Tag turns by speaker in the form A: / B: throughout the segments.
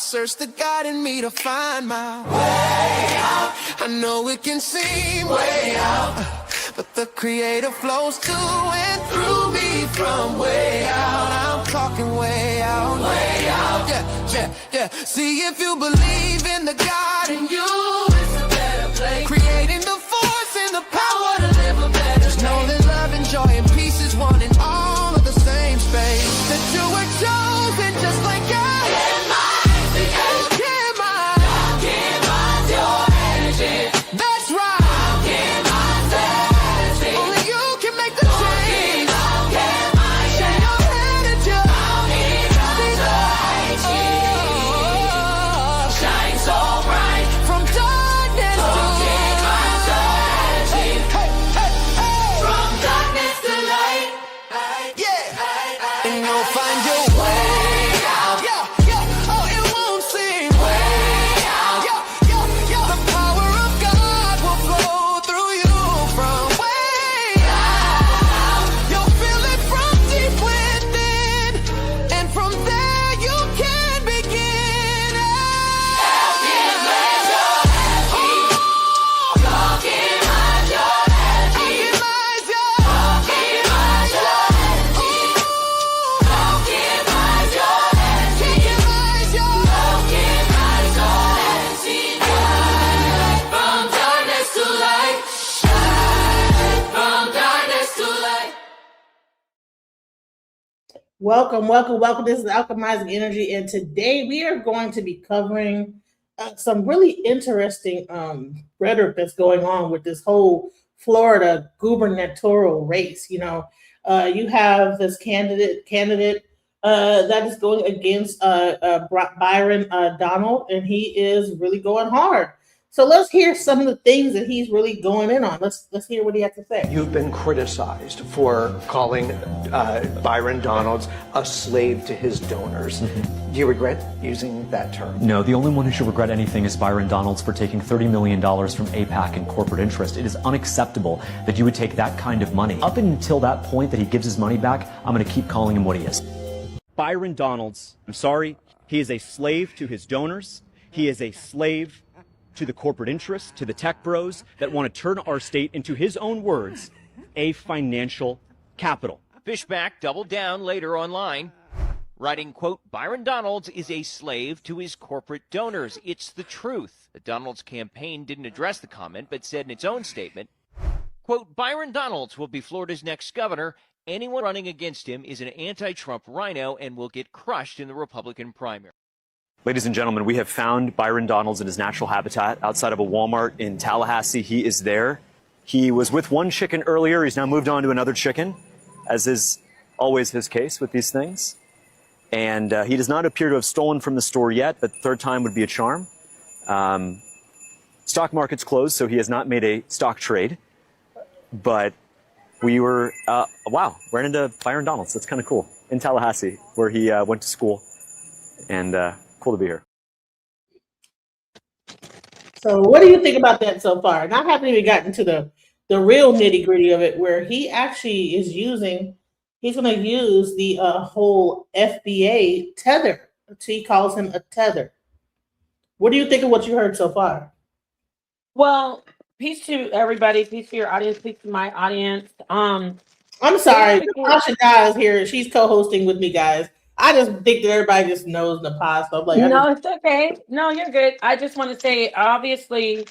A: search the God in me to find my way out. I know it can seem way out, but the Creator flows to and through me from way out. I'm talking way out, way out. Yeah. See, if you believe in the God in you, it's a better place. Creating the force and the power to live a better day. Just know that love and joy and peace is one in all of the same space. That you were chosen just like God. That's right. Only you can make the change. Share your energy. Shine so bright from darkness from darkness to light. Yeah, and you'll find your way out. Yeah. Oh, it won't seem way out. Yeah. The power of God will flow through you from way out. You'll feel it from deep within, and from there you can begin.
B: Welcome. This is Alchemizing Energy, and today we are going to be covering some really interesting rhetoric that's going on with this whole Florida gubernatorial race. You have this candidate that is going against Byron Donald, and he is really going hard. So let's hear some of the things that he's really going in on. Let's hear what he has to say.
C: You've been criticized for calling Byron Donalds a slave to his donors. Do you regret using that term?
D: No, the only one who should regret anything is Byron Donalds for taking $30 million from AIPAC and corporate interest. It is unacceptable that you would take that kind of money. Up until that point that he gives his money back, I'm going to keep calling him what he is.
E: Byron Donalds, I'm sorry, he is a slave to his donors. He is a slave to the corporate interests, to the tech bros that want to turn our state into, his own words, a financial capital.
F: Fishback doubled down later online, writing, quote, Byron Donalds is a slave to his corporate donors. It's the truth. The Donalds campaign didn't address the comment, but said in its own statement, quote, Byron Donalds will be Florida's next governor. Anyone running against him is an anti-Trump rhino and will get crushed in the Republican primary.
D: Ladies and gentlemen, we have found Byron Donalds in his natural habitat outside of a Walmart in Tallahassee. He is there. He was with one chicken earlier. He's now moved on to another chicken, as is always his case with these things. And he does not appear to have stolen from the store yet, but third time would be a charm. Stock market's closed, so he has not made a stock trade. But we were, ran into Byron Donalds. That's kind of cool. In Tallahassee, where he went to school. And cool to be here.
B: So what do you think about that so far? And I haven't even gotten to the real nitty gritty of it, where he actually is he's going to use the whole FBA tether. He calls him a tether. What do you think of what you heard so far?
G: Well, peace to everybody. Peace to your audience. Peace to my audience.
B: I'm sorry. Natasha Guy is here. She's co-hosting with me, guys. I just think that everybody just knows the past. So
G: It's okay. No, you're good. I just want to say, obviously,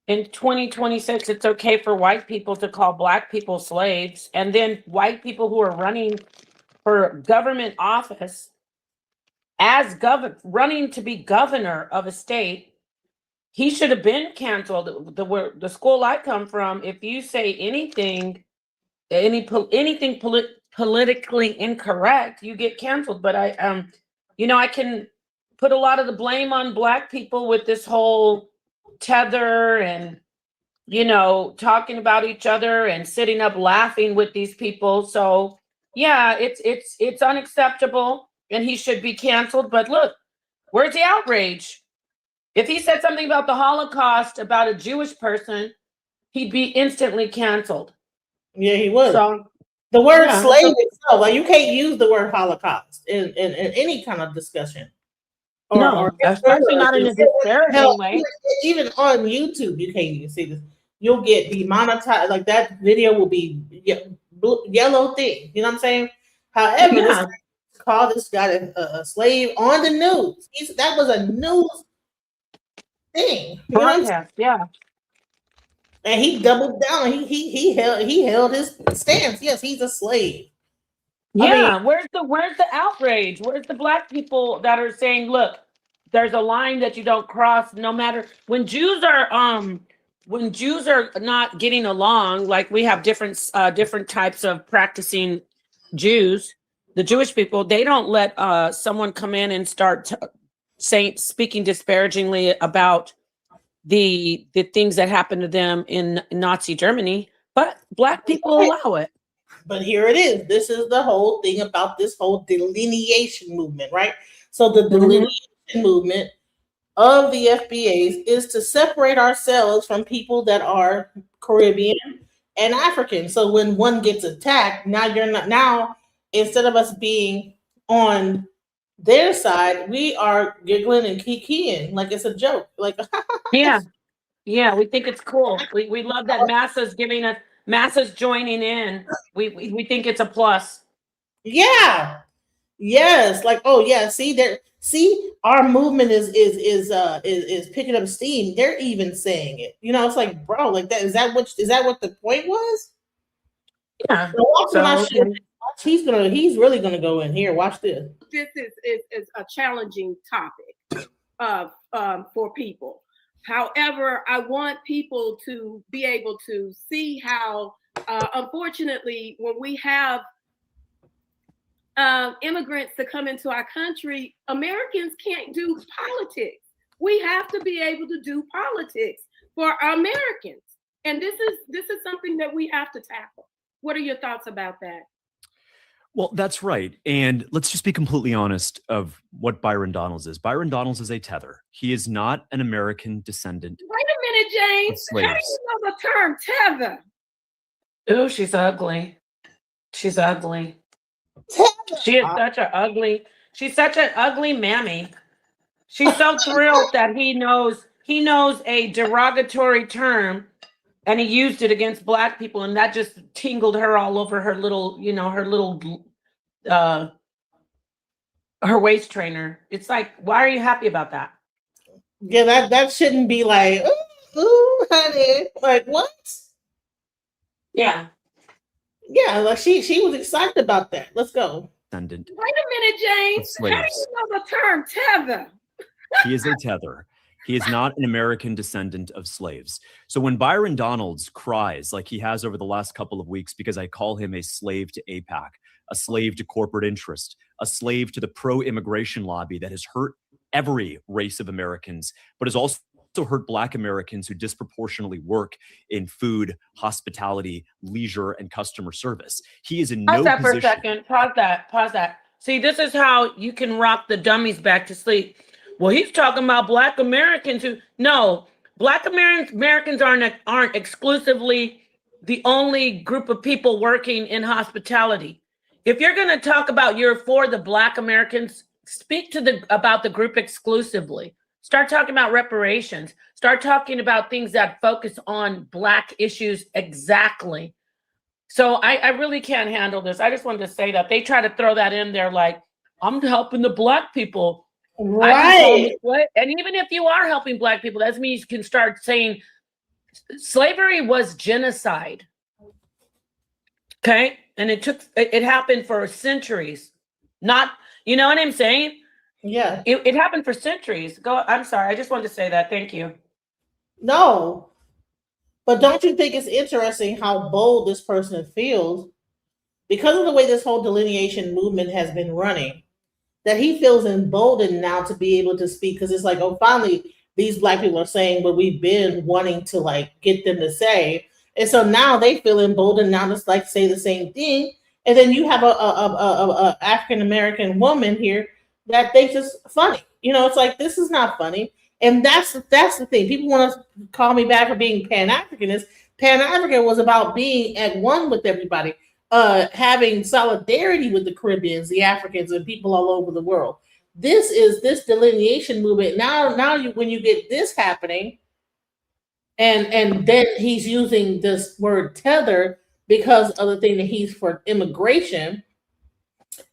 G: in 2026, it's okay for white people to call black people slaves. And then white people who are running for government office as running to be governor of a state, he should have been canceled. The school I come from, if you say anything politically incorrect, you get canceled. But I can put a lot of the blame on black people with this whole tether and, talking about each other and sitting up laughing with these people. So yeah, it's unacceptable and he should be canceled. But look, where's the outrage? If he said something about the Holocaust, about a Jewish person, he'd be instantly canceled.
B: Yeah, he would.
G: So
B: the word slave itself, you can't use the word Holocaust in any kind of discussion.
G: No, especially not in a
B: hell,
G: disparaging way.
B: even on YouTube, you can't even see this. You'll get demonetized. Like that video will be yellow thing. You know what I'm saying? However, this
G: Yeah,
B: called this guy a slave on the news. That was a news thing. You know what I'm saying?
G: broadcast. Yeah,
B: And he doubled down. He held his stance. Yes, he's a slave. I mean,
G: yeah. Where's the outrage? Where's the black people that are saying, look, there's a line that you don't cross, no matter when Jews are not getting along, like we have different types of practicing Jews, the Jewish people, they don't let someone come in and start speaking disparagingly about the things that happened to them in Nazi Germany, but black people allow it.
B: but here it is. This is the whole thing about this whole delineation movement, right? So the delineation movement of the FBAs is to separate ourselves from people that are Caribbean and African. So when one gets attacked, now instead of us being on their side, we are giggling and kikiing like it's a joke. Like
G: Yeah, yeah, we think it's cool. We love that masses joining in. We think it's a plus.
B: yeah. Yes, like oh yeah, see our movement is picking up steam. They're even saying it. You know, it's like, bro, like that is that what the point was?
G: Yeah.
B: So watch when I
G: So
B: show- watch, he's really gonna go in here. Watch this.
H: This is a challenging topic for people. However, I want people to be able to see how, unfortunately, when we have immigrants to come into our country, Americans can't do politics. We have to be able to do politics for Americans, and this is something that we have to tackle. What are your thoughts about that?
E: Well, that's right. And let's just be completely honest of what Byron Donalds is. Byron Donalds is a tether. He is not an American descendant.
H: Wait a minute, James. How do you know the term tether?
G: oh, she's ugly. She's ugly. She is she's such an ugly mammy. She's so thrilled that he knows a derogatory term and he used it against black people, and that just tingled her all over her little, her waist trainer. It's like, why are you happy about that?
B: Yeah, that shouldn't be like, ooh, honey. Like what?
G: Yeah.
B: Yeah, like she was excited about that. Let's go.
E: Descendant.
H: Wait a minute, James. How do you know the term tether?
E: He is a tether. He is not an American descendant of slaves. So when Byron Donalds cries like he has over the last couple of weeks because I call him a slave to AIPAC, a slave to corporate interest, a slave to the pro-immigration lobby that has hurt every race of Americans, but has also hurt Black Americans who disproportionately work in food, hospitality, leisure, and customer service. He is in no position. Pause that for a
G: second. Pause that. See, this is how you can rock the dummies back to sleep. Well, he's talking about Black Americans Black Americans aren't exclusively the only group of people working in hospitality. If you're going to talk about you're for the Black Americans, speak about the group exclusively. Start talking about reparations. Start talking about things that focus on Black issues exactly. So I really can't handle this. I just wanted to say that they try to throw that in there like, I'm helping the Black people.
B: Right.
G: And even if you are helping Black people, that means you can start saying slavery was genocide. Okay. And it happened for centuries. Not, you know what I'm saying?
B: Yeah.
G: It happened for centuries. I'm sorry. I just wanted to say that. Thank you.
B: No. But don't you think it's interesting how bold this person feels because of the way this whole delineation movement has been running, that he feels emboldened now to be able to speak because it's like, oh, finally, these Black people are saying what we've been wanting to like get them to say. And so now they feel emboldened now to like say the same thing. And then you have a African-American woman here that thinks it's funny. You know, it's like, this is not funny. And that's the thing. People want to call me back for being Pan-Africanist. Pan-African was about being at one with everybody, having solidarity with the Caribbeans, the Africans, and people all over the world. this delineation movement. Now when you get this happening, and then he's using this word tether because of the thing that he's for immigration,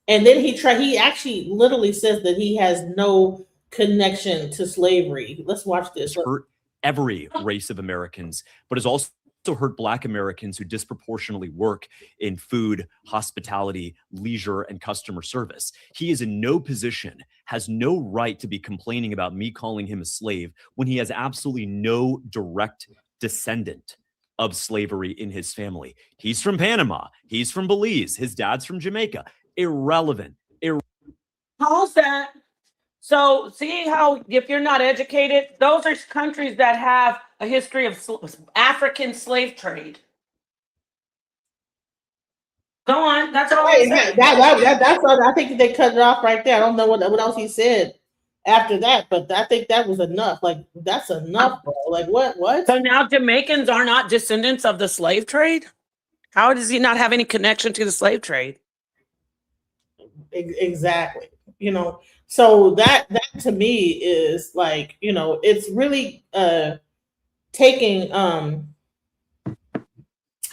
B: and then he actually literally says that he has no connection to slavery. Let's watch this.
D: Hurt every race of Americans, but has also hurt Black Americans who disproportionately work in food, hospitality, leisure, and customer service. He is in no position, has no right to be complaining about me calling him a slave when he has absolutely no direct descendant of slavery in his family. He's from Panama. He's from Belize. His dad's from Jamaica. Irrelevant.
G: How's that? So see how if you're not educated, those are countries that have a history of African slave trade. Go on. That's all I said.
B: That's all. I think they cut it off right there. I don't know what else he said after that, but I think that was enough. Like, that's enough, bro. Like, what?
G: So now Jamaicans are not descendants of the slave trade? How does he not have any connection to the slave trade?
B: Exactly. So that to me is like, it's really taking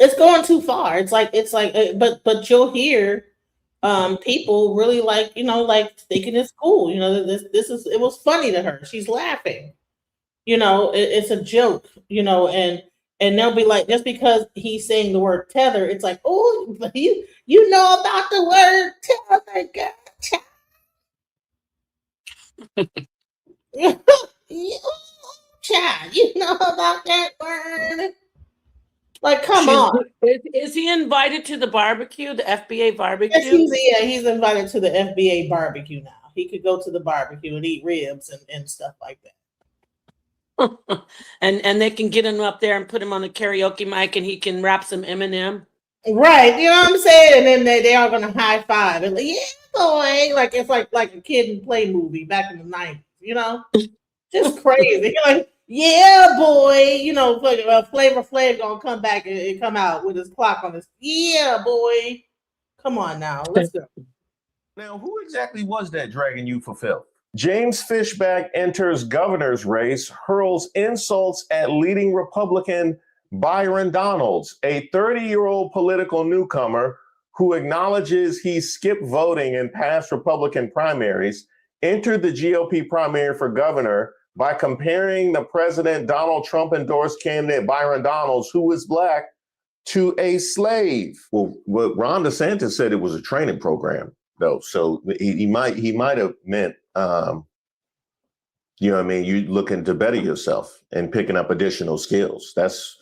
B: it's going too far. It's like but you'll hear people really like thinking it's cool. It was funny to her. She's laughing. It's a joke, and they'll be like, just because he's saying the word tether, it's like, oh, you know about the word tether, girl. Child, you know about that word? Like, come on.
G: Is he invited to the barbecue, the FBA barbecue?
B: Yes, he's invited to the FBA barbecue now. He could go to the barbecue and eat ribs and stuff like that.
G: and they can get him up there and put him on the karaoke mic and he can rap some Eminem.
B: Right, you know what I'm saying? And then they are gonna high five and like, yeah, boy, like it's like a kid in play movie back in the 90s, just crazy. Like, yeah, boy, Flavor Flav gonna come back and come out with his clock on his. Yeah, boy, come on now, let's go.
I: Now, who exactly was that dragging you for filth? James Fishback enters governor's race, hurls insults at leading Republican Byron Donalds, a 30-year-old political newcomer who acknowledges he skipped voting in past Republican primaries, entered the GOP primary for governor by comparing the President Donald Trump endorsed candidate Byron Donalds, who is Black, to a slave. Well, what Ron DeSantis said, it was a training program, though. So he might have meant, you looking to better yourself and picking up additional skills. That's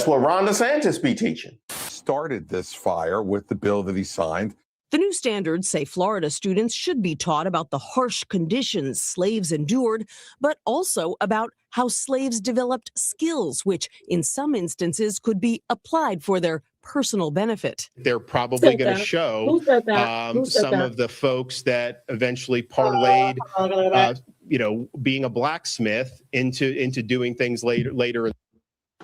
I: what Ron DeSantis be teaching.
J: Started this fire with the bill that he signed.
K: The new standards say Florida students should be taught about the harsh conditions slaves endured, but also about how slaves developed skills, which in some instances could be applied for their personal benefit.
L: They're probably going to show some of the folks that eventually parlayed, being a blacksmith into doing things later.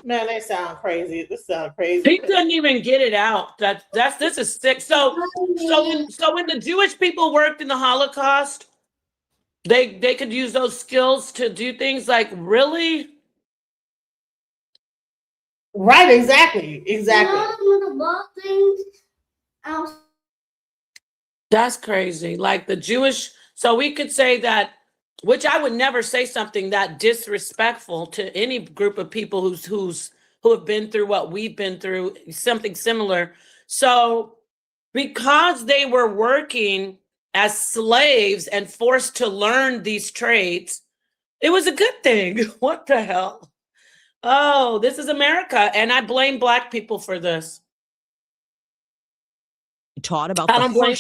B: Man, they sound crazy. This sounds crazy.
G: He couldn't even get it out. This is sick. So when the Jewish people worked in the Holocaust, they could use those skills to do things like, really?
B: Right, exactly.
G: That's crazy. Like the Jewish, so we could say that, which I would never say something that disrespectful to any group of people who have been through what we've been through, something similar. So because they were working as slaves and forced to learn these trades, it was a good thing. What the hell? Oh, this is America. And I blame Black people for this.
K: Taught about
G: I don't blame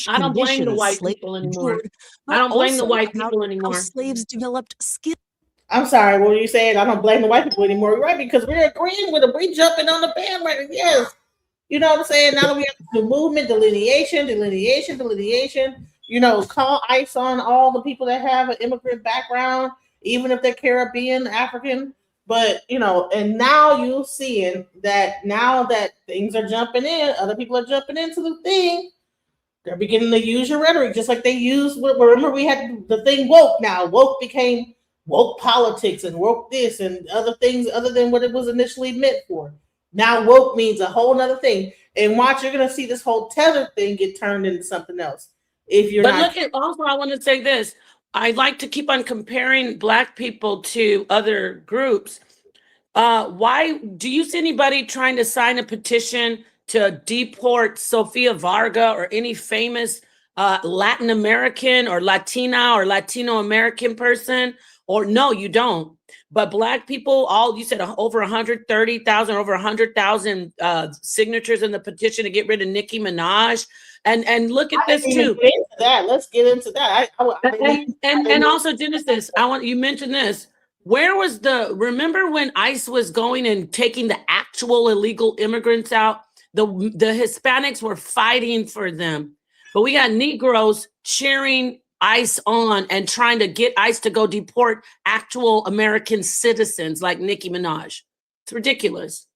G: the white people anymore. I don't blame the white people anymore.
K: How slaves developed skills.
B: I'm sorry, what are you saying? I don't blame the white people anymore. Right, because we're agreeing with them. We're jumping on the bandwagon. Yes. You know what I'm saying? Now we have the movement, delineation. Call ICE on all the people that have an immigrant background, even if they're Caribbean, African. But, and now you're seeing that now that things are jumping in, other people are jumping into the thing. They're beginning to use your rhetoric just like they use. Remember, we had the thing woke. Now woke became woke politics and woke this and other things other than what it was initially meant for. Now woke means a whole nother thing. And watch, you're gonna see this whole tether thing get turned into something else. If you're
G: But
B: not.
G: look at also, I want to say this. I like to keep on comparing Black people to other groups. Why do you see anybody trying to sign a petition to deport Sofia Varga or any famous Latin American or Latina or Latino American person? Or no, you don't. But Black people, all you said over 130,000, over 100,000 signatures in the petition to get rid of Nicki Minaj. And look at this too.
B: Get into that. Let's get into that.
G: And also Genesis, I want you mentioned this. Where was remember when ICE was going and taking the actual illegal immigrants out? The Hispanics were fighting for them, but we got Negroes cheering ICE on and trying to get ICE to go deport actual American citizens like Nicki Minaj. It's ridiculous.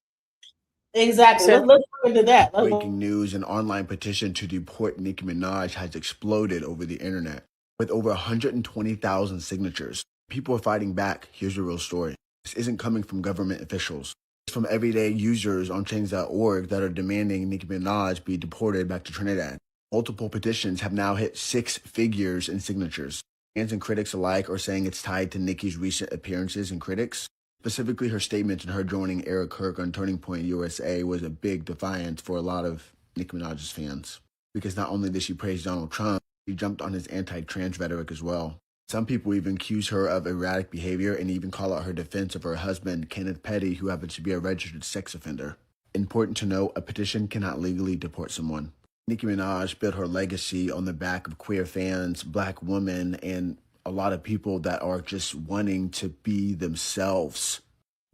B: Exactly. Let's look into that.
M: Breaking news: an online petition to deport Nicki Minaj has exploded over the internet with over 120,000 signatures. People are fighting back. Here's the real story. This isn't coming from government officials. It's from everyday users on change.org that are demanding Nicki Minaj be deported back to Trinidad. Multiple petitions have now hit 6 figures in signatures. Fans and critics alike are saying it's tied to Nicki's recent appearances in Critics. Specifically, her statement and her joining Eric Kirk on Turning Point USA was a big defiance for a lot of Nicki Minaj's fans. Because not only did she praise Donald Trump, she jumped on his anti-trans rhetoric as well. Some people even accuse her of erratic behavior and even call out her defense of her husband, Kenneth Petty, who happens to be a registered sex offender. Important to note, a petition cannot legally deport someone. Nicki Minaj built her legacy on the back of queer fans, Black women, and a lot of people that are just wanting to be themselves.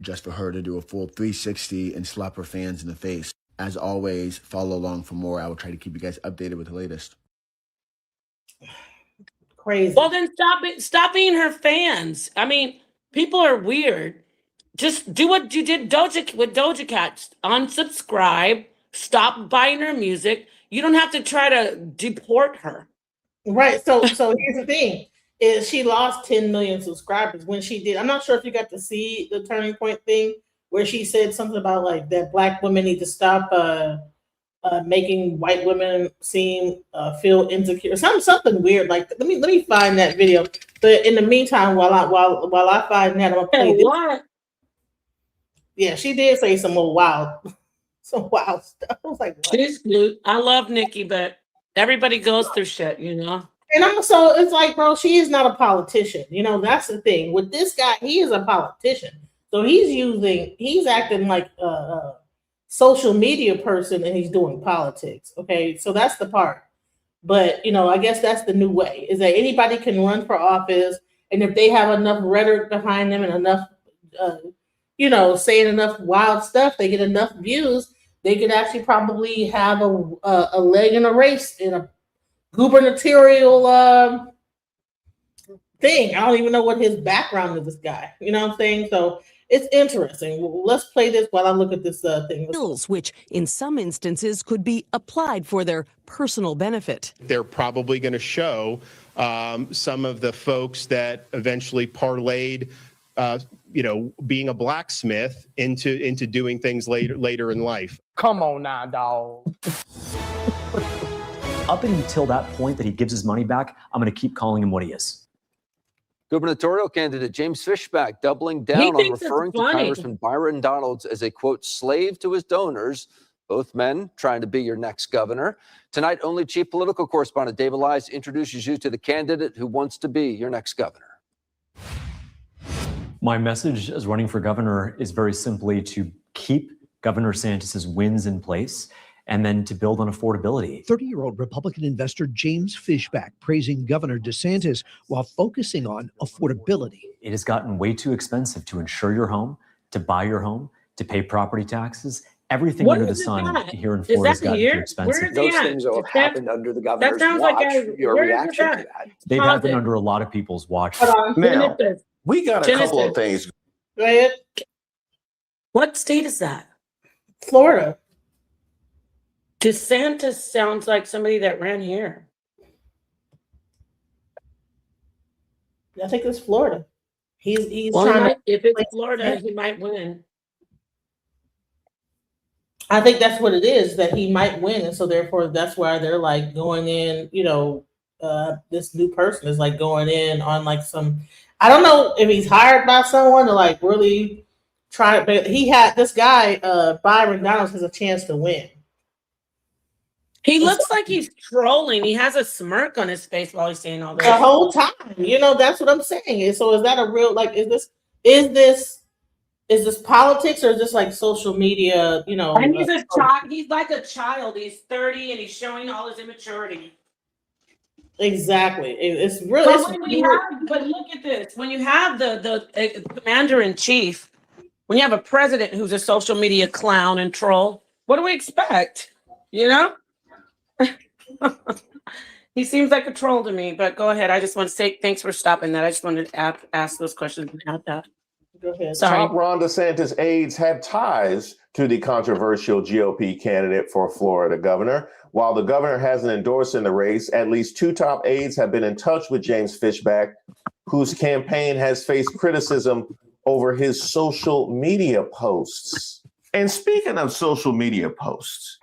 M: Just for her to do a full 360 and slap her fans in the face. As always, follow along for more. I will try to keep you guys updated with the latest.
B: Crazy.
G: Well, then stop being her fans. I mean, people are weird. Just do what you did with Doja Cat. Unsubscribe. Stop buying her music. You don't have to try to deport her.
B: Right. So here's the thing: is she lost 10 million subscribers when she did. I'm not sure if you got to see the Turning Point thing where she said something about like that Black women need to stop making white women feel insecure. Something weird like that. Let me find that video. But in the meantime, while I find that, I'm gonna play this.
G: What?
B: Yeah, she did say some wild stuff. I was like, what?
G: She's blue. I love Nicki, but everybody goes through shit, you know.
B: And also, it's like, bro, she is not a politician. You know, that's the thing. With this guy, he is a politician. So he's acting like a social media person and he's doing politics. Okay, so that's the part. But, you know, I guess that's the new way, is that anybody can run for office. And if they have enough rhetoric behind them and enough, saying enough wild stuff, they get enough views, they could actually probably have a leg in a race in a gubernatorial thing. I don't even know what his background is, this guy. You know what I'm saying? So it's interesting. Let's play this while I look at this thing.
K: Bills, which in some instances could be applied for their personal benefit.
L: They're probably going to show some of the folks that eventually parlayed being a blacksmith into doing things later in life.
N: Come on now, dog.
D: Up until that point that he gives his money back, I'm going to keep calling him what he is.
O: Gubernatorial candidate James Fishback doubling down on referring to Congressman Byron Donalds as a, quote, slave to his donors. Both men trying to be your next governor. Tonight, only chief political correspondent Dave Elias introduces you to the candidate who wants to be your next governor.
D: My message as running for governor is very simply to keep Governor DeSantis's wins in place and then to build on affordability.
P: 30-year-old Republican investor James Fishback praising Governor DeSantis while focusing on affordability.
D: It has gotten way too expensive to insure your home, to buy your home, to pay property taxes. Everything under the sun here in Florida has gotten too expensive.
C: Those things have happened under the governor's watch. Your reaction to that?
D: They've happened under a lot of people's watch.
I: Now, we got a couple of things.
B: Go ahead.
G: What state is that?
B: Florida.
G: DeSantis sounds like somebody that ran here.
B: I think it's Florida. He's
G: Well,
B: trying to.
G: if it's Florida, he might win.
B: I think that's what it is, that he might win, and so therefore that's why they're like going in. This new person is like going in on like some. I don't know if he's hired by someone to like really try, but he had this guy, Byron Donalds, has a chance to win.
G: He looks like he's trolling. He has a smirk on his face while he's saying all this.
B: The whole time. That's what I'm saying. So is that a real, like, is this politics, or is this like social media,
G: And he's a child. He's like a child. He's 30 and he's showing all his immaturity.
B: Exactly. It's really.
G: But look at this. When you have the commander in chief, when you have a president who's a social media clown and troll, what do we expect? He seems like a troll to me, but go ahead. I just want to say thanks for stopping that. I just wanted to ask those questions and add that.
B: Go ahead.
G: Sorry.
I: Top Ron DeSantis aides have ties to the controversial GOP candidate for Florida governor. While the governor hasn't endorsed in the race, at least 2 top aides have been in touch with James Fishback, whose campaign has faced criticism over his social media posts. And speaking of social media posts,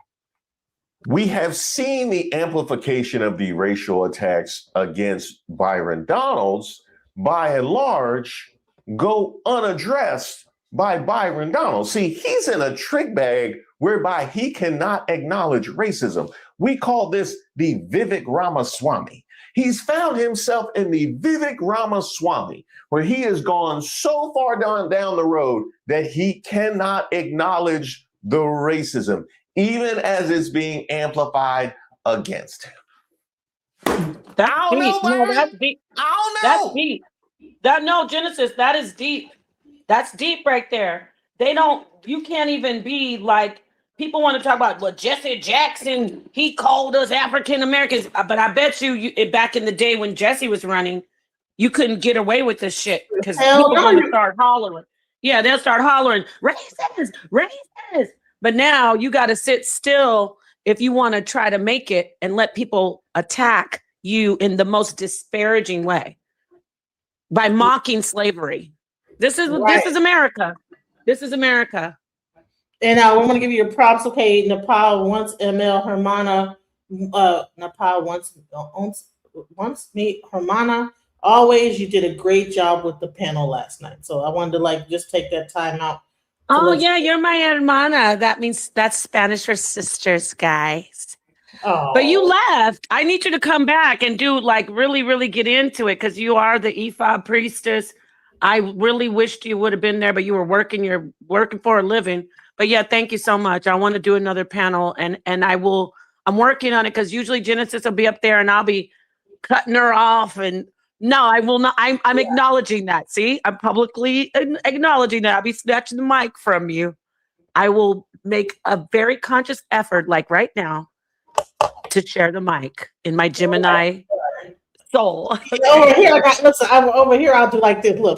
I: we have seen the amplification of the racial attacks against Byron Donalds, by and large, go unaddressed by Byron Donalds. See, he's in a trick bag whereby he cannot acknowledge racism. We call this the Vivek Ramaswamy. He's found himself in the Vivek Ramaswamy, where he has gone so far down the road that he cannot acknowledge the racism, even as it's being amplified against him.
G: That's deep. No, that's deep.
I: I don't
G: That's
I: know.
G: deep. Genesis, that is deep. That's deep right there. You can't even be like, people want to talk about, well, Jesse Jackson, he called us African Americans. But I bet you back in the day when Jesse was running, you couldn't get away with this shit because people are going to start hollering. Yeah, they'll start hollering, racist, racist. But now you got to sit still if you want to try to make it and let people attack you in the most disparaging way by mocking slavery. This is America. This is America.
B: And I want to give you your props. Okay, Nepal wants ML Hermana. Nepal wants me Hermana. Always, you did a great job with the panel last night. So I wanted to just take that time out.
G: Oh yeah, you're my hermana. That means that's Spanish for sisters, guys.
B: Oh.
G: But you left. I need you to come back and do really, really get into it because you are the EFOB priestess. I really wished you would have been there, but you were working. You're working for a living. But yeah, thank you so much. I want to do another panel, and I'm working on it because usually Genesis will be up there and I'll be cutting her off. And no, I will not. I'm acknowledging that. See, I'm publicly acknowledging that. I'll be snatching the mic from you. I will make a very conscious effort, like right now, to share the mic in my Gemini soul.
B: Over here, over here, I'll do like this. Look.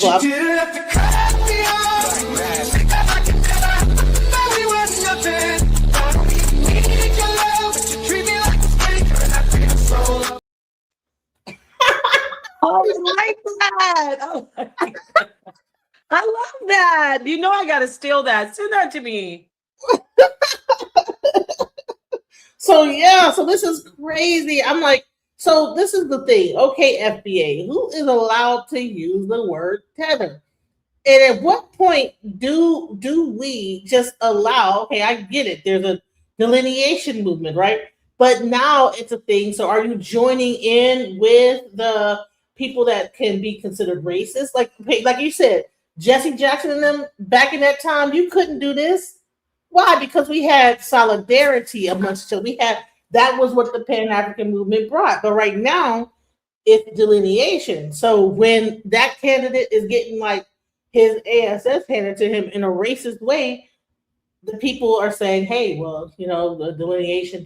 G: Oh, I like that. Oh, I love that. I got to steal that. Send that to me.
B: So this is crazy. I'm like, so this is the thing. Okay, FBA, who is allowed to use the word tether? And at what point do we just allow, okay, I get it. There's a delineation movement, right? But now it's a thing. So are you joining in with the people that can be considered racist? Like you said, Jesse Jackson and them back in that time, you couldn't do this. Why? Because we had solidarity amongst each other. That was what the Pan-African movement brought. But right now, it's delineation. So when that candidate is getting his ASS handed to him in a racist way, the people are saying, hey, well, the delineation.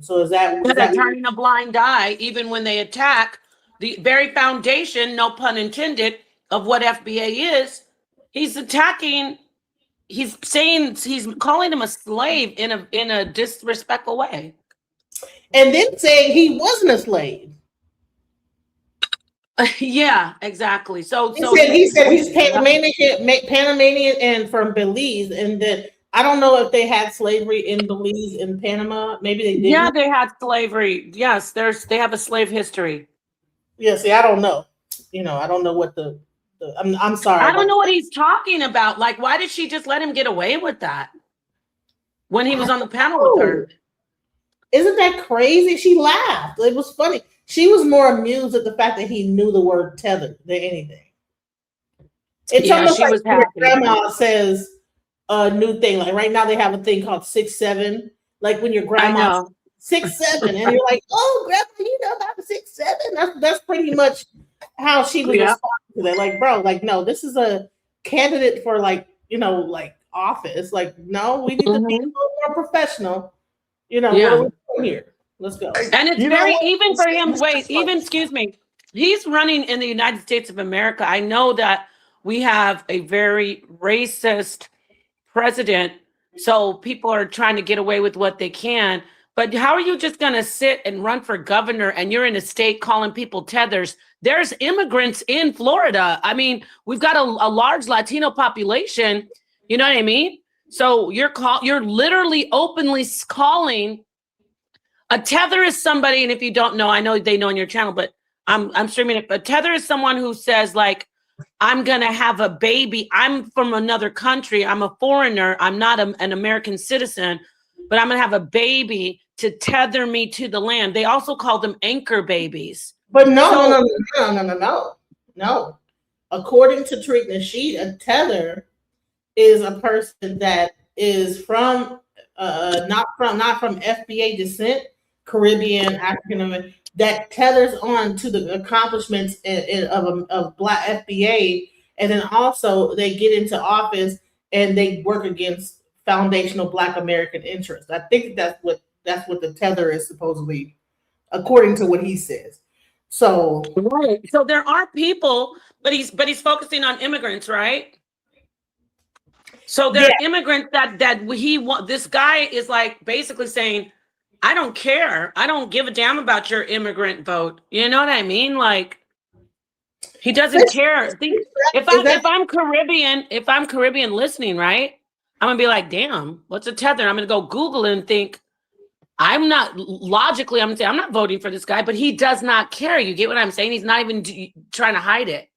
B: So is that
G: turning a blind eye, even when they attack the very foundation, no pun intended, of what FBA is? He's attacking he's saying, he's calling him a slave in a disrespectful way.
B: And then saying he wasn't a slave.
G: Yeah, exactly. So
B: he said he's Panamanian and from Belize, and that I don't know if they had slavery in Belize and Panama. Maybe they didn't.
G: Yeah, they had slavery. Yes, they have a slave history.
B: Yeah, see, I don't know. I don't know what I'm sorry.
G: I don't know what he's talking about. Like, why did she just let him get away with that when he was on the panel with her?
B: Isn't that crazy? She laughed. It was funny. She was more amused at the fact that he knew the word tether than anything. It's almost like when your grandma says a new thing. Like right now they have a thing called 6'7". Like when your grandma 6'7", and you're like, oh, grandma, you know about the 6'7". That's pretty much how she was responding to that. Like, bro, like, no, this is a candidate for like office. Like, no, we need to be a little more professional. What are we doing here? Let's go.
G: And it's very, even for him, excuse me, he's running in the United States of America. I know that we have a very racist president, so people are trying to get away with what they can. But how are you just going to sit and run for governor and you're in a state calling people tethers? There's immigrants in Florida. I mean, we've got a large Latino population. You know what I mean? So you're literally openly calling a tether is somebody, and if you don't know, I know they know on your channel, but I'm streaming it. But tether is someone who says like, I'm gonna have a baby. I'm from another country. I'm a foreigner. I'm not an American citizen, but I'm gonna have a baby to tether me to the land. They also call them anchor babies.
B: But no. According to Tariq Nasheed, a tether is a person that is from not from FBA descent, Caribbean, African American, that tethers on to the accomplishments of Black FBA, and then also they get into office and they work against foundational Black American interests. I think that's what the tether is supposedly, according to what he says. So
G: right. So there are people, but he's focusing on immigrants, right? So there are immigrants that he want. This guy is like basically saying, I don't care. I don't give a damn about your immigrant vote. You know what I mean? Like he doesn't care. If I'm Caribbean listening, right? I'm gonna be like, damn, what's a tether? I'm gonna go Google it and think, I'm not voting for this guy, but he does not care. You get what I'm saying? He's not even trying to hide it.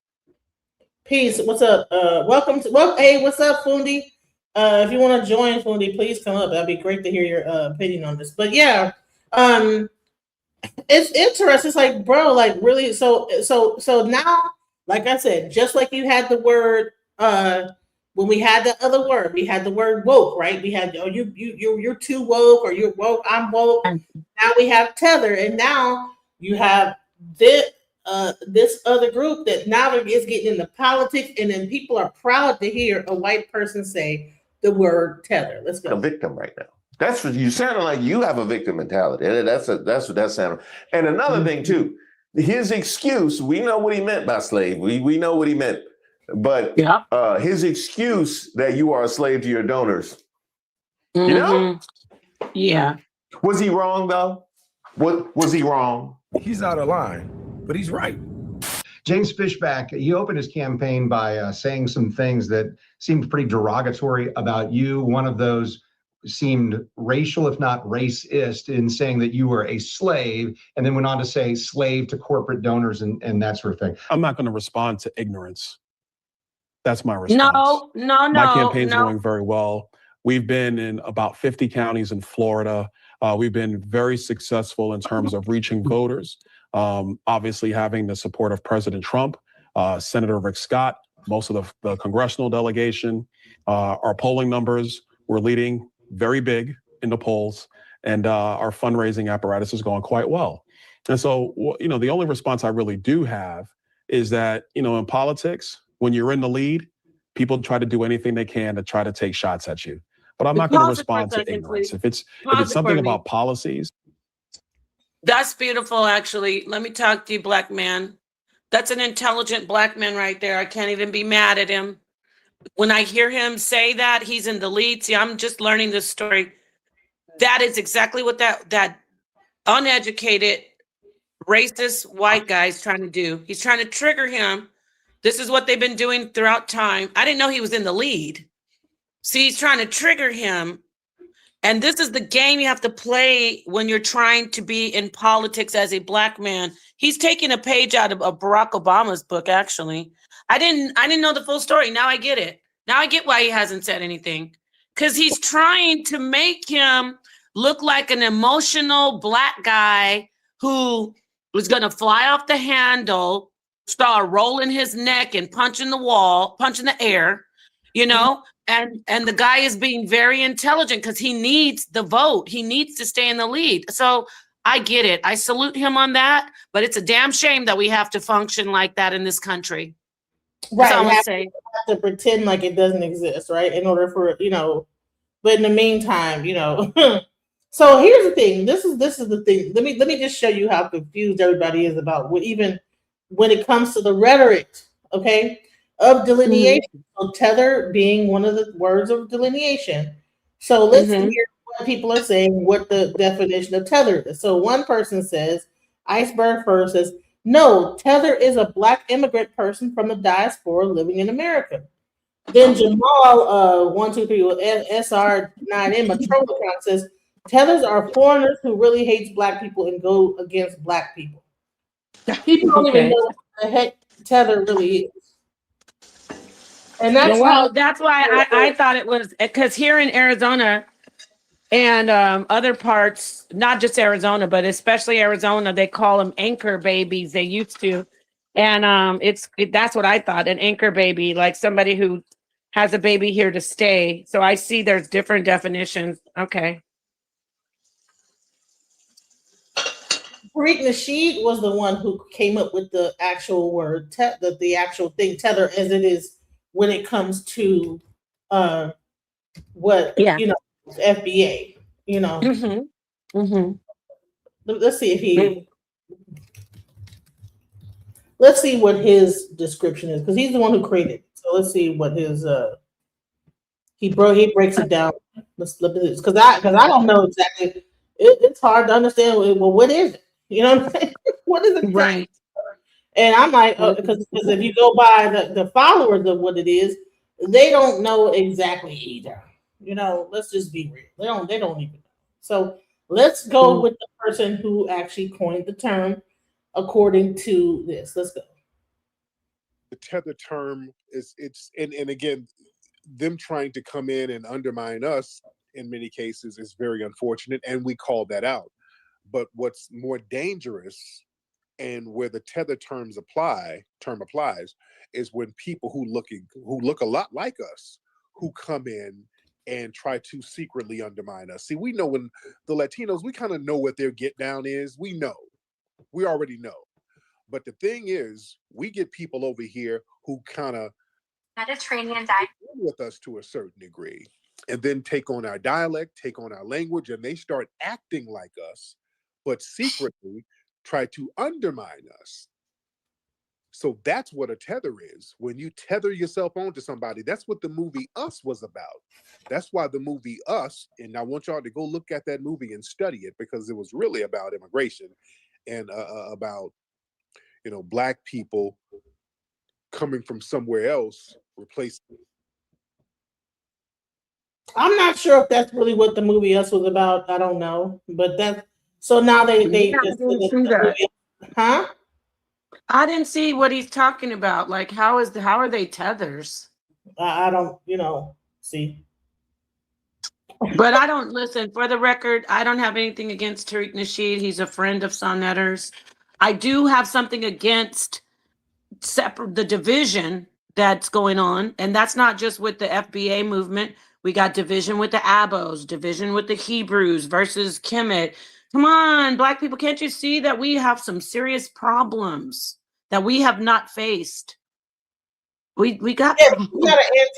B: Peace. What's up? Hey, what's up, Fundi? If you want to join, Fundi, please come up. That'd be great to hear your opinion on this. But yeah, it's interesting. It's like, bro, like really. So now, like I said, just like you had the word when we had the other word, we had the word woke, right? We had you're too woke, or you're woke, I'm woke. Now we have tether, and now you have this other group that now is getting into politics, and then people are proud to hear a white person say the word tether. Let's go.
I: A victim right now. That's what you sounding like. You have a victim mentality. That's what that sounded. And another thing too, his excuse. We know what he meant by slave. We know what he meant. But his excuse that you are a slave to your donors. You know?
G: Yeah.
I: Was he wrong though? What was he wrong?
Q: He's out of line, but he's right. James Fishback, he opened his campaign by saying some things that seemed pretty derogatory about you. One of those seemed racial, if not racist, in saying that you were a slave, and then went on to say slave to corporate donors and that sort of thing.
L: I'm not going to respond to ignorance. That's my response.
G: No.
L: My campaign's going very well. We've been in about 50 counties in Florida. We've been very successful in terms of reaching voters. Obviously having the support of President Trump, Senator Rick Scott, most of the congressional delegation. Our polling numbers, we're leading very big in the polls, and our fundraising apparatus is going quite well. And so, the only response I really do have is that, in politics, when you're in the lead, people try to do anything they can to try to take shots at you. But I'm not going to respond to ignorance. If it's something about policies.
G: That's beautiful, actually. Let me talk to you, Black man. That's an intelligent Black man right there. I can't even be mad at him. when I hear him say that he's in the lead, see, I'm just learning this story. That is exactly what that uneducated, racist white guy is trying to do. He's trying to trigger him. This is what they've been doing throughout time. I didn't know he was in the lead. See, he's trying to trigger him. And this is the game you have to play when you're trying to be in politics as a black man. He's taking a page out of Barack Obama's book, actually. I didn't know the full story. Now I get it. Now I get why he hasn't said anything. Because he's trying to make him look like an emotional black guy who was going to fly off the handle, start rolling his neck and punching the wall, punching the air, you know? And the guy is being very intelligent because he needs the vote. He needs to stay in the lead. So I get it. I salute him on that. But it's a damn shame that we have to function like that in this country.
B: Right.
G: I'm
B: Have
G: say.
B: to pretend like it doesn't exist, right? In order for, you know, but in the meantime, you know. So here's the thing. This is the thing. Let me just show you how confused everybody is about what, even when it comes to the rhetoric, okay, of delineation. So tether being one of the words of delineation. So let's hear what people are saying, what the definition of tether is. So one person says, Iceberg First says, no, tether is a black immigrant person from the diaspora living in America. Then Jamal 123 SR9M, a troll account, says tethers are foreigners who really hates black people and go against black people. People don't even know what the heck tether really is. And that's
G: that's why I thought it was, because here in Arizona and other parts, not just Arizona, but especially Arizona, they call them anchor babies. They used to. And that's what I thought, an anchor baby, like somebody who has a baby here to stay. So I see there's different definitions. Okay.
B: Tariq Nasheed was the one who came up with the actual word, the actual thing, tether, as it is when it comes to what, you know, FBA, you know. Let's see if he, let's see what his description is, because he's the one who created it. So let's see what his he breaks it down. Let's look at this, because I don't know exactly. It's hard to understand. Well, what is it? You know what I'm saying? What is it?
G: Right.
B: And I'm like, because if you go by the followers of what it is, they don't know exactly either. You know, let's just be real. They don't even know. So let's go with the person who actually coined the term according to this. Let's go.
R: The tether term is and again, them trying to come in and undermine us in many cases is very unfortunate, and we call that out. But what's more dangerous, and where the tether term applies, is when people who look a lot like us, who come in and try to secretly undermine us. See, we know when the Latinos, we kind of know what their get down is. We already know. But the thing is, we get people over here who kind of Mediterranean diet with us to a certain degree, and then take on our dialect, take on our language, and they start acting like us, but secretly try to undermine us. So that's what a tether is. When you tether yourself onto somebody, that's what the movie Us was about. That's why the movie Us, and I want y'all to go look at that movie and study it, because it was really about immigration and about, you know, black people coming from somewhere else, replacing.
B: I'm not sure if that's really what the movie Us was about. I don't know, but that's so now they huh?
G: I didn't see what he's talking about. Like, how are they tethers?
B: I don't, you know, see.
G: But I don't listen. For the record, I don't have anything against Tariq Nasheed. He's a friend of Sonnetters. I do have something against the division that's going on, and that's not just with the FBA movement. We got division with the Abos, division with the Hebrews versus Kemet. Come on, black people, can't you see that we have some serious problems that we have not faced? We got
B: an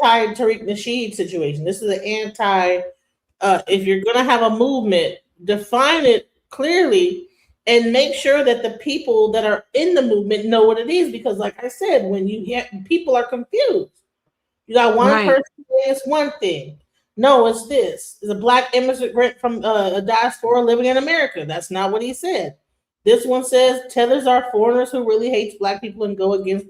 B: anti-Tariq Nasheed situation. This is an anti. If you're going to have a movement, define it clearly and make sure that the people that are in the movement know what it is. Because, like I said, when you get people are confused. You got one
G: Right.
B: person saying it's one thing. No, it's this. It's a black immigrant from a diaspora living in America. That's not what he said. This one says tethers are foreigners who really hates black people and go against.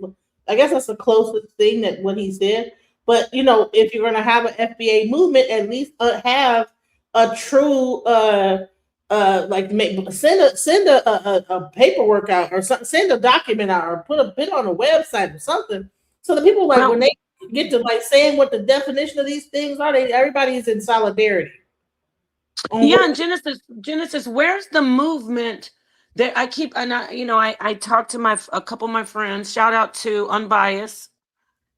B: I guess that's the closest thing that what he said. But you know, if you're going to have an FBA movement, at least have a true send a paperwork out or something, send a document out or put it on a website or something, so the people like when they get to like saying what the definition of these things are, everybody is in solidarity.
G: Yeah, and Genesis, where's the movement that I keep? And I talked to a couple of my friends. Shout out to Unbiased.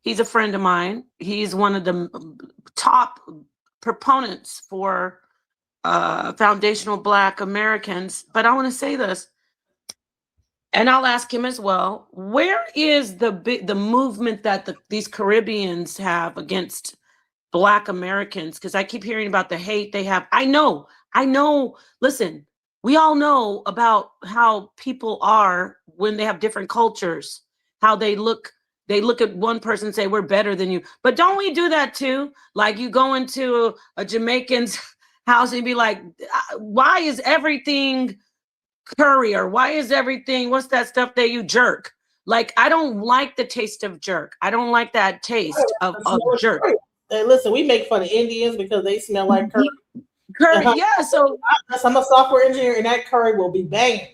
G: He's a friend of mine. He's one of the top proponents for foundational Black Americans. But I want to say this, and I'll ask him as well. Where is the movement that these Caribbeans have against Black Americans? Because I keep hearing about the hate they have. I know. Listen, we all know about how people are when they have different cultures, how they look at one person and say, we're better than you. But don't we do that too? Like you go into a Jamaican's house and be like, why is everything curry? Or why is everything, what's that stuff that you jerk? Like, I don't like the taste of jerk. I don't like that taste of jerk.
B: Hey, listen, we make fun of Indians because they smell like curry.
G: Yeah, so
B: I'm a software engineer, and that curry will be banging.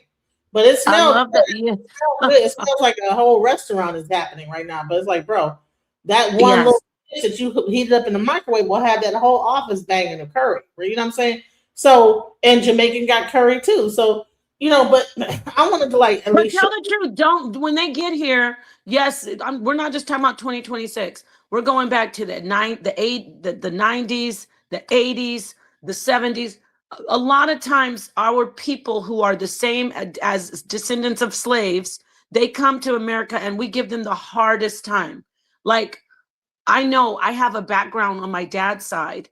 B: But it smells.
G: I love that. Yeah.
B: It smells like a whole restaurant is happening right now. But it's like, bro, that one little dish that you heated up in the microwave will have that whole office banging of curry. You know what I'm saying? So, and Jamaican got curry too. So, you know, but I wanted to like at least
G: tell the truth. Don't, when they get here, yes, we're not just talking about 2026. We're going back to the 90s, the 80s, the 70s. A lot of times our people who are the same as descendants of slaves, they come to America and we give them the hardest time. Like, I know I have a background on my dad's side.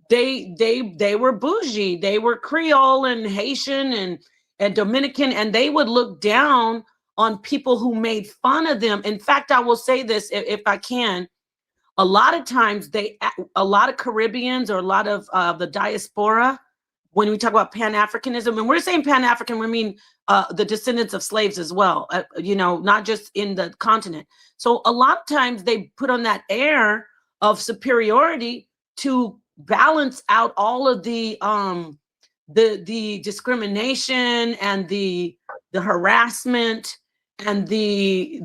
G: They were bougie. They were Creole and Haitian and Dominican, and they would look down on people who made fun of them. In fact, I will say this, if I can, a lot of times a lot of Caribbeans or a lot of the diaspora, when we talk about Pan-Africanism, and we're saying Pan-African, we mean the descendants of slaves as well, not just in the continent. So a lot of times they put on that air of superiority to balance out all of the discrimination and the harassment and the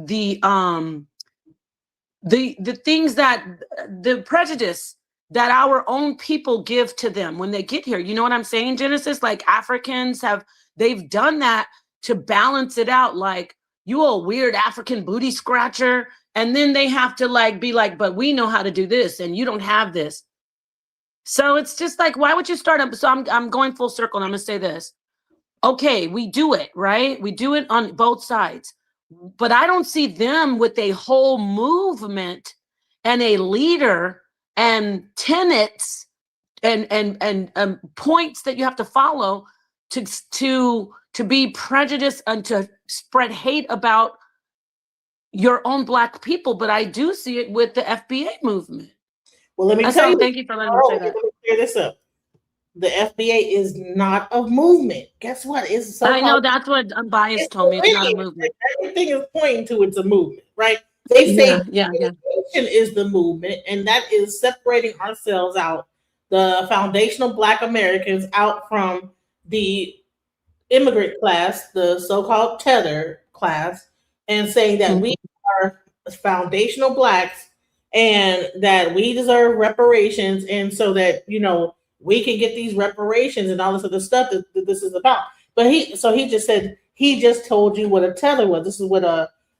G: things that the prejudice that our own people give to them when they get here. You know what I'm saying, Genesis? Like Africans they've done that to balance it out. Like, you a weird African booty scratcher. And then they have to like be like, but we know how to do this and you don't have this. So it's just like, why would you start up? So I'm going full circle and I'm gonna say this. Okay, we do it, right? We do it on both sides. But I don't see them with a whole movement and a leader and tenets and points that you have to follow to be prejudiced and to spread hate about your own Black people. But I do see it with the FBA movement.
B: Well, let me tell you.
G: Thank you for letting me say that.
B: Let me clear this up. The FBA is not a movement. Guess what? It's
G: I know that's what Unbiased told me. It's not a movement.
B: Everything is pointing to it's a movement, right? They say
G: education
B: is the movement, and that is separating ourselves out, the foundational Black Americans, out from the immigrant class, the so-called tether class, and saying that we are foundational Blacks and that we deserve reparations, and so that we can get these reparations and all this other stuff that this is about. But he just said he just told you what a tether was. This is what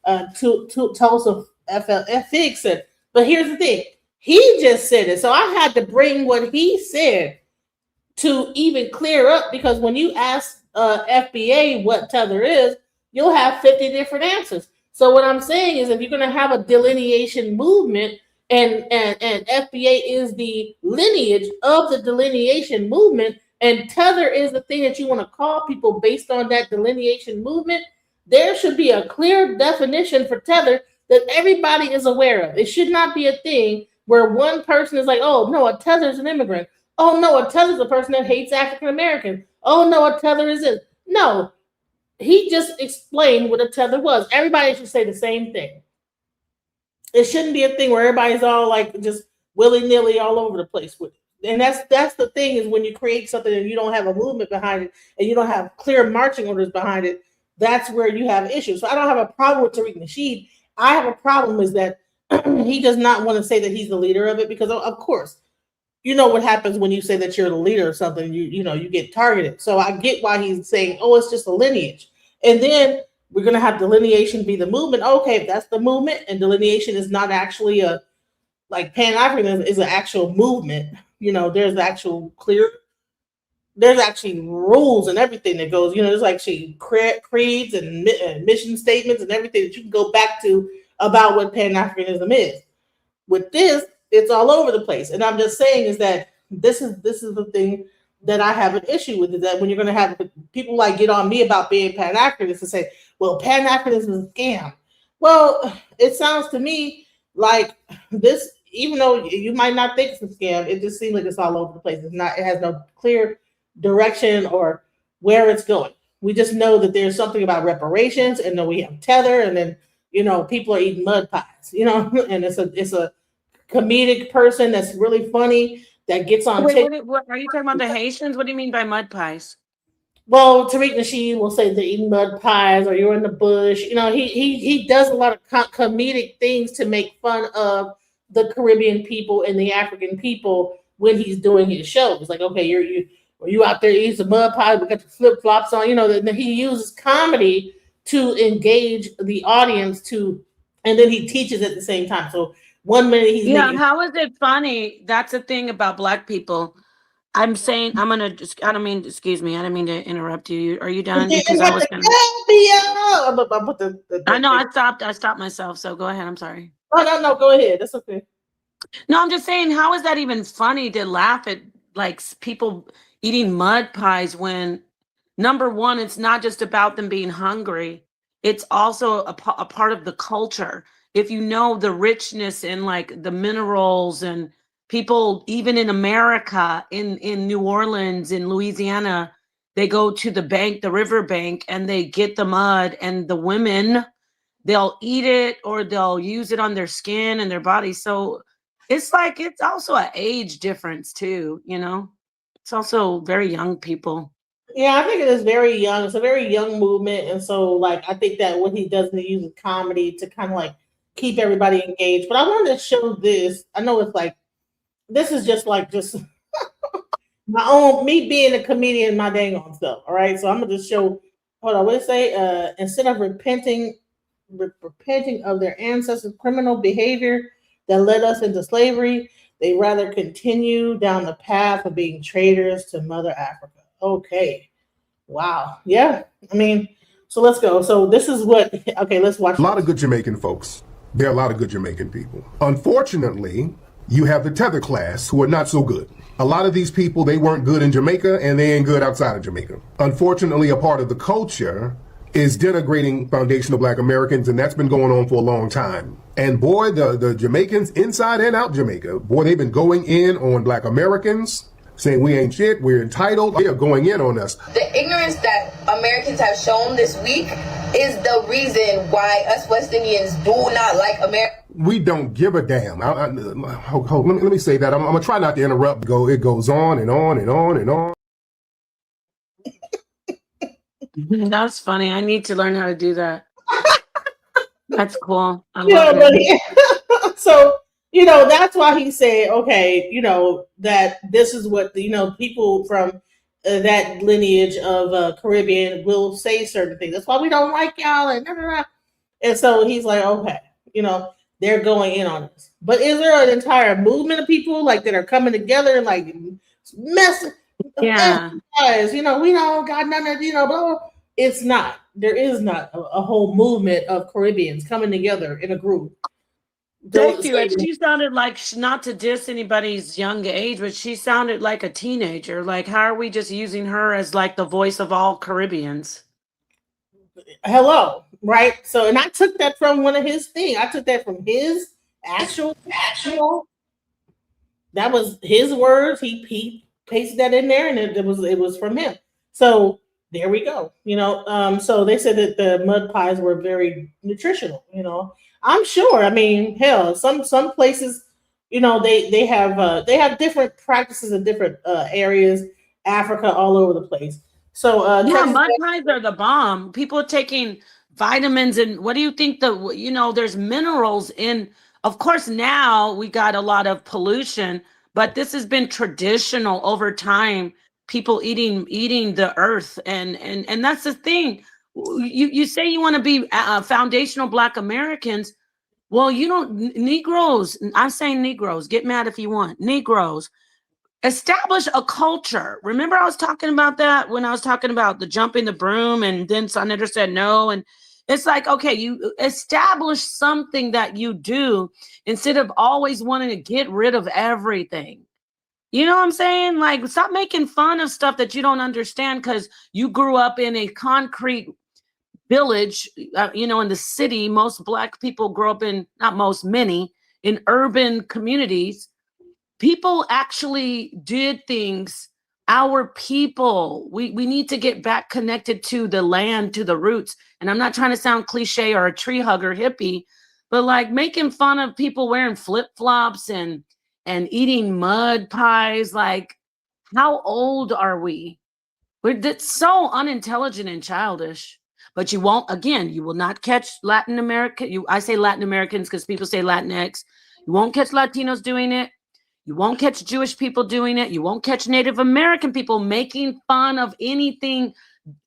B: Tulsa FX said. But here's the thing: he just said it, so I had to bring what he said to even clear up, because when you ask FBA what tether is, you'll have 50 different answers. So what I'm saying is, if you're going to have a delineation movement, and FBA is the lineage of the delineation movement, and tether is the thing that you want to call people based on that delineation movement, there should be a clear definition for tether that everybody is aware of. It should not be a thing where one person is like, oh no, a tether is an immigrant. Oh no, a tether is a person that hates African Americans. Oh no, a tether is it. No, he just explained what a tether was. Everybody should say the same thing. It shouldn't be a thing where everybody's all like just willy-nilly all over the place with it. And that's the thing, is when you create something and you don't have a movement behind it and you don't have clear marching orders behind it, that's where you have issues. So I don't have a problem with Tariq Nasheed. I have a problem is that he does not want to say that he's the leader of it, because of course, you know what happens when you say that you're the leader of something, you get targeted. So I get why he's saying, oh, it's just a lineage. And then we're going to have delineation be the movement. Okay, if that's the movement and delineation is not actually a, like Pan-Africanism is an actual movement, there's actually rules and everything that goes, there's actually creeds and mission statements and everything that you can go back to about what Pan-Africanism is. With this, it's all over the place. And I'm just saying is that this is the thing that I have an issue with, is that when you're going to have people like get on me about being Pan-Africanist and say, well, Pan-Africanism is a scam. Well, it sounds to me like this, even though you might not think it's a scam, it just seems like it's all over the place. It has no clear direction or where it's going. We just know that there's something about reparations, and then we have Tether, and then people are eating mud pies, and it's a comedic person that's really funny that gets on.
G: What are you talking about? The Haitians? What do you mean by mud pies?
B: Well, Tariq Nasheed will say they're eating mud pies, or you're in the bush. He does a lot of comedic things to make fun of the Caribbean people and the African people when he's doing his show. It's like, okay, you out there eating some mud pies, we got the flip flops on. He uses comedy to engage the audience and then he teaches at the same time. So 1 minute he's making.
G: How is it funny? That's the thing about Black people. I'm saying I don't mean to interrupt you. Are you done? Because I was gonna. I know I stopped myself. So go ahead. I'm sorry.
B: Oh, no, go ahead. That's okay.
G: No, I'm just saying, how is that even funny to laugh at like people eating mud pies when, number one, it's not just about them being hungry. It's also a part of the culture. If you know the richness in like the minerals, and people even in America, in New Orleans, in Louisiana, they go to the river bank, and they get the mud, and the women, they'll eat it or they'll use it on their skin and their body. So it's also an age difference too, It's also very young people.
B: Yeah, I think it is very young. It's a very young movement. And so I think that what he does, he uses comedy to kind of keep everybody engaged. But I wanted to show this. I know it's this is just my own, me being a comedian, my dang on self. All right. So I'm going to just show, hold on, what did it say? Instead of repenting of their ancestors' criminal behavior that led us into slavery, they rather continue down the path of being traitors to Mother Africa. Okay. Wow. Yeah. I mean, so let's go. So this is okay, let's watch.
S: A lot of good Jamaican folks. There are a lot of good Jamaican people. Unfortunately, you have the tether class who are not so good. A lot of these people, they weren't good in Jamaica, and they ain't good outside of Jamaica. Unfortunately, a part of the culture is denigrating foundational Black Americans, and that's been going on for a long time. And boy, the Jamaicans inside and out Jamaica, boy, they've been going in on Black Americans, saying we ain't shit, we're entitled. They are going in on us.
T: The ignorance that Americans have shown this week is the reason why us West Indians do not like America.
S: We don't give a damn. Let me say that. I'm going to try not to interrupt. It goes on and on and on and on.
G: That's funny. I need to learn how to do that. That's cool. I love it.
B: So, that's why he said, okay, that this is what, people from that lineage of Caribbean will say certain things. That's why we don't like y'all. And so he's like, okay, they're going in on this. But is there an entire movement of people that are coming together and messing?
G: Yeah.
B: Guys, we don't got none of, blah, blah. It's not. There is not a whole movement of Caribbeans coming together in a group.
G: Thank you. And she sounded like, not to diss anybody's young age, but she sounded like a teenager. How are we just using her as the voice of all Caribbeans?
B: Hello, right? So, and I took that from one of his things. I took that from his actual That was his words. He pasted that in there, and it was from him. So there we go. So they said that the mud pies were very nutritional. I'm sure. I mean, hell, some places, they have different practices in different areas, Africa, all over the place. So
G: Yeah,
B: Texas,
G: mud pies are the bomb. People are taking vitamins, and what do you think there's minerals in, of course, now we got a lot of pollution, but this has been traditional over time, people eating the earth, and that's the thing. You say you want to be foundational Black Americans. Well, you don't, Negroes, I'm saying Negroes, get mad if you want, Negroes, establish a culture. Remember, I was talking about that when I was talking about the jumping the broom, and then Senator said no. And it's like, okay, you establish something that you do instead of always wanting to get rid of everything. You know what I'm saying? Like, stop making fun of stuff that you don't understand because you grew up in a concrete village, in the city. Most Black people grow up in, not most, many, in urban communities. People actually did things. Our people, we need to get back connected to the land, to the roots. And I'm not trying to sound cliche or a tree hugger hippie, but like making fun of people wearing flip-flops and eating mud pies. Like, how old are we? That's so unintelligent and childish. But you will not catch Latin America. I say Latin Americans because people say Latinx. You won't catch Latinos doing it. You won't catch Jewish people doing it. You won't catch Native American people making fun of anything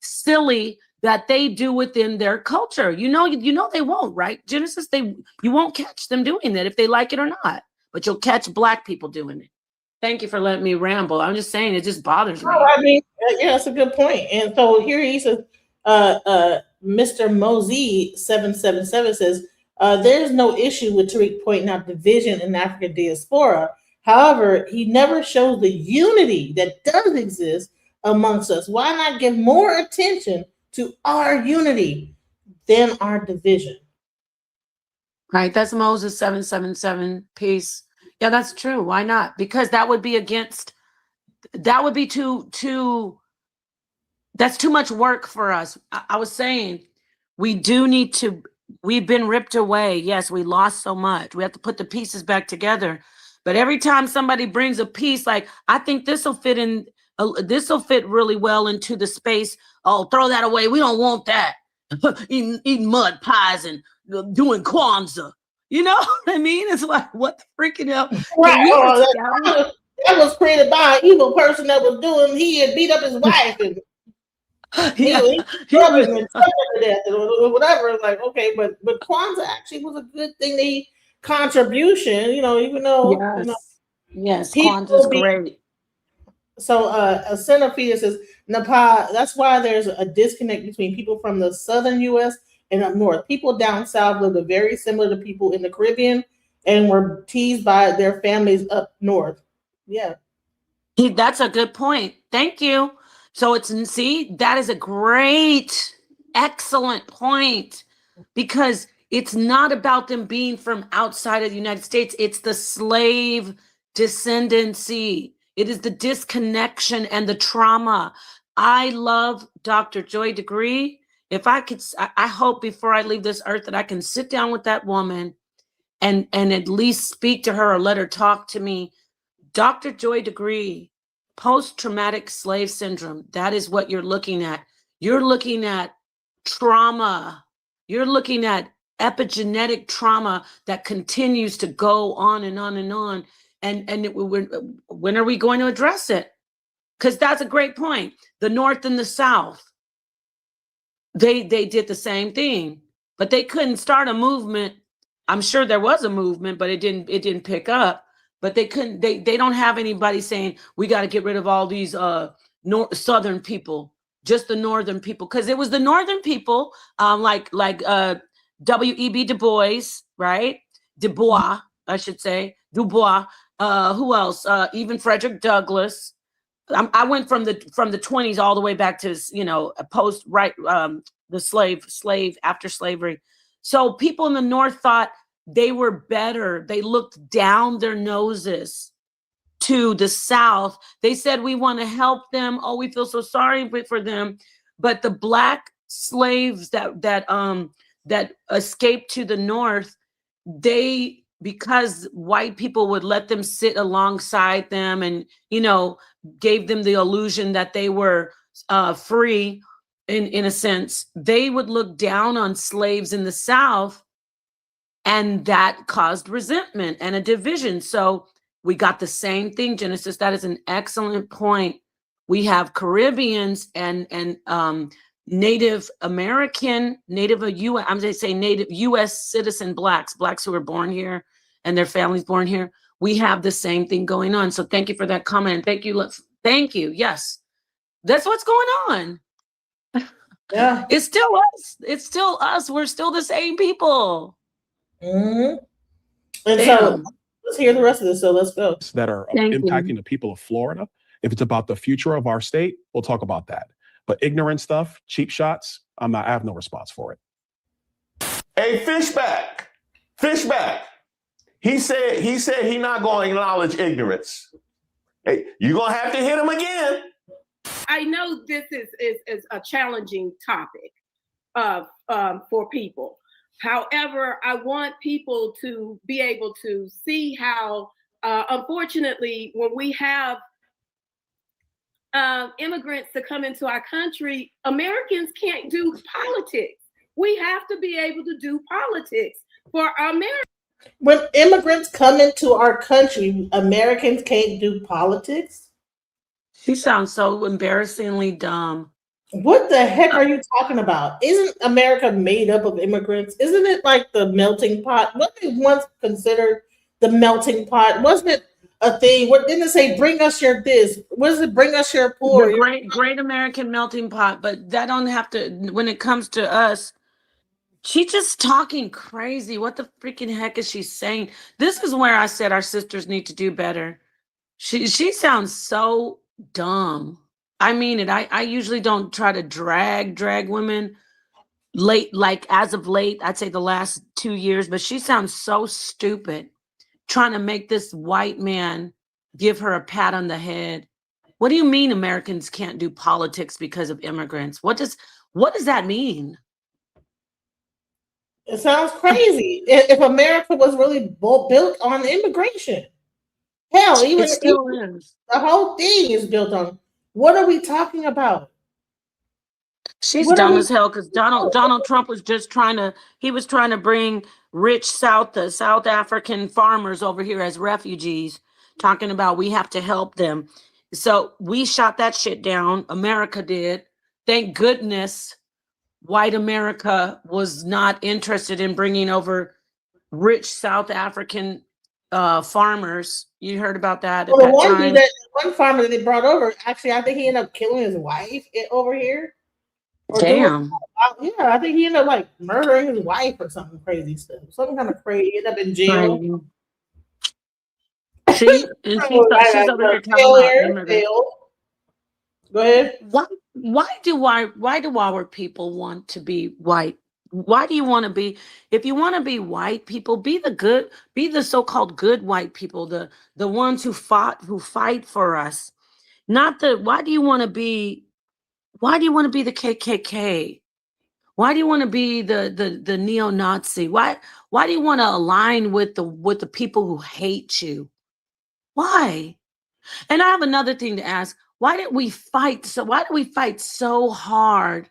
G: silly that they do within their culture. You know they won't, right? Genesis, you won't catch them doing that if they like it or not. But you'll catch Black people doing it. Thank you for letting me ramble. I'm just saying it just bothers me.
B: I mean, yeah, that's a good point. And so here he says, Mr. Mosey 777 says, there's no issue with Tariq pointing out division in African diaspora. However, he never shows the unity that does exist amongst us. Why not give more attention to our unity than our division?
G: Right, that's Moses 777. Peace. Yeah, that's true. Why not? Because that would be that's too much work for us. I was saying we've been ripped away. Yes, we lost so much. We have to put the pieces back together. But every time somebody brings a piece, like, I think this will fit really well into the space. Oh, throw that away. We don't want that. eating mud pies and doing Kwanzaa. You know what I mean? It's like, what the freaking hell?
B: Right. That was created by an evil person that was doing, he had beat up his wife and he drugged him and stuck him to death or whatever. Like, okay, but Kwanzaa actually was a good thing. They contribution, even though
G: yes, Kwanzaa's great.
B: So a centipede says Nepal, that's why there's a disconnect between people from the southern US and up north. People down south live very similar to people in the Caribbean and were teased by their families up north. Yeah.
G: That's a good point. Thank you. So that is a great, excellent point, because it's not about them being from outside of the United States. It's the slave descendancy. It is the disconnection and the trauma. I love Dr. Joy Degree. If I could, I hope before I leave this earth that I can sit down with that woman and at least speak to her or let her talk to me. Dr. Joy Degree, post-traumatic slave syndrome, that is what you're looking at. You're looking at trauma. You're looking at epigenetic trauma that continues to go on and on and on. And when are we going to address it? Because that's a great point. The North and the South, they did the same thing, but they couldn't start a movement. I'm sure there was a movement, but it didn't pick up. But they couldn't. They don't have anybody saying we got to get rid of all these Southern people, just the Northern people, because it was the Northern people, like W.E.B. Du Bois, right? Du Bois, I should say, Du Bois. Who else? Even Frederick Douglass. I went from the 20s all the way back to post the slave after slavery. So people in the North thought they were better. They looked down their noses to the South. They said, we want to help them. Oh, we feel so sorry for them. But the black slaves that escaped to the North, because white people would let them sit alongside them and, gave them the illusion that they were free in a sense, they would look down on slaves in the South, and that caused resentment and a division. So we got the same thing, Genesis. That is an excellent point. We have Caribbeans and Native American, Native US, I'm going to say Native US citizen blacks who were born here and their families born here. We have the same thing going on. So thank you for that comment. Thank you. Thank you. Yes, that's what's going on.
B: Yeah,
G: it's still us. It's still us. We're still the same people.
B: Mm-hmm. And so let's hear the rest of this. So let's go.
L: That are impacting the people of Florida. If it's about the future of our state, we'll talk about that. But ignorant stuff, cheap shots, I have no response for it.
I: Hey, Fishback. He said he not going to acknowledge ignorance. Hey, you're going to have to hit him again.
H: I know this is a challenging topic for people. However, I want people to be able to see how, unfortunately, when we have immigrants to come into our country, Americans can't do politics. We have to be able to do politics for America.
B: When immigrants come into our country, Americans can't do politics?
G: She sounds so embarrassingly dumb.
B: What the heck are you talking about? Isn't America made up of immigrants? Isn't it like the melting pot? What they once considered the melting pot? Wasn't it a thing? What didn't it say? Bring us your this. What does it bring us your poor?
G: The great American melting pot, but that don't have to. When it comes to us, she's just talking crazy. What the freaking heck is she saying? This is where I said our sisters need to do better. She sounds so dumb. I mean it. I usually don't try to drag women as of late, I'd say the last 2 years, but she sounds so stupid trying to make this white man give her a pat on the head. What do you mean Americans can't do politics because of immigrants? What does that mean?
B: It sounds crazy. If America was really built on immigration. Hell, even
G: it still is.
B: The whole thing is built on. What are we talking about?
G: She's dumb as hell because Donald Trump was just trying to bring rich South African farmers over here as refugees, talking about we have to help them. So we shot that shit down. America did. Thank goodness white America was not interested in bringing over rich South African farmers. You heard about that at that time?
B: One farmer that they brought over, actually, I think he ended up killing his wife over here.
G: Damn.
B: Yeah, I think he ended up like murdering his wife or something crazy stuff. Something kind of crazy. He ended up in jail.
G: She's over here talking about immigrants.
B: Go ahead.
G: Why do our people want to be white? Why do you want to be? If you want to be white people, be the so-called good white people, the ones who fight for us. Not the. Why do you want to be the KKK? Why do you want to be the neo-Nazi? Why do you want to align with the people who hate you? Why? And I have another thing to ask. Why do we fight so hard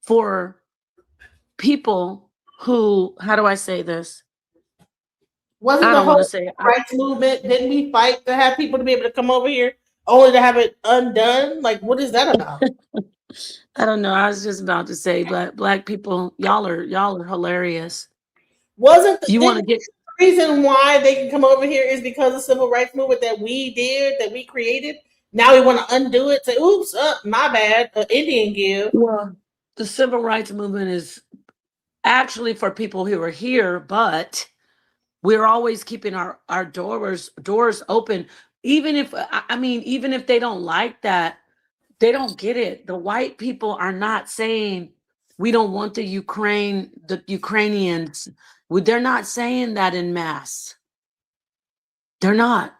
G: for people who, how do I say this?
B: Wasn't the whole rights movement? Didn't we fight to have people to be able to come over here only to have it undone? Like, what is that about?
G: I don't know. I was just about to say, black people, y'all are hilarious.
B: Wasn't the reason why they can come over here is because of civil rights movement that we created? Now we want to undo it. Say, oops, my bad. Indian give.
G: Well, the civil rights movement is actually for people who are here, but we're always keeping our doors open. Even if they don't like that, they don't get it. The white people are not saying we don't want the Ukrainians. They're not saying that en masse. They're not.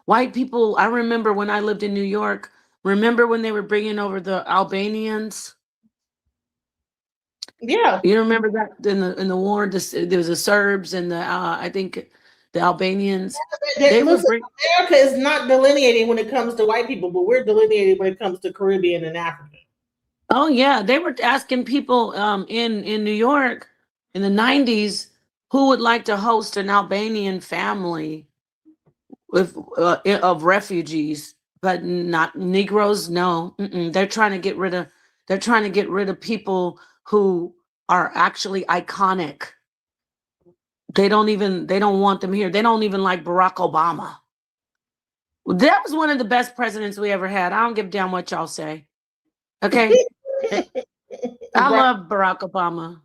G: White people, I remember when I lived in New York, remember when they were bringing over the Albanians?
B: Yeah.
G: You remember that in the war, there was the Serbs and the I think the Albanians. They were
B: Listen, America is not delineating when it comes to white people, but we're delineating when it comes to Caribbean and Africa.
G: Oh yeah, they were asking people in New York in the 90s who would like to host an Albanian family with of refugees, but not Negroes. No, they're trying to get rid of people who are actually iconic. They don't want them here. They don't even like Barack Obama. That was one of the best presidents we ever had. I don't give a damn what y'all say. Okay. I love Barack Obama.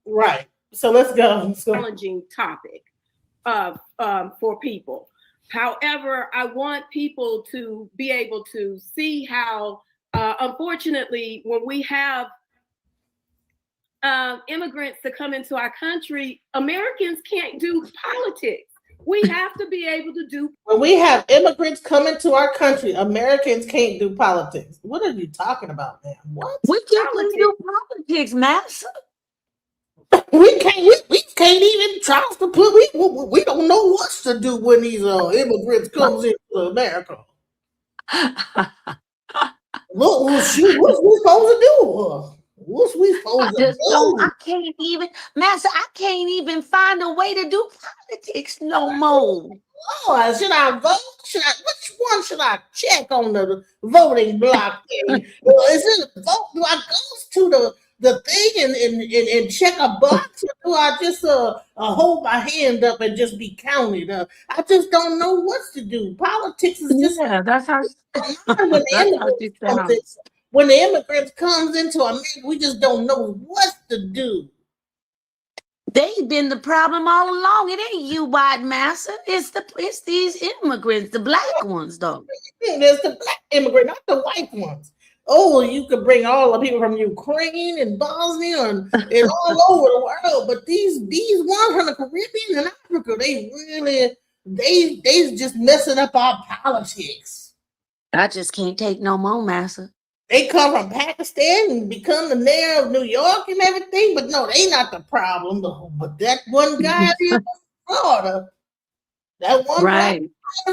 B: Right. So let's go.
H: Challenging topic for people. However, I want people to be able to see how, unfortunately, when we have immigrants to come into our country, Americans can't do politics. We have to be able to do.
B: When we have immigrants coming to our country, Americans can't do politics. What are you talking about, man? What?
G: We can't do politics, Massa.
B: We can't even trust to put. We don't know what to do when these immigrants comes into America. Look, shoot, what's we supposed to do? What's we supposed to do?
G: I can't even, Master. I can't even find a way to do politics no more.
B: Oh, should I vote? Which one should I check on the voting block thing? Is it a vote? Do I go to the thing and check a box, or do I just hold my hand up and just be counted? I just don't know what to do. Politics is just
G: that's how.
B: When the immigrants comes into America, we just don't know what to do.
G: They've been the problem all along. It ain't you, white massa. It's these immigrants, the black ones, though.
B: There's the black immigrant, not the white ones. Oh, you could bring all the people from Ukraine and Bosnia and all over the world, but these ones from the Caribbean and Africa, they just messing up our politics.
G: I just can't take no more, massa.
B: They come from Pakistan and become the mayor of New York and everything, but no, they not the problem. But that one guy in Florida, that one guy in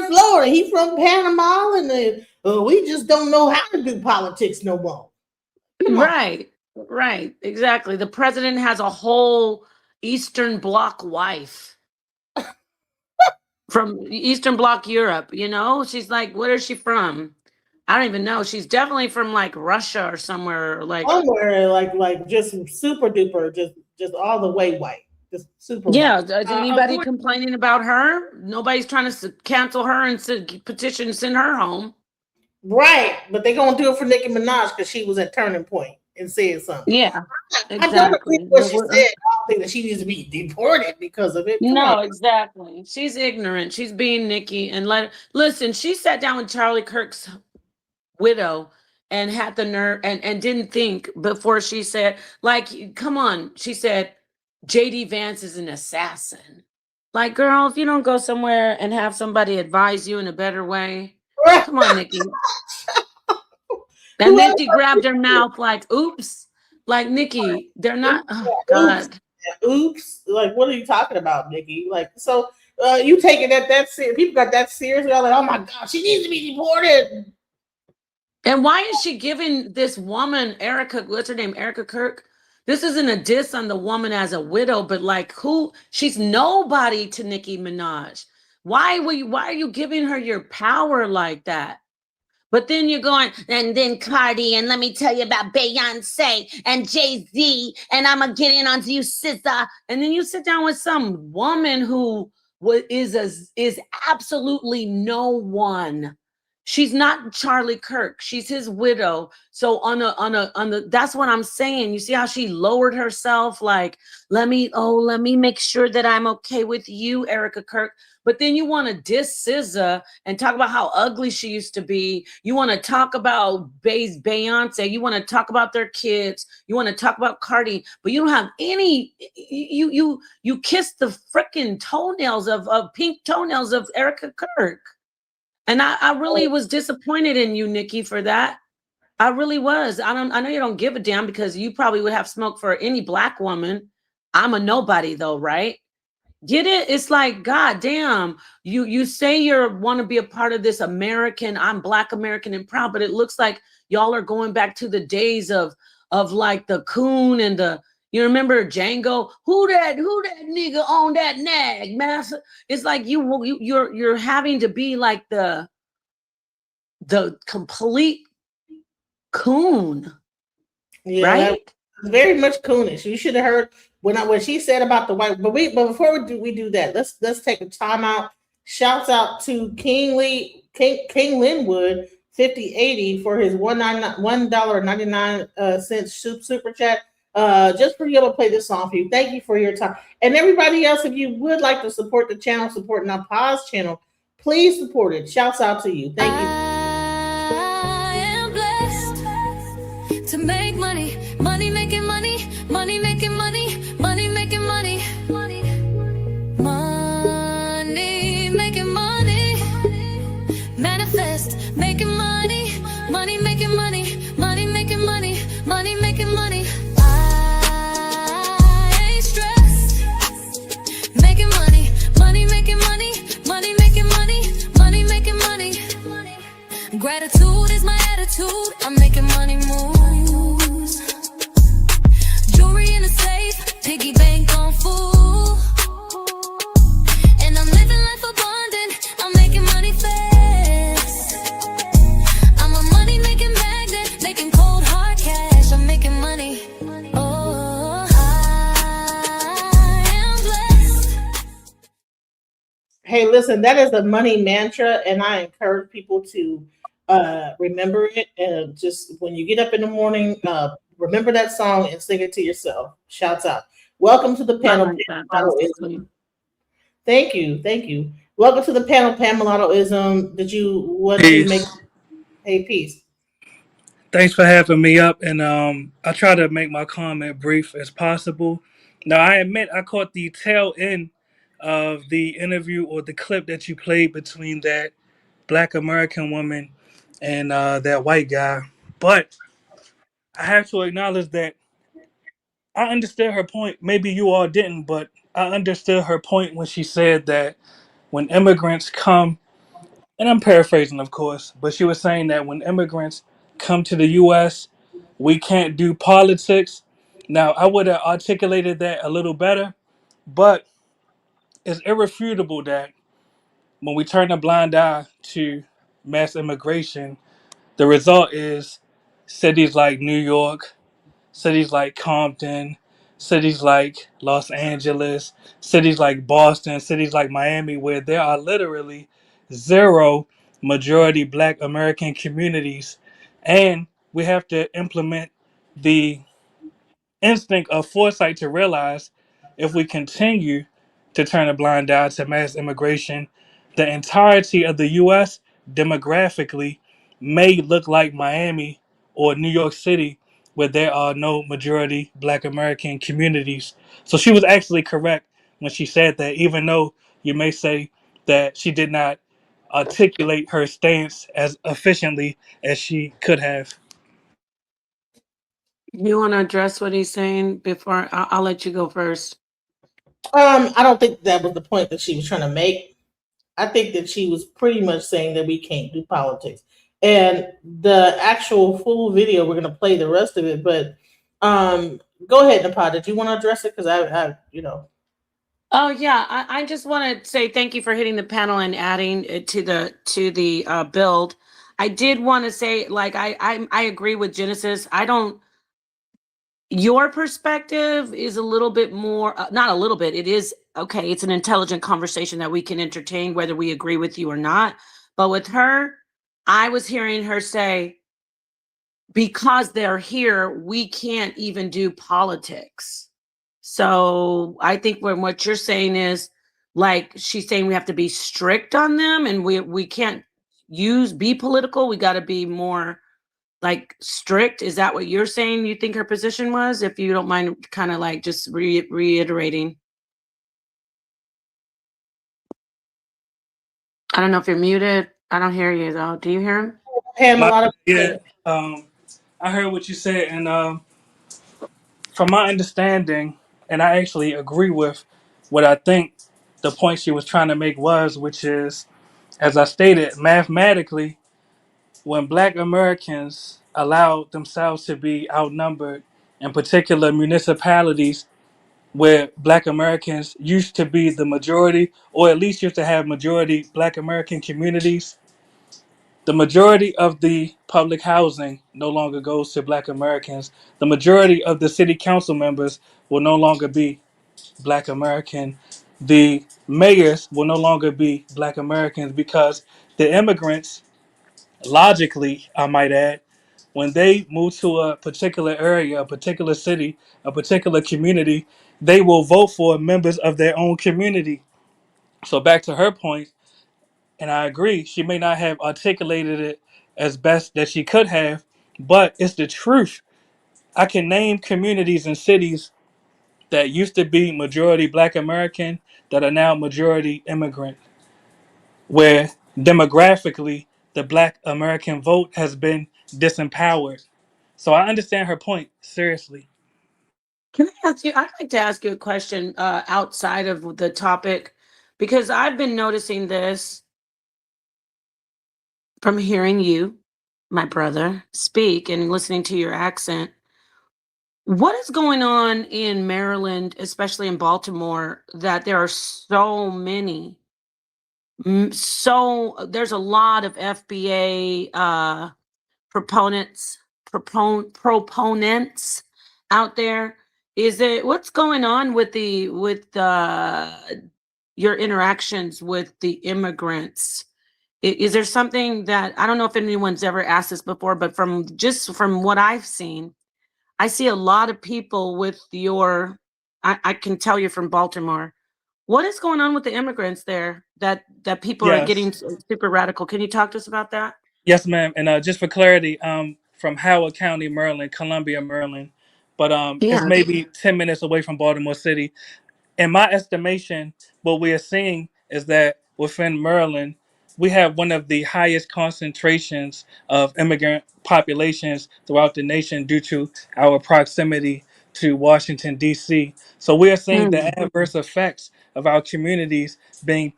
B: Florida, he from Panama, and we just don't know how to do politics no more.
G: Right, exactly. The president has a whole Eastern Bloc wife from Eastern Bloc Europe. You know, she's like, where is she from? I don't even know. She's definitely from like Russia or somewhere like
B: just super duper, just all the way white, just super.
G: Yeah,
B: white.
G: is anybody complaining about her? Nobody's trying to cancel her and petition send her home.
B: Right, but they're gonna do it for Nicki Minaj because she was at Turning Point and said something.
G: Yeah,
B: exactly. I don't think what she said. I don't think that she needs to be deported because of it.
G: No, exactly. She's ignorant. She's being Nicki and listen. She sat down with Charlie Kirk's widow and had the nerve and didn't think before she said, like, come on. She said, JD Vance is an assassin. Like, girl, if you don't go somewhere and have somebody advise you in a better way, come on, Nicki. And then she grabbed her mouth like, oops. Like, Nicki, they're not, oh, God.
B: Oops. Like, what are you talking about, Nicki? Like, so you taking that serious? People got that serious? They're like, oh my God, she needs to be deported.
G: And why is she giving this woman, Erica, what's her name, Erica Kirk? This isn't a diss on the woman as a widow, but like who? She's nobody to Nicki Minaj. Why are you giving her your power like that? But then you're going, and then Cardi, and let me tell you about Beyonce and Jay-Z, and I'm going to get in on you, SZA. And then you sit down with some woman who is absolutely no one. She's not Charlie Kirk. She's his widow. So on the that's what I'm saying. You see how she lowered herself? Like, let me make sure that I'm okay with you, Erica Kirk. But then you want to diss SZA and talk about how ugly she used to be. You want to talk about Beyonce. You want to talk about their kids. You want to talk about Cardi, but you don't have any. You kiss the freaking toenails of pink toenails of Erica Kirk. And I really was disappointed in you, Nikki, for that. I really was. I know you don't give a damn because you probably would have smoke for any Black woman. I'm a nobody though, right? Get it? It's like, God damn, you say you want to be a part of this American, I'm Black American and proud, but it looks like y'all are going back to the days of like the coon and the, you remember Django? Who that nigga on that nag, master? It's like you're having to be like the complete coon,
B: Yeah,
G: right?
B: that was very much coonish. You should have heard when she said about the white. But before we do that, let's take a time out. Shouts out to King Linwood 5080 for his $1.99 super chat. Just for you to play this song for you. Thank you for your time. And everybody else, if you would like to support the channel, supporting our pause channel, please support it. Shouts out to you. Thank you.
A: I am blessed to make money, money making money, money making money, money making money, money making money, manifest making money, money making money, money making money, money making money. I ain't stressed, making money, money making money, money making money, money making money. Gratitude is my attitude. I'm making money moves. Jewelry in a safe, piggy bank on full. And I'm living life abundant. I'm making money fast. I'm a money making magnet, making cold hard cash. I'm making money. Oh, I am blessed.
B: Hey, listen, that is the money mantra, and I encourage people to remember it. And just when you get up in the morning, remember that song and sing it to yourself. Shouts out. Welcome to the
G: I
B: panel.
G: like that. That was sweet.
B: Thank you. Thank you. Welcome to the panel, Pamelaism. Did you want to make a piece?
U: Thanks for having me up, and I'll try to make my comment brief as possible. Now, I admit I caught the tail end of the interview or the clip that you played between that Black American woman and that white guy, but I have to acknowledge that I understood her point. Maybe you all didn't, but I understood her point when she said that when immigrants come, and I'm paraphrasing, of course, but she was saying that when immigrants come to the U.S., we can't do politics. Now, I would have articulated that a little better, but it's irrefutable that when we turn a blind eye to mass immigration, the result is cities like New York, cities like Compton, cities like Los Angeles, cities like Boston, cities like Miami, where there are literally zero majority Black American communities. And we have to implement the instinct of foresight to realize if we continue to turn a blind eye to mass immigration, the entirety of the U.S. demographically may look like Miami or New York City, where there are no majority Black American communities. So she was actually correct when she said that, even though you may say that she did not articulate her stance as efficiently as she could have.
G: You want to address what he's saying before I'll let you go first.
B: I don't think that was the point that she was trying to make. I think that she was pretty much saying that we can't do politics. And the actual full video, we're going to play the rest of it. But go ahead, Napad. Did you want to address it? Because
G: Oh yeah, I just want to say thank you for hitting the panel and adding it to the build. I did want to say, like, I agree with Genesis. I don't. Your perspective is a little bit more, not a little bit. It is okay. It's an intelligent conversation that we can entertain, whether we agree with you or not. But with her, I was hearing her say, because they're here, we can't even do politics. So I think what you're saying is, like, she's saying we have to be strict on them, and we can't be political. We got to be more like strict. Is that what you're saying? You think her position was? If you don't mind, kind of like just reiterating. I don't know if you're muted. I don't hear you though. Do you hear him?
B: Pam, a lot of
U: Yeah, I heard what you said, and from my understanding, and I actually agree with what I think the point she was trying to make was, which is, as I stated, mathematically, when Black Americans allowed themselves to be outnumbered in particular municipalities where Black Americans used to be the majority, or at least used to have majority Black American communities, the majority of the public housing no longer goes to Black Americans. The majority of the city council members will no longer be Black American. The mayors will no longer be Black Americans because the immigrants, logically, I might add, when they move to a particular area, a particular city, a particular community, they will vote for members of their own community. So back to her point, and I agree, she may not have articulated it as best that she could have, but it's the truth. I can name communities and cities that used to be majority Black American that are now majority immigrant, where demographically the Black American vote has been disempowered. So I understand her point, seriously.
G: Can I ask you? I'd like to ask you a question outside of the topic, because I've been noticing this from hearing you, my brother, speak and listening to your accent. What is going on in Maryland, especially in Baltimore, that there are so many? So there's a lot of FBA proponents, proponents out there. Is it what's going on with your interactions with the immigrants? Is there something that I don't know if anyone's ever asked this before, but from what I've seen, I see a lot of people with I can tell you're from Baltimore. What is going on with the immigrants there that people are getting
U: Yes.
G: super radical? Can you talk to us about that?
U: Yes, ma'am. And just for clarity, from Howard County, Maryland, Columbia, Maryland, but it's
G: Yeah.
U: maybe 10 minutes away from Baltimore City. In my estimation, what we are seeing is that within Maryland, we have one of the highest concentrations of immigrant populations throughout the nation due to our proximity to Washington, D.C. So we are seeing the adverse effects of our communities being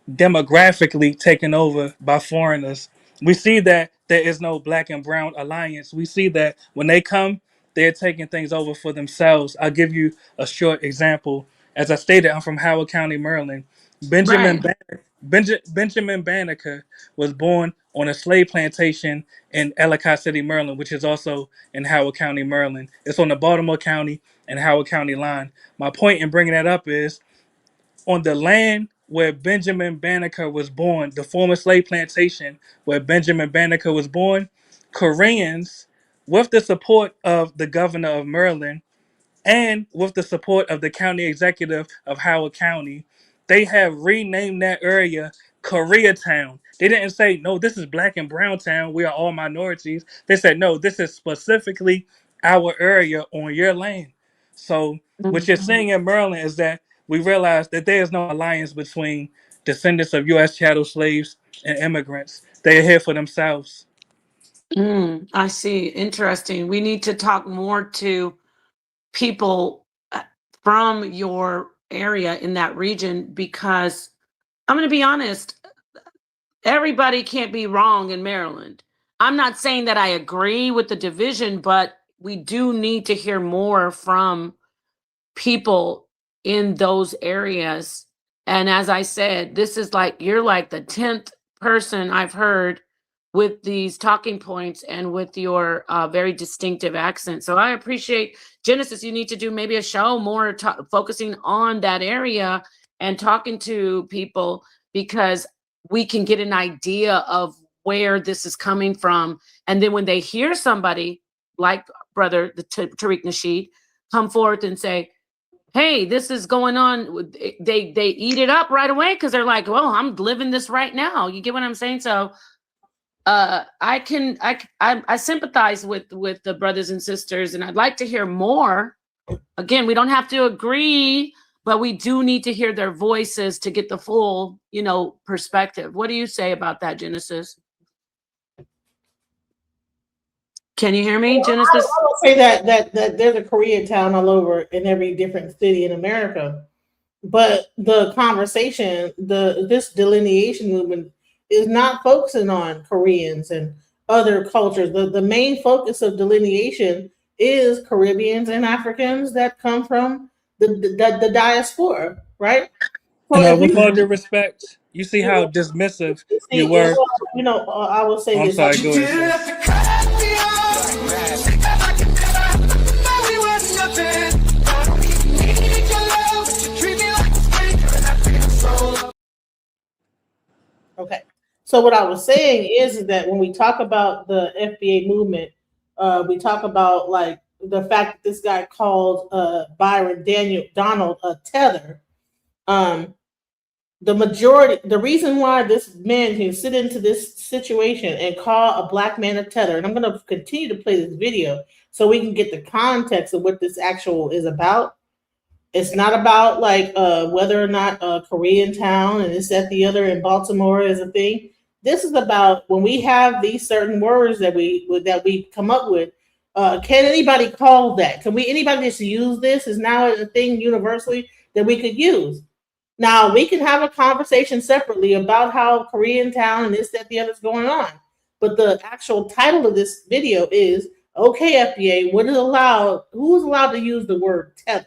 U: demographically taken over by foreigners. We see that there is no black and brown alliance. We see that when they come, they're taking things over for themselves. I'll give you a short example. As I stated, I'm from Howard County, Maryland.
G: Right.
U: Benjamin Banneker was born on a slave plantation in Ellicott City, Maryland, which is also in Howard County, Maryland. It's on the Baltimore County and Howard County line. My point in bringing that up is on the land where Benjamin Banneker was born, the former slave plantation where Benjamin Banneker was born, Koreans, with the support of the governor of Maryland, and with the support of the county executive of Howard County, they have renamed that area Koreatown. They didn't say, no, this is Black and Brown Town. We are all minorities. They said, no, this is specifically our area on your land. So what you're seeing in Maryland is that we realize that there is no alliance between descendants of U.S. chattel slaves and immigrants. They are here for themselves.
G: I see. Interesting. We need to talk more to people from your area in that region, because I'm going to be honest, everybody can't be wrong in Maryland. I'm not saying that I agree with the division, but we do need to hear more from people in those areas. And as I said, this is like you're like the 10th person I've heard with these talking points and with your very distinctive accent. So I appreciate Genesis. You need to do maybe a show more focusing on that area and talking to people, because we can get an idea of where this is coming from. And then when they hear somebody like brother Tariq Nasheed come forth and say, hey, this is going on, they eat it up right away, because they're like, well, I'm living this right now. You get what I'm saying? So I sympathize with the brothers and sisters, and I'd like to hear more. Again, we don't have to agree, but we do need to hear their voices to get the full, you know, perspective. What do you say about that, Genesis? Can you hear me, Genesis?
B: I will say that there's a Koreatown all over in every different city in America. But the conversation, this delineation movement is not focusing on Koreans and other cultures. The main focus of delineation is Caribbeans and Africans that come from the diaspora, right? So
U: And
B: if
U: with all
B: we,
U: due respect, you see how dismissive you
B: see,
U: were.
B: you know, I will say
U: Oh, I'm
B: this.
U: sorry. Go ahead. Sir.
B: Okay. So what I was saying is that when we talk about the FBA movement, we talk about like the fact that this guy called Byron Daniel Donald a tether. Um, the reason why this man can sit into this situation and call a black man a tether, and I'm going to continue to play this video so we can get the context of what this actual is about. It's not about like whether or not Korean town and this, that, the other in Baltimore is a thing. This is about when we have these certain words that we come up with. Can anybody call that? Can we anybody just use this? Is now a thing universally that we could use. Now we can have a conversation separately about how Korean town and this, that, the other is going on. But the actual title of this video is okay, FBA, what is allowed? Who's allowed to use the word tether?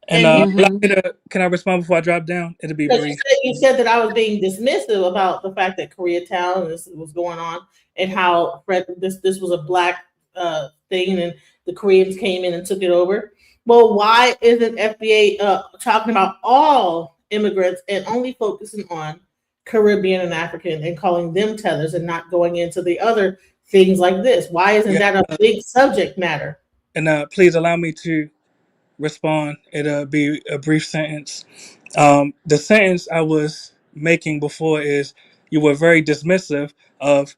U: And
B: And
U: allow me to, can I respond before I drop down? It'll be
B: because
U: brief.
B: you said that I was being dismissive about the fact that Koreatown this was going on and how this was a black thing and the Koreans came in and took it over. Well, why isn't FBA talking about all immigrants and only focusing on Caribbean and African and calling them tethers and not going into the other things like this? Why isn't that a big subject matter?
U: And please allow me to respond. It'll be a brief sentence. The sentence I was making before is you were very dismissive of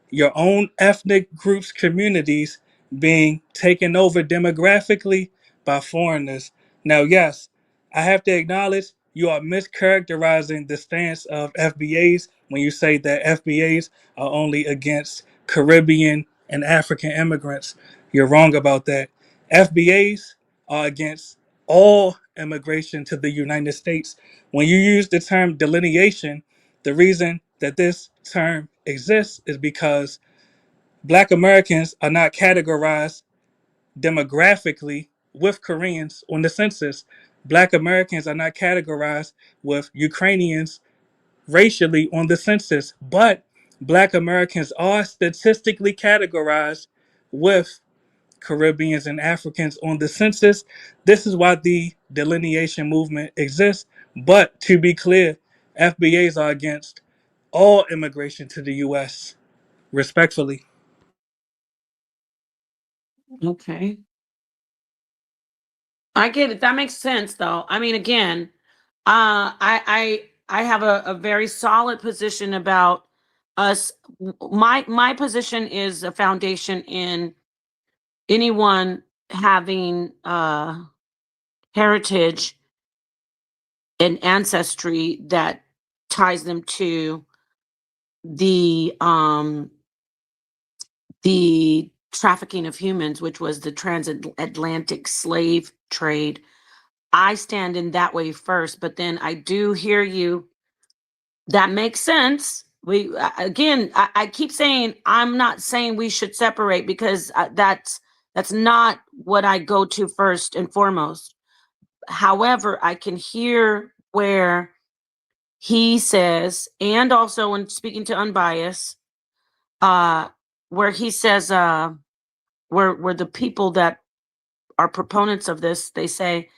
U: your own ethnic groups, communities being taken over demographically by foreigners. Now, yes, I have to acknowledge you are mischaracterizing the stance of FBAs when you say that FBAs are only against Caribbean and African immigrants. You're wrong about that. FBAs are against all immigration to the United States. When you use the term delineation, the reason that this term exists is because Black Americans are not categorized demographically with Koreans on the census. Black Americans are not categorized with Ukrainians racially on the census, but Black Americans are statistically categorized with Caribbeans and Africans on the census. This is why the delineation movement exists. But to be clear, FBAs are against all immigration to the U.S. Respectfully.
G: Okay. I get it. That makes sense, though. I mean, again, I have a very solid position about us. My position is a foundation in anyone having heritage and ancestry that ties them to the trafficking of humans, which was the transatlantic slave trade. I stand in that way first, but then I do hear you. That makes sense. I keep saying I'm not saying we should separate because that's not what I go to first and foremost. However, I can hear where he says, and also when speaking to Unbiased, where he says, where the people that are proponents of this, they say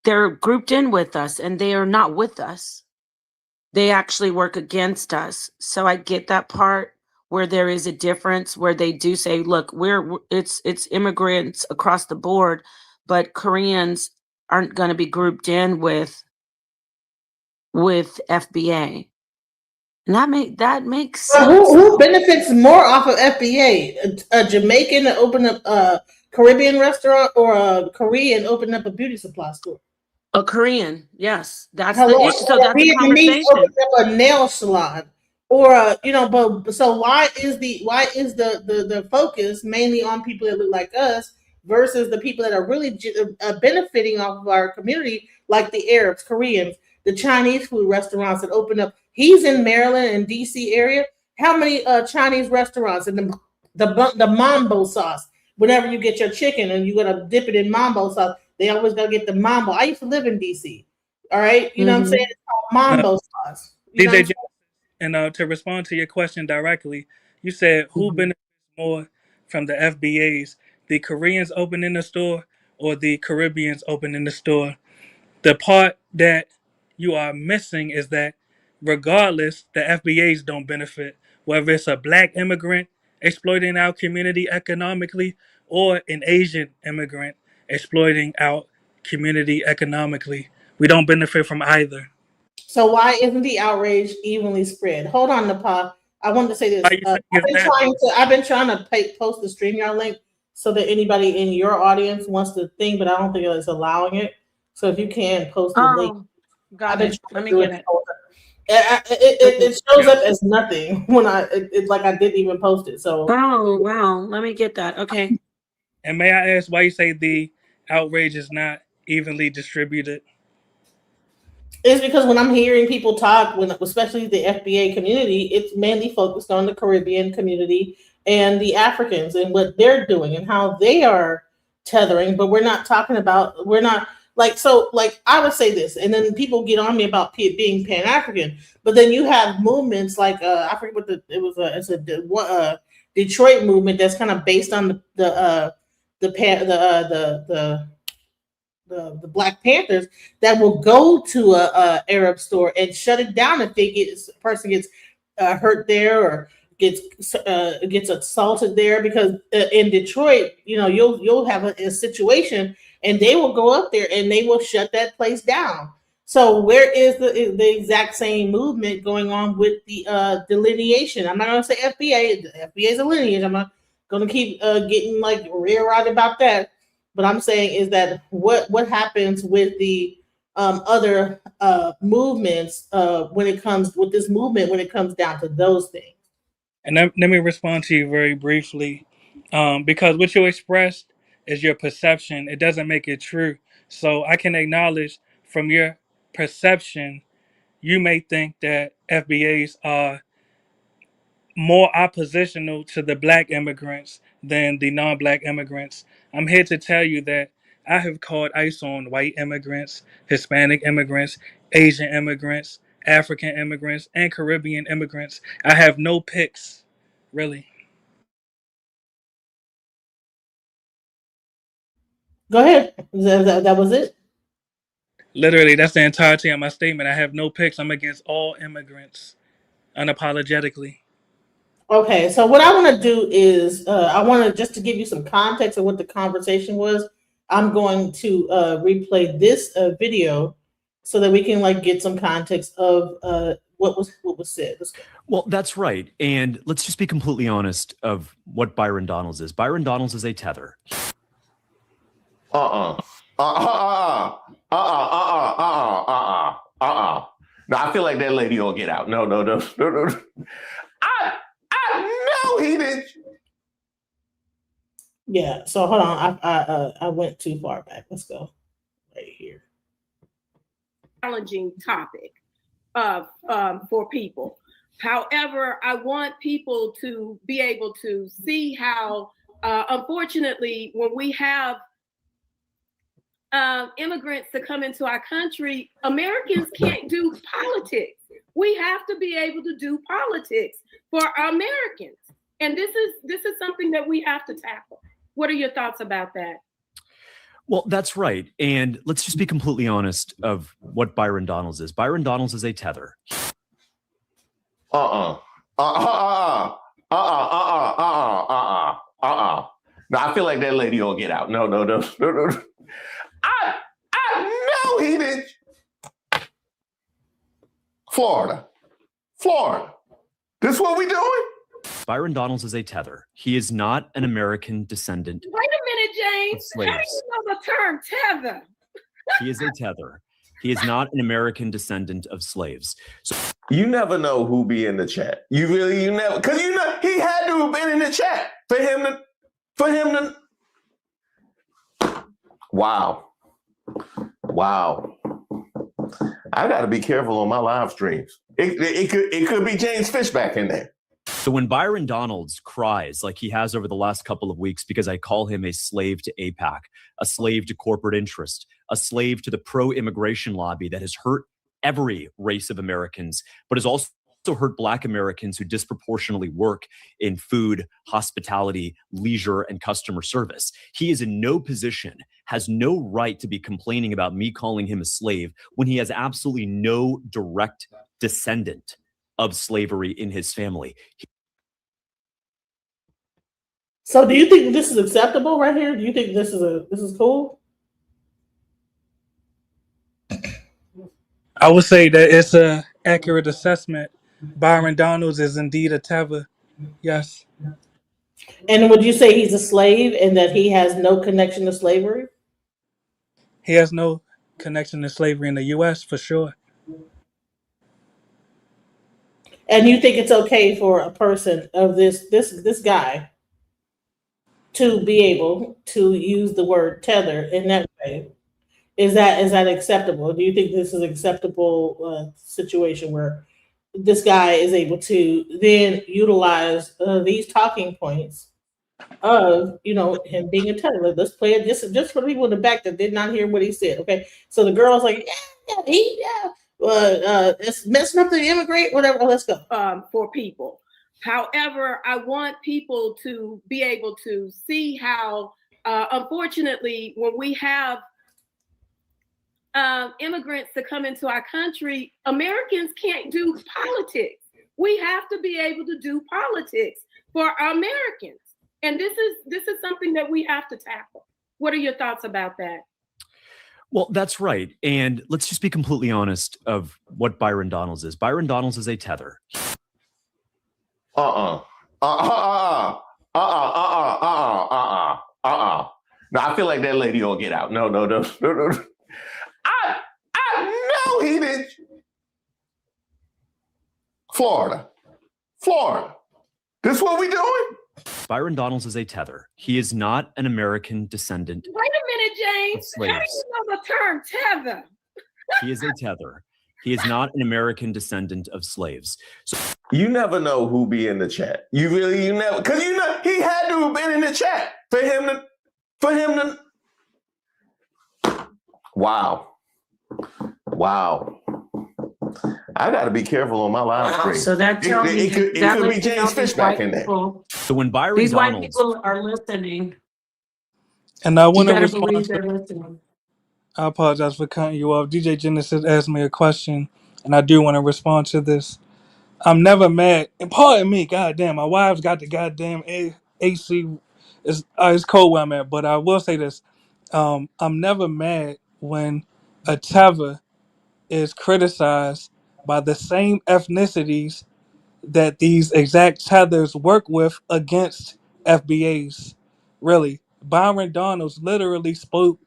G: they're grouped in with us and they are not with us. They actually work against us. So I get that part where there is a difference where they do say, look, it's immigrants across the board, but Koreans aren't going to be grouped in with FBA. And that makes sense.
B: Who benefits more off of FBA? A Jamaican to open up a Caribbean restaurant or a Korean open up a beauty supply store?
G: A Korean, yes, that's the
B: Hello,
G: issue. So
B: or a
G: that's a
B: Vietnamese
G: conversation.
B: opens up a nail salon, or but so why is the focus mainly on people that look like us versus the people that are really benefiting off of our community, like the Arabs, Koreans, the Chinese food restaurants that open up. He's in Maryland and DC area. How many Chinese restaurants and the mambo sauce? Whenever you get your chicken and you gotta dip it in mambo sauce, they always gotta get the mambo. I used to live in DC. All right, you know what I'm saying? It's called
U: Uh,
B: mambo sauce. You know what
U: DJ,
B: I'm saying?
U: and to respond to your question directly, you said who
B: Mhm.
U: benefits more from the FBAs, the Koreans opening the store or the Caribbeans opening the store? The part that you are missing is that regardless, the FBAs don't benefit, whether it's a black immigrant exploiting our community economically or an Asian immigrant exploiting our community economically. We don't benefit from either.
B: So why isn't the outrage evenly spread? Hold on, Nepal. I wanted to say
U: Why
B: this.
U: are you saying it's that?
B: I've been trying to post the StreamYard link so that anybody in your audience wants the thing, but I don't think it's allowing it. So if you can post the link,
G: Oh,
B: I've
G: got
B: been
G: it.
B: trying
G: Let
B: to
G: me
B: do
G: get
B: it.
G: it.
B: It shows up as nothing when like I didn't even post it. So
G: Oh, wow. Let me get that. Okay.
U: And may I ask why you say the outrage is not evenly distributed?
B: it's because when I'm hearing people talk, when especially the FBA community, it's mainly focused on the Caribbean community and the Africans and what they're doing and how they are tethering. But we're not like I would say this, and then people get on me about being Pan African. But then you have movements like I forget what Detroit movement that's kind of based on the pan the Black Panthers that will go to a Arab store and shut it down if a person gets hurt there or gets assaulted there because in Detroit, you'll have a situation and they will go up there and they will shut that place down. So where is the exact same movement going on with the delineation? I'm not going to say FBA. The FBA is a lineage. I'm not going to keep getting like rear-eyed about that. But I'm saying is that what happens with the other movements when it comes with this movement when it comes down to those things.
U: And let me respond to you very briefly, because what you expressed is your perception. It doesn't make it true. So I can acknowledge from your perception, you may think that FBAs are more oppositional to the black immigrants than the non-black immigrants. I'm here to tell you that I have called ICE on white immigrants, Hispanic immigrants, Asian immigrants, African immigrants, and Caribbean immigrants. I have no picks, really.
B: Go ahead. That was it.
U: Literally, that's the entirety of my statement. I have no picks. I'm against all immigrants, unapologetically.
B: Okay, so what I want to do is I want to just to give you some context of what the conversation was. I'm going to replay this video so that we can like get some context of what was said. Let's go.
D: Well, that's right. And let's just be completely honest of what Byron Donalds is. Byron Donalds is a tether.
I: No, I feel like that lady will get out. No. I know he didn't.
B: Yeah. So hold on. I went too far back. Let's go right here.
H: Challenging topic for people. However, I want people to be able to see how, unfortunately, when we have immigrants to come into our country, Americans can't do politics. We have to be able to do politics for Americans, and this is something that we have to tackle. What are your thoughts about that?
D: Well, that's right. And let's just be completely honest of what Byron Donalds is. Byron Donalds is a tether.
I: No, I feel like that lady will get out. No. I know he didn't. Florida. This what we doing?
D: Byron Donalds is a tether. He is not an American descendant.
H: Wait a minute, James. How do you know the term tether?
D: He is a tether. He is not an American descendant of slaves. So
I: you never know who be in the chat. You never, because he had to have been in the chat for him to. Wow. I got to be careful on my live streams. It could be James Fishback in there.
D: So when Byron Donalds cries like he has over the last couple of weeks because I call him a slave to AIPAC, a slave to corporate interest, a slave to the pro-immigration lobby that has hurt every race of Americans, but has also hurt Black Americans who disproportionately work in food, hospitality, leisure, and customer service. He is in no position, has no right to be complaining about me calling him a slave when he has absolutely no direct descendant of slavery in his family.
B: So do you think this is acceptable right here? Do you think this is cool?
U: I would say that it's an accurate assessment. Byron Donalds is indeed a tether. Yes.
B: And would you say he's a slave and that he has no connection to slavery?
U: He has no connection to slavery in the U.S. for sure.
B: And you think it's okay for a person of this guy to be able to use the word tether in that way? Is that acceptable? Do you think this is an acceptable situation where this guy is able to then utilize these talking points of him being a tether? Let's play it just for the people in the back that did not hear what he said. Okay, so the girl's like, it's messing up the immigrant, whatever. Let's go.
H: For people. However, I want people to be able to see how, unfortunately, when we have immigrants to come into our country, Americans can't do politics. We have to be able to do politics for Americans, and this is something that we have to tackle. What are your thoughts about that?
D: Well, that's right. And let's just be completely honest of what Byron Donalds is. Byron Donalds is a tether.
I: No, I feel like that lady don't get out. No. I know he did. Florida. This is what we doing?
D: Byron Donalds is a tether. He is not an American descendant.
H: Wait a minute, James. How do you know the term tether?
D: He is a tether. He is not an American descendant of slaves. So
I: you never know who be in the chat. You never, because he had to have been in the chat for him to. Wow. I got to be careful on my live stream.
G: So that tells me
I: it could be James Fishback in there.
D: So when Byron
G: These white
D: Donalds,
G: people are listening.
U: And I want to
G: believe
U: respond.
G: they're listening.
U: I apologize for cutting you off. DJ Genesis asked me a question, and I do want to respond to this. I'm never mad. And pardon me, goddamn, my wife's got the goddamn AC. It's cold where I'm at, but I will say this. I'm never mad when a tether is criticized by the same ethnicities that these exact tethers work with against FBAs. Really, Byron Donalds literally spoke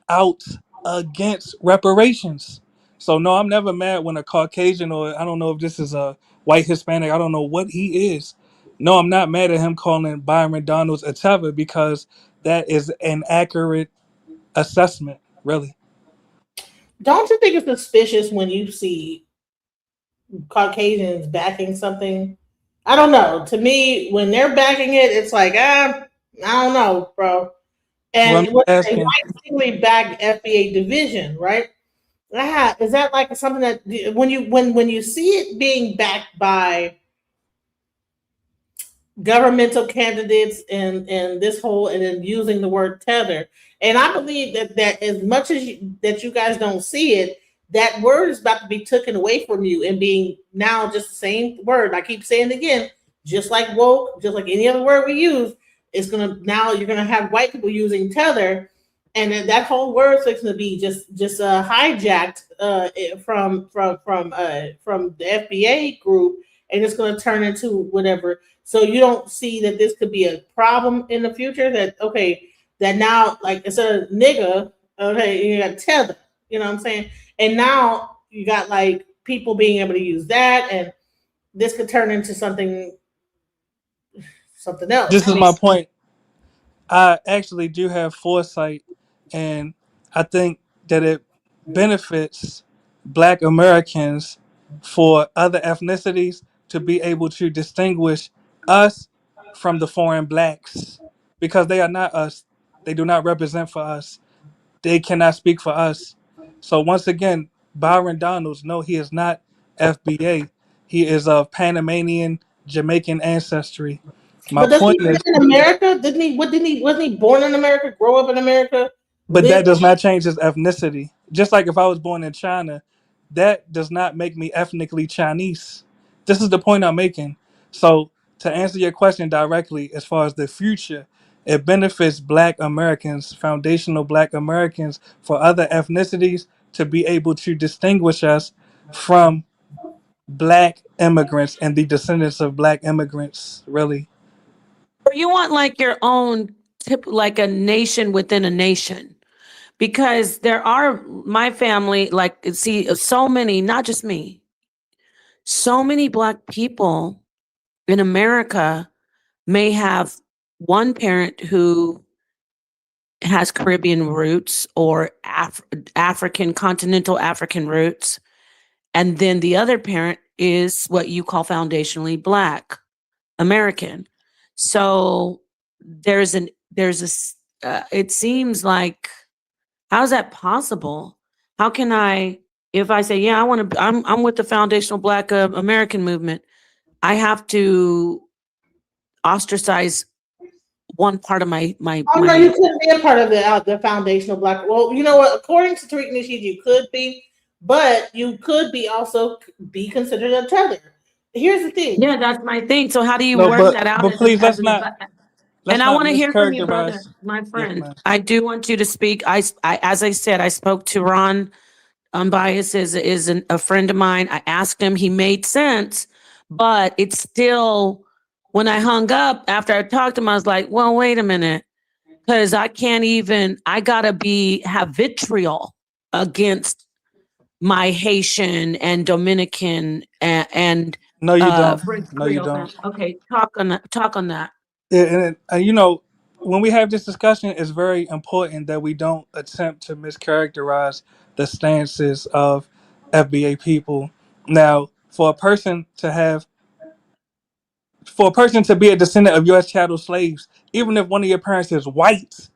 U: out against reparations. So no, I'm never mad when a Caucasian, or I don't know if this is a white Hispanic, I don't know what he is. No, I'm not mad at him calling Byron Donalds a tether because that is an accurate assessment, really.
B: Don't you think it's suspicious when you see Caucasians backing something? I don't know. To me, when they're backing it, it's like, I don't know, bro. And
U: Well,
B: when they white back FBA division, right? Is that like something that when you see it being backed by governmental candidates and this whole, and then using the word tether, and I believe that as much as you guys don't see it, that word is about to be taken away from you and being now just the same word. I keep saying it again, just like woke, just like any other word we use, you're gonna have white people using tether, and then that whole word is going to be just hijacked from the FBA group, and it's going to turn into whatever. So you don't see that this could be a problem in the future. That now, like, instead of nigga, Okay, you got Tether. You know what I'm saying? And now you got like people being able to use that, and this could turn into something else.
U: This is my point. I actually do have foresight, and I think that it benefits Black Americans for other ethnicities to be able to distinguish us from the foreign blacks because they are not us. They do not represent for us. They cannot speak for us. So once again, Byron Donalds, no, he is not FBA. He is of Panamanian Jamaican ancestry. My
B: But does he
U: point
B: live
U: is,
B: in America? Didn't he? What didn't he? Wasn't he born in America? Grow up in America?
U: but
B: Live?
U: that does not change his ethnicity. Just like if I was born in China, that does not make me ethnically Chinese. This is the point I'm making. So to answer your question directly, as far as the future, it benefits Black Americans, foundational Black Americans, for other ethnicities to be able to distinguish us from Black immigrants and the descendants of Black immigrants. Really.
G: Or you want like your own tip, like a nation within a nation. Because there are my family, like see so many, not just me, so many Black people in America may have one parent who has Caribbean roots or African, continental African roots. And then the other parent is what you call foundationally Black American. So it seems like, how is that possible? How can I, if I say, yeah, I'm with the foundational Black American movement, I have to ostracize one part of my.
B: Oh no, you couldn't be a part of the foundational Black. Well, you know what? According to Tariq Nasheed, you could be, but you could be also be considered a tether. Here's the thing.
G: Yeah, that's my thing. So how do you
U: No,
G: work that out
U: but
G: as
U: please
G: as an advi-
U: let's
G: And I
U: not
G: want to hear from you, brother,
U: mischaracterize.
G: my
U: Yes,
G: friend.
U: ma'am.
G: I do want you to speak. As I said, I spoke to Ron Unbiased is a friend of mine. I asked him, he made sense, but it's still, when I hung up after I talked to him, I was like, well, wait a minute, because I gotta have vitriol against my Haitian and Dominican and
U: No, you don't.
G: French
U: No, you
G: Creole
U: don't.
G: family. Okay, talk on that.
U: And you know, when we have this discussion, it's very important that we don't attempt to mischaracterize the stances of FBA people. Now, for a person to be a descendant of U.S. chattel slaves, even if one of your parents is white,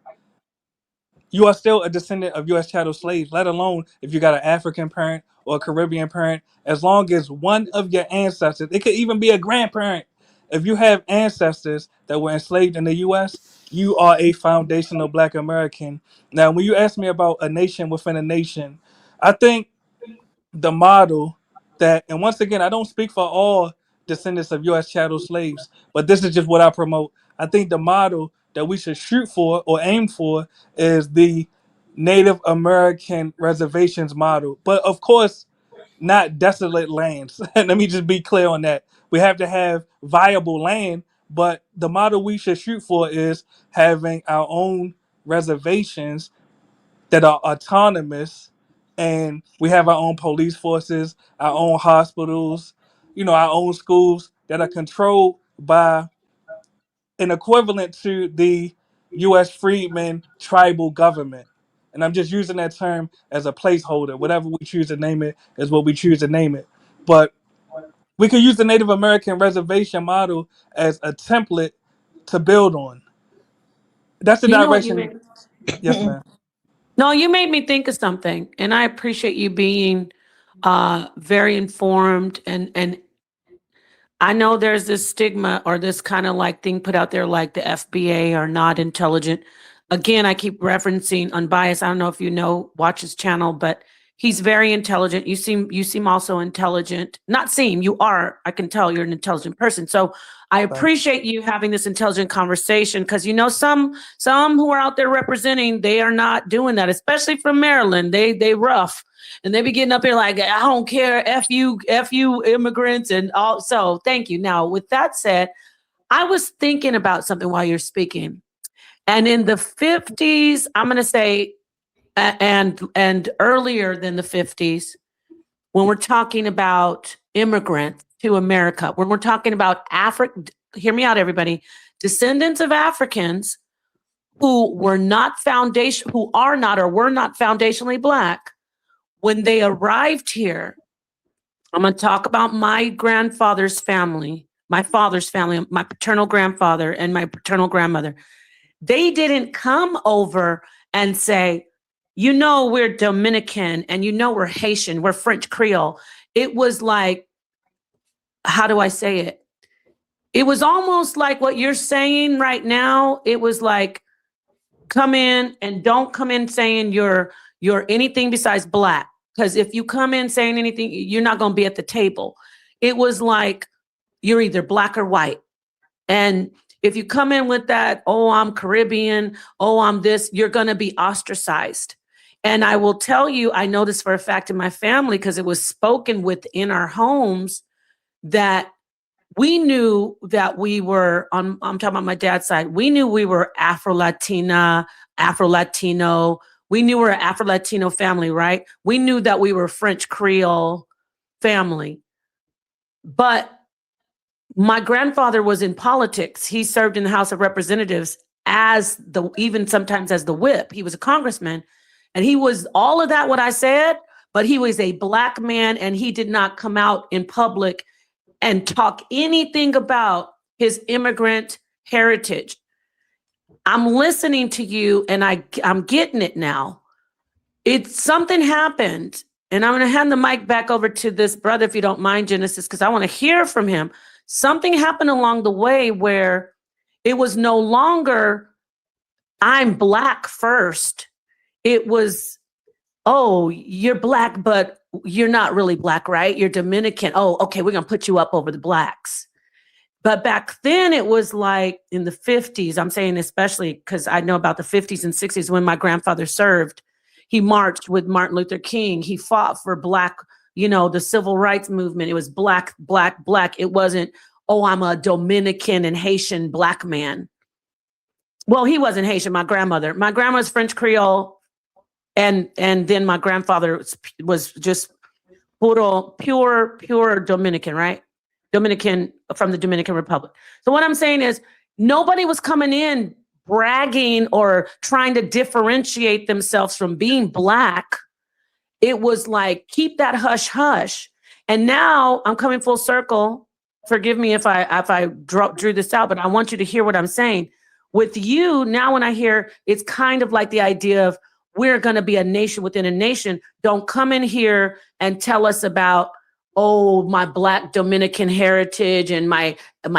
U: you are still a descendant of U.S. chattel slaves, let alone if you got an African parent or a Caribbean parent. As long as one of your ancestors, it could even be a grandparent, if you have ancestors that were enslaved in the U.S., you are a foundational Black American. Now, when you ask me about a nation within a nation, I think the model that, and once again, I don't speak for all descendants of U.S. chattel slaves, but this is just what I promote. I think the model that we should shoot for or aim for is the Native American reservations model. But of course, not desolate lands. Let me just be clear on that. We have to have viable land, but the model we should shoot for is having our own reservations that are autonomous, and we have our own police forces, our own hospitals, our own schools that are controlled by an equivalent to the U.S. freedmen tribal government. And I'm just using that term as a placeholder. Whatever we choose to name it is what we choose to name it. But we could use the Native American reservation model as a template to build on. That's the
G: You know what you
U: direction.
G: mean?
U: Yes, ma'am.
G: No, you made me think of something, and I appreciate you being very informed. And I know there's this stigma or this kind of like thing put out there, like the FBA are not intelligent. Again, I keep referencing Unbiased. I don't know if you watch his channel, but he's very intelligent. You seem also intelligent. Not seem, you are. I can tell you're an intelligent person. So I appreciate you having this intelligent conversation, because some who are out there representing, they are not doing that, especially from Maryland. They rough. And they be getting up here like, I don't care, F you immigrants and all. So thank you. Now, with that said, I was thinking about something while you're speaking. And in the 50s, I'm going to say and earlier than the 50s, when we're talking about immigrants to America, when we're talking about hear me out, everybody, descendants of Africans who were not who are not or were not foundationally Black, when they arrived here, I'm going to talk about my grandfather's family, my father's family, my paternal grandfather and my paternal grandmother. They didn't come over and say, you know, we're Dominican and you know, we're Haitian, we're French Creole. It was like, how do I say it? It was almost like what you're saying right now. It was like, come in and don't come in saying you're anything besides Black. Because if you come in saying anything, you're not going to be at the table. It was like, you're either Black or white. And if you come in with that, oh, I'm Caribbean, oh, I'm this, you're going to be ostracized. And I will tell you, I know this for a fact in my family because it was spoken within our homes that we knew that we were, I'm talking about my dad's side, we knew we were Afro-Latina, Afro-Latino. We knew we were an Afro-Latino family, right? We knew that we were French Creole family. But my grandfather was in politics. He served in the House of Representatives even sometimes as the whip. He was a congressman. And he was all of that, what I said, but he was a Black man and he did not come out in public and talk anything about his immigrant heritage. I'm listening to you and I'm getting it now. Something happened, and I'm going to hand the mic back over to this brother, if you don't mind, Genesis, because I want to hear from him. Something happened along the way where it was no longer, I'm Black first. It was, oh, you're Black, but you're not really Black, right? You're Dominican. Oh, okay, we're going to put you up over the Blacks. But back then it was like in the 50s, I'm saying especially because I know about the 50s and 60s when my grandfather served. He marched with Martin Luther King. He fought for Black, the civil rights movement. It was Black, Black, Black. It wasn't, oh, I'm a Dominican and Haitian Black man. Well, he wasn't Haitian, my grandmother. My grandma's French Creole. And then my grandfather was just pure Dominican, right? Dominican from the Dominican Republic. So what I'm saying is nobody was coming in bragging or trying to differentiate themselves from being Black. It was like, keep that hush hush. And now I'm coming full circle. Forgive me if I drew this out, but I want you to hear what I'm saying. With you, now when I hear, it's kind of like the idea of we're going to be a nation within a nation. Don't come in here and tell us about, oh, my Black Dominican heritage and my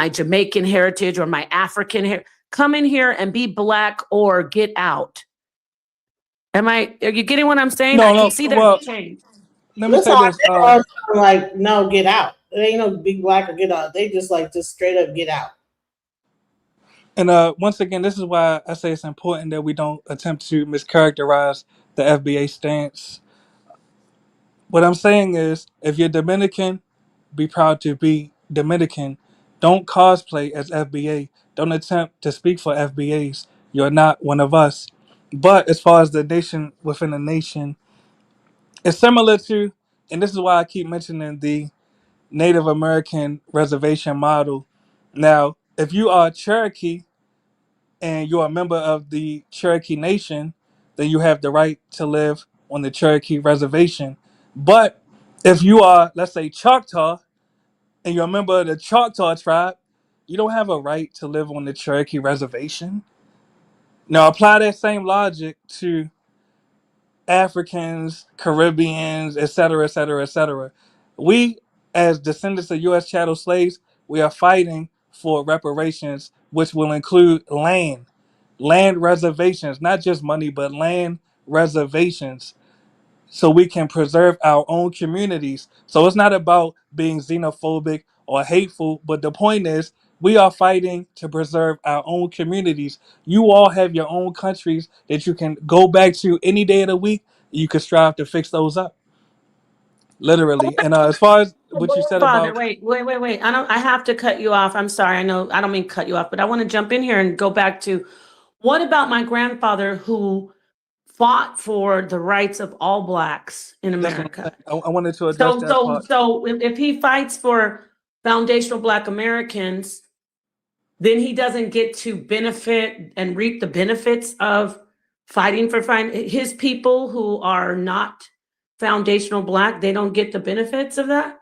G: Jamaican heritage or my African heritage. Come in here and be Black or get out. Are you getting what I'm saying? I can see that change.
U: Let me say this.
B: Like, no, get out. It ain't no big Black or get out. They just straight up get out.
U: And once again, this is why I say it's important that we don't attempt to mischaracterize the FBA stance. What I'm saying is, if you're Dominican, be proud to be Dominican. Don't cosplay as FBA. Don't attempt to speak for FBAs. You're not one of us. But as far as the nation within a nation, it's similar to, and this is why I keep mentioning the Native American reservation model. Now, if you are Cherokee and you're a member of the Cherokee Nation, then you have the right to live on the Cherokee reservation. But if you are, let's say, Choctaw, and you're a member of the Choctaw tribe, you don't have a right to live on the Cherokee reservation. Now, apply that same logic to Africans, Caribbeans, et cetera, et cetera, et cetera. We, as descendants of U.S. chattel slaves, we are fighting for reparations, which will include land reservations, not just money, but land reservations, so we can preserve our own communities. So it's not about being xenophobic or hateful, but the point is we are fighting to preserve our own communities. You all have your own countries that you can go back to any day of the week. You can strive to fix those up, literally. And as far as what you said about,
G: wait. I have to cut you off. I'm sorry. I know I don't mean cut you off, but I want to jump in here and go back to what about my grandfather who fought for the rights of all blacks in
U: That's what I'm
G: America.
U: saying. I wanted to address that part.
G: So if he fights for foundational Black Americans, then he doesn't get to benefit and reap the benefits of fighting for his people who are not foundational Black. They don't get the benefits of that.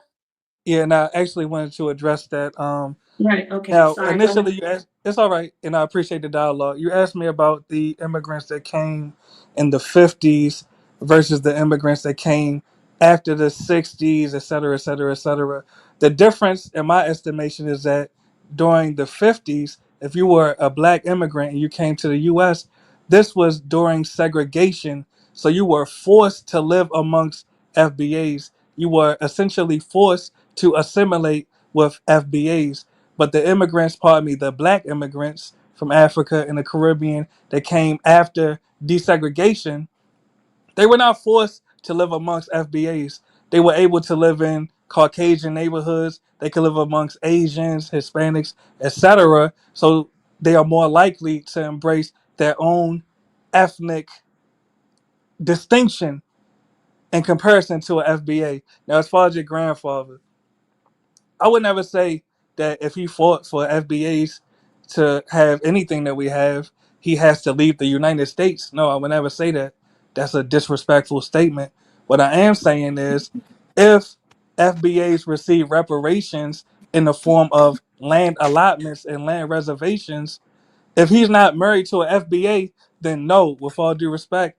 U: Yeah, and I actually wanted to address that.
G: Right. Okay.
U: Now,
G: Sorry. Go
U: initially,
G: ahead.
U: you asked, it's all right, and I appreciate the dialogue. You asked me about the immigrants that came in the 50s versus the immigrants that came after the 60s, et cetera, et cetera, et cetera. The difference, in my estimation, is that during the 50s, if you were a Black immigrant and you came to the U.S., this was during segregation. So you were forced to live amongst FBAs. You were essentially forced to assimilate with FBAs. But the immigrants, pardon me, the Black immigrants from Africa and the Caribbean that came after desegregation, they were not forced to live amongst FBAs. They were able to live in Caucasian neighborhoods. They could live amongst Asians, Hispanics, etc. So they are more likely to embrace their own ethnic distinction in comparison to an FBA. Now, as far as your grandfather, I would never say that if he fought for FBAs to have anything that we have, he has to leave the United States. No, I would never say that. That's a disrespectful statement. What I am saying is if FBAs receive reparations in the form of land allotments and land reservations, if he's not married to an FBA, then no, with all due respect,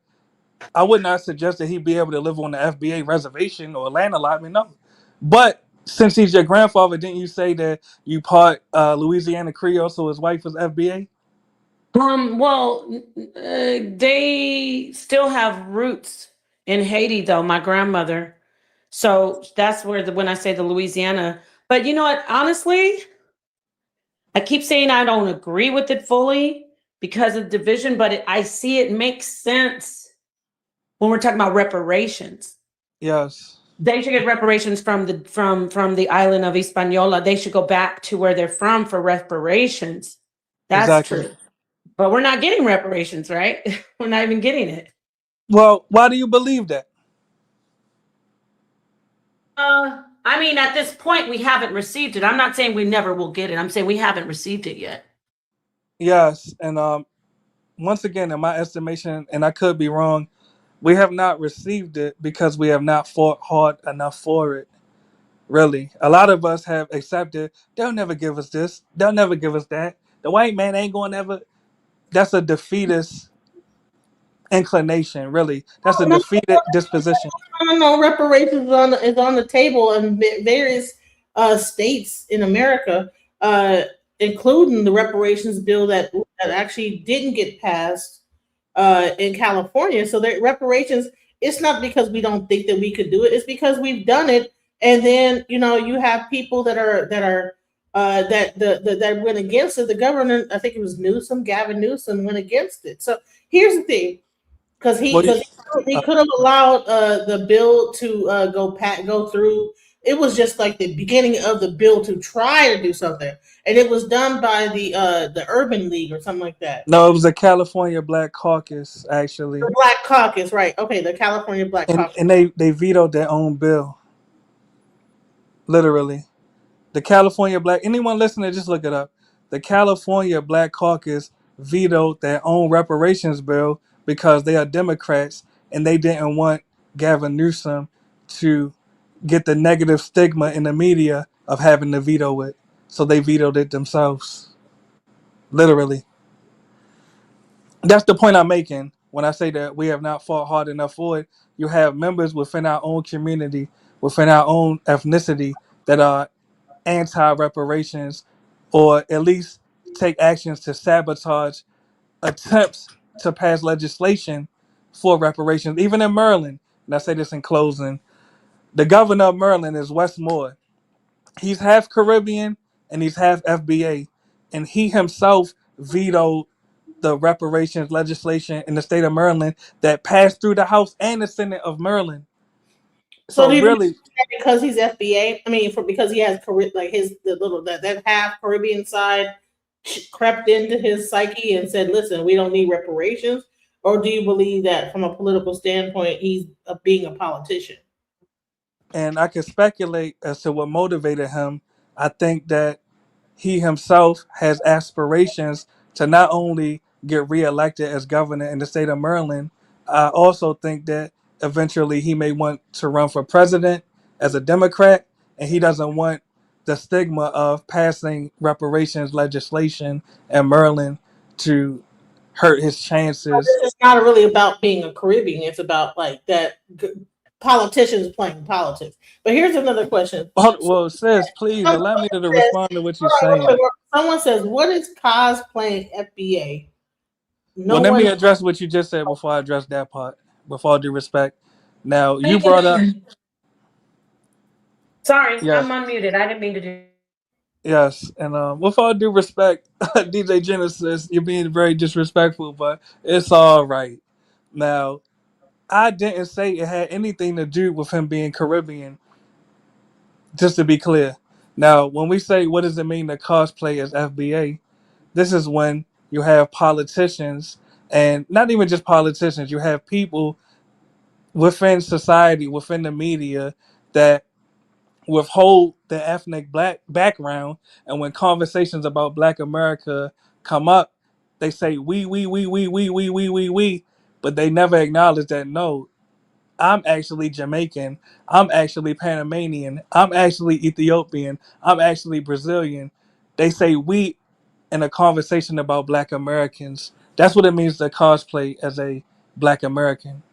U: I would not suggest that he be able to live on the FBA reservation or land allotment. No, but since he's your grandfather, didn't you say that you part Louisiana Creole, so his wife was FBA?
G: Well, they still have roots in Haiti, though. My grandmother. So that's where when I say the Louisiana. But you know what? Honestly, I keep saying I don't agree with it fully because of division, but I see it makes sense when we're talking about reparations.
U: Yes.
G: They should get reparations from the island of Hispaniola. They should go back to where they're from for reparations. That's
U: Exactly.
G: true. But we're not getting reparations, right? We're not even getting it.
U: Well, why do you believe that?
G: I mean, at this point, we haven't received it. I'm not saying we never will get it. I'm saying we haven't received it yet.
U: Yes, and once again, in my estimation, and I could be wrong, we have not received it because we have not fought hard enough for it. Really, a lot of us have accepted they'll never give us this, they'll never give us that. The white man ain't gonna ever. That's a defeatist inclination. Really, that's a defeated disposition.
B: No, reparations is on the table in various states in America, including the reparations bill that actually didn't get passed in California. So the reparations, it's not because we don't think that we could do it; it's because we've done it. And then you have people that went against it. The governor, I think it was Gavin Newsom, went against it. So here's the thing. Because he could have allowed the bill to go through. It was just like the beginning of the bill to try to do something, and it was done by the Urban League or something like that.
U: No, it was the California Black Caucus, actually.
B: The Black Caucus, right? Okay, the California Black Caucus.
U: And they vetoed their own bill. Literally. The California Black, anyone listening, just look it up. The California Black Caucus vetoed their own reparations bill because they are Democrats and they didn't want Gavin Newsom to get the negative stigma in the media of having to veto it. So they vetoed it themselves. Literally. That's the point I'm making when I say that we have not fought hard enough for it. You have members within our own community, within our own ethnicity that are anti-reparations, or at least take actions to sabotage attempts to pass legislation for reparations. Even in Maryland, and I say this in closing, the governor of Maryland is Wes Moore. He's half Caribbean and he's half FBA, and he himself vetoed the reparations legislation in the state of Maryland that passed through the House and the Senate of Maryland.
B: So do you
U: really,
B: think because he's FBA, I mean, because he has like that half Caribbean side crept into his psyche and said, "Listen, we don't need reparations," or do you believe that from a political standpoint, he's being a politician?
U: And I can speculate as to what motivated him. I think that he himself has aspirations to not only get reelected as governor in the state of Maryland. I also think that eventually he may want to run for president as a Democrat, and he doesn't want the stigma of passing reparations legislation in Maryland to hurt his chances.
B: It's not really about being a Caribbean. It's about like that politicians playing politics. But here's another question.
U: Well, sis, please allow me to respond to what you're saying.
B: Someone says, "What is cosplaying FBA?" No
U: Well, let
B: one.
U: me address what you just said before I address that part. With all due respect, now you brought up
G: Sorry,
U: yes,
G: I'm unmuted. I didn't mean to do.
U: yes, and with all due respect, DJ Genesis, you're being very disrespectful, but it's all right. Now, I didn't say it had anything to do with him being Caribbean. Just to be clear. Now, when we say what does it mean to cosplay as FBA, this is when you have politicians, and not even just politicians. You have people within society, within the media, that withhold the ethnic black background, and when conversations about Black America come up, they say we, but they never acknowledge that no, I'm actually Jamaican, I'm actually Panamanian, I'm actually Ethiopian, I'm actually Brazilian. They say we in a conversation about Black Americans. That's what it means to cosplay as a Black American.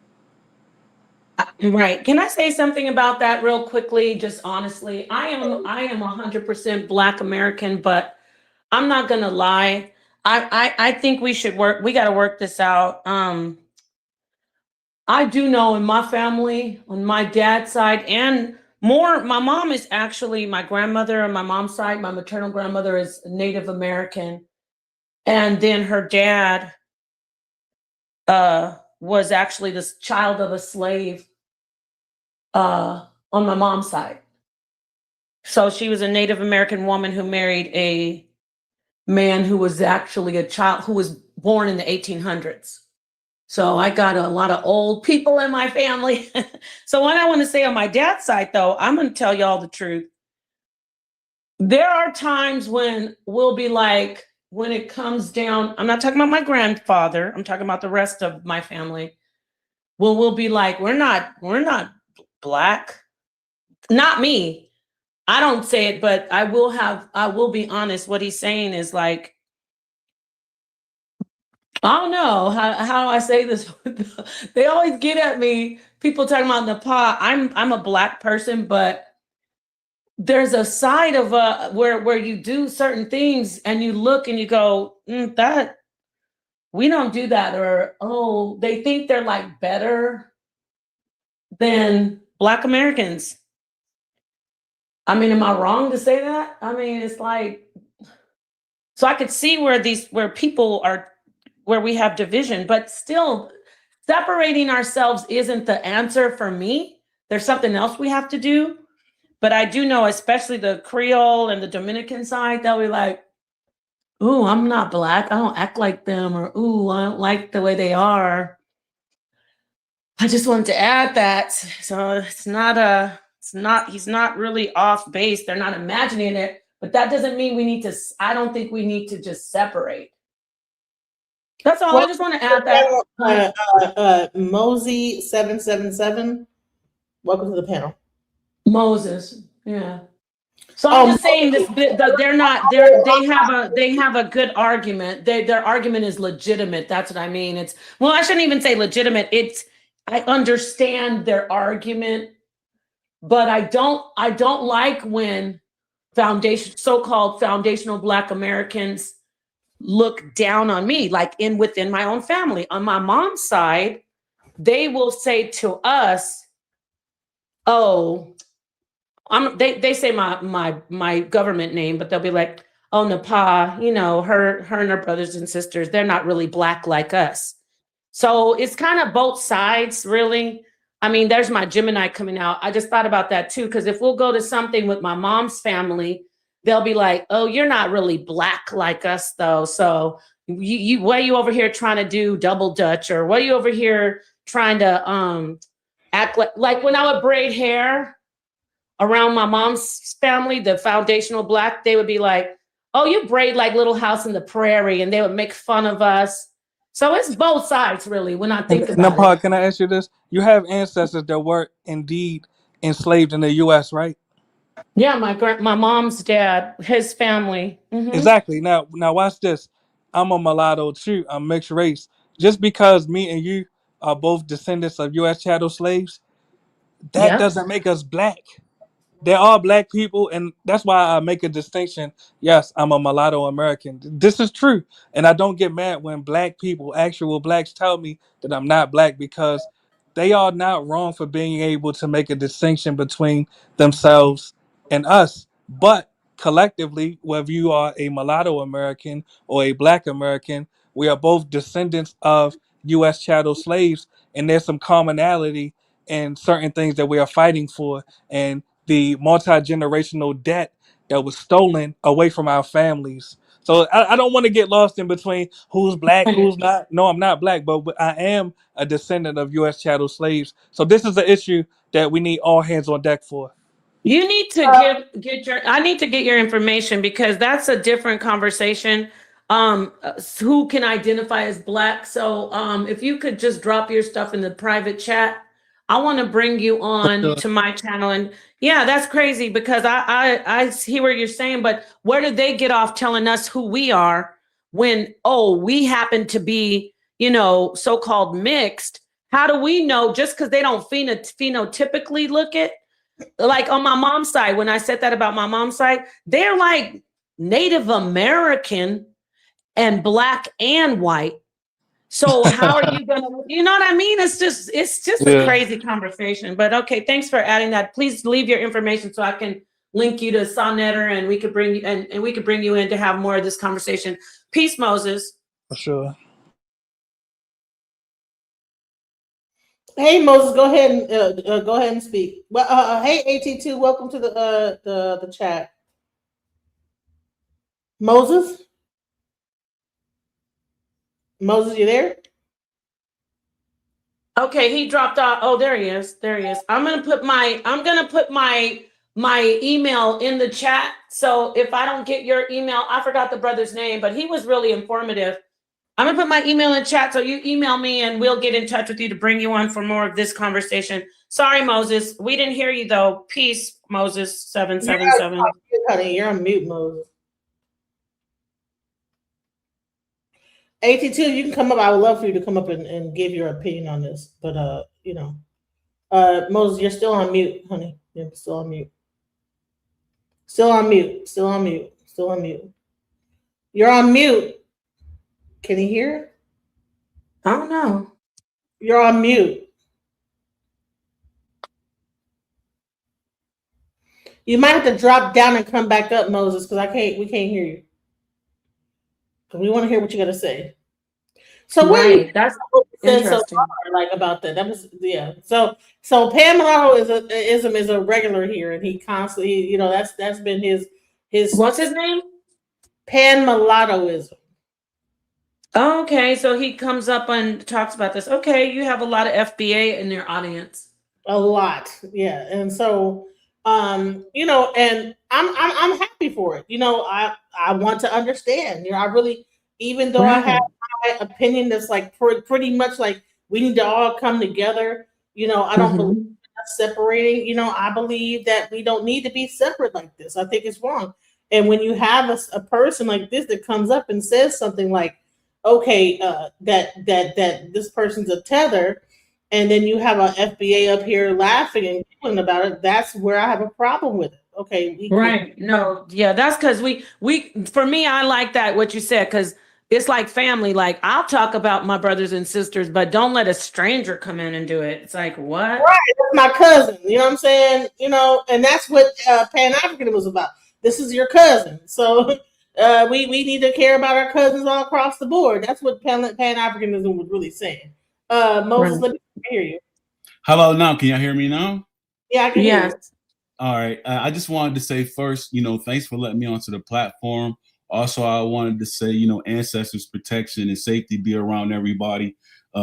G: Right. Can I say something about that real quickly? Just honestly, I am 100% Black American, but I'm not gonna lie. I think we should work. We got to work this out. I do know in my family, on my dad's side, and more, my mom is actually my grandmother on my mom's side. My maternal grandmother is Native American, and then her dad was actually this child of a slave on my mom's side. So she was a Native American woman who married a man who was actually a child who was born in the 1800s. So I got a lot of old people in my family. So what I want to say on my dad's side, though, I'm going to tell y'all the truth. There are times when we'll be like, when it comes down, I'm not talking about my grandfather, I'm talking about the rest of my family. Well, we'll be like, we're not Black. Not me. I don't say it, but I will be honest. What he's saying is like, I don't know how I say this. They always get at me. People talking about Nepal. I'm a Black person, but there's a side of where you do certain things and you look and you go, that we don't do that, or oh, they think they're like better than Black Americans. I mean, am I wrong to say that? I mean, it's like, so I could see where people are, where we have division, but still separating ourselves isn't the answer for me. There's something else we have to do. But I do know, especially the Creole and the Dominican side, they'll be like, ooh, I'm not Black. I don't act like them, or ooh, I don't like the way they are. I just wanted to add that. So he's not really off base. They're not imagining it, but that doesn't mean I don't think we need to just separate. That's all.
B: Well,
G: I just want to add that.
B: Mosey 777. Welcome to the panel.
G: Moses. Yeah. So I'm just saying this. They have a good argument. Their argument is legitimate. That's what I mean. I shouldn't even say legitimate. I understand their argument, but I don't like when so-called foundational Black Americans look down on me, like within my own family. On my mom's side, they will say to us, oh, they say my government name, but they'll be like, oh, Napa, her and her brothers and sisters, they're not really Black like us. So it's kind of both sides, really. I mean, there's my Gemini coming out. I just thought about that too, because if we'll go to something with my mom's family, they'll be like, "Oh, you're not really black like us, though. So what are you over here trying to do double Dutch, or what are you over here trying to act like when I would braid hair around my mom's family, the foundational black, they would be like, "Oh, you braid like Little House in the Prairie," and they would make fun of us. So it's both sides, really, when I think
U: And
G: about
U: Nepal,
G: it.
U: can I ask you this? You have ancestors that were indeed enslaved in the U.S., right?
G: Yeah, my mom's dad, his family.
U: Exactly. Now watch this. I'm a mulatto too. I'm mixed race. Just because me and you are both descendants of U.S. chattel slaves, that
G: Yeah.
U: doesn't make us black. There are black people, and that's why I make a distinction. Yes, I'm a mulatto American. This is true, and I don't get mad when black people, actual blacks, tell me that I'm not black, because they are not wrong for being able to make a distinction between themselves and us. But collectively, whether you are a mulatto American or a black American, we are both descendants of U.S. chattel slaves, and there's some commonality in certain things that we are fighting for, and the multi-generational debt that was stolen away from our families. So I don't want to get lost in between who's black, who's not. No, I'm not black, but I am a descendant of U.S. chattel slaves. So this is an issue that we need all hands on deck for.
G: You need to get your I need to get your information, because that's a different conversation. Who can identify as black? So if you could just drop your stuff in the private chat, I want to bring you on to my channel. And yeah, that's crazy, because I see what you're saying, but where did they get off telling us who we are when, oh, we happen to be, so-called mixed? How do we know just because they don't phenotypically look it? Like on my mom's side, when I said that about my mom's side, they're like Native American and black and white. So how are you gonna, you know what I mean? It's just a crazy conversation. But okay, thanks for adding that. Please leave your information so I can link you to Sonnetter, and we could bring you and we could bring you in to have more of this conversation. Peace, Moses.
U: For sure.
B: Hey Moses, go ahead and speak. Well, hey AT2, welcome to the chat. Moses, you there?
G: Okay, he dropped off. Oh, there he is. There he is. I'm gonna put my email in the chat. So if I don't get your email, I forgot the brother's name, but he was really informative. I'm gonna put my email in the chat, so you email me and we'll get in touch with you to bring you on for more of this conversation. Sorry, Moses, we didn't hear you though. Peace, Moses 777.
B: Honey, you're on mute, Moses. AT2, you can come up. I would love for you to come up and give your opinion on this. But Moses, you're still on mute, honey. You're still on mute. Still on mute. Still on mute. Still on mute. You're on mute. Can you hear?
G: I don't know.
B: You're on mute. You might have to drop down and come back up, Moses, because we can't hear you. We want to hear what you got to say. So
G: right, that's interesting.
B: Like about that. That was So Pan Mulattoism is a regular here, and he constantly, that's been his.
G: What's his name?
B: Pan Mulattoism.
G: Okay, so he comes up and talks about this. Okay, you have a lot of FBA in your audience.
B: A lot, yeah, and so and I'm happy for it. I want to understand. I really, even though I have my opinion that's like pretty much like we need to all come together. I don't believe in separating. I believe that we don't need to be separate like this. I think it's wrong. And when you have a person like this that comes up and says something like, okay, that this person's a tether, and then you have an FBA up here laughing and giggling about it, that's where I have a problem with it. Okay.
G: Right. No, yeah, that's because we for me, I like that what you said, because it's like family. Like, I'll talk about my brothers and sisters, but don't let a stranger come in and do it. It's like, what?
B: Right, that's my cousin. You know what I'm saying? And that's what Pan-African was about. This is your cousin. So we need to care about our cousins all across the board. That's what Pan-Africanism was really saying. Moses, let me hear you.
F: Hello, now can y'all hear me now?
B: Yeah, I can hear you.
F: All right. I just wanted to say first, thanks for letting me onto the platform. Also, I wanted to say, ancestors protection and safety be around everybody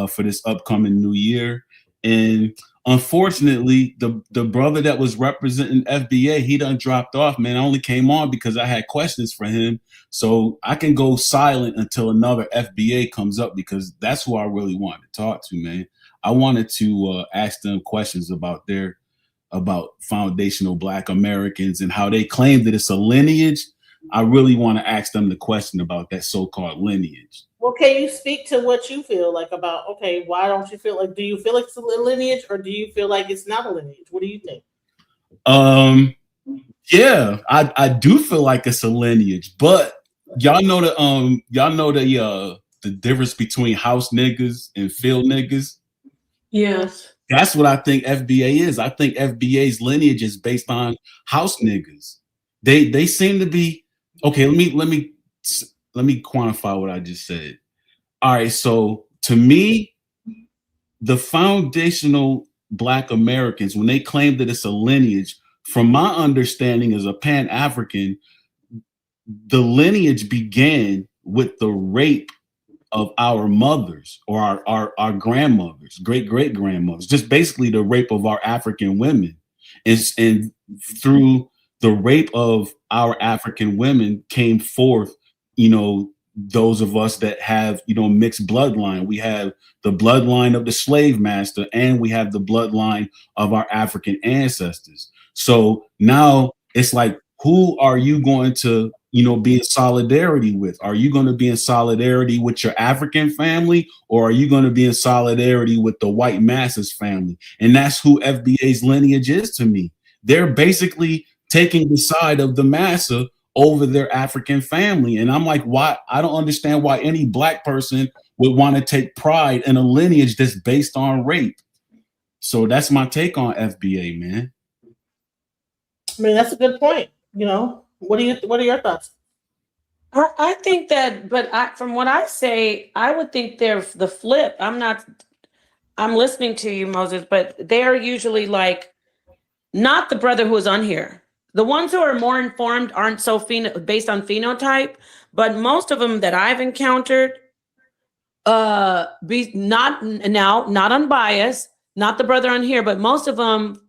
F: for this upcoming new year. And unfortunately, the brother that was representing FBA, he done dropped off, man. I only came on because I had questions for him. So I can go silent until another FBA comes up because that's who I really wanted to talk to, man. I wanted to ask them questions about foundational Black Americans and how they claim that it's a lineage. I really want to ask them the question about that so-called lineage.
B: Well, can you speak to what you feel like about, okay, why don't you feel like, do you feel like it's a lineage or do you feel like it's not a lineage? What do you think?
F: Yeah, I do feel like it's a lineage, but y'all know the difference between house niggas and field niggas.
G: Yes.
F: That's what I think FBA is. I think FBA's lineage is based on house niggas. They seem to be okay. Let me quantify what I just said. All right, so to me, the foundational Black Americans, when they claim that it's a lineage, from my understanding as a Pan-African, the lineage began with the rape of our mothers or our grandmothers, great grandmothers, just basically the rape of our African women. And through the rape of our African women came forth, those of us that have, mixed bloodline. We have the bloodline of the slave master and we have the bloodline of our African ancestors. So now it's like, who are you going to be in solidarity with? Are you going to be in solidarity with your African family or are you going to be in solidarity with the white masses family? And that's who FBA's lineage is to me. They're basically taking the side of the massa over their African family. And I'm like, why? I don't understand why any Black person would want to take pride in a lineage that's based on rape. So that's my take on FBA, man.
B: I mean, that's a good point. What are your thoughts?
G: I think that, but from what I say, I would think they're the flip. I'm listening to you, Moses, but they're usually like not the brother who is on here. The ones who are more informed aren't so based on phenotype, but most of them that I've encountered, not unbiased, not the brother on here, but most of them,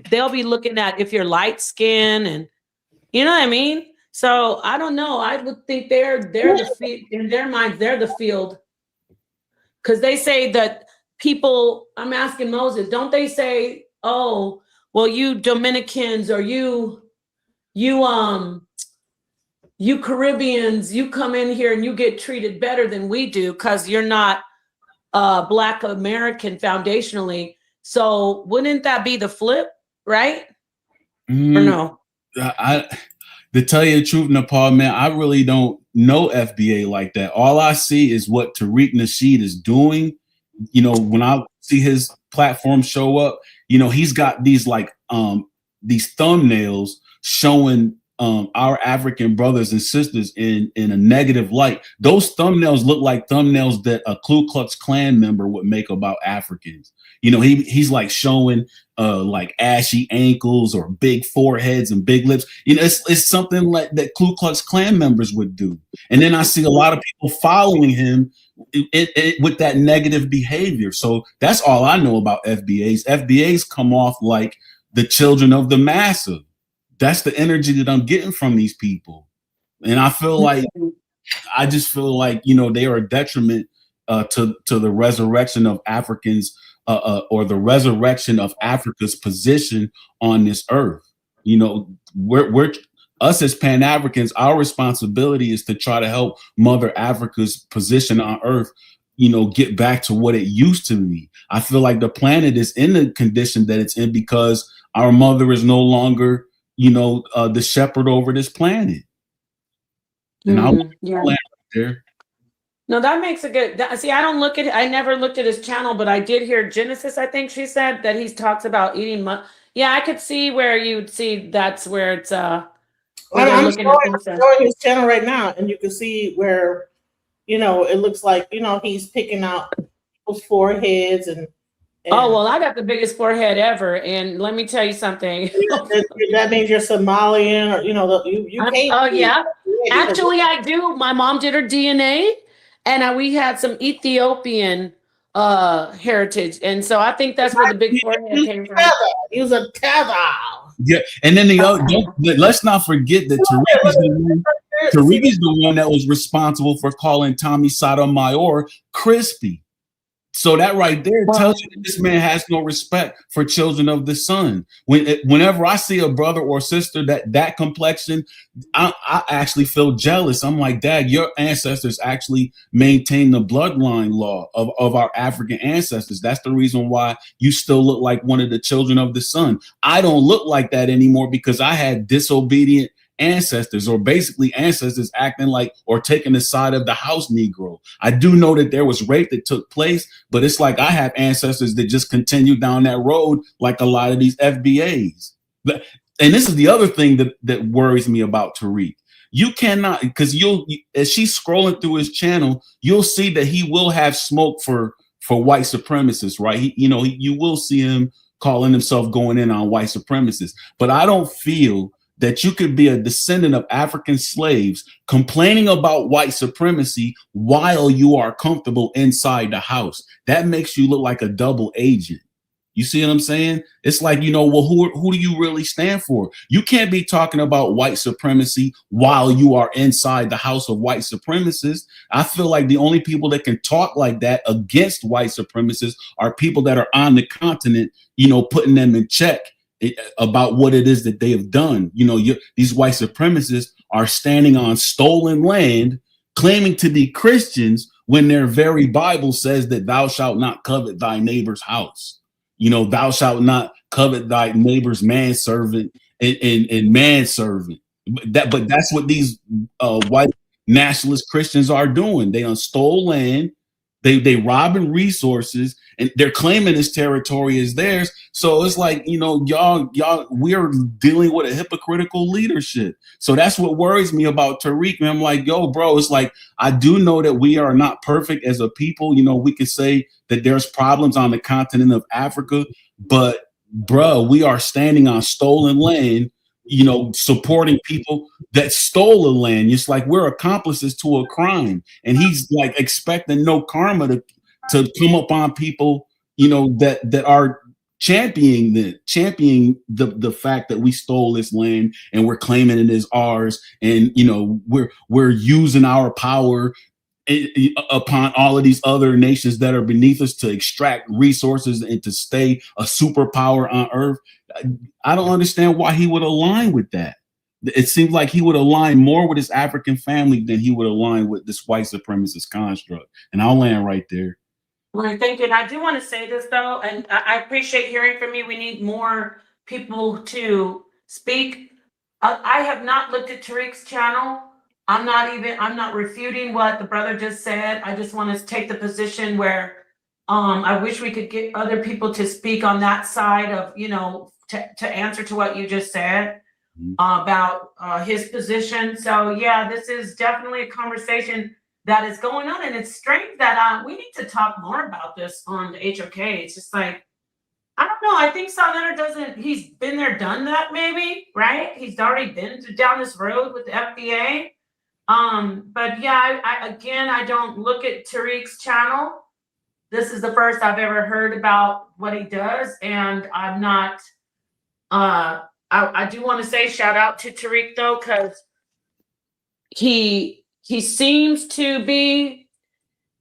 G: they'll be looking at if you're light skinned and you know what I mean? So I don't know. I would think they're the in their minds, they're the field. Because they say that people, I'm asking Moses, don't they say, oh, well, you Dominicans or you Caribbeans, you come in here and you get treated better than we do because you're not Black American foundationally. So wouldn't that be the flip, right? Or no?
F: To tell you the truth, Nepal, man, I really don't know FBA like that. All I see is what Tariq Nasheed is doing. When I see his platform show up, he's got these these thumbnails showing our African brothers and sisters in a negative light. Those thumbnails look like thumbnails that a Ku Klux Klan member would make about Africans. He's like showing like ashy ankles or big foreheads and big lips. It's something like that Ku Klux Klan members would do. And then I see a lot of people following him with that negative behavior. So that's all I know about FBAs. FBAs come off like the children of the massa. That's the energy that I'm getting from these people. And I just feel like, they are a detriment to the resurrection of Africans or the resurrection of Africa's position on this earth. We're us as Pan-Africans, our responsibility is to try to help Mother Africa's position on earth, get back to what it used to be. I feel like the planet is in the condition that it's in because our mother is no longer, the shepherd over this planet. And I want to land right there.
G: No, that makes a good. See, I never looked at his channel, but I did hear Genesis. I think she said that he talks about eating. Yeah, I could see where you'd see that's where it's.
B: I'm showing his channel right now, and you can see where, it looks like he's picking out people's foreheads and
G: Oh, well, I got the biggest forehead ever. And let me tell you something.
B: That means you're Somalian, or you can't.
G: Oh, yeah. Actually, I do. My mom did her DNA, and we had some Ethiopian heritage. And so I think that's where the big forehead came from.
B: Use a tether.
F: Yeah, and then let's not forget that Tariq is the one that was responsible for calling Tommy Sotomayor crispy. So that right there tells you that this man has no respect for children of the sun. Whenever I see a brother or sister that complexion, I actually feel jealous. I'm like, Dad, your ancestors actually maintain the bloodline law of our African ancestors. That's the reason why you still look like one of the children of the sun. I don't look like that anymore because I had disobedient ancestors, or basically ancestors acting like or taking the side of the house Negro. I do know that there was rape that took place, but it's like I have ancestors that just continue down that road like a lot of these FBAs. And this is the other thing that worries me about Tariq. You cannot, because as she's scrolling through his channel, you'll see that he will have smoke for white supremacists, right? You will see him calling himself going in on white supremacists. But I don't feel that you could be a descendant of African slaves complaining about white supremacy while you are comfortable inside the house. That makes you look like a double agent. You see what I'm saying? It's like, well, who do you really stand for? You can't be talking about white supremacy while you are inside the house of white supremacists. I feel like the only people that can talk like that against white supremacists are people that are on the continent, putting them in check about what it is that they have done. These white supremacists are standing on stolen land, claiming to be Christians when their very Bible says that thou shalt not covet thy neighbor's house. Thou shalt not covet thy neighbor's manservant and manservant. But that's what these white nationalist Christians are doing. They stole land. They robbing resources, and they're claiming this territory is theirs. So it's like, y'all, we're dealing with a hypocritical leadership. So that's what worries me about Tariq. And I'm like, yo, bro, it's like, I do know that we are not perfect as a people. We could say that there's problems on the continent of Africa, but bro, we are standing on stolen land, supporting people that stole the land. It's like we're accomplices to a crime, and he's like expecting no karma to come upon people, that are championing the fact that we stole this land and we're claiming it as ours, and we're using our power upon all of these other nations that are beneath us to extract resources and to stay a superpower on earth. I don't understand why he would align with that. It seems like he would align more with his African family than he would align with this white supremacist construct. And I'll land right there.
G: Right, thank you. And I do want to say this though, and I appreciate hearing from you. We need more people to speak. I have not looked at Tariq's channel. I'm not refuting what the brother just said. I just want to take the position where I wish we could get other people to speak on that side of, to answer to what you just said about his position. So yeah, this is definitely a conversation that is going on, and it's strange that we need to talk more about this on the HOK. It's just like, I don't know. I think Salnetta he's been there, done that maybe, right? He's already been down this road with the FBA. But yeah, I don't look at Tariq's channel. This is the first I've ever heard about what he does, and I'm not, I do want to say shout out to Tariq though, because he seems to be,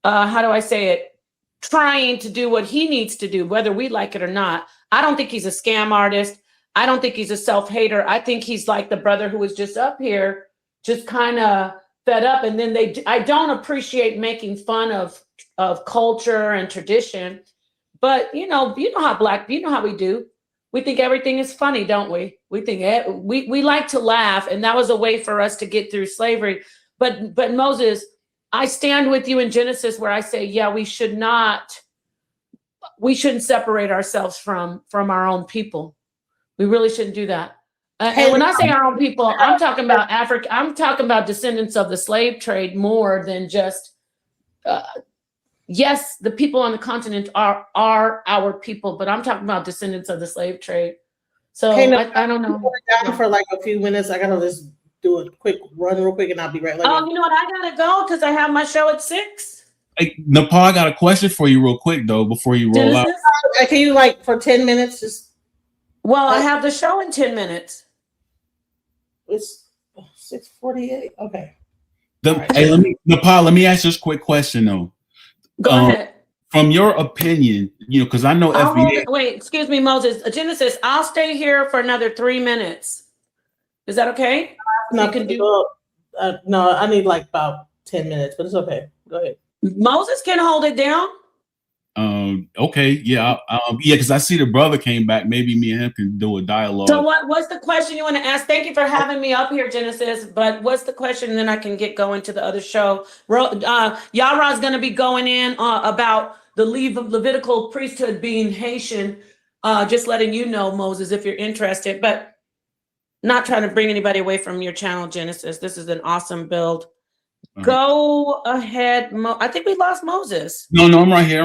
G: how do I say it, trying to do what he needs to do, whether we like it or not. I don't think he's a scam artist. I don't think he's a self-hater. I think he's like the brother who was just up here, just kind of fed up. And then I don't appreciate making fun of culture and tradition, but you know how we do. We think everything is funny, don't we? We think we like to laugh, and that was a way for us to get through slavery. But Moses, I stand with you in Genesis where I say, yeah, we shouldn't separate ourselves from our own people. We really shouldn't do that. And when I say our own people, I'm talking about Africa. I'm talking about descendants of the slave trade more than just Yes, the people on the continent are our people, but I'm talking about descendants of the slave trade. So
B: Hey, no,
G: I don't know.
B: Down for like a few minutes. I gotta just do a quick run real quick and I'll be right back.
G: Oh, you know what? I gotta go because I have my show at 6.
F: Hey, Nepal, I got a question for you real quick though before you roll out.
B: Can you like for 10 minutes just?
G: Well, I have the show in 10 minutes.
B: It's 6:48. Okay.
F: Hey, Nepal, let me ask you this quick question though.
G: Go ahead.
F: From your opinion, because I know FBA.
G: Wait, excuse me, Moses. Genesis, I'll stay here for another 3 minutes. Is that okay?
B: No, no, I need like about 10 minutes, but it's okay. Go ahead.
G: Moses can hold it down.
F: Okay, yeah, because I see the brother came back. Maybe me and him can do a dialogue.
G: So what's the question you want to ask? Thank you for having me up here, Genesis. But what's the question? And then I can get going to the other show. Yara's going to be going in about the Levitical priesthood being Haitian. Just letting you know, Moses, if you're interested. But not trying to bring anybody away from your channel, Genesis. This is an awesome build. Go ahead. I think we lost Moses.
F: No, I'm right here.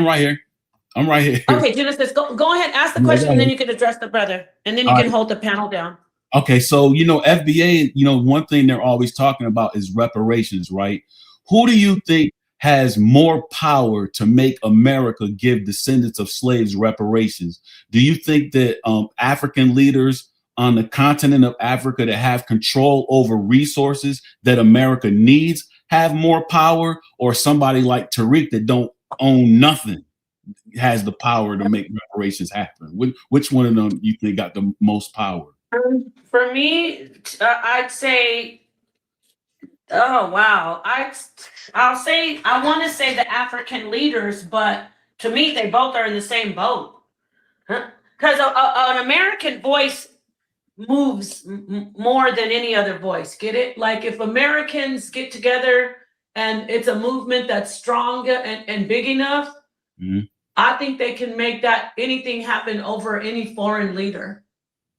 G: Okay, Genesis, go ahead, ask the question, and then you can address the brother, and then you can hold the panel down.
F: Okay, so FBA, one thing they're always talking about is reparations, right? Who do you think has more power to make America give descendants of slaves reparations? Do you think that African leaders on the continent of Africa that have control over resources that America needs have more power, or somebody like Tariq that don't own nothing has the power to make reparations happen? Which one of them you think got the most power?
G: For me, I'd say, oh wow, I'll say, I want to say the African leaders, but to me, they both are in the same boat. Because an American voice moves more than any other voice. Get it? Like if Americans get together and it's a movement that's strong and big enough, I think they can make that anything happen over any foreign leader.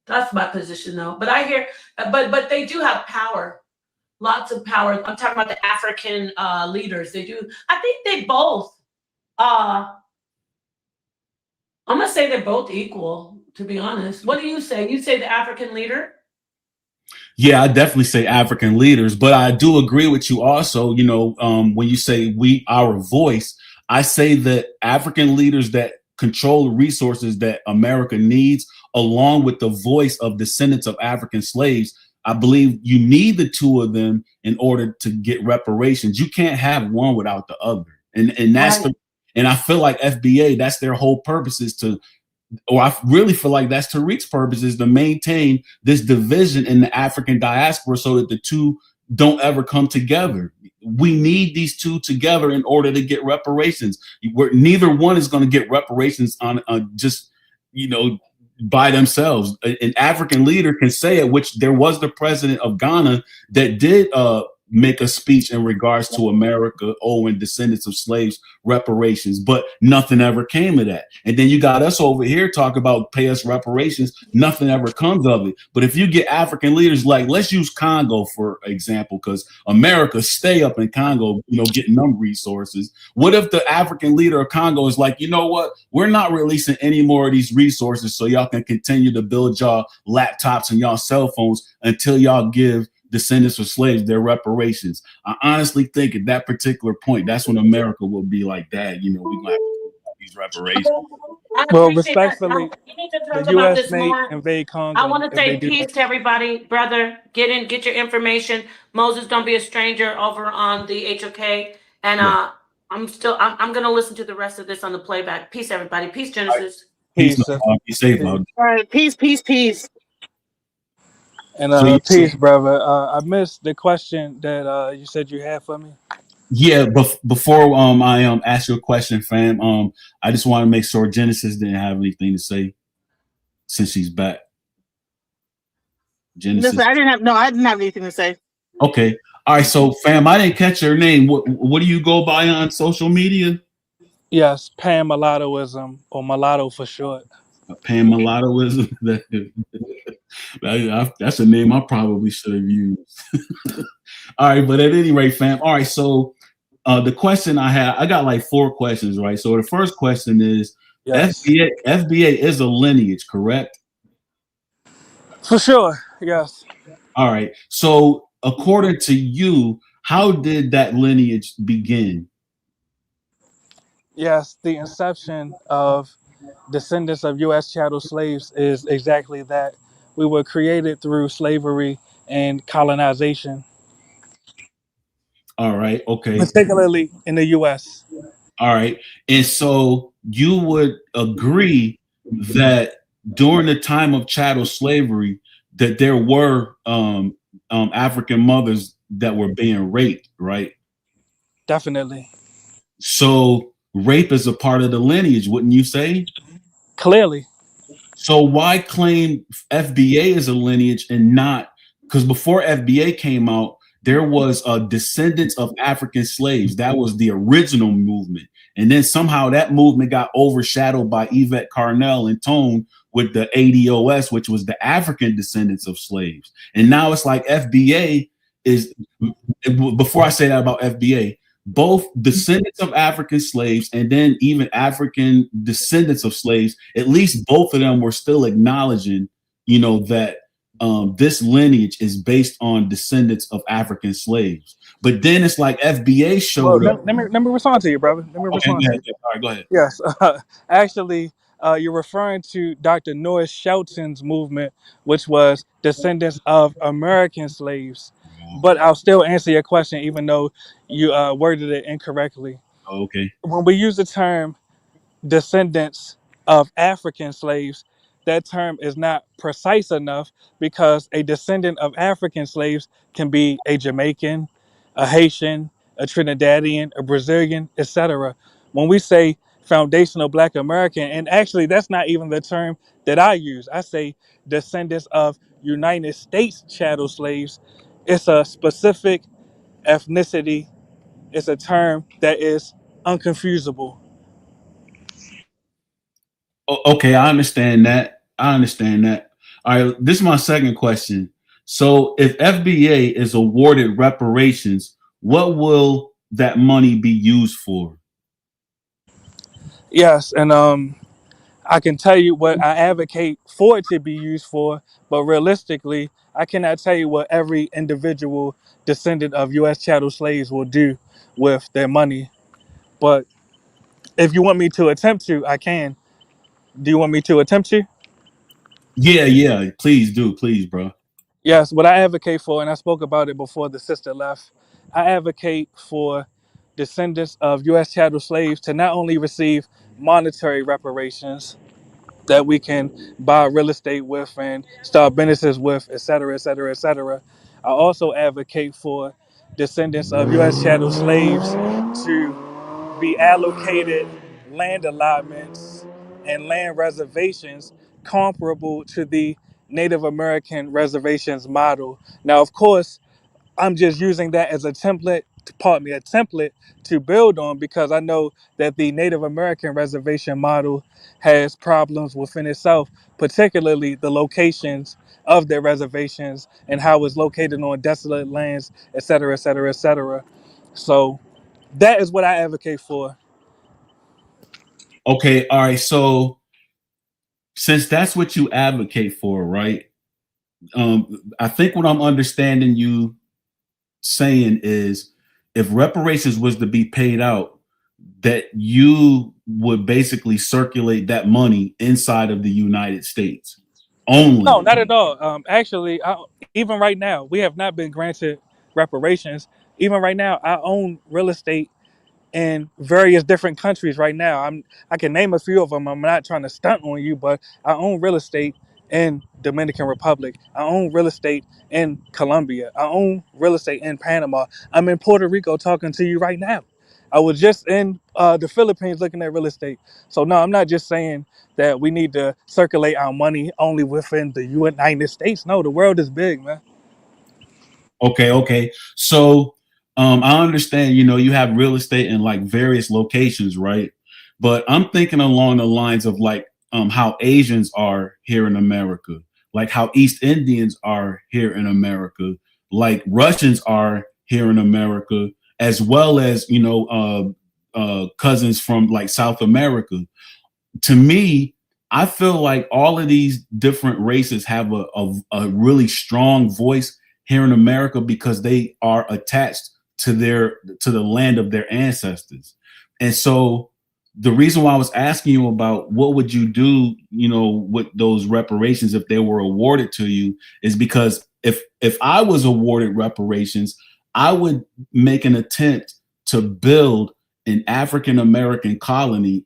G: That's my position, though. But I hear, but they do have power, lots of power. I'm talking about the African leaders. They do. I think they both. I'm gonna say they're both equal. To be honest, what do you say? You say the African leader?
F: Yeah, I definitely say African leaders, but I do agree with you also. When you say our voice, I say that African leaders that control the resources that America needs, along with the voice of descendants of African slaves, I believe you need the two of them in order to get reparations. You can't have one without the other. And that's and I feel like FBA, that's their whole purpose, is to, or I really feel like that's Tariq's purpose, is to maintain this division in the African diaspora so that the two don't ever come together. We need these two together in order to get reparations. Neither one is going to get reparations on just, by themselves. An African leader can say it, which there was the president of Ghana that did make a speech in regards to America owing descendants of slaves reparations, but nothing ever came of that. And then you got us over here talk about pay us reparations, nothing ever comes of it. But if you get African leaders, like let's use Congo for example, because America stay up in Congo, getting them resources. What if the African leader of Congo is like, you know what, we're not releasing any more of these resources so y'all can continue to build y'all laptops and y'all cell phones until y'all give descendants of slaves their reparations? I honestly think at that particular point, that's when America will be like, Dad, we gonna have these reparations.
U: Well, respectfully, the U.S. may invade Congo.
G: I want to say peace to everybody, brother. Get your information. Moses, don't be a stranger over on the HOK. And I'm gonna listen to the rest of this on the playback. Peace, everybody. Peace, Genesis.
F: Peace. Be safe.
B: All right, peace.
U: And peace, brother. I missed the question that you said you had for me.
F: Yeah, before I ask you a question, fam, I just want to make sure Genesis didn't have anything to say since she's back. Genesis,
B: Listen, I didn't have anything to say.
F: Okay, all right. So, fam, I didn't catch your name. What do you go by on social media?
U: Yes, Pan Mulattoism, or Mulatto for short.
F: Pan Mulattoism. That's a name I probably should have used. All right, but at any rate, fam. All right, so The question I got like 4 questions, right? So the first question is,
U: Yes.
F: FBA is a lineage, correct?
U: For sure. Yes.
F: All right. So according to you, how did that lineage begin?
U: Yes. The inception of descendants of U.S. chattel slaves is exactly that. We were created through slavery and colonization,
F: All right. Okay.
U: particularly in the U.S.
F: All right. And so you would agree that during the time of chattel slavery, that there were African mothers that were being raped, right?
U: Definitely.
F: So rape is a part of the lineage, wouldn't you say?
U: Clearly.
F: So why claim FBA as a lineage and not? Because before FBA came out, there was descendants of African slaves. That was the original movement. And then somehow that movement got overshadowed by Yvette Carnell and Tone with the ADOS, which was the African descendants of slaves. And now it's like FBA is, before I say that about FBA, both descendants of African slaves and then even African descendants of slaves, at least both of them were still acknowledging, that this lineage is based on descendants of African slaves. But then it's like FBA
U: Well,
F: showed up.
U: let me respond to you, brother. Let me
F: Okay,
U: respond
F: go
U: to
F: ahead.
U: you.
F: All right, go ahead.
U: Yes. Actually, you're referring to Dr. Norris Shelton's movement, which was descendants of American slaves. But I'll still answer your question, even though you worded it incorrectly.
F: Okay.
U: When we use the term descendants of African slaves, that term is not precise enough because a descendant of African slaves can be a Jamaican, a Haitian, a Trinidadian, a Brazilian, etc. When we say foundational Black American, and actually that's not even the term that I use, I say descendants of United States chattel slaves. It's a specific ethnicity, it's a term that is unconfusable.
F: Okay, I understand that. All right, this is my second question. So if FBA is awarded reparations, what will that money be used for?
U: Yes, and I can tell you what I advocate for it to be used for, but realistically, I cannot tell you what every individual descendant of U.S. chattel slaves will do with their money. But if you want me to attempt to, I can. Do you want me to attempt to?
F: Yeah, please do, please, bro.
U: Yes, what I advocate for, and I spoke about it before the sister left, I advocate for descendants of U.S. chattel slaves to not only receive monetary reparations, that we can buy real estate with and start businesses with, et cetera, et cetera, et cetera. I also advocate for descendants of U.S. chattel slaves to be allocated land allotments and land reservations comparable to the Native American reservations model. Now, of course, I'm just using that as a template, a template to build on because I know that the Native American reservation model has problems within itself, particularly the locations of their reservations and how it's located on desolate lands, et cetera, et cetera, et cetera. So that is what I advocate for.
F: Okay, all right. So since that's what you advocate for, right? I think what I'm understanding you saying is if reparations was to be paid out, that you would basically circulate that money inside of the United States
U: No,
F: only.
U: not at all. Actually, even right now, we have not been granted reparations. Even right now, I own real estate in various different countries right now. I can name a few of them. I'm not trying to stunt on you, but I own real estate in Dominican Republic. I own real estate in Colombia. I own real estate in Panama. I'm in Puerto Rico talking to you right now. I was just in the Philippines looking at real estate. So no, I'm not just saying that we need to circulate our money only within the United States. No, the world is big, man.
F: Okay. So I understand, you have real estate in like various locations, right? But I'm thinking along the lines of like how Asians are here in America, like how East Indians are here in America, like Russians are here in America, as well as, cousins from like South America. To me, I feel like all of these different races have a really strong voice here in America because they are attached to the land of their ancestors. And so the reason why I was asking you about what would you do, with those reparations if they were awarded to you, is because if I was awarded reparations, I would make an attempt to build an African American colony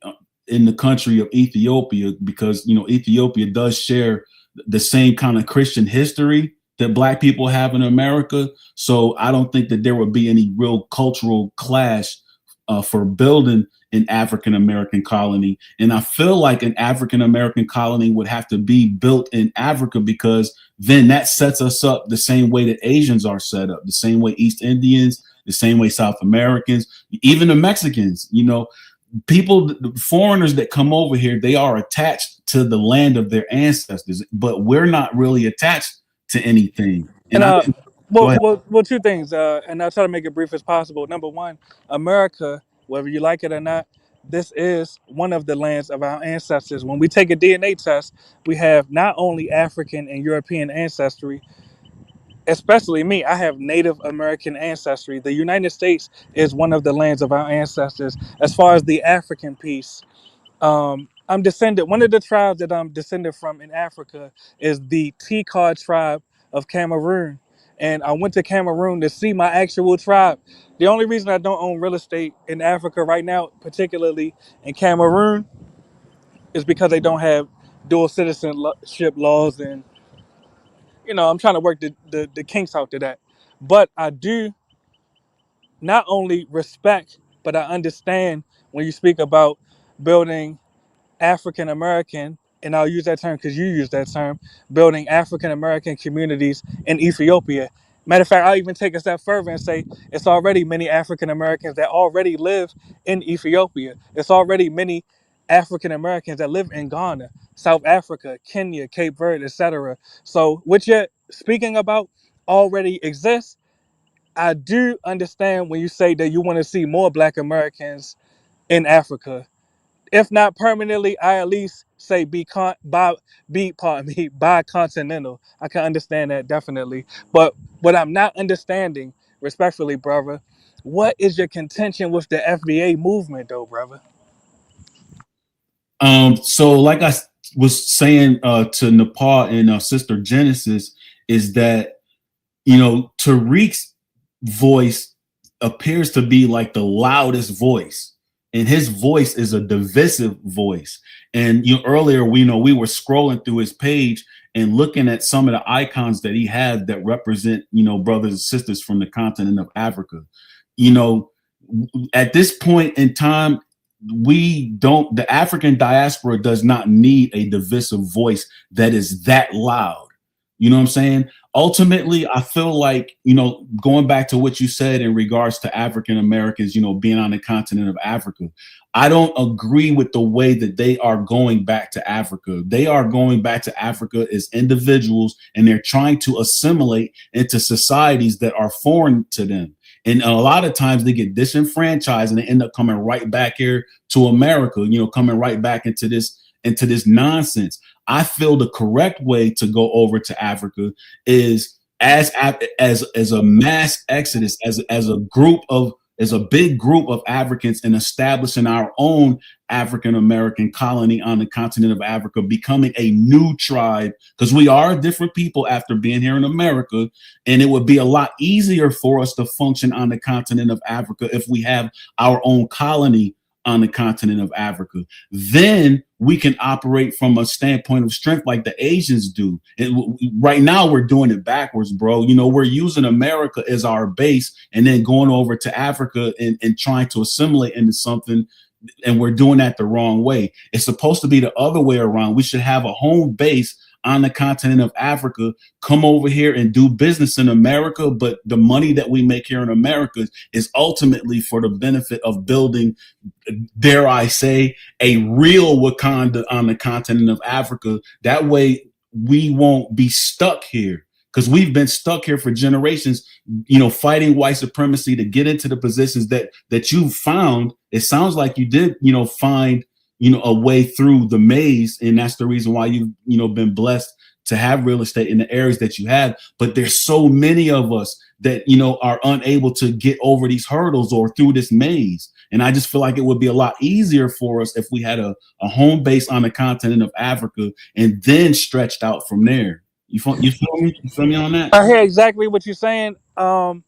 F: in the country of Ethiopia, because Ethiopia does share the same kind of Christian history that Black people have in America. So I don't think that there would be any real cultural clash for building an African American colony. And I feel like an African American colony would have to be built in Africa, because then that sets us up the same way that Asians are set up, the same way East Indians, the same way South Americans, even the Mexicans, people, foreigners that come over here, they are attached to the land of their ancestors, but we're not really attached to anything. And
U: well, two things, and I'll try to make it brief as possible. Number one, America, whether you like it or not, this is one of the lands of our ancestors. When we take a DNA test, we have not only African and European ancestry, especially me, I have Native American ancestry. The United States is one of the lands of our ancestors. As far as the African piece, I'm descended. One of the tribes that I'm descended from in Africa is the Tikar tribe of Cameroon, and I went to Cameroon to see my actual tribe. The only reason I don't own real estate in Africa right now, particularly in Cameroon, is because they don't have dual citizenship laws, and I'm trying to work the kinks out to that. But I do not only respect, but I understand when you speak about building African American, and I'll use that term because you use that term, building African American communities in Ethiopia. Matter of fact, I'll even take a step further and say it's already many African Americans that already live in Ethiopia. It's already many African Americans that live in Ghana, South Africa, Kenya, Cape Verde, etc. So what you're speaking about already exists. I do understand when you say that you want to see more Black Americans in Africa. If not permanently, I at least say bi-continental. I can understand that definitely. But what I'm not understanding, respectfully, brother, what is your contention with the FBA movement, though, brother?
F: So like I was saying to Nepal and Sister Genesis, is that Tariq's voice appears to be like the loudest voice, and his voice is a divisive voice. And earlier we were scrolling through his page and looking at some of the icons that he had that represent brothers and sisters from the continent of Africa. At this point in time, the African diaspora does not need a divisive voice that is that loud. You know what I'm saying? Ultimately, I feel like, going back to what you said in regards to African Americans, being on the continent of Africa, I don't agree with the way that they are going back to Africa. They are going back to Africa as individuals, and they're trying to assimilate into societies that are foreign to them. And a lot of times they get disenfranchised and they end up coming right back here to America, coming right back into this nonsense. I feel the correct way to go over to Africa is as a mass exodus, as a big group of Africans, and establishing our own African American colony on the continent of Africa, becoming a new tribe, because we are different people after being here in America, and it would be a lot easier for us to function on the continent of Africa if we have our own colony on the continent of Africa. Then we can operate from a standpoint of strength like the Asians do. And right now we're doing it backwards, bro. We're using America as our base and then going over to Africa and trying to assimilate into something, and we're doing that the wrong way. It's supposed to be the other way around. We should have a home base on the continent of Africa, come over here and do business in America, but the money that we make here in America is ultimately for the benefit of building, dare I say, a real Wakanda on the continent of Africa. That way we won't be stuck here. because we've been stuck here for generations, fighting white supremacy to get into the positions that you found. It sounds like you did, find, a way through the maze, and that's the reason why you've, been blessed to have real estate in the areas that you have. But there's so many of us that, are unable to get over these hurdles or through this maze. And I just feel like it would be a lot easier for us if we had a home base on the continent of Africa and then stretched out from there. You feel me? You feel me on that?
U: I hear exactly what you're saying. I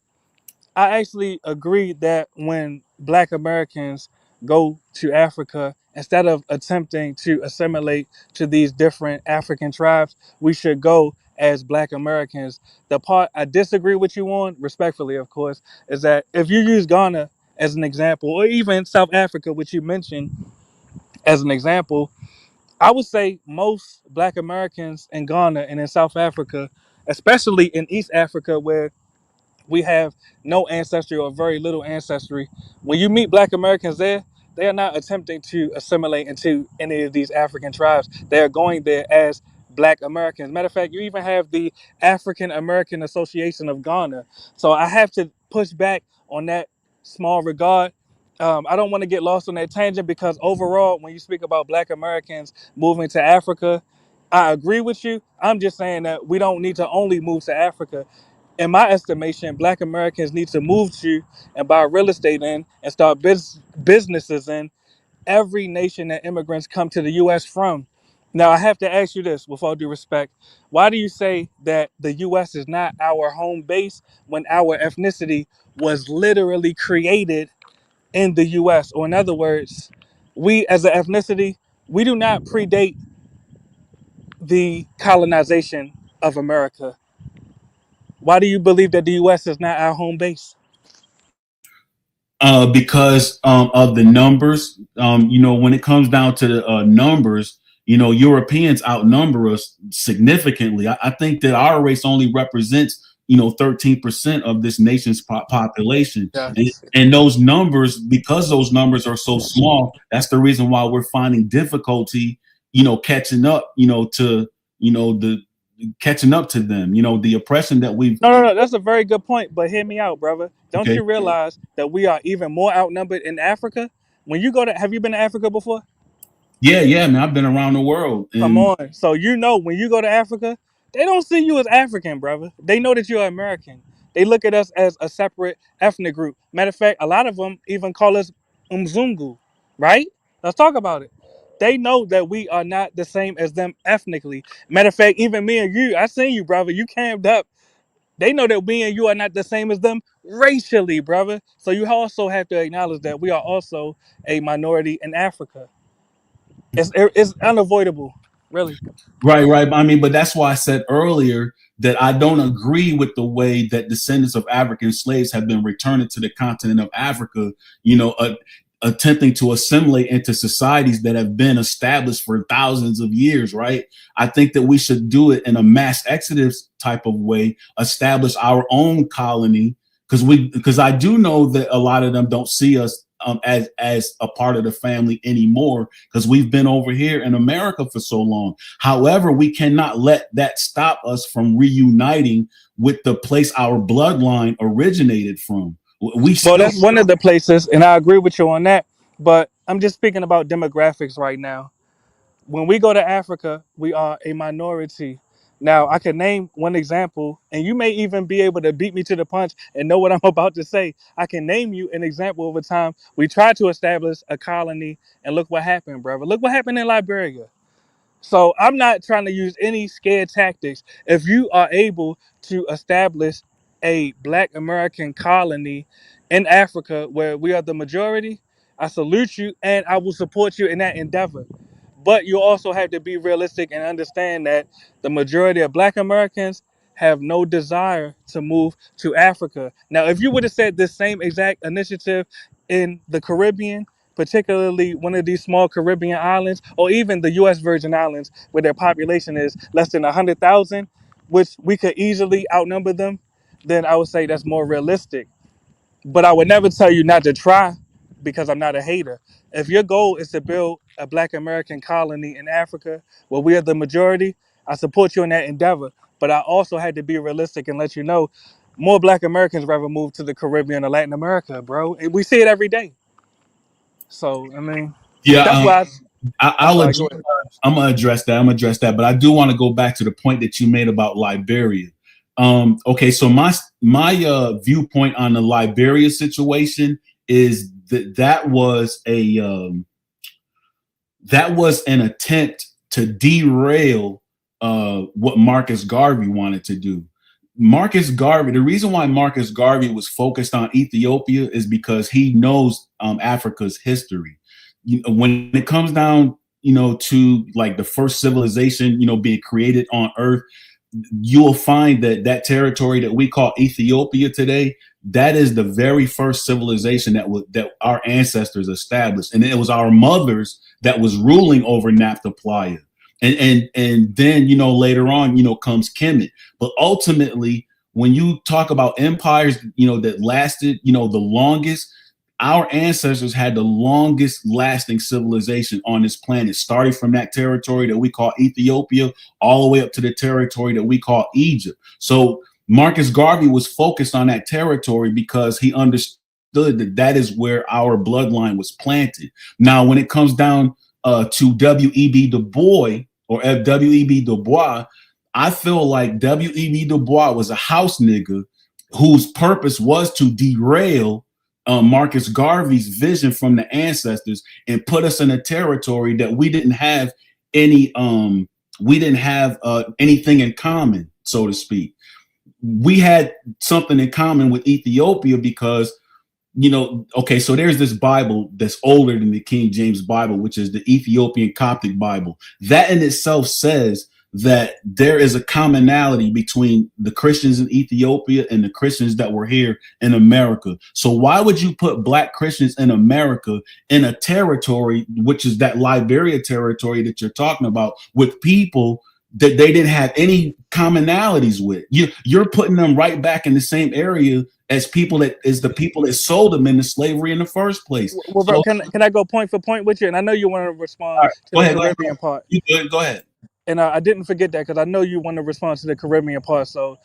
U: actually agree that when Black Americans go to Africa, instead of attempting to assimilate to these different African tribes, we should go as Black Americans. The part I disagree with you on, respectfully, of course, is that if you use Ghana as an example, or even South Africa, which you mentioned as an example, I would say most Black Americans in Ghana and in South Africa, especially in East Africa, where we have no ancestry or very little ancestry. When you meet Black Americans there, they are not attempting to assimilate into any of these African tribes. They are going there as Black Americans. Matter of fact, you even have the African American Association of Ghana. So I have to push back on that small regard. I don't want to get lost on that tangent because overall, when you speak about Black Americans moving to Africa, I agree with you. I'm just saying that we don't need to only move to Africa. In my estimation, Black Americans need to move to and buy real estate in and start businesses in every nation that immigrants come to the U.S. from. Now, I have to ask you this with all due respect. Why do you say that the U.S. is not our home base when our ethnicity was literally created in the U.S.? Or in other words, we as an ethnicity, we do not predate the colonization of America. Why do you believe that the U.S. is not our home base?
F: Because of the numbers. When it comes down to the numbers, Europeans outnumber us significantly. I think that our race only represents 13% of this nation's population. And those numbers, because those numbers are so small, that's the reason why we're finding difficulty catching up to the catching up to them, the oppression that we've.
U: No. That's a very good point. But hear me out, brother. Don't
F: Okay.
U: you realize that we are even more outnumbered in Africa? When you go to, have you been to Africa before?
F: Yeah, man. I've been around the world.
U: Come
F: And
U: on. So when you go to Africa, they don't see you as African, brother. They know that you're American. They look at us as a separate ethnic group. Matter of fact, a lot of them even call us Umzungu, right? Let's talk about it. They know that we are not the same as them ethnically. Matter of fact, even me and you, I seen you, brother. You camped up. They know that we and you are not the same as them racially, brother. So you also have to acknowledge that we are also a minority in Africa. It's unavoidable, really.
F: Right. I mean, but that's why I said earlier that I don't agree with the way that descendants of African slaves have been returning to the continent of Africa, attempting to assimilate into societies that have been established for thousands of years, right? I think that we should do it in a mass exodus type of way, establish our own colony, because I do know that a lot of them don't see us as a part of the family anymore, because we've been over here in America for so long. However, we cannot let that stop us from reuniting with the place our bloodline originated from.
U: Well, that's one of the places, and I agree with you on that. But I'm just speaking about demographics right now. When we go to Africa, we are a minority. Now, I can name one example, and you may even be able to beat me to the punch and know what I'm about to say. I can name you an example of a time we tried to establish a colony, and look what happened, brother. Look what happened in Liberia. So I'm not trying to use any scared tactics. If you are able to establish a Black American colony in Africa where we are the majority, I salute you and I will support you in that endeavor. But you also have to be realistic and understand that the majority of Black Americans have no desire to move to Africa. Now, if you would have said this same exact initiative in the Caribbean, particularly one of these small Caribbean islands, or even the U.S. Virgin Islands, where their population is less than 100,000, which we could easily outnumber them, then I would say that's more realistic. But I would never tell you not to try because I'm not a hater. If your goal is to build a Black American colony in Africa where we are the majority, I support you in that endeavor, but I also had to be realistic and let you know more Black Americans rather move to the Caribbean or Latin America, bro. We see it every day. So I mean, that's
F: Yeah,
U: why I'm
F: I'll
U: sorry.
F: address,
U: Go ahead.
F: I'm gonna address that. I'm gonna address that, but I do want to go back to the point that you made about Liberia. Okay, so my viewpoint on the Liberia situation is that was an attempt to derail what Marcus Garvey wanted to do. Marcus Garvey, the reason why Marcus Garvey was focused on Ethiopia is because he knows Africa's history. When it comes down, to like the first civilization, being created on Earth, you will find that that territory that we call Ethiopia today, that is the very first civilization that our ancestors established, and it was our mothers that was ruling over Naphtha Playa, and then later on comes Kemet, but ultimately when you talk about empires that lasted the longest, our ancestors had the longest lasting civilization on this planet, starting from that territory that we call Ethiopia all the way up to the territory that we call Egypt. So Marcus Garvey was focused on that territory because he understood that is where our bloodline was planted. Now, when it comes down to W.E.B. Du Bois or W.E.B. Du Bois, I feel like W.E.B. Du Bois was a house nigga whose purpose was to derail Marcus Garvey's vision from the ancestors and put us in a territory that we didn't have anything in common, so to speak. We had something in common with Ethiopia because okay, so there's this Bible that's older than the King James Bible, which is the Ethiopian Coptic Bible. That in itself says that there is a commonality between the Christians in Ethiopia and the Christians that were here in America. So why would you put Black Christians in America in a territory, which is that Liberia territory that you're talking about, with people that they didn't have any commonalities with? You're putting them right back in the same area as the people that sold them into slavery in the first place.
U: Well, bro, can I go point for point with you? And I know you want to respond to the Caribbean part.
F: You good? Go ahead.
U: And I didn't forget that because I know you want to respond to the Caribbean part. So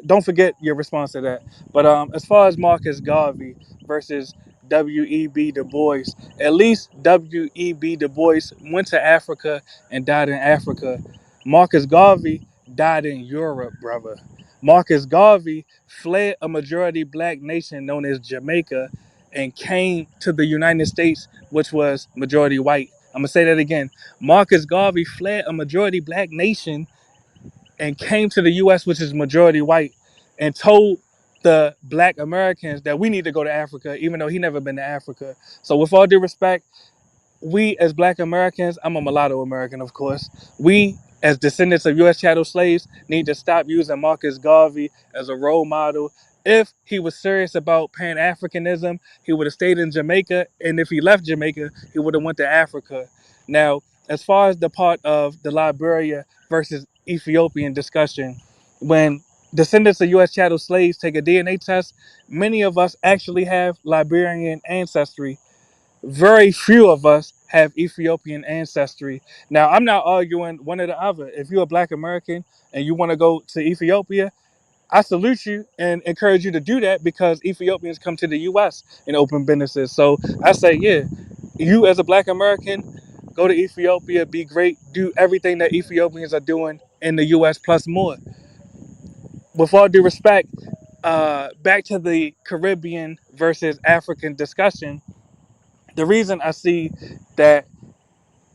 U: don't forget your response to that. But as far as Marcus Garvey versus W.E.B. Du Bois, at least W.E.B. Du Bois went to Africa and died in Africa. Marcus Garvey died in Europe, brother. Marcus Garvey fled a majority Black nation known as Jamaica and came to the United States, which was majority white. I'm going to say that again. Marcus Garvey fled a majority Black nation and came to the U.S., which is majority white, and told the Black Americans that we need to go to Africa, even though he never been to Africa. So with all due respect, we as Black Americans, I'm a mulatto American, of course, we as descendants of U.S. chattel slaves need to stop using Marcus Garvey as a role model. If he was serious about Pan-Africanism, he would have stayed in Jamaica, and if he left Jamaica, he would have went to Africa. Now, as far as the part of the Liberia versus Ethiopian discussion, when descendants of U.S. chattel slaves take a DNA test, many of us actually have Liberian ancestry. Very few of us have Ethiopian ancestry. Now, I'm not arguing one or the other. If you're a Black American and you want to go to Ethiopia, I salute you and encourage you to do that because Ethiopians come to the U.S. and open businesses. So I say, yeah, you as a Black American, go to Ethiopia, be great, do everything that Ethiopians are doing in the U.S. plus more. With all due respect, back to the Caribbean versus African discussion, the reason I see that,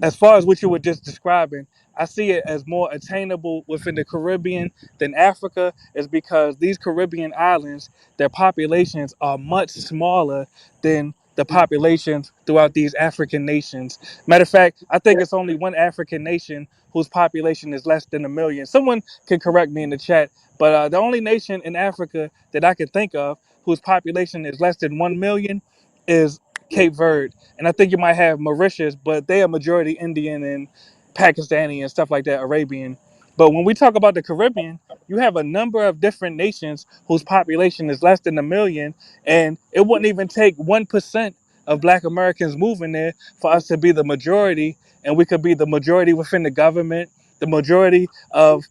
U: as far as what you were just describing, I see it as more attainable within the Caribbean than Africa, is because these Caribbean islands, their populations are much smaller than the populations throughout these African nations. Matter of fact, I think it's only one African nation whose population is less than 1 million. Someone can correct me in the chat, but the only nation in Africa that I can think of whose population is less than 1 million is Cape Verde. And I think you might have Mauritius, but they are majority Indian and Pakistani and stuff like that, Arabian. But when we talk about the Caribbean, you have a number of different nations whose population is less than 1 million, and it wouldn't even take 1% of Black Americans moving there for us to be the majority, and we could be the majority within the government, the majority of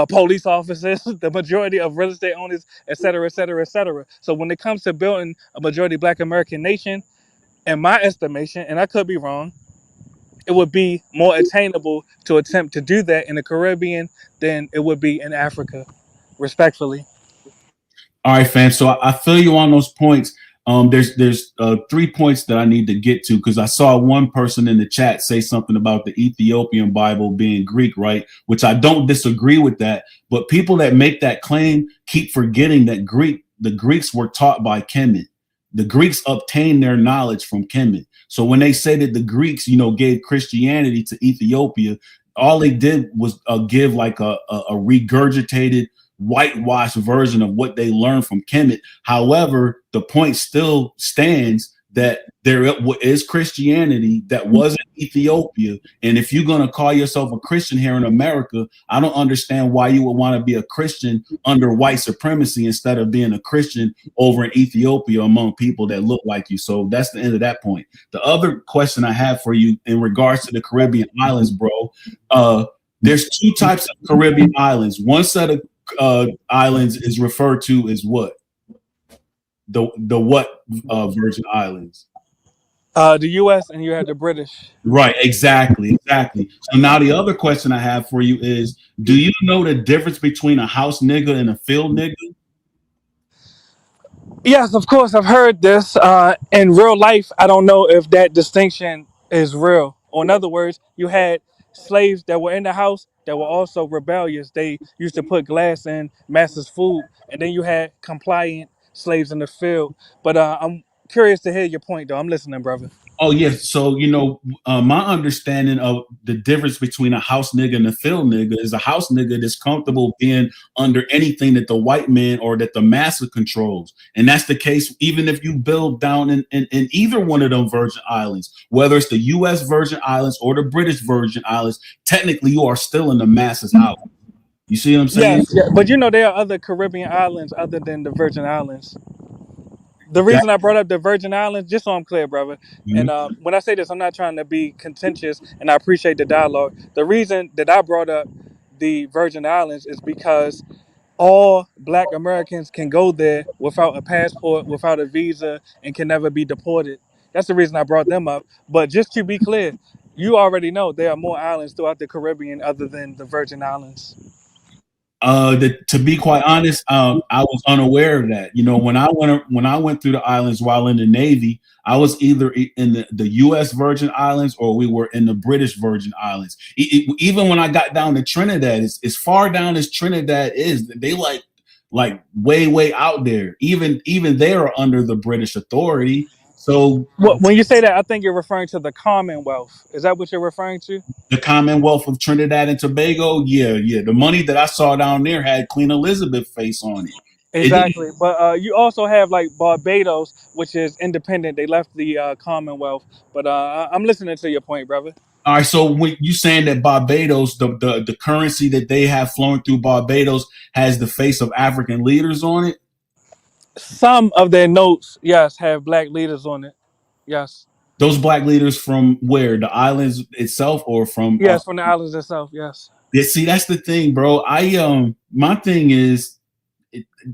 U: police officers, the majority of real estate owners, et cetera, et cetera, et cetera. So when it comes to building a majority Black American nation, in my estimation, and I could be wrong, it would be more attainable to attempt to do that in the Caribbean than it would be in Africa, respectfully.
F: All right, fam. So I feel you on those points. There's 3 points that I need to get to because I saw one person in the chat say something about the Ethiopian Bible being Greek, right? Which I don't disagree with that. But people that make that claim keep forgetting that the Greeks were taught by Kemet. The Greeks obtained their knowledge from Kemet. So when they say that the Greeks, gave Christianity to Ethiopia, all they did was give like a regurgitated whitewashed version of what they learned from Kemet. However, the point still stands that there is Christianity that was in Ethiopia. And if you're going to call yourself a Christian here in America, I don't understand why you would want to be a Christian under white supremacy instead of being a Christian over in Ethiopia among people that look like you. So that's the end of that point. The other question I have for you in regards to the Caribbean islands, bro, there's two types of Caribbean islands. One set of islands is referred to as what? The what Virgin Islands?
U: The U.S. and you had the British.
F: Right, exactly. So now the other question I have for you is, do you know the difference between a house nigga and a field nigga?
U: Yes, of course, I've heard this. In real life, I don't know if that distinction is real. Or in other words, you had slaves that were in the house that were also rebellious. They used to put glass in master's food, and then you had compliant slaves in the field. But I'm curious to hear your point, though. I'm listening, brother.
F: Oh yes. So my understanding of the difference between a house nigga and a field nigga is a house nigga that's comfortable being under anything that the white man or that the master controls, and that's the case even if you build down in either one of them Virgin Islands, whether it's the U.S. Virgin Islands or the British Virgin Islands. Technically, you are still in the master's house. You see what I'm saying?
U: Yes, yeah, but there are other Caribbean islands other than the Virgin Islands. The reason I brought up the Virgin Islands, just so I'm clear, brother, and when I say this, I'm not trying to be contentious, and I appreciate the dialogue. The reason that I brought up the Virgin Islands is because all Black Americans can go there without a passport, without a visa, and can never be deported. That's the reason I brought them up. But just to be clear, you already know there are more islands throughout the Caribbean other than the Virgin Islands.
F: To be quite honest, I was unaware of that. When I went through the islands while in the Navy, I was either in the U.S. Virgin Islands or we were in the British Virgin Islands. Even when I got down to Trinidad, as far down as Trinidad is, they like way out there. Even they are under the British authority. So
U: when you say that, I think you're referring to the Commonwealth. Is that what you're referring to?
F: The Commonwealth of Trinidad and Tobago, yeah. The money that I saw down there had Queen Elizabeth face on it.
U: Exactly, but you also have like Barbados, which is independent. They left the Commonwealth, but I'm listening to your point, brother.
F: All right, so when you saying that Barbados, the currency that they have flowing through Barbados has the face of African leaders on it?
U: Some of their notes, yes, have Black leaders on it. Yes.
F: Those Black leaders from where? The islands itself, or from?
U: Yes, from the islands itself. Yes.
F: Yeah. See, that's the thing, bro. My thing is,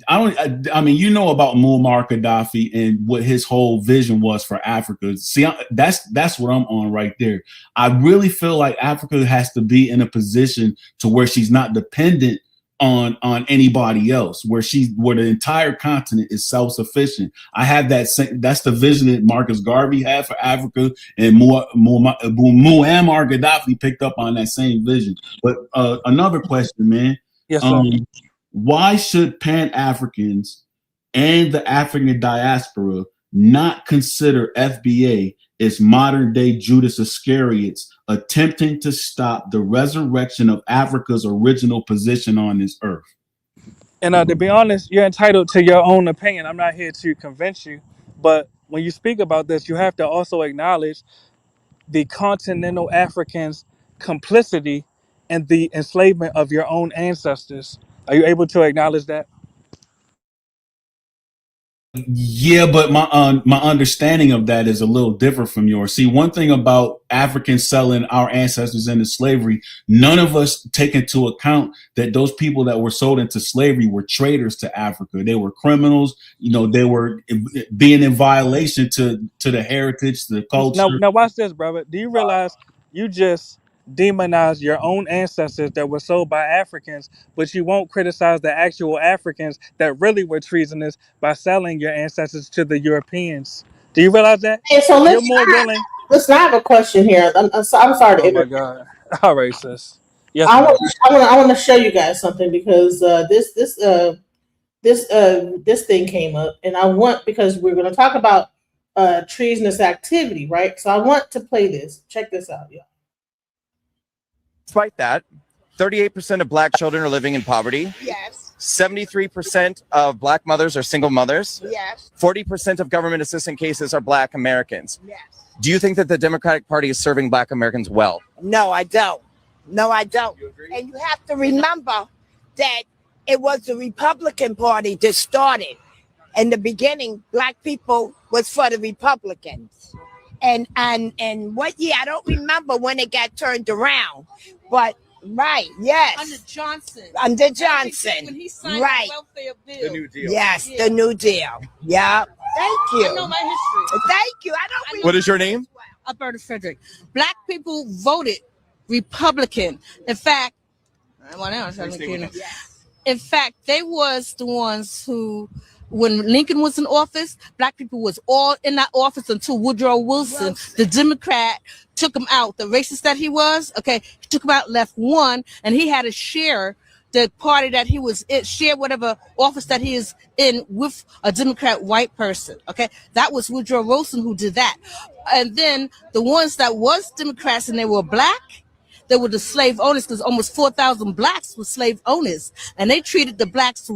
F: I mean, about Muammar Gaddafi and what his whole vision was for Africa. See, that's what I'm on right there. I really feel like Africa has to be in a position to where she's not dependent on anybody else, where the entire continent is self-sufficient. I have that's the vision that Marcus Garvey had for Africa, and Muammar Gaddafi picked up on that same vision. But another question, man.
U: Yes, sir.
F: Why should Pan-Africans and the African diaspora not consider FBA as modern-day Judas Iscariots attempting to stop the resurrection of Africa's original position on this earth?
U: And to be honest, you're entitled to your own opinion. I'm not here to convince you. But when you speak about this, you have to also acknowledge the continental Africans' complicity in the enslavement of your own ancestors. Are you able to acknowledge that?
F: Yeah, but my understanding of that is a little different from yours. See, one thing about Africans selling our ancestors into slavery, none of us take into account that those people that were sold into slavery were traitors to Africa. They were criminals. You know, they were being in violation to the heritage, the culture.
U: Now watch this, brother. Do you realize you just demonized your own ancestors that were sold by Africans, but you won't criticize the actual Africans that really were treasonous by selling your ancestors to the Europeans? Do you realize that?
B: Hey, so
U: You're more willing.
B: listen, I have a question here. I'm sorry to
U: Oh my
B: interrupt.
U: God. All right, sis. Yes, ma'am.
B: I want to show you guys something because this thing came up, and I want, because we're going to talk about treasonous activity, right? So I want to play this. Check this out, y'all.
E: Despite that, 38% of Black children are living in poverty.
V: Yes.
E: 73% of Black mothers are single mothers.
V: Yes.
E: 40% of government assistance cases are Black Americans.
V: Yes.
E: Do you think that the Democratic Party is serving Black Americans well?
V: No, I don't. No, I don't. And you have to remember that it was the Republican Party that started. In the beginning, Black people was for the Republicans. And what year? I don't remember when it got turned around. But right, yes.
W: Under Johnson.
V: Under Johnson.
W: When he signed
V: right.
W: the welfare bill.
E: The New Deal.
V: Yes, the New Deal. Yeah. Thank you.
W: I know my history.
V: Thank you. I don't.
E: What is your name?
W: Alberta Frederick. Black people voted Republican. In fact, in fact, they was the ones who, when Lincoln was in office, Black people was all in that office until Woodrow Wilson, the Democrat, took him out. The racist that he was, okay, he took him out, left one, and he had to share the party that he was in, share whatever office that he is in with a Democrat white person. Okay, that was Woodrow Wilson who did that. And then the ones that was Democrats and they were Black, they were the slave owners, because almost 4,000 Blacks were slave owners, and they treated the Blacks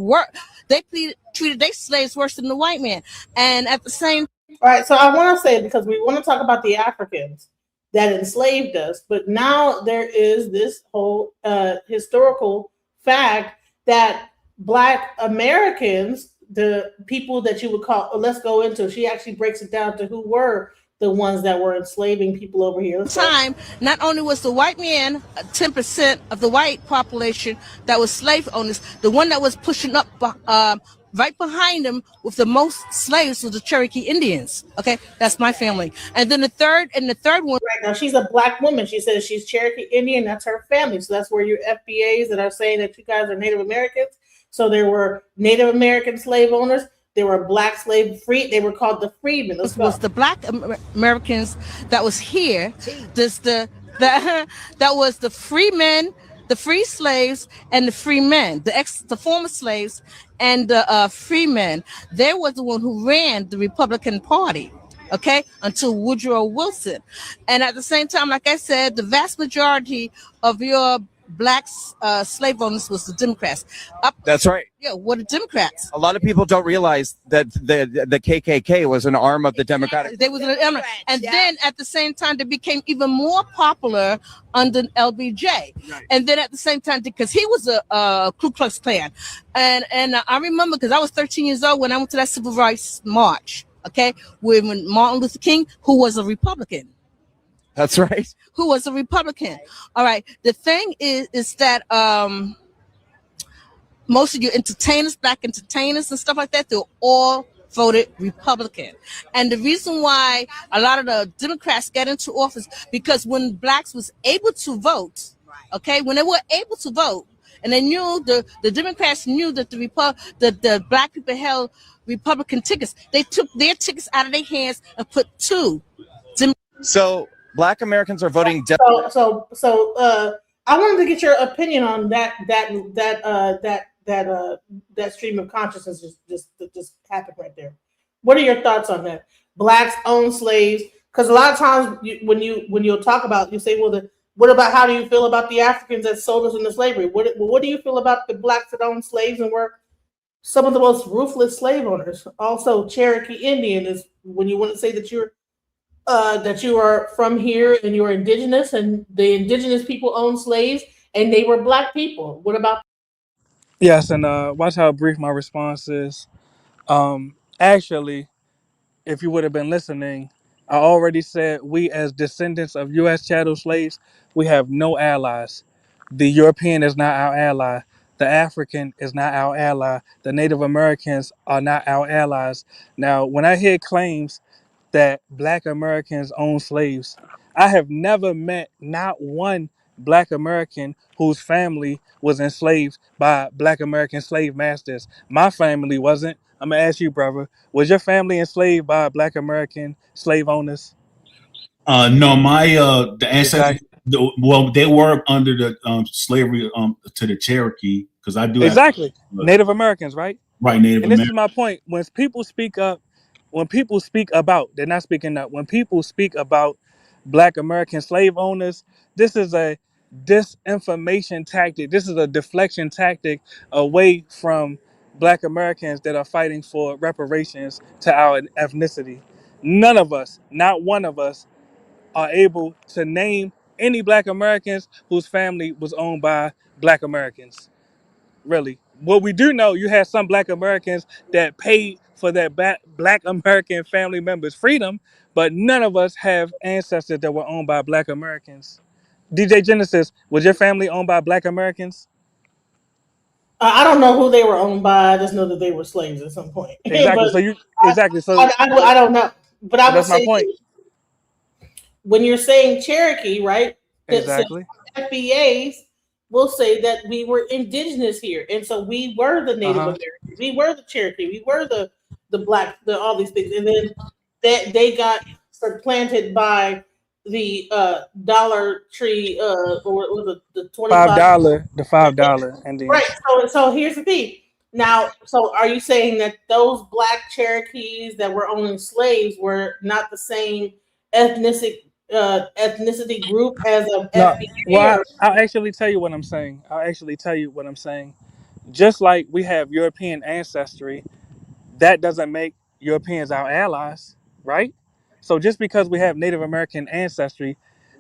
W: treated their slaves worse than the white man. And at the same,
B: all right. So I want to say, because we want to talk about the Africans that enslaved us, but now there is this whole historical fact that Black Americans, the people that you would call, let's go into, she actually breaks it down to who were the ones that were enslaving people over here.
W: Time, not only was the white man 10% of the white population that was slave owners, the one that was pushing up right behind them with the most slaves was the Cherokee Indians. Okay, that's my family. And then the third one.
B: Right now, she's a Black woman. She says she's Cherokee Indian. That's her family. So that's where your FBAs that are saying that you guys are Native Americans. So there were Native American slave owners. They were Black slave free. They were called the freedmen.
W: Was the Black Americans that was here. That was the free men, the free slaves, and the free men, the former slaves and the free men. They was the one who ran the Republican Party. Okay, until Woodrow Wilson. And at the same time, like I said, the vast majority of your Black slave owners was the Democrats.
E: That's right.
W: Yeah, what the Democrats?
E: A lot of people don't realize that the KKK was an arm of the Democratic.
W: They was and then at the same time they became even more popular under LBJ. Right. And then at the same time, because he was a Ku Klux Klan, and I remember because I was 13 years old when I went to that civil rights march. Okay, when Martin Luther King, who was a Republican.
E: That's right.
W: Who was a Republican. All right. The thing is that most of your entertainers, Black entertainers and stuff like that, they're all voted Republican. And the reason why a lot of the Democrats get into office, because when Blacks was able to vote, okay, when they were able to vote, and they knew the Democrats knew that the Black people held Republican tickets, they took their tickets out of their hands and put two.
E: So Black Americans are voting.
B: So I wanted to get your opinion on that stream of consciousness just happened right there. What are your thoughts on that? Blacks own slaves, because a lot of times when you'll talk about, you say, well, what about, how do you feel about the Africans that sold us into slavery? What do you feel about the Blacks that own slaves and were some of the most ruthless slave owners? Also, Cherokee Indian is when you want to say that you are from here and you're indigenous, and the indigenous people own slaves and they were Black people. What about?
U: Yes, and watch how brief my response is. Actually, if you would have been listening, I already said we as descendants of U.S. chattel slaves, we have no allies. The European is not our ally. The African is not our ally. The Native Americans are not our allies. Now, when I hear claims that Black Americans own slaves, I have never met not one Black American whose family was enslaved by Black American slave masters. My family wasn't. I'm gonna ask you, brother, was your family enslaved by Black American slave owners?
F: No, my the ancestors.
U: Exactly.
F: Well, they were under the slavery to the Cherokee because I do have
U: Exactly. Native Americans, right?
F: right Native
U: And this is
F: American.
U: my point. When people speak up, when people speak about, they're not speaking up. When people speak about Black American slave owners, this is a disinformation tactic. This is a deflection tactic away from Black Americans that are fighting for reparations to our ethnicity. None of us, not one of us, are able to name any Black Americans whose family was owned by Black Americans. Really. What we do know, you had some Black Americans that paid for their Black American family members' freedom, but none of us have ancestors that were owned by Black Americans. DJ Genesis, was your family owned by Black Americans?
B: I don't know who they were owned by. I just know that they were slaves at some point.
U: Exactly.
B: But
U: So you exactly. So
B: I don't know. But I would
U: that's my
B: say
U: point.
B: when you're saying Cherokee, right? That says
U: Exactly.
B: FBAs will say that we were indigenous here, and so we were the Native
U: Uh-huh.
B: Americans, we were the Cherokee, we were the Black, all these things, and then that they got supplanted by the Dollar Tree, or what was it, the
U: $5, the
B: $25.
U: $5
B: Right.
U: Indians.
B: So here's the thing. Now, so are you saying that those Black Cherokees that were owning slaves were not the same ethnicity group as a
U: No,
B: FBA?
U: well,
B: Or
U: I'll actually tell you what I'm saying. I'll actually tell you what I'm saying. Just like we have European ancestry, that doesn't make Europeans our allies, right? So just because we have Native American ancestry,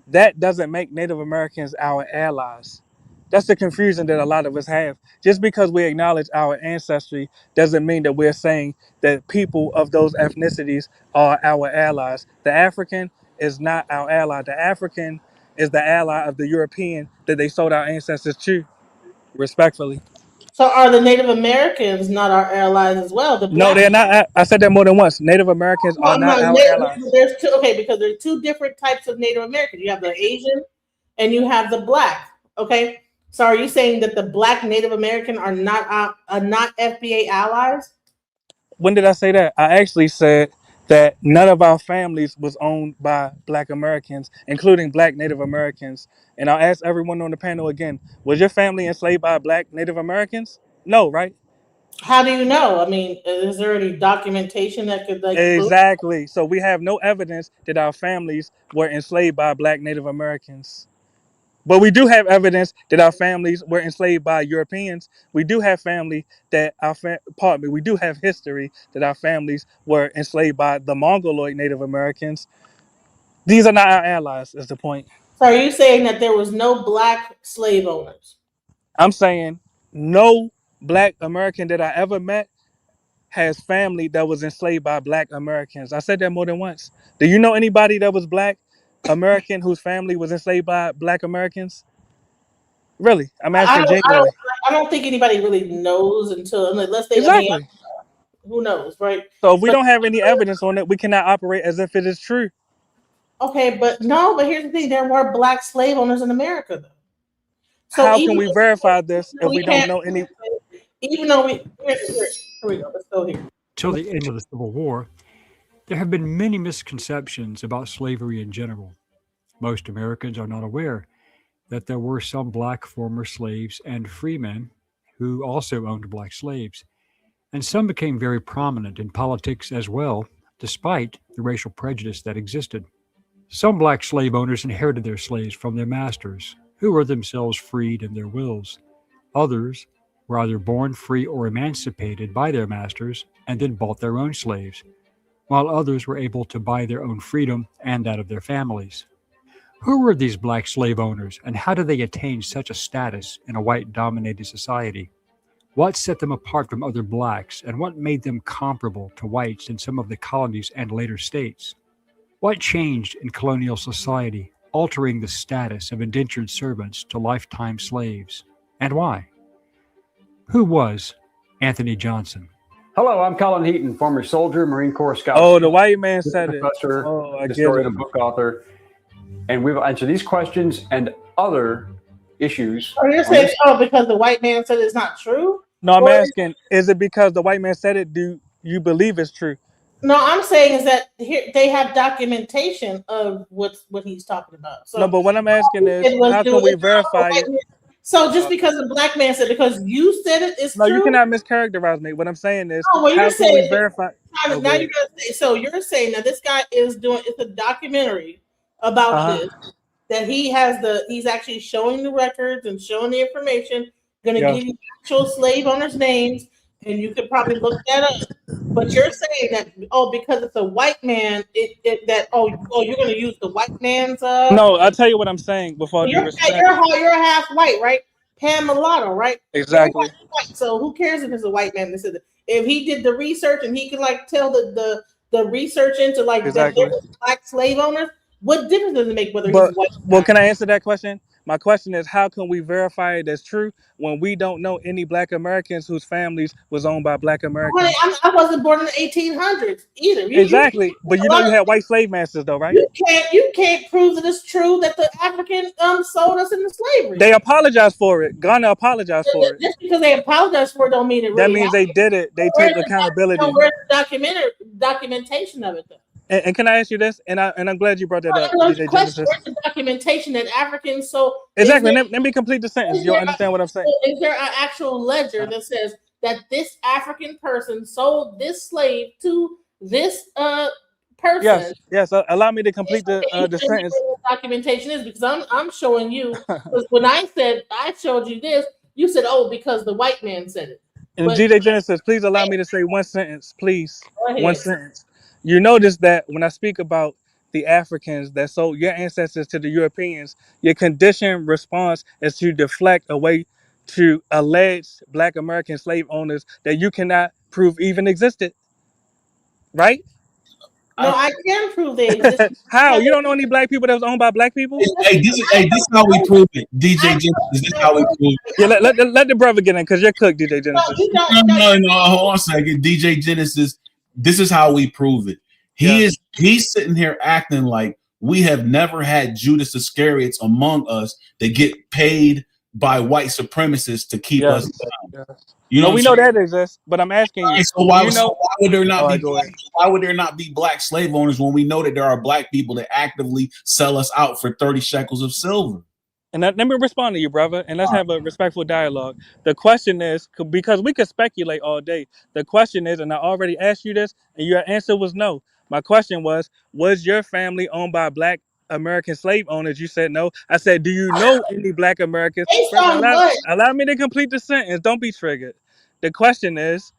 U: that doesn't make Native Americans our allies. That's the confusion that a lot of us have. Just because we acknowledge our ancestry doesn't mean that we're saying that people of those ethnicities are our allies. The African is not our ally. The African is the ally of the European that they sold our ancestors to, respectfully.
B: so are the Native Americans not our allies as well? The
U: No,
B: Black.
U: they're not. I said that more than once. Native Americans are not our allies.
B: There's two. Okay, because there's two different types of Native Americans. You have the Asian, and you have the Black. Okay, so are you saying that the Black Native American are not FBA allies?
U: When did I say that? I actually said that none of our families was owned by Black Americans, including Black Native Americans. And I'll ask everyone on the panel again: was your family enslaved by Black Native Americans? No, right?
B: How do you know? I mean, is there any documentation that could prove?
U: Exactly. So we have no evidence that our families were enslaved by Black Native Americans. But we do have evidence that our families were enslaved by Europeans. We do have family that pardon me, we do have history that our families were enslaved by the Mongoloid Native Americans. These are not our allies, is the point.
B: So are you saying that there was no Black slave owners?
U: I'm saying no Black American that I ever met has family that was enslaved by Black Americans. I said that more than once. Do you know anybody that was Black American whose family was enslaved by Black Americans? Really? I'm
B: I
U: asking
B: don't, I don't,
U: genuinely.
B: I don't think anybody really knows unless they. I mean,
U: Exactly.
B: who knows, right?
U: So if we
B: But
U: don't have any evidence on it, we cannot operate as if it is true.
B: okay, but no, but here's the thing: there were Black slave owners in America, though. So
U: How can we verify this if
B: we
U: we don't
B: can't,
U: know any?
B: even though here we go. Let's go here.
J: Till the end of the Civil War, there have been many misconceptions about slavery in general. Most Americans are not aware that there were some black former slaves and freemen who also owned black slaves, and some became very prominent in politics as well, despite the racial prejudice that existed. Some black slave owners inherited their slaves from their masters, who were themselves freed in their wills. Others were either born free or emancipated by their masters and then bought their own slaves, while others were able to buy their own freedom and that of their families. Who were these black slave owners, and how did they attain such a status in a white-dominated society? What set them apart from other blacks, and what made them comparable to whites in some of the colonies and later states? What changed in colonial society, altering the status of indentured servants to lifetime slaves, and why? Who was Anthony Johnson?
K: Hello, I'm Colin Heaton, former soldier, Marine Corps scout.
U: Oh, the white man said it.
K: Professor,
U: Oh, I get
K: historian,
U: it.
K: and book author. And we've answered these questions and other issues.
B: Oh, you're saying, because the white man said it's not true?
U: No, I'm
B: Or-
U: asking, is it because the white man said it? Do you believe it's true?
B: No, I'm saying is that here they have documentation of what he's talking about. So
U: No, but what I'm asking is,
B: it was
U: how can
B: doing-
U: we verify it?
B: So just because the black man said, because you said it, it's
U: No,
B: true.
U: you cannot mischaracterize me. What I'm saying is,
B: Oh, well,
U: how
B: you're
U: can we
B: saying
U: verify?
B: now
U: Okay.
B: you're gonna say, so you're saying that this guy is doing it's a documentary about this, that he's actually showing the records and showing the information, gonna
U: Yeah.
B: give you actual slave owners' names, and you could probably look that up. But you're saying that because it's a white man, you're gonna use the white man's
U: No, I'll tell you what I'm saying before due
B: you're
U: respect.
B: you're half white, right? Pan mulatto, right?
U: Exactly.
B: You're white, so who cares if it's a white man that said it? If he did the research and he can like tell the research into like
U: Exactly.
B: that there was black slave owners, what difference does it make whether
U: But
B: he's white?
U: well, can I answer that question? My question is, how can we verify it as true when we don't know any Black Americans whose families was owned by Black Americans?
B: Honey, I wasn't born in the 1800s either.
U: Exactly, but you know you had white slave masters though, right?
B: You can't prove that it's true that the African sold us into slavery.
U: They apologized for it. Ghana apologized for it.
B: Just because they apologize for it don't mean it really
U: That means they did it. They take accountability.
B: Where's the documentation of it though?
U: And can I ask you this? And I'm glad you brought that up,
B: Where's
U: DJ Genesis.
B: the documentation that Africans sold?
U: Exactly. Let me complete the sentence. You'll understand what I'm saying.
B: Is there an actual ledger that says that this African person sold this slave to this person?
U: Yes. Allow me to complete the sentence.
B: Documentation is because I'm showing you. Because when I showed you this, you said, because the white man said it.
U: And DJ Genesis, please allow me to say one sentence, please.
B: Go ahead.
U: One sentence. You notice that when I speak about the Africans that sold your ancestors to the Europeans, your conditioned response is to deflect away to alleged Black American slave owners that you cannot prove even existed. Right?
B: No, I can prove they exist.
U: How? You don't know any Black people that was owned by Black people?
F: Hey, this is how we prove it. DJ Genesis, this is how we prove it.
U: Yeah, let the brother get in because you're cooked, DJ Genesis.
F: No, hold on a second. DJ Genesis, this is how we prove it. He's sitting here acting like we have never had Judas Iscariots among us that get paid by white supremacists to keep us down. You know,
U: we know that exists, but I'm asking you.
F: So why would there not be why would there not be Black slave owners when we know that there are Black people that actively sell us out for 30 shekels of silver?
U: And let me respond to you, brother, and let's have a respectful dialogue. The question is, because we could speculate all day. The question is, and I already asked you this, and your answer was no. My question was your family owned by Black American slave owners? You said no. I said, do you know any Black Americans? Allow me to complete the sentence. Don't be triggered. The question is,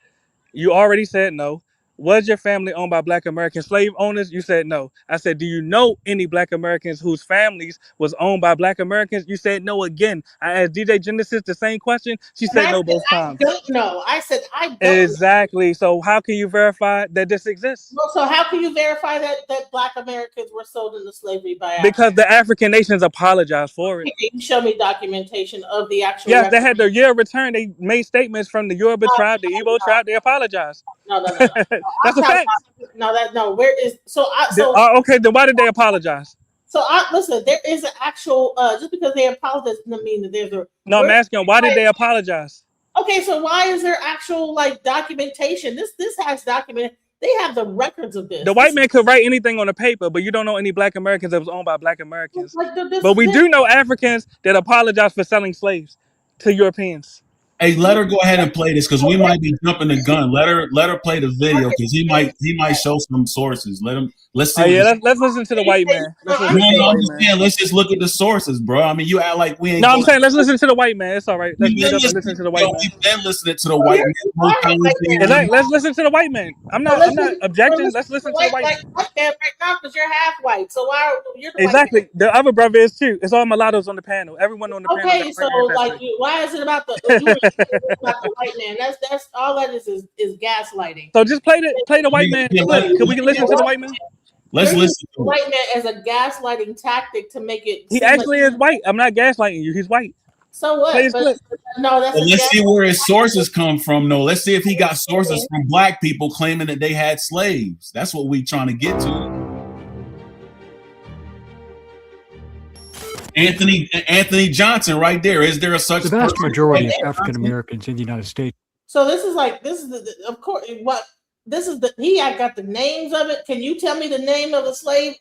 U: you already said no. Was your family owned by Black American slave owners? You said no. I said, do you know any Black Americans whose families was owned by Black Americans? You said no again. I asked DJ Genesis the same question. She said no both times.
B: I don't know. I said I don't.
U: Exactly. So how can you verify that this exists?
B: Well, so how can you verify that Black Americans were sold into slavery by Africans?
U: Because the African nations apologized for it.
B: Can you show me documentation of the actual
U: Yes, they had their year of return. They made statements from the Yoruba tribe, the Igbo tribe. They apologized.
B: No.
U: That's a fact.
B: Where is
U: okay, then why did they apologize?
B: Listen, there is an actual just because they apologize doesn't mean that there's a
U: I'm asking why did they apologize?
B: Okay, so why is there actual documentation? This has documented. They have the records of this.
U: The white man could write anything on a paper, but you don't know any Black Americans that was owned by Black Americans. But we do know Africans that apologize for selling slaves to Europeans.
F: Hey, let her go ahead and play this because we might be jumping the gun. Let her play the video because he might show some sources. Let's see.
U: Let's listen to the white man.
F: Let's just look at the sources, bro. I mean, you act like we ain't.
U: No, I'm saying let's listen to the white man. It's all right. Let's mute up and listen to the white man.
F: We've been listening to the white man.
U: Let's listen to the white man. I'm not objecting. Let's listen to the white man.
B: Right now, because you're half white. So why you're the
U: exactly?
B: White
U: the other brother is too. It's all mulattoes on the panel. Everyone on the panel.
B: Okay, so why is it about the? about the white man. That's all that is gaslighting.
U: So just play the white man clip. Could we listen to the white man?
F: Let's
B: You're using
F: listen
B: the
F: to it.
B: white man as a gaslighting tactic to make it
U: He
B: seem like
U: actually is white. I'm not gaslighting you. He's white.
B: so
U: Play
B: what?
U: his
B: But
U: clip.
B: no, that's
F: But
B: a
F: let's see
B: gaslighting
F: where his sources
B: tactic.
F: come from, though. Let's see if he got sources from black people claiming that they had slaves. That's what we trying to get to. Anthony Johnson, right there. Is there a such
J: The vast
F: person?
J: majority of African Americans in the United States.
B: So this is the of course what this is the I got the names of it. Can you tell me the name of the slave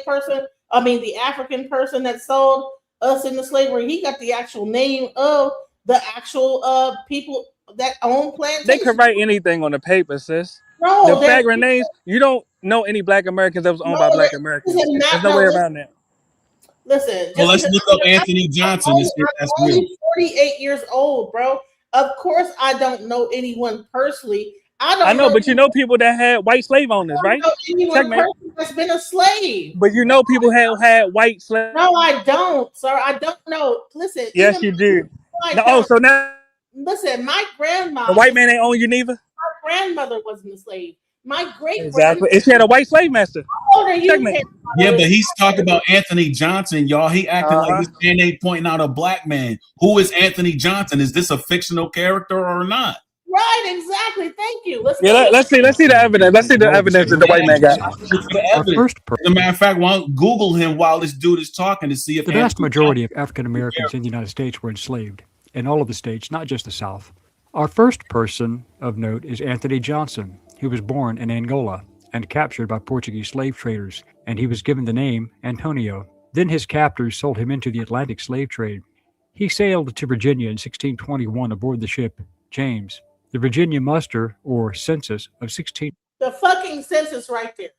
B: person? I mean the African person that sold us into slavery. He got the actual name of the actual people that own plantations.
U: They could write anything on the paper, sis.
B: No,
U: The fact remains, you don't know any black Americans that was owned by black Americans. There's no way around that.
B: Listen,
F: Well, let's look up Anthony Johnson and see if that's
B: I'm
F: real.
B: only 48 years old, bro. Of course, I don't know anyone personally.
U: I know, but you know people that had white slave owners, right?
B: I don't know anyone
U: Checkmate.
B: personally that's been a slave.
U: But you know people had white slave.
B: No, I don't, sir. I don't know. Listen.
U: Yes, you do.
B: I
U: No,
B: don't.
U: so now
B: Listen, my grandma.
U: the white man ain't own you neither.
B: My grandmother wasn't a slave. My great
U: Exactly. And she had a white slave master.
B: How old are you?
U: Checkmate.
F: Yeah, but he's talking about Anthony Johnson, y'all. He acting like this man ain't pointing out a black man. Who is Anthony Johnson? Is this a fictional character or not?
B: Right, exactly. Thank you. Let's
U: see the evidence. Let's see the evidence that the white man got.
F: As a matter of fact, why don't Google him while this dude is talking to see if
J: The vast
F: Anthony
J: majority of African Americans in the United States were enslaved, in all of the states, not just the South. Our first person of note is Anthony Johnson. He was born in Angola and captured by Portuguese slave traders, and he was given the name Antonio. Then his captors sold him into the Atlantic slave trade. He sailed to Virginia in 1621 aboard the ship James. The Virginia muster, or census, of 16...
B: The fucking census right there.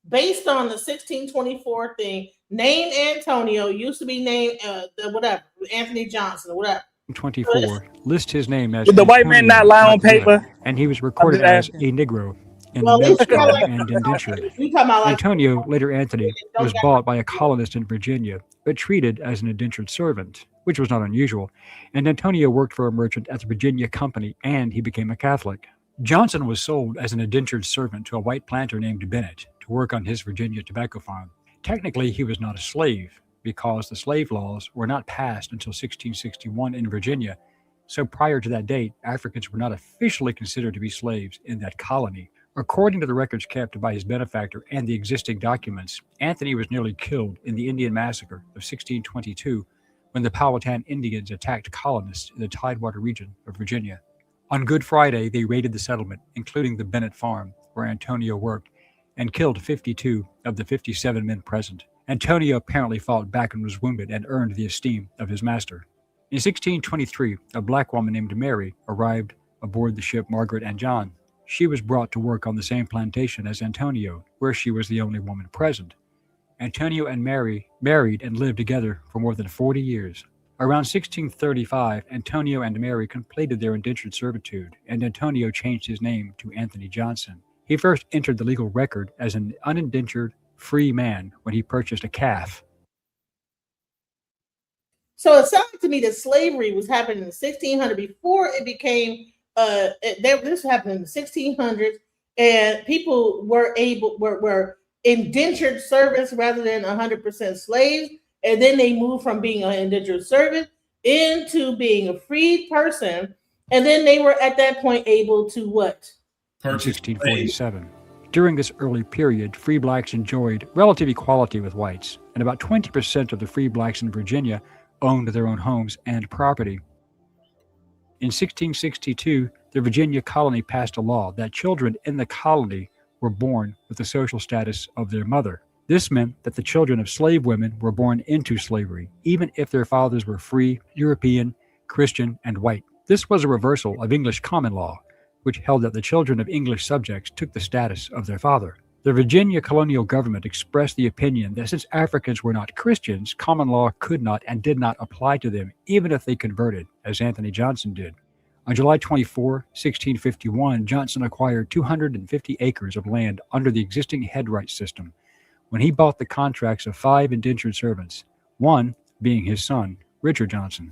B: Based on the 1624 thing, named Antonio, used to be named whatever, Anthony Johnson, or whatever.
J: 24 lists his name as
U: Did the white man not lie on paper?
J: And he was recorded as a Negro in the notes and indentured. Antonio, later Anthony, was bought by a colonist in Virginia, but treated as an indentured servant, which was not unusual, and Antonio worked for a merchant at the Virginia Company, and he became a Catholic. Johnson was sold as an indentured servant to a white planter named Bennett to work on his Virginia tobacco farm. Technically, he was not a slave, because the slave laws were not passed until 1661 in Virginia, so prior to that date, Africans were not officially considered to be slaves in that colony. According to the records kept by his benefactor and the existing documents, Anthony was nearly killed in the Indian Massacre of 1622 when the Powhatan Indians attacked colonists in the Tidewater region of Virginia. On Good Friday, they raided the settlement, including the Bennett farm, where Antonio worked, and killed 52 of the 57 men present. Antonio apparently fought back and was wounded and earned the esteem of his master. In 1623, a black woman named Mary arrived aboard the ship Margaret and John. She was brought to work on the same plantation as Antonio, where she was the only woman present. Antonio and Mary married and lived together for more than 40 years. Around 1635, Antonio and Mary completed their indentured servitude, and Antonio changed his name to Anthony Johnson. He first entered the legal record as an unindentured free man when he purchased a calf.
B: So it sounded to me that slavery was happening in the 1600s before it became. This happened in the 1600s, and people were indentured servants rather than 100% slaves, and then they moved from being an indentured servant into being a freed person, and then they were at that point able to what?
J: In 1647. During this early period, free blacks enjoyed relative equality with whites, and about 20% of the free blacks in Virginia owned their own homes and property. In 1662, the Virginia colony passed a law that children in the colony were born with the social status of their mother. This meant that the children of slave women were born into slavery, even if their fathers were free, European, Christian, and white. This was a reversal of English common law, which held that the children of English subjects took the status of their father. The Virginia colonial government expressed the opinion that since Africans were not Christians, common law could not and did not apply to them, even if they converted, as Anthony Johnson did. On July 24, 1651, Johnson acquired 250 acres of land under the existing headright system when he bought the contracts of 5 indentured servants, one being his son, Richard Johnson.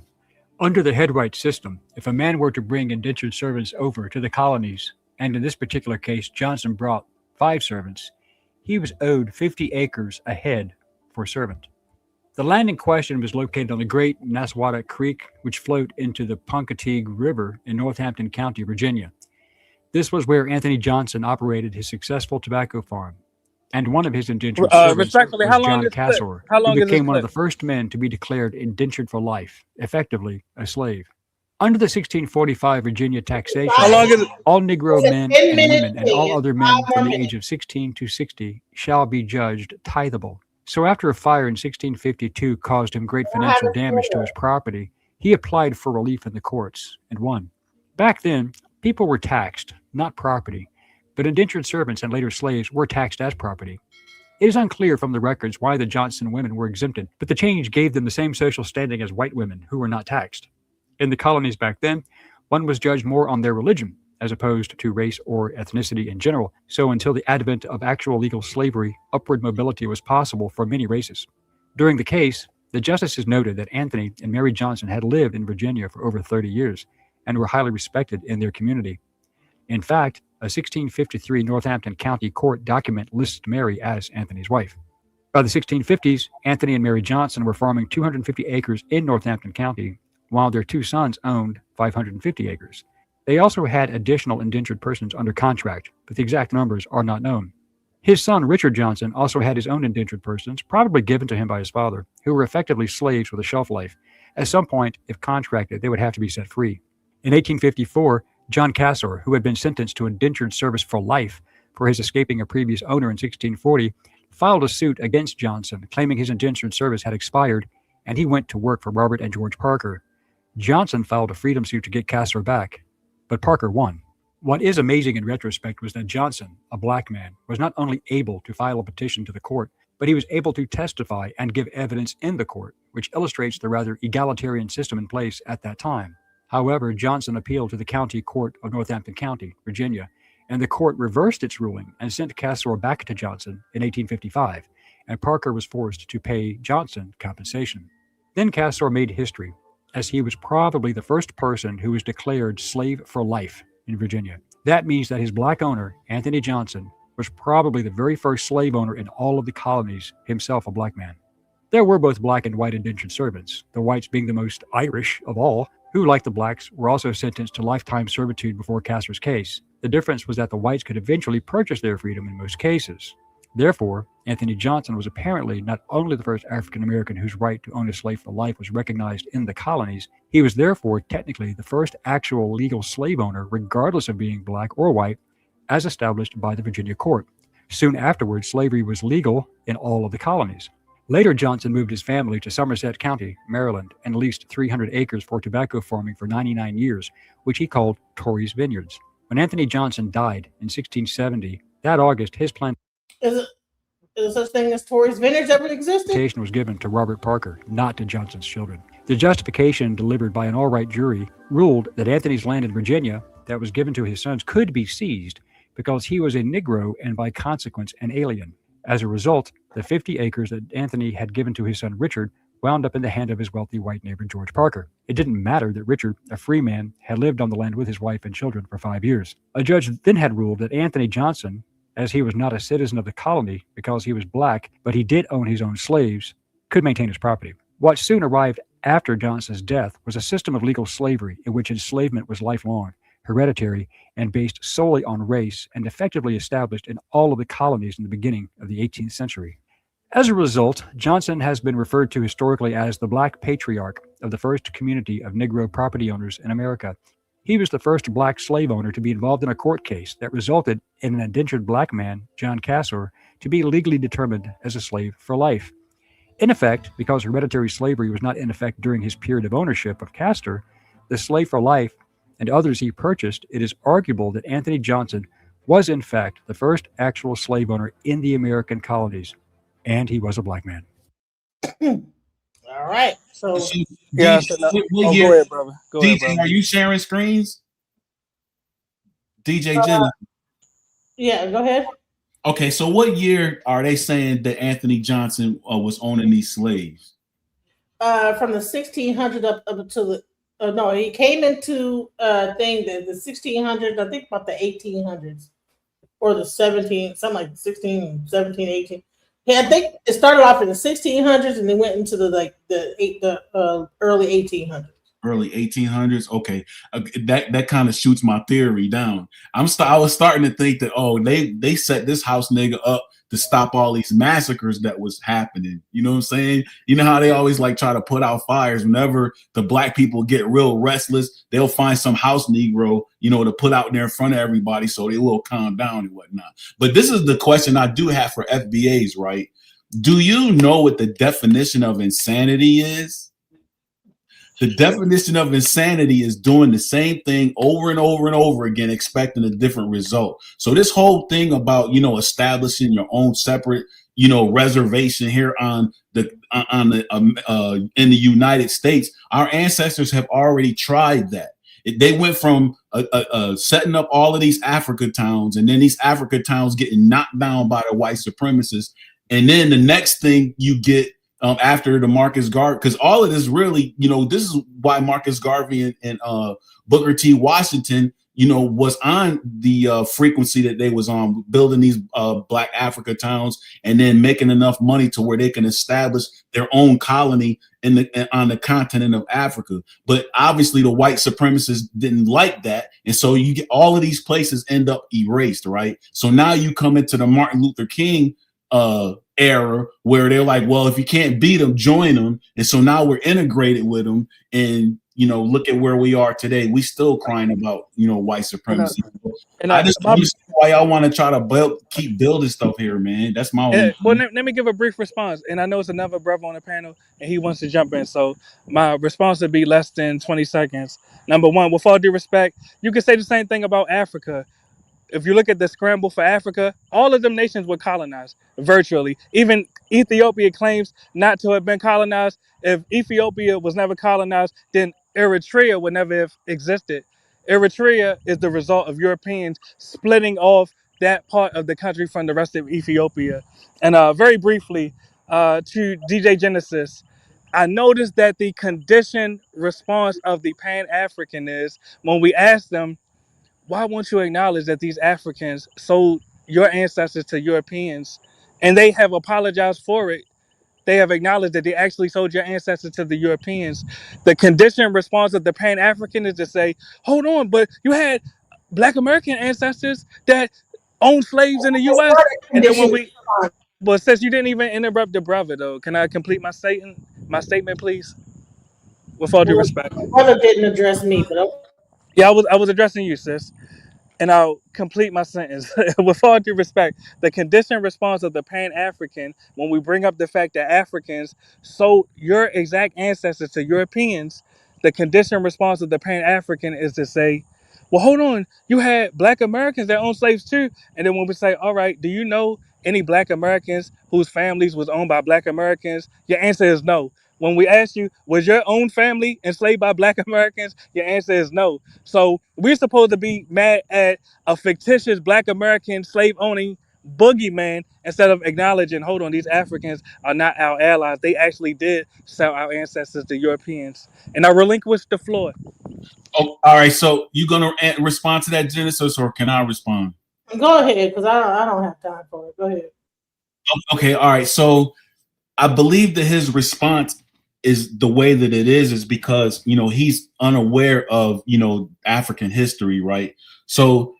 J: Under the headright system, if a man were to bring indentured servants over to the colonies, and in this particular case Johnson brought 5 servants, he was owed 50 acres a head for servant. The land in question was located on the Great Naswata Creek, which flowed into the Ponkatig River in Northampton County, Virginia. This was where Anthony Johnson operated his successful tobacco farm, and one of his indentured servants
U: respectfully, how
J: was
U: long
J: John
U: is the clip?
J: Cassor,
U: How long
J: who
U: is this
J: became one of
U: clip?
J: the first men to be declared indentured for life, effectively a slave. Under the 1645 Virginia taxation,
U: How long is it?
J: all Negro
B: It's a
J: men
B: 10
J: and
B: minute
J: women and
B: thing.
J: all
B: It's
J: other
B: 5
J: men
B: more
J: from the
B: minutes.
J: age of 16 to 60 shall be judged tithable. So after a fire in 1652 caused him great financial damage to his property, he applied for relief in the courts and won. Back then, people were taxed, not property, but indentured servants and later slaves were taxed as property. It is unclear from the records why the Johnson women were exempted, but the change gave them the same social standing as white women who were not taxed. In the colonies back then, one was judged more on their religion as opposed to race or ethnicity in general, so until the advent of actual legal slavery, upward mobility was possible for many races. During the case, the justices noted that Anthony and Mary Johnson had lived in Virginia for over 30 years and were highly respected in their community. In fact, a 1653 Northampton County Court document lists Mary as Anthony's wife. By the 1650s, Anthony and Mary Johnson were farming 250 acres in Northampton County, while their 2 sons owned 550 acres. They also had additional indentured persons under contract, but the exact numbers are not known. His son, Richard Johnson, also had his own indentured persons, probably given to him by his father, who were effectively slaves with a shelf life. At some point, if contracted, they would have to be set free. In 1854, John Cassor, who had been sentenced to indentured service for life for his escaping a previous owner in 1640, filed a suit against Johnson, claiming his indentured service had expired, and he went to work for Robert and George Parker. Johnson filed a freedom suit to get Cassor back, but Parker won. What is amazing in retrospect was that Johnson, a black man, was not only able to file a petition to the court, but he was able to testify and give evidence in the court, which illustrates the rather egalitarian system in place at that time. However, Johnson appealed to the County Court of Northampton County, Virginia, and the court reversed its ruling and sent Cassor back to Johnson in 1855, and Parker was forced to pay Johnson compensation. Then Cassor made history, as he was probably the first person who was declared slave for life in Virginia. That means that his black owner, Anthony Johnson, was probably the very first slave owner in all of the colonies, himself a black man. There were both black and white indentured servants, the whites being the most Irish of all, who, like the blacks, were also sentenced to lifetime servitude before Cassor's case. The difference was that the whites could eventually purchase their freedom in most cases. Therefore, Anthony Johnson was apparently not only the first African American whose right to own a slave for life was recognized in the colonies, he was therefore technically the first actual legal slave owner, regardless of being black or white, as established by the Virginia court. Soon afterwards, slavery was legal in all of the colonies. Later, Johnson moved his family to Somerset County, Maryland, and leased 300 acres for tobacco farming for 99 years, which he called Torrey's Vineyards. When Anthony Johnson died in 1670, that August, his plantation
B: Is there such thing as Torrey's Vineyards ever existed?
J: was given to Robert Parker, not to Johnson's children. The justification delivered by an all-right jury ruled that Anthony's land in Virginia that was given to his sons could be seized because he was a Negro and by consequence an alien. As a result, the 50 acres that Anthony had given to his son Richard wound up in the hand of his wealthy white neighbor George Parker. It didn't matter that Richard, a free man, had lived on the land with his wife and children for 5 years. A judge then had ruled that Anthony Johnson, as he was not a citizen of the colony because he was black, but he did own his own slaves, could maintain his property. What soon arrived after Johnson's death was a system of legal slavery in which enslavement was lifelong, hereditary, and based solely on race, and effectively established in all of the colonies in the beginning of the 18th century. As a result, Johnson has been referred to historically as the Black Patriarch of the first community of Negro property owners in America. He was the first black slave owner to be involved in a court case that resulted in an indentured black man, John Cassor, to be legally determined as a slave for life. In effect, because hereditary slavery was not in effect during his period of ownership of Castor, the slave for life and others he purchased, it is arguable that Anthony Johnson was in fact the first actual slave owner in the American colonies, and he was a black man.
B: All right. So
U: Yeah,
F: DJ,
U: no.
F: what
U: Oh,
F: year-
U: go ahead, brother. Go ahead,
F: DJ,
U: brother.
F: are you sharing screens? DJ Jenny.
B: yeah, go ahead.
F: Okay, so what year are they saying that Anthony Johnson was owning these slaves?
B: From the 1600 up to the No, he came into thing the 1600s, I think about the 1800s or the 17, something like 16, 17, 18. Yeah, I think it started off in the 1600s and then went into the early 1800s.
F: Early 1800s. Okay, that kind of shoots my theory down. I was starting to think that they set this house nigga up to stop all these massacres that was happening. You know what I'm saying? You know how they always like try to put out fires whenever the black people get real restless. They'll find some house Negro, to put out there in front of everybody so they will calm down and whatnot. But this is the question I do have for FBAs, right? Do you know what the definition of insanity is? The definition of insanity is doing the same thing over and over and over again, expecting a different result. So this whole thing about, establishing your own separate, reservation here in the United States, our ancestors have already tried that. They went from setting up all of these Africa towns, and then these Africa towns getting knocked down by the white supremacists. And then the next thing you get after the Marcus Garvey, because all of this really, this is why Marcus Garvey and Booker T. Washington, was on the frequency that they was on, building these Black Africa towns and then making enough money to where they can establish their own colony on the continent of Africa. But obviously the white supremacists didn't like that. And so you get all of these places end up erased, right? So now you come into the Martin Luther King era where they're like, well, if you can't beat them, join them. And so now we're integrated with them. And, look at where we are today. We still crying about, white supremacy. And I just understand why y'all want to try to keep building stuff here, man. That's my own.
U: Well, let me give a brief response. And I know it's another brother on the panel and he wants to jump in. So my response would be less than 20 seconds. Number one, with all due respect, you can say the same thing about Africa. If you look at the scramble for Africa, all of them nations were colonized virtually. Even Ethiopia claims not to have been colonized. If Ethiopia was never colonized, then Eritrea would never have existed. Eritrea is the result of Europeans splitting off that part of the country from the rest of Ethiopia. And very briefly, to DJ Genesis, I noticed that the conditioned response of the Pan-African is when we ask them, why won't you acknowledge that these Africans sold your ancestors to Europeans and they have apologized for it? They have acknowledged that they actually sold your ancestors to the Europeans. The conditioned response of the Pan-African is to say, hold on, but you had Black American ancestors that owned slaves in the U.S. And then well, since you didn't even interrupt the brother, though, can I complete my statement, please? With all due respect.
B: Brother didn't address me, but okay.
U: Yeah, I was addressing you, sis. And I'll complete my sentence. With all due respect, the conditioned response of the Pan-African, when we bring up the fact that Africans sold your exact ancestors to Europeans, the conditioned response of the Pan-African is to say, well, hold on, you had Black Americans that owned slaves too. And then when we say, all right, do you know any Black Americans whose families was owned by Black Americans? Your answer is no. When we ask you, was your own family enslaved by Black Americans? Your answer is no. So we're supposed to be mad at a fictitious Black American slave owning boogeyman instead of acknowledging, hold on, these Africans are not our allies. They actually did sell our ancestors to Europeans. And I relinquish the floor.
F: Oh, all right. So you gonna respond to that, Genesis, or can I respond?
B: Go ahead, because I don't have time for it. Go ahead.
F: Okay. All right. So I believe that his response is the way that it is because he's unaware of African history, right? So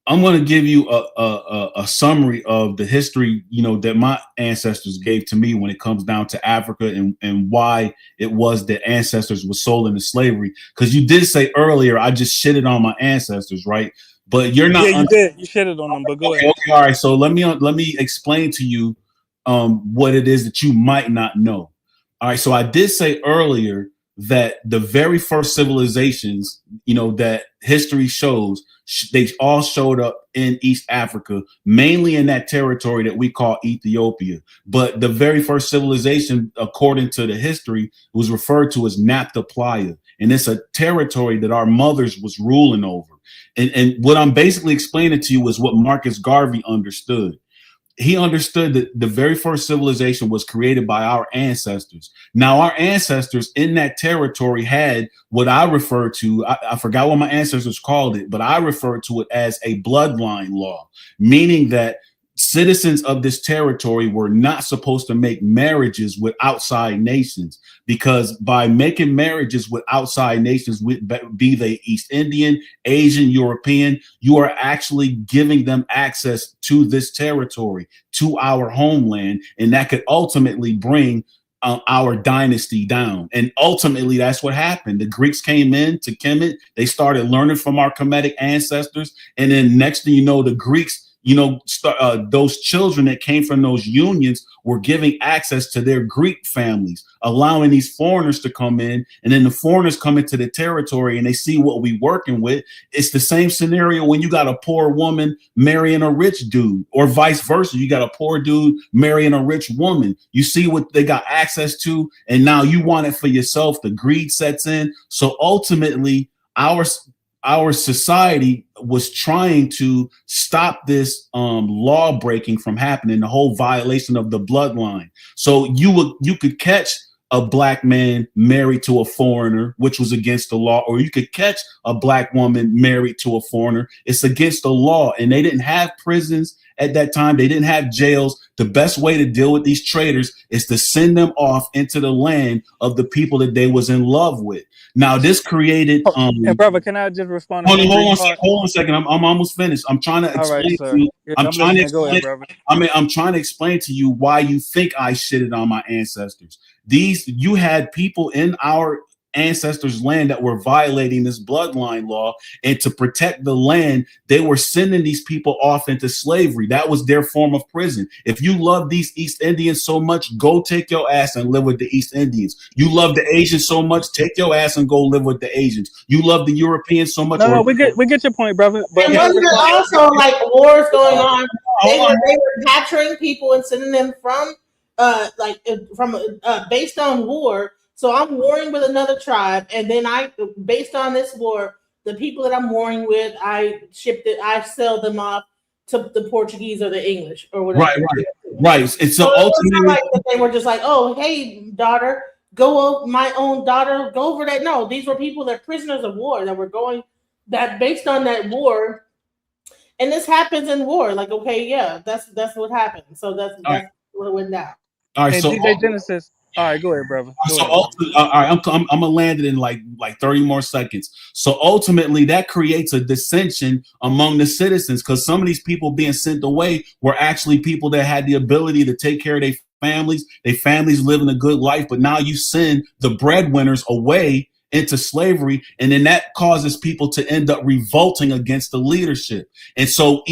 F: I'm going to give you a summary of the history that my ancestors gave to me when it comes down to Africa and why it was that ancestors were sold into slavery. Because you did say earlier I just shitted on my ancestors, right? But you're not.
U: Yeah, you did. You shitted on them. But go ahead.
F: Okay. All right. So let me explain to you what it is that you might not know. All right, so I did say earlier that the very first civilizations, that history shows, they all showed up in East Africa, mainly in that territory that we call Ethiopia. But the very first civilization, according to the history, was referred to as Naphtha Playa. And it's a territory that our mothers was ruling over. And what I'm basically explaining to you is what Marcus Garvey understood. he understood that the very first civilization was created by our ancestors. Now, our ancestors in that territory had what I refer to, I forgot what my ancestors called it, but I refer to it as a bloodline law, meaning that citizens of this territory were not supposed to make marriages with outside nations, because by making marriages with outside nations, be they East Indian, Asian, European, you are actually giving them access to this territory, to our homeland, and that could ultimately bring our dynasty down. And ultimately, that's what happened. The Greeks came in to Kemet. They started learning from our Kemetic ancestors. And then next thing you know, the Greeks, those children that came from those unions were giving access to their Greek families, allowing these foreigners to come in. And then the foreigners come into the territory and they see what we working with. It's the same scenario when you got a poor woman marrying a rich dude, or vice versa. You got a poor dude marrying a rich woman. You see what they got access to, and now you want it for yourself. The greed sets in. So ultimately, our society was trying to stop this law breaking from happening, the whole violation of the bloodline. So you could catch a black man married to a foreigner, which was against the law, or you could catch a black woman married to a foreigner. It's against the law. And they didn't have prisons at that time. They didn't have jails. The best way to deal with these traitors is to send them off into the land of the people that they was in love with. Now, this created.
U: And brother, can I just respond?
F: Hold on a second. I'm almost finished. I'm trying to explain to you. I'm trying to explain to you why you think I shitted on my ancestors. You had people in our ancestors' land that were violating this bloodline law, and to protect the land, they were sending these people off into slavery. That was their form of prison. If you love these East Indians so much, go take your ass and live with the East Indians. You love the Asians so much, take your ass and go live with the Asians. You love the Europeans so much.
U: No, we get your point, brother.
B: But wasn't there also like wars going on? They were capturing people and sending them from based on war. So I'm warring with another tribe, and then based on this war, the people that I'm warring with, I sell them off to the Portuguese or the English or whatever.
F: Right. And so ultimately,
B: like they were just like, oh, hey, daughter, my own daughter, go over that. No, these were people that prisoners of war that were going, that based on that war, and this happens in war. Like, okay, yeah, that's what happened. So that's what went down.
F: All right,
U: and
F: so
U: DJ Genesis. All right, go ahead, brother.
F: All right, I'm gonna land it in like 30 more seconds. So ultimately, that creates a dissension among the citizens, because some of these people being sent away were actually people that had the ability to take care of their families. Their families living a good life, but now you send the breadwinners away into slavery, and then that causes people to end up revolting against the leadership. And so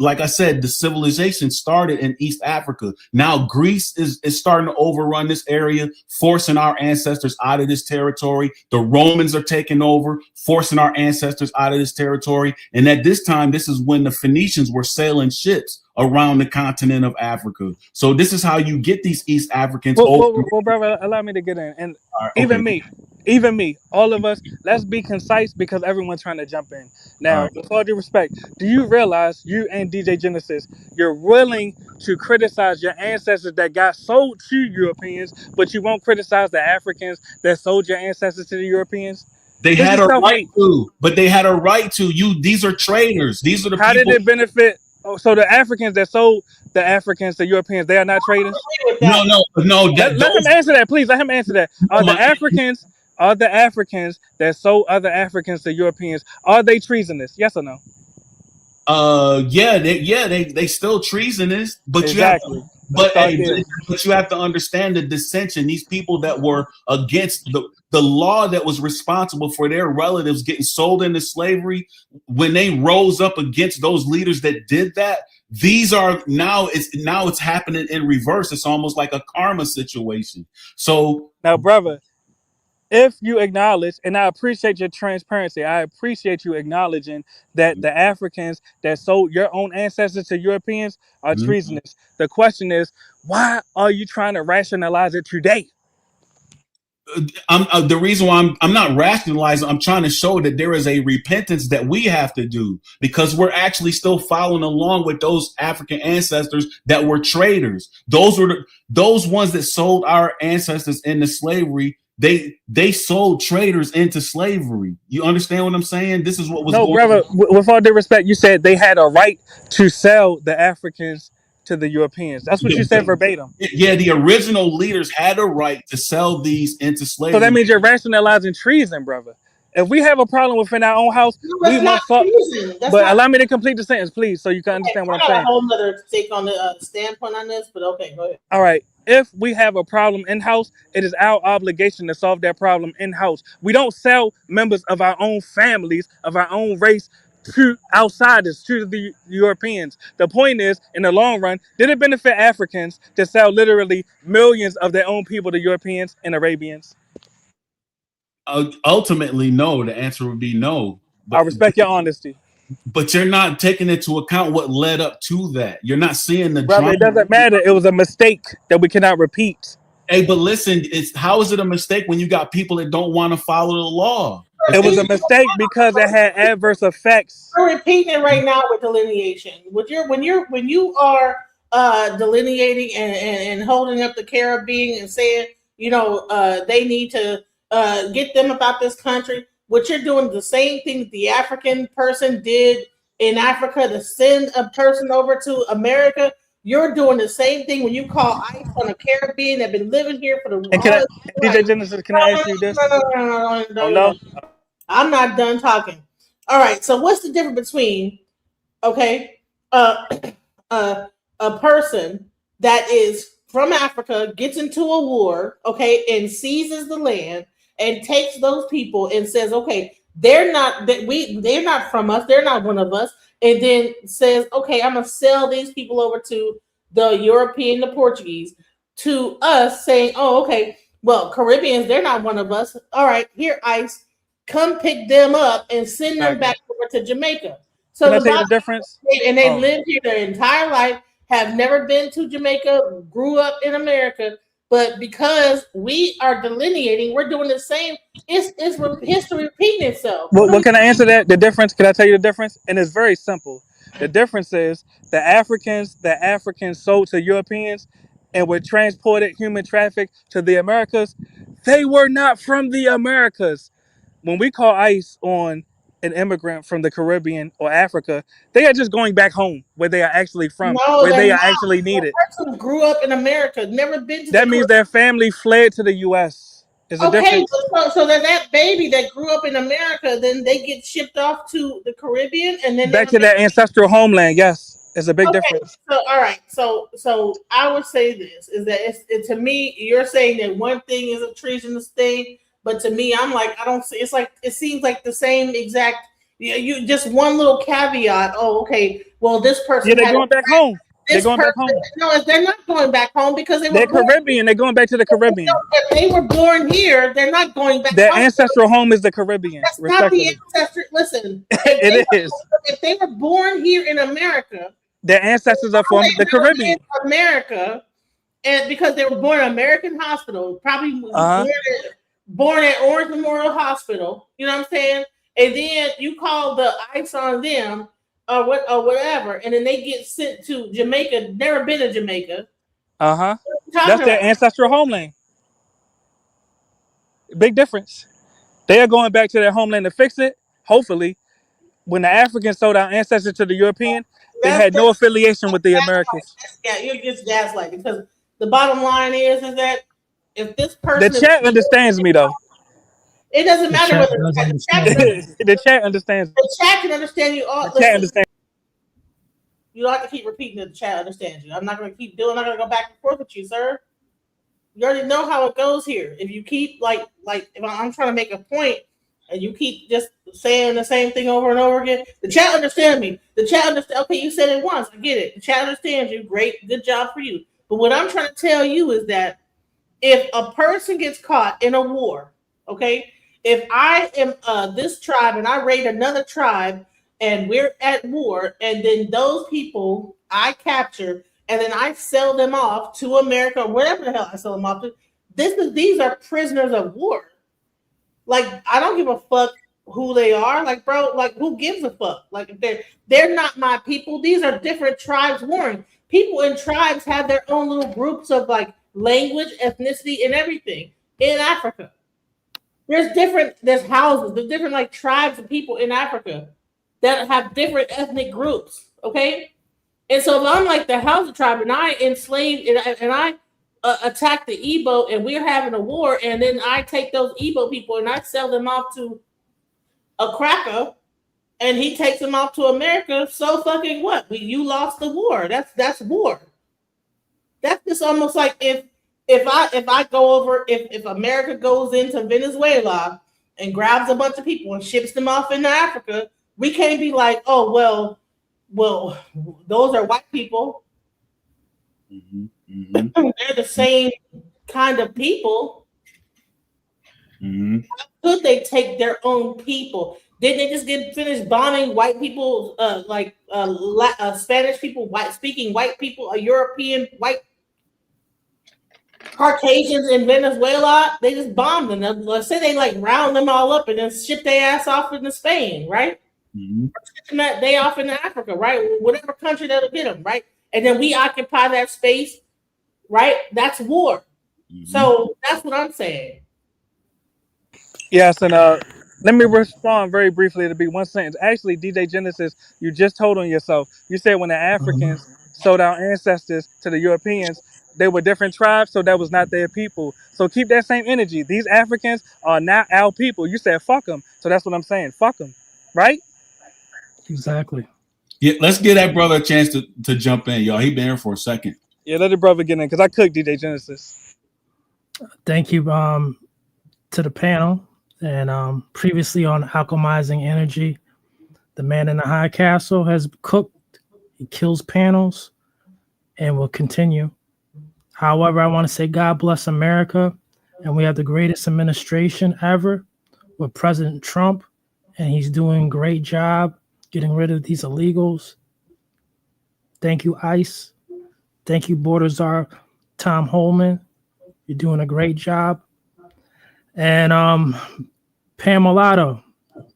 F: like I said, the civilization started in East Africa. Now Greece is starting to overrun this area, forcing our ancestors out of this territory. The Romans are taking over, forcing our ancestors out of this territory. And at this time, this is when the Phoenicians were sailing ships around the continent of Africa. So this is how you get these East Africans.
U: Well, brother, allow me to get in. And even me, all of us, let's be concise because everyone's trying to jump in. Now, with all due respect, do you realize, you and DJ Genesis, you're willing to criticize your ancestors that got sold to Europeans, but you won't criticize the Africans that sold your ancestors to the Europeans?
F: They had a right to, but they had a right to. These are traitors. These are the people.
U: How did it benefit? Oh, so the Africans that sold the Africans to Europeans, they are not traitors?
F: No.
U: Let him answer that, please. Let him answer that. Are the Africans that sold other Africans to Europeans, are they treasonous? Yes or no?
F: They still treasonous, but
U: exactly.
F: But you have to understand the dissension. These people that were against the law that was responsible for their relatives getting sold into slavery, when they rose up against those leaders that did that, now it's happening in reverse. It's almost like a karma situation. So
U: now, brother, if you acknowledge, and I appreciate your transparency, I appreciate you acknowledging that the Africans that sold your own ancestors to Europeans are treasonous. The question is, why are you trying to rationalize it today?
F: The reason why I'm not rationalizing, I'm trying to show that there is a repentance that we have to do, because we're actually still following along with those African ancestors that were traders. Those were those ones that sold our ancestors into slavery. They sold traders into slavery. You understand what I'm saying? This is what was
U: No,
F: going
U: brother.
F: on.
U: With all due respect, you said they had a right to sell the Africans to the Europeans. That's what you said verbatim.
F: Yeah, the original leaders had a right to sell these into
U: So that
F: slavery.
U: means you're rationalizing treason, brother. If we have a problem within our own house,
B: No,
U: we
B: that's not
U: must solve.
B: treason. That's
U: But
B: not.
U: allow me to complete the sentence, please, so you can
B: Okay,
U: understand what I'm
B: I got a
U: saying.
B: whole nother take on the standpoint on this, but okay, go ahead.
U: All right. If we have a problem in house, it is our obligation to solve that problem in house. We don't sell members of our own families, of our own race, to outsiders, to the Europeans. The point is, in the long run, did it benefit Africans to sell literally millions of their own people to Europeans and Arabians?
F: Ultimately, no. The answer would be no.
U: I respect your honesty.
F: But you're not taking into account what led up to that. You're not seeing the
U: Brother,
F: drama.
U: it doesn't matter. It was a mistake that we cannot repeat.
F: Hey, but listen, it's how is it a mistake when you got people that don't want to follow the law?
U: It was a mistake because it had adverse effects.
B: We're repeating it right now with delineation. When you are delineating and holding up the Caribbean and saying, they need to get them about this country. What you're doing is the same thing the African person did in Africa to send a person over to America. You're doing the same thing when you call ICE on the Caribbean that have been living here for the
U: And can I, DJ Genesis, can I ask you this? Oh, no?
B: I'm not done talking. All right. So what's the difference between uh, a person that is from Africa gets into a war, and seizes the land and takes those people and says, they're not from us, they're not one of us, and then says, I'm gonna sell these people over to the European, the Portuguese, to us, saying, well, Caribbeans, they're not one of us. All right, here, ICE, come pick them up and send them back over to Jamaica. So
U: can I tell you the difference?
B: And they lived here their entire life, have never been to Jamaica, grew up in America, but because we are delineating, we're doing the same. It's history repeating itself.
U: Well, can I answer that? The difference? Can I tell you the difference? And it's very simple. The difference is the Africans sold to Europeans and were transported human traffic to the Americas. They were not from the Americas. When we call ICE on an immigrant from the Caribbean or Africa, they are just going back home where they are actually from,
B: No,
U: where they
B: they're
U: are
B: not.
U: actually needed.
B: The person grew up in America, never been to
U: That
B: the
U: means their family fled to the U.S. Is a difference.
B: so that baby that grew up in America, then they get shipped off to the Caribbean, and then
U: Back to their ancestral homeland. Yes, it's a big difference.
B: So all right, so I would say this is that to me, you're saying that one thing is a treasonous thing, but to me, I'm like, I don't see. It's like it seems like the same exact. You just one little caveat. Oh, okay. Well, this person.
U: Yeah, they're going back home. They're going back home.
B: No, they're not going back home because
U: they're Caribbean. They're going back to the Caribbean.
B: If they were born here, they're not going back.
U: Their ancestral home is the Caribbean.
B: That's not the ancestry. Listen, if they were born here in America,
U: their ancestors are from the Caribbean.
B: America, and because they were born in an American hospital, probably born at Orange Memorial Hospital. You know what I'm saying? And then you call the ICE on them or whatever, and then they get sent to Jamaica. Never been to Jamaica.
U: That's their ancestral homeland. Big difference. They are going back to their homeland to fix it. Hopefully, when the Africans sold our ancestors to the European, they had no affiliation with the Americans.
B: Yeah, you're just gaslighting because the bottom line is that if this person,
U: the chat understands me though.
B: It doesn't matter whether
U: the chat understands.
B: The chat can understand you all.
U: The chat understands.
B: You don't have to keep repeating that the chat understands you. I'm not going to keep doing. I'm not going to go back and forth with you, sir. You already know how it goes here. If you keep like if I'm trying to make a point and you keep just saying the same thing over and over again, the chat understands me. The chat understands. Okay, you said it once. I get it. The chat understands you. Great, good job for you. But what I'm trying to tell you is that if a person gets caught in a war, if I am this tribe and I raid another tribe and we're at war, and then those people I capture and then I sell them off to America or whatever the hell I sell them off to, these are prisoners of war. Like, I don't give a fuck who they are. Like, bro, like, who gives a fuck? Like, if they're not my people. These are different tribes warring. People in tribes have their own little groups of like language, ethnicity, and everything in Africa. There's houses, there's different like tribes of people in Africa that have different ethnic groups. Okay. And so if I'm like the Hausa tribe and I enslaved and I attack the Igbo and we're having a war, and then I take those Igbo people and I sell them off to a cracker and he takes them off to America, so fucking what? You lost the war. That's war. That's just almost like if America goes into Venezuela and grabs a bunch of people and ships them off into Africa, we can't be like, oh well, those are white people. They're the same kind of people. How could they take their own people? Didn't they just get finished bombing white people, Spanish people, speaking white people, European white Caucasians in Venezuela? They just bombed them. Let's say they like round them all up and then ship their ass off into Spain, right? They off into Africa, right? Whatever country that'll get them, right? And then we occupy that space, right? That's war. So that's what I'm saying.
U: Yes, and let me respond very briefly to be one sentence. Actually, DJ Genesis, you just told on yourself. You said when the Africans sold our ancestors to the Europeans, they were different tribes, so that was not their people. So keep that same energy. These Africans are not our people. You said fuck them, so that's what I'm saying. Fuck them, right?
F: Exactly. Yeah, let's give that brother a chance to jump in, y'all. He been here for a second.
U: Yeah, let the brother get in because I cooked DJ Genesis.
M: Thank you to the panel. And previously on Alchemizing Energy, the man in the high castle has cooked. He kills panels and will continue. However, I want to say God bless America. And we have the greatest administration ever with President Trump. And he's doing a great job getting rid of these illegals. Thank you, ICE. Thank you, Border Czar Tom Holman. You're doing a great job. And Pam Mulatto,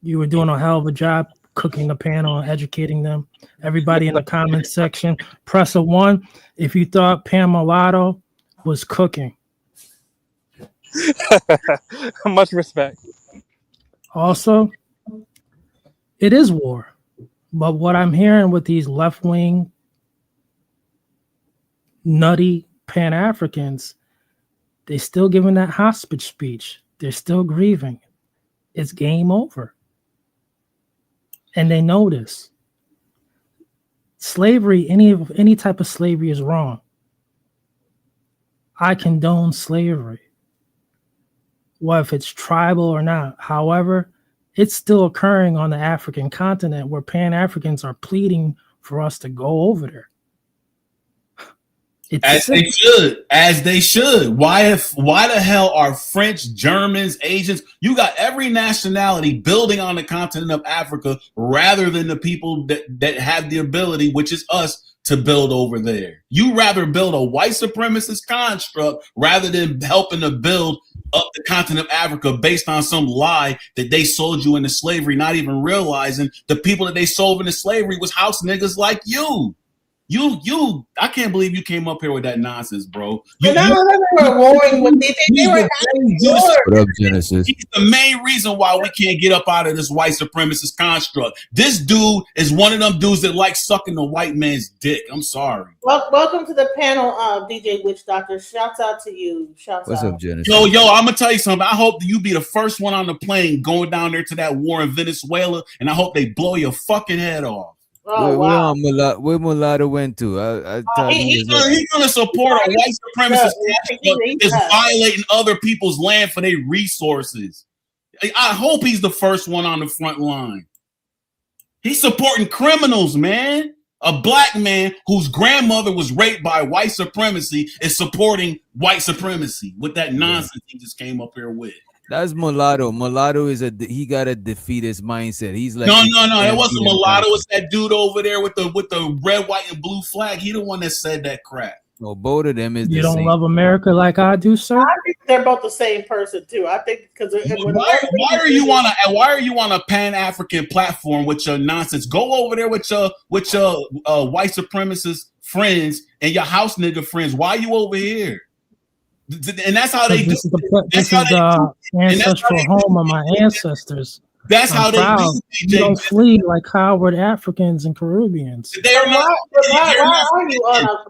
M: you were doing a hell of a job cooking the panel and educating them. Everybody in the comments section, press a 1 if you thought Pam Mulatto was cooking.
U: Much respect.
M: Also, it is war. But what I'm hearing with these left-wing, nutty Pan-Africans, they're still giving that hostage speech. They're still grieving. It's game over. And they know this. Slavery, any type of slavery is wrong. I condone slavery. What if it's tribal or not? However, it's still occurring on the African continent where Pan-Africans are pleading for us to go over there.
F: As they should. Why the hell are French, Germans, Asians? You got every nationality building on the continent of Africa rather than the people that have the ability, which is us, to build over there. You rather build a white supremacist construct rather than helping to build up the continent of Africa based on some lie that they sold you into slavery, not even realizing the people that they sold into slavery was house niggas like you. I can't believe you came up here with that nonsense, bro.
B: What
N: up, Genesis?
F: He's the main reason why we can't get up out of this white supremacist construct. This dude is one of them dudes that likes sucking the white man's dick. I'm sorry.
B: Welcome to the panel, DJ Witch Doctor. Shouts out to you.
N: What's up, Genesis?
F: Yo, I'm gonna tell you something. I hope that you be the first one on the plane going down there to that war in Venezuela, and I hope they blow your fucking head off.
N: Where Mulatto went to? I thought
F: he's gonna support a white supremacist that's violating other people's land for their resources. I hope he's the first one on the front line. He's supporting criminals, man. A black man whose grandmother was raped by white supremacy is supporting white supremacy with that nonsense he just came up here with.
N: That's Mulatto. Mulatto he got a defeatist mindset. He's like
F: no, it wasn't Mulatto. It's that dude over there with the red, white, and blue flag. He the one that said that crap.
N: No, both of them is
M: You
N: the
M: don't
N: same.
M: love America like I do, sir?
B: I think they're both the same person too. I think because
F: Why are you on a Pan African platform with your nonsense? Go over there with your white supremacist friends and your house nigga friends. Why are you over here? And that's how they do.
M: This is the ancestral home of my ancestors.
F: That's how they do.
M: You don't flee like Howard Africans and Caribbeans.
F: They're not.
B: Why are you on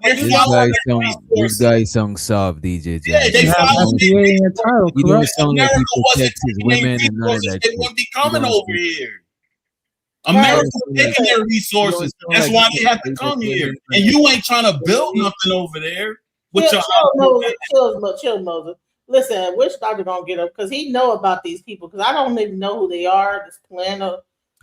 N: This guy sound soft, DJ.
F: Yeah, they
M: You have FBA in your title,
N: He don't
M: correct?
N: sound like he protects his women and none of that
F: They
N: shit.
F: wouldn't be coming over here. America's taking their resources. That's why they have to come here. And you ain't trying to build nothing over there.
B: Chill, Moses. Listen, which doctor gonna get up because he know about these people because I don't even know who they are. This Plano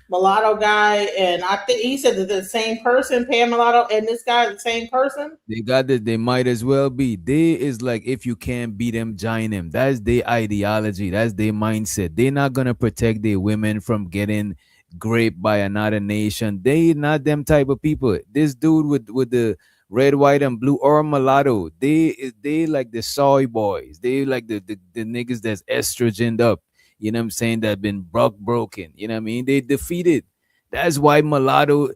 B: mulatto guy, and I think he said that the same person, Pan Mulatto, and this guy the same person.
N: They got that. They might as well be. They is like if you can't beat them, join them. That's their ideology. That's their mindset. They're not gonna protect their women from getting raped by another nation. They not them type of people. This dude with the red, white, and blue or mulatto, they like the soy boys. They like the niggas that's estrogened up. You know what I'm saying? That been broken. You know what I mean? They defeated. That's why mulatto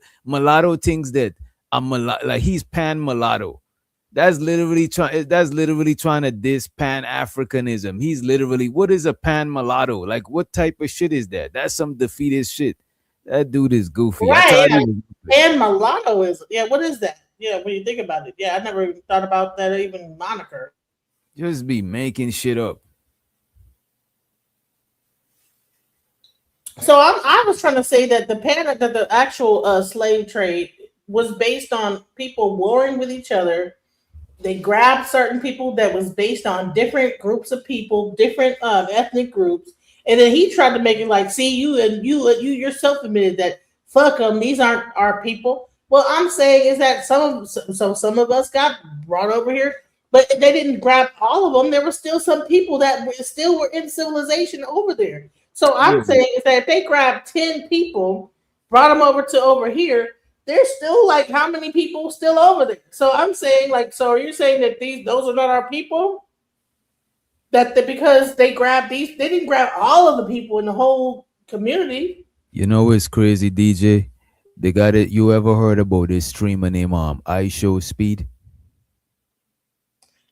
N: thinks that I'm like he's pan mulatto. That's literally trying to diss pan Africanism. He's literally, what is a pan mulatto? Like what type of shit is that? That's some defeatist shit. That dude is goofy.
B: Right. Pan mulatto is what is that? Yeah, when you think about it. Yeah, I never even thought about that even moniker.
N: Just be making shit up.
B: So I was trying to say that the actual slave trade was based on people warring with each other. They grabbed certain people that was based on different groups of people, different ethnic groups, and then he tried to make it like, see, you yourself admitted that fuck them, these aren't our people. Well, I'm saying is that some of us got brought over here, but they didn't grab all of them. There were still some people that still were in civilization over there. So I'm saying is that if they grabbed 10 people, brought them over here, there's still like how many people still over there? So I'm saying like, so you're saying that those are not our people? That because they grabbed they didn't grab all of the people in the whole community.
N: You know it's crazy, DJ. They got it. You ever heard about this streamer named iShowSpeed?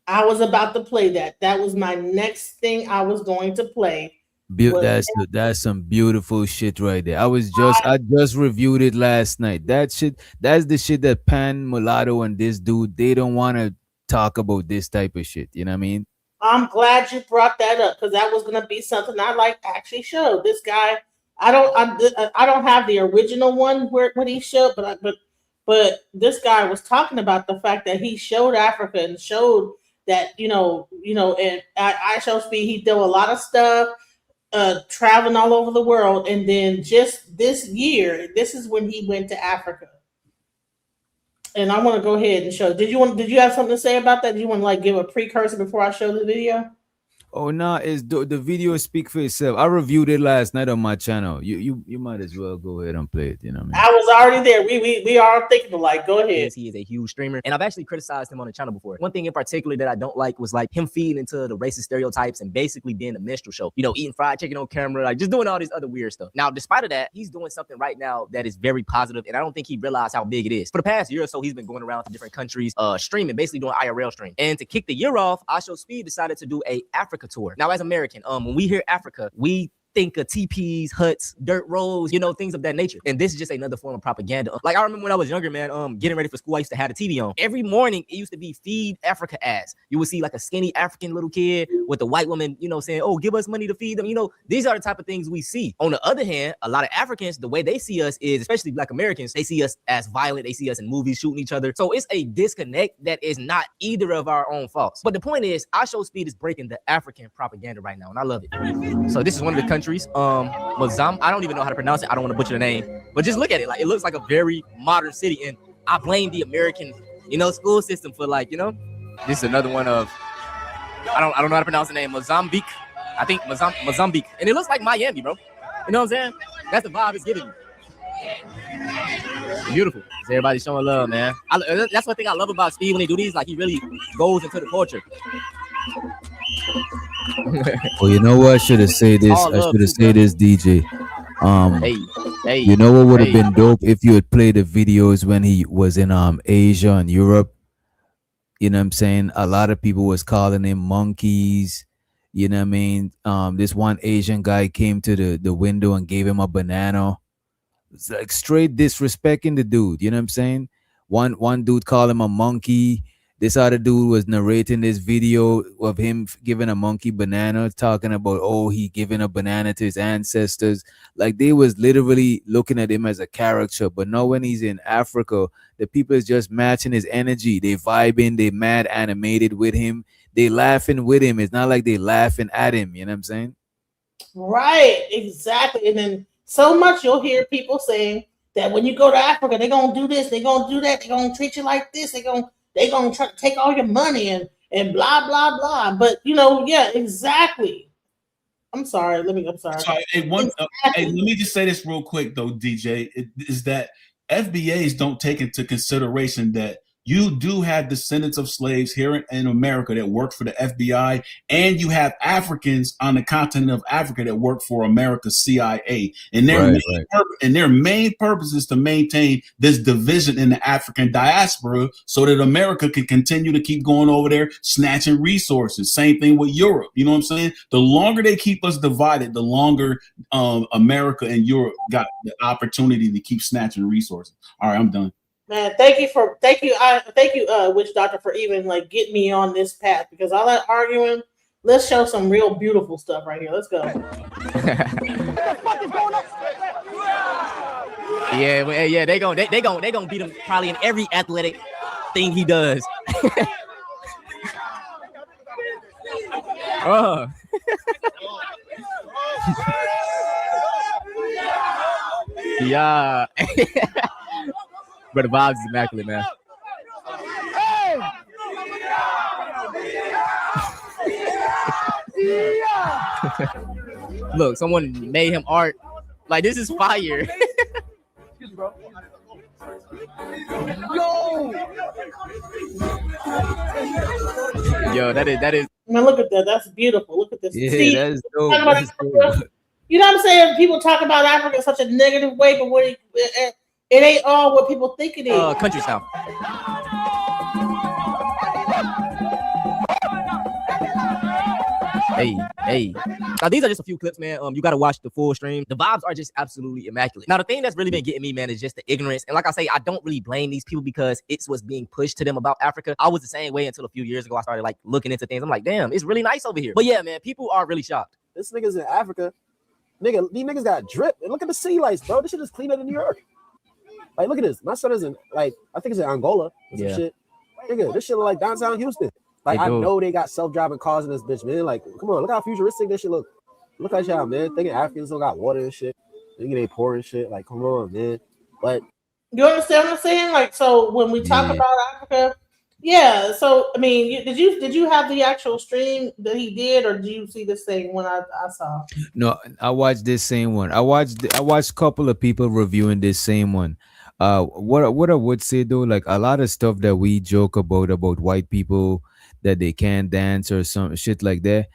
B: I was about to play that. That was my next thing I was going to play.
N: That's some beautiful shit right there. I just reviewed it last night. That's the shit that Pan Mulatto and this dude, they don't want to talk about this type of shit. You know what I mean?
B: I'm glad you brought that up because that was gonna be something I like to actually show. This guy, I don't have the original one where he showed, but this guy was talking about the fact that he showed Africa and showed that and at iShowSpeed he did a lot of stuff. Traveling all over the world, and then just this year, this is when he went to Africa. And I want to go ahead and show. Did you have something to say about that? Did you want to like give a precursor before I show the video?
N: Oh no, it's the video speak for itself. I reviewed it last night on my channel. You might as well go ahead and play it. You know what I mean?
B: I was already there. We are thinking alike. Go ahead.
C: He is a huge streamer, and I've actually criticized him on the channel before. One thing in particular that I don't like was like him feeding into the racist stereotypes and basically being a minstrel show. You know, eating fried chicken on camera, like just doing all this other weird stuff. Now, despite of that, he's doing something right now that is very positive, and I don't think he realized how big it is. For the past year or so, he's been going around to different countries, streaming, basically doing IRL stream. And to kick the year off, iShowSpeed decided to do a Africa tour. Now, as American, when we hear Africa, we think of teepees, huts, dirt roads, things of that nature. And this is just another form of propaganda. Like I remember when I was younger, man, getting ready for school, I used to have the TV on. Every morning, it used to be Feed Africa ads. You would see like a skinny African little kid with a white woman, saying, oh, give us money to feed them. These are the type of things we see. On the other hand, a lot of Africans, the way they see us is, especially Black Americans, they see us as violent. They see us in movies shooting each other. So it's a disconnect that is not either of our own faults. But the point is, iShowSpeed is breaking the African propaganda right now, and I love it. So this is one of the countries, Mozambique. I don't even know how to pronounce it. I don't want to butcher the name, but just look at it. Like it looks like a very modern city, and I blame the American, school system for this is another one of I don't know how to pronounce the name. Mozambique. I think Mozambique, and it looks like Miami, bro. You know what I'm saying? That's the vibe it's giving me. Beautiful. Everybody's showing love, man. That's one thing I love about Steve when they do these. Like, he really goes into the culture.
N: Well, you know what? I should have said this.
C: All
N: I
C: love
N: should have
C: too,
N: said
C: bro.
N: this, DJ.
C: Hey,
N: You know what would have
C: hey.
N: been dope if you had played the videos when he was in Asia and Europe. You know what I'm saying? A lot of people was calling him monkeys. You know what I mean? This one Asian guy came to the window and gave him a banana. It's like straight disrespecting the dude. You know what I'm saying? One dude called him a monkey. This other dude was narrating this video of him giving a monkey banana, talking about, oh, he giving a banana to his ancestors. Like, they was literally looking at him as a character. But now when he's in Africa, the people is just matching his energy. They vibing, they mad animated with him. They laughing with him. It's not like they laughing at him. You know what I'm saying?
B: Right, exactly. And then so much you'll hear people saying that when you go to Africa, they're gonna do this, they're gonna do that, they're gonna treat you like this, they're gonna try to take all your money and blah blah blah. But yeah, exactly. I'm sorry. I'm sorry.
F: Hey, let me just say this real quick though, DJ. Is that FBAs don't take into consideration that you do have descendants of slaves here in America that work for the FBI, and you have Africans on the continent of Africa that work for America's CIA. And their main purpose is to maintain this division in the African diaspora so that America can continue to keep going over there snatching resources. Same thing with Europe. You know what I'm saying? The longer they keep us divided, the longer America and Europe got the opportunity to keep snatching resources. All right, I'm done.
B: Man, thank you, Witch Doctor, for even like getting me on this path, because all that arguing, let's show some real beautiful stuff right here. Let's go.
C: Yeah, they gonna beat him probably in every athletic thing he does. Yeah. But the vibes is immaculate, man. Look, someone made him art. Like, this is fire. Yo, that is.
B: Man, look at that. That's beautiful. Look at this.
N: Yeah,
B: See,
N: that's dope. That's dope.
B: You know what I'm saying? People talk about Africa in such a negative way, but when it ain't all what people think it is.
C: Country style. Hey. Now, these are just a few clips, man. You got to watch the full stream. The vibes are just absolutely immaculate. Now, the thing that's really been getting me, man, is just the ignorance. And like I say, I don't really blame these people because it's what's being pushed to them about Africa. I was the same way until a few years ago. I started like looking into things. I'm like, damn, it's really nice over here. But yeah, man, people are really shocked.
O: This nigga's in Africa. Nigga, these niggas got drip. And look at the city lights, bro. This shit is cleaner than New York. Like, look at this. My son is in, like, I think it's in Angola or some shit. Nigga, this shit look like downtown Houston. Like, I know they got self-driving cars in this bitch, man. Like, come on, look how futuristic this shit look. Look at y'all, man. Thinking Africans still got water and shit. Thinking they poor and shit. Like, come on, man. But
B: you understand what I'm saying? Like, so when we talk about Africa, yeah. So I mean, did you have the actual stream that he did, or did you see this thing when I saw?
N: No, I watched this same one. I watched a couple of people reviewing this same one. What I would say though, like a lot of stuff that we joke about white people that they can't dance or some shit like that,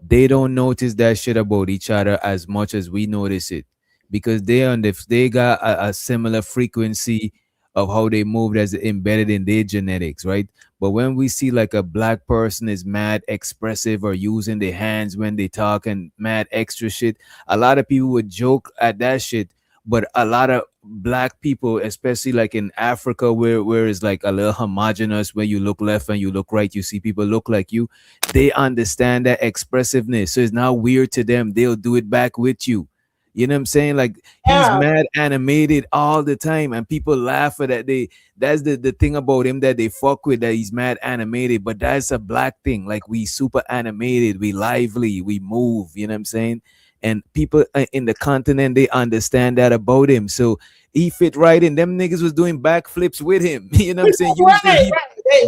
N: they don't notice that shit about each other as much as we notice it, because they got a similar frequency of how they moved as embedded in their genetics, right? But when we see like a black person is mad expressive or using their hands when they talk and mad extra shit, a lot of people would joke at that shit. But a lot of black people, especially like in Africa, where it's like a little homogenous, where you look left and you look right, you see people look like you, they understand that expressiveness. So it's not weird to them. They'll do it back with you. You know what I'm saying? Like, he's mad animated all the time, and people laugh at that. That's the thing about him that they fuck with, that he's mad animated. But that's a black thing. Like, we super animated, we lively, we move. You know what I'm saying? And people in the continent, they understand that about him. So he fit right in. Them niggas was doing backflips with him. You know what I'm saying?
B: Right.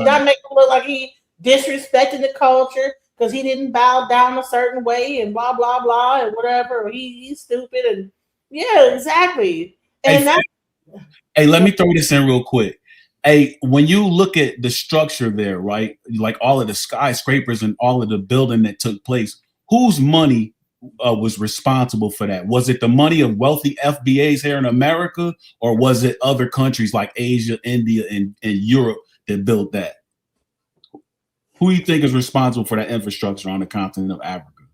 B: That make him look like he disrespected the culture because he didn't bow down a certain way and blah blah blah and whatever. He's stupid and yeah, exactly. And
F: Hey, let me throw this in real quick. Hey, when you look at the structure there, right? Like all of the skyscrapers and all of the building that took place, whose money was responsible for that? Was it the money of wealthy FBAs here in America, or was it other countries like Asia, India, and Europe that built that? Who do you think is responsible for that infrastructure on the continent of Africa?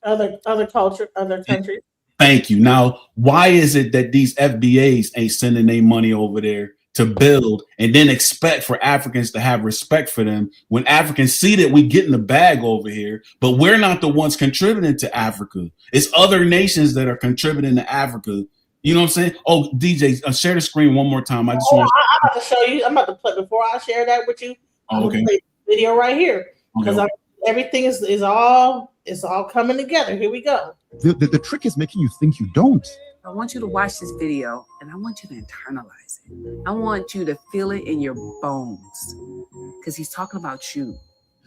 B: Other culture, other countries.
F: Thank you. Now, why is it that these FBAs ain't sending their money over there to build and then expect for Africans to have respect for them when Africans see that we get in the bag over here, but we're not the ones contributing to Africa? It's other nations that are contributing to Africa. You know what I'm saying? Oh, DJ, share the screen one more time. I just want
B: I'm about to show you. I'm about to play before I share that with you. I'm gonna play the video right here because everything is all coming together. Here we go.
P: The trick is making you think you don't.
Q: I want you to watch this video and I want you to internalize it. I want you to feel it in your bones because he's talking about you.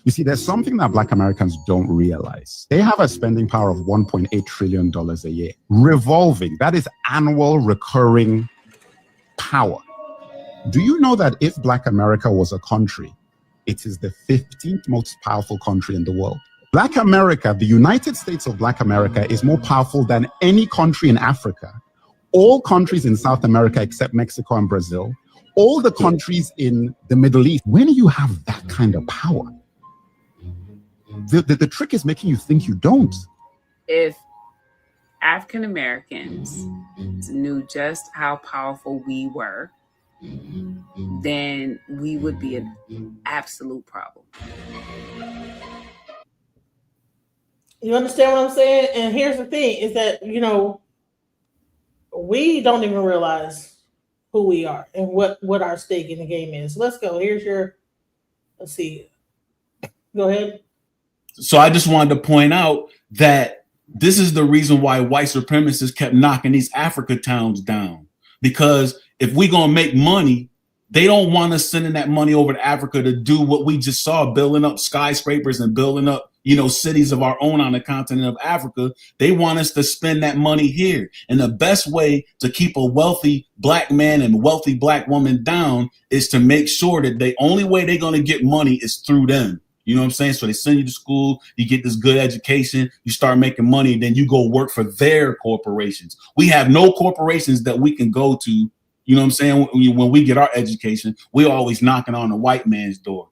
P: You see, there's something that Black Americans don't realize. They have a spending power of $1.8 trillion a year. Revolving, that is annual recurring power. Do you know that if Black America was a country, it is the 15th most powerful country in the world? Black America, the United States of Black America, is more powerful than any country in Africa, all countries in South America except Mexico and Brazil, all the countries in the Middle East. When you have that kind of power, the trick is making you think you don't.
Q: If African Americans knew just how powerful we were, then we would be an absolute problem.
B: You understand what I'm saying? And here's the thing is that, we don't even realize who we are and what our stake in the game is. Let's go. Let's see. Go ahead.
F: So I just wanted to point out that this is the reason why white supremacists kept knocking these Africa towns down. Because if we're going to make money, they don't want us sending that money over to Africa to do what we just saw, building up skyscrapers and building up, cities of our own on the continent of Africa. They want us to spend that money here. And the best way to keep a wealthy Black man and wealthy Black woman down is to make sure that the only way they're going to get money is through them. You know what I'm saying? So they send you to school, you get this good education, you start making money, then you go work for their corporations. We have no corporations that we can go to. You know what I'm saying? When we get our education, we're always knocking on the white man's door.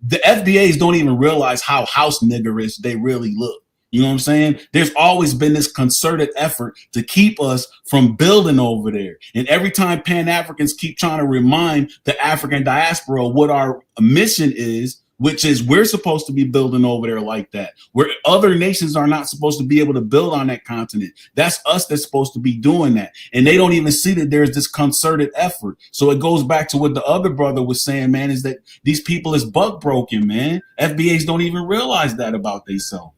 F: The FBAs don't even realize how house niggerish they really look. You know what I'm saying? There's always been this concerted effort to keep us from building over there. And every time Pan-Africans keep trying to remind the African diaspora what our mission is, which is we're supposed to be building over there like that, where other nations are not supposed to be able to build on that continent. That's us that's supposed to be doing that. And they don't even see that there's this concerted effort. So it goes back to what the other brother was saying, man, is that these people is bug broken, man. FBAs don't even realize that about themselves.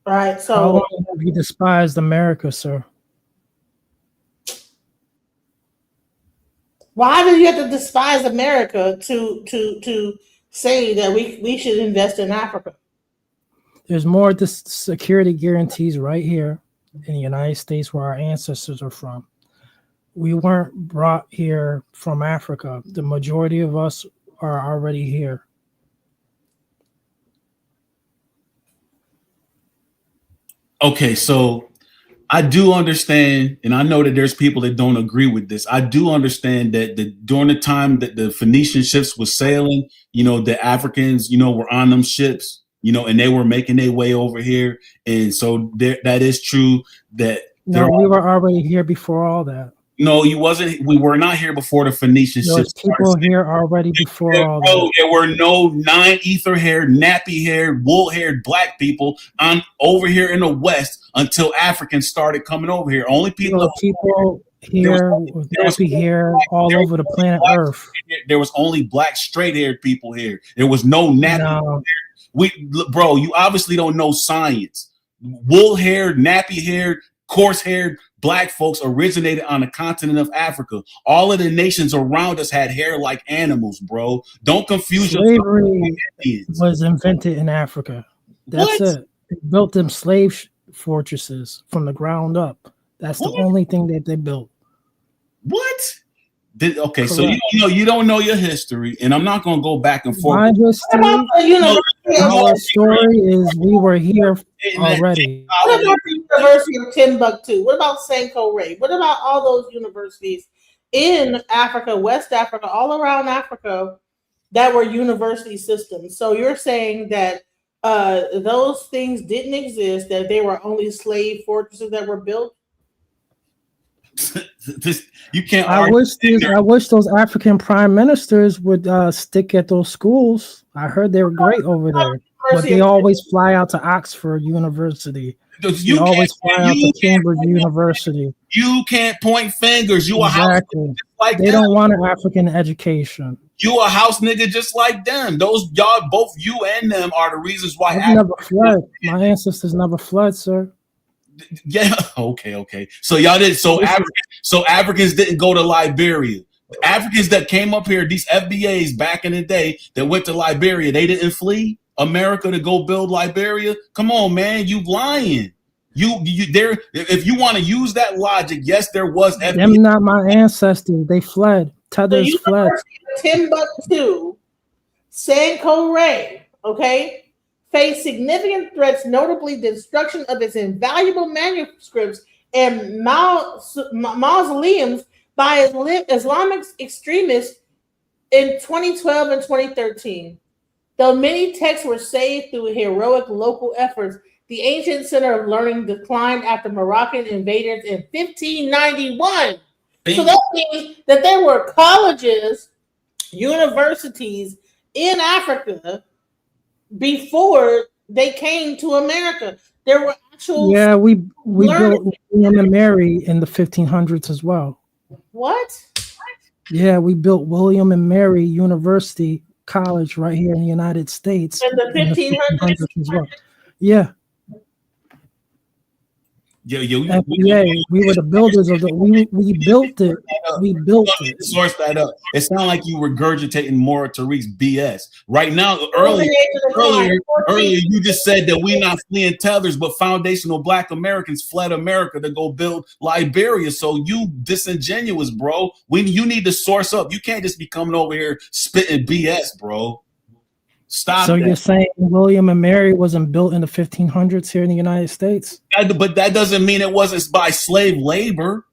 B: All right. So
M: how long have you despised America, sir?
B: Why do you have to despise America to say that we should invest in Africa?
M: There's more security guarantees right here in the United States where our ancestors are from. We weren't brought here from Africa. The majority of us are already here.
F: Okay, so I do understand, and I know that there's people that don't agree with this. I do understand that during the time that the Phoenician ships was sailing, the Africans, were on them ships, and they were making their way over here. And so that is true that
M: we were already here before all that.
F: No, you wasn't. We were not here before the Phoenician ships.
M: People here already before all that.
F: There were no non-ether-haired, nappy-haired, wool-haired Black people over here in the West until Africans started coming over here. Only people
M: here with nappy hair all over the planet Earth.
F: There was only Black straight-haired people here. There was no nappy. Bro, you obviously don't know science. Wool-haired, nappy-haired, coarse-haired Black folks originated on the continent of Africa. All of the nations around us had hair like animals, bro. Don't confuse
M: slavery was invented in Africa. That's it. They built them slave fortresses from the ground up. That's the only thing that they built.
F: What? Okay, so
M: Correct.
F: you don't know your history, and I'm not gonna go back and forth.
M: My history, our story is we were here already.
B: What about the University of Timbuktu? What about Sanko Ray? What about all those universities in Africa, West Africa, all around Africa that were university systems? So you're saying that those things didn't exist, that they were only slave fortresses that were built?
F: You can't.
M: I wish those African prime ministers would stick at those schools. I heard they were great over there, but they always fly out to Oxford University. You always fly out to Cambridge University.
F: You can't point fingers. You
M: exactly.
F: A house like
M: they
F: them.
M: Don't want an African education.
F: You a house nigga just like them. Those y'all, both you and them, are the reasons why.
M: I've never fled. My ancestors never fled, sir.
F: Yeah. Okay. So y'all did. So Africans didn't go to Liberia. The Africans that came up here, these FBAs back in the day that went to Liberia, they didn't flee America to go build Liberia. Come on, man, you lying. You there? If you want to use that logic, yes, there was. FBA.
M: Them not my ancestors. They fled. Tethers fled.
B: Timbuktu, Sanko Ray, okay, faced significant threats, notably the destruction of its invaluable manuscripts and mausoleums by Islamic extremists in 2012 and 2013. Though many texts were saved through heroic local efforts, the ancient center of learning declined after Moroccan invaders in 1591. So that means that there were colleges, universities in Africa before they came to America. There were actual.
M: Yeah, we built William and Mary in the 1500s as well.
B: What?
M: Yeah, we built William and Mary University College right here in the United States
B: in the 1500s
M: as well. Yeah. FBA, we were the builders of the. We built it. We built it.
F: Source that up. It sounded like you regurgitating more Tariq's BS. Right now, earlier, you just said that we not fleeing tethers, but foundational Black Americans fled America to go build Liberia. So you disingenuous, bro. You need to source up. You can't just be coming over here spitting BS, bro. Stop.
M: So you're saying William and Mary wasn't built in the 1500s here in the United States?
F: But that doesn't mean it wasn't by slave labor.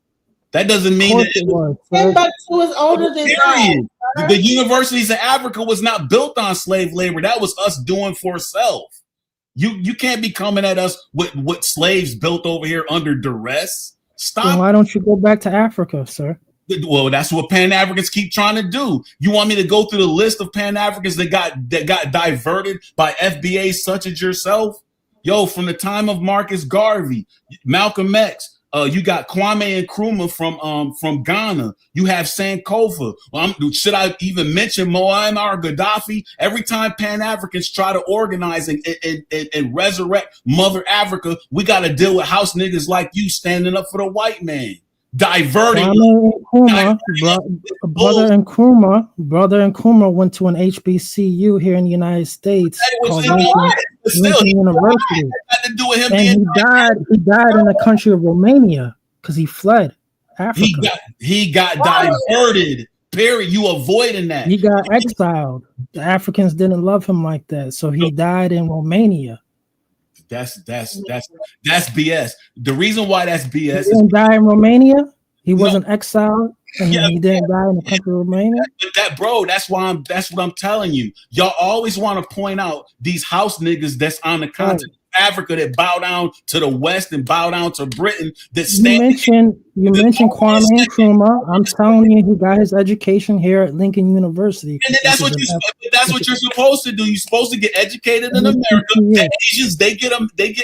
F: That doesn't mean that
M: it was.
B: Timbuktu is older than that.
F: The universities in Africa was not built on slave labor. That was us doing for self. You can't be coming at us with what slaves built over here under duress. Stop.
M: Then why don't you go back to Africa, sir?
F: Well, that's what Pan-Africans keep trying to do. You want me to go through the list of Pan-Africans that got diverted by FBA such as yourself? Yo, from the time of Marcus Garvey, Malcolm X, you got Kwame Nkrumah from Ghana. You have Sankofa. Should I even mention Muammar Gaddafi? Every time Pan-Africans try to organize and resurrect Mother Africa, we got to deal with house niggas like you standing up for the white man. Diverting.
M: Brother Nkrumah went to an HBCU here in the United States called Lincoln University. And he died in the country of Romania because he fled Africa.
F: He got diverted. Period. You avoiding that.
M: He got exiled. The Africans didn't love him like that, so he died in Romania.
F: That's BS. The reason why that's BS
M: he didn't die in Romania. He wasn't exiled, and he didn't die in the country of Romania.
F: But that's what I'm telling you. Y'all always want to point out these house niggas that's on the continent of Africa that bow down to the West and bow down to Britain. That
M: you mentioned Kwame Nkrumah. I'm telling you, he got his education here at Lincoln University.
F: And that's what you're supposed to do. You're supposed to get educated in America. Asians, they get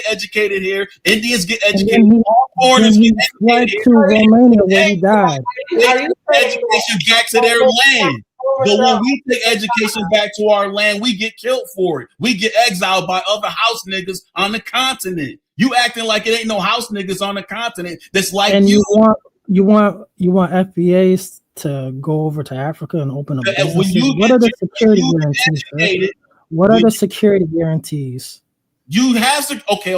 F: educated here. Indians get educated. All foreigners get educated
M: to Romania where he died.
F: Education back to their land. But when we take education back to our land, we get killed for it. We get exiled by other house niggas on the continent. You acting like it ain't no house niggas on the continent that's like
M: and you want FBAs to go over to Africa and open up businesses. What are the security guarantees? What are the security guarantees?
F: You have to. Okay.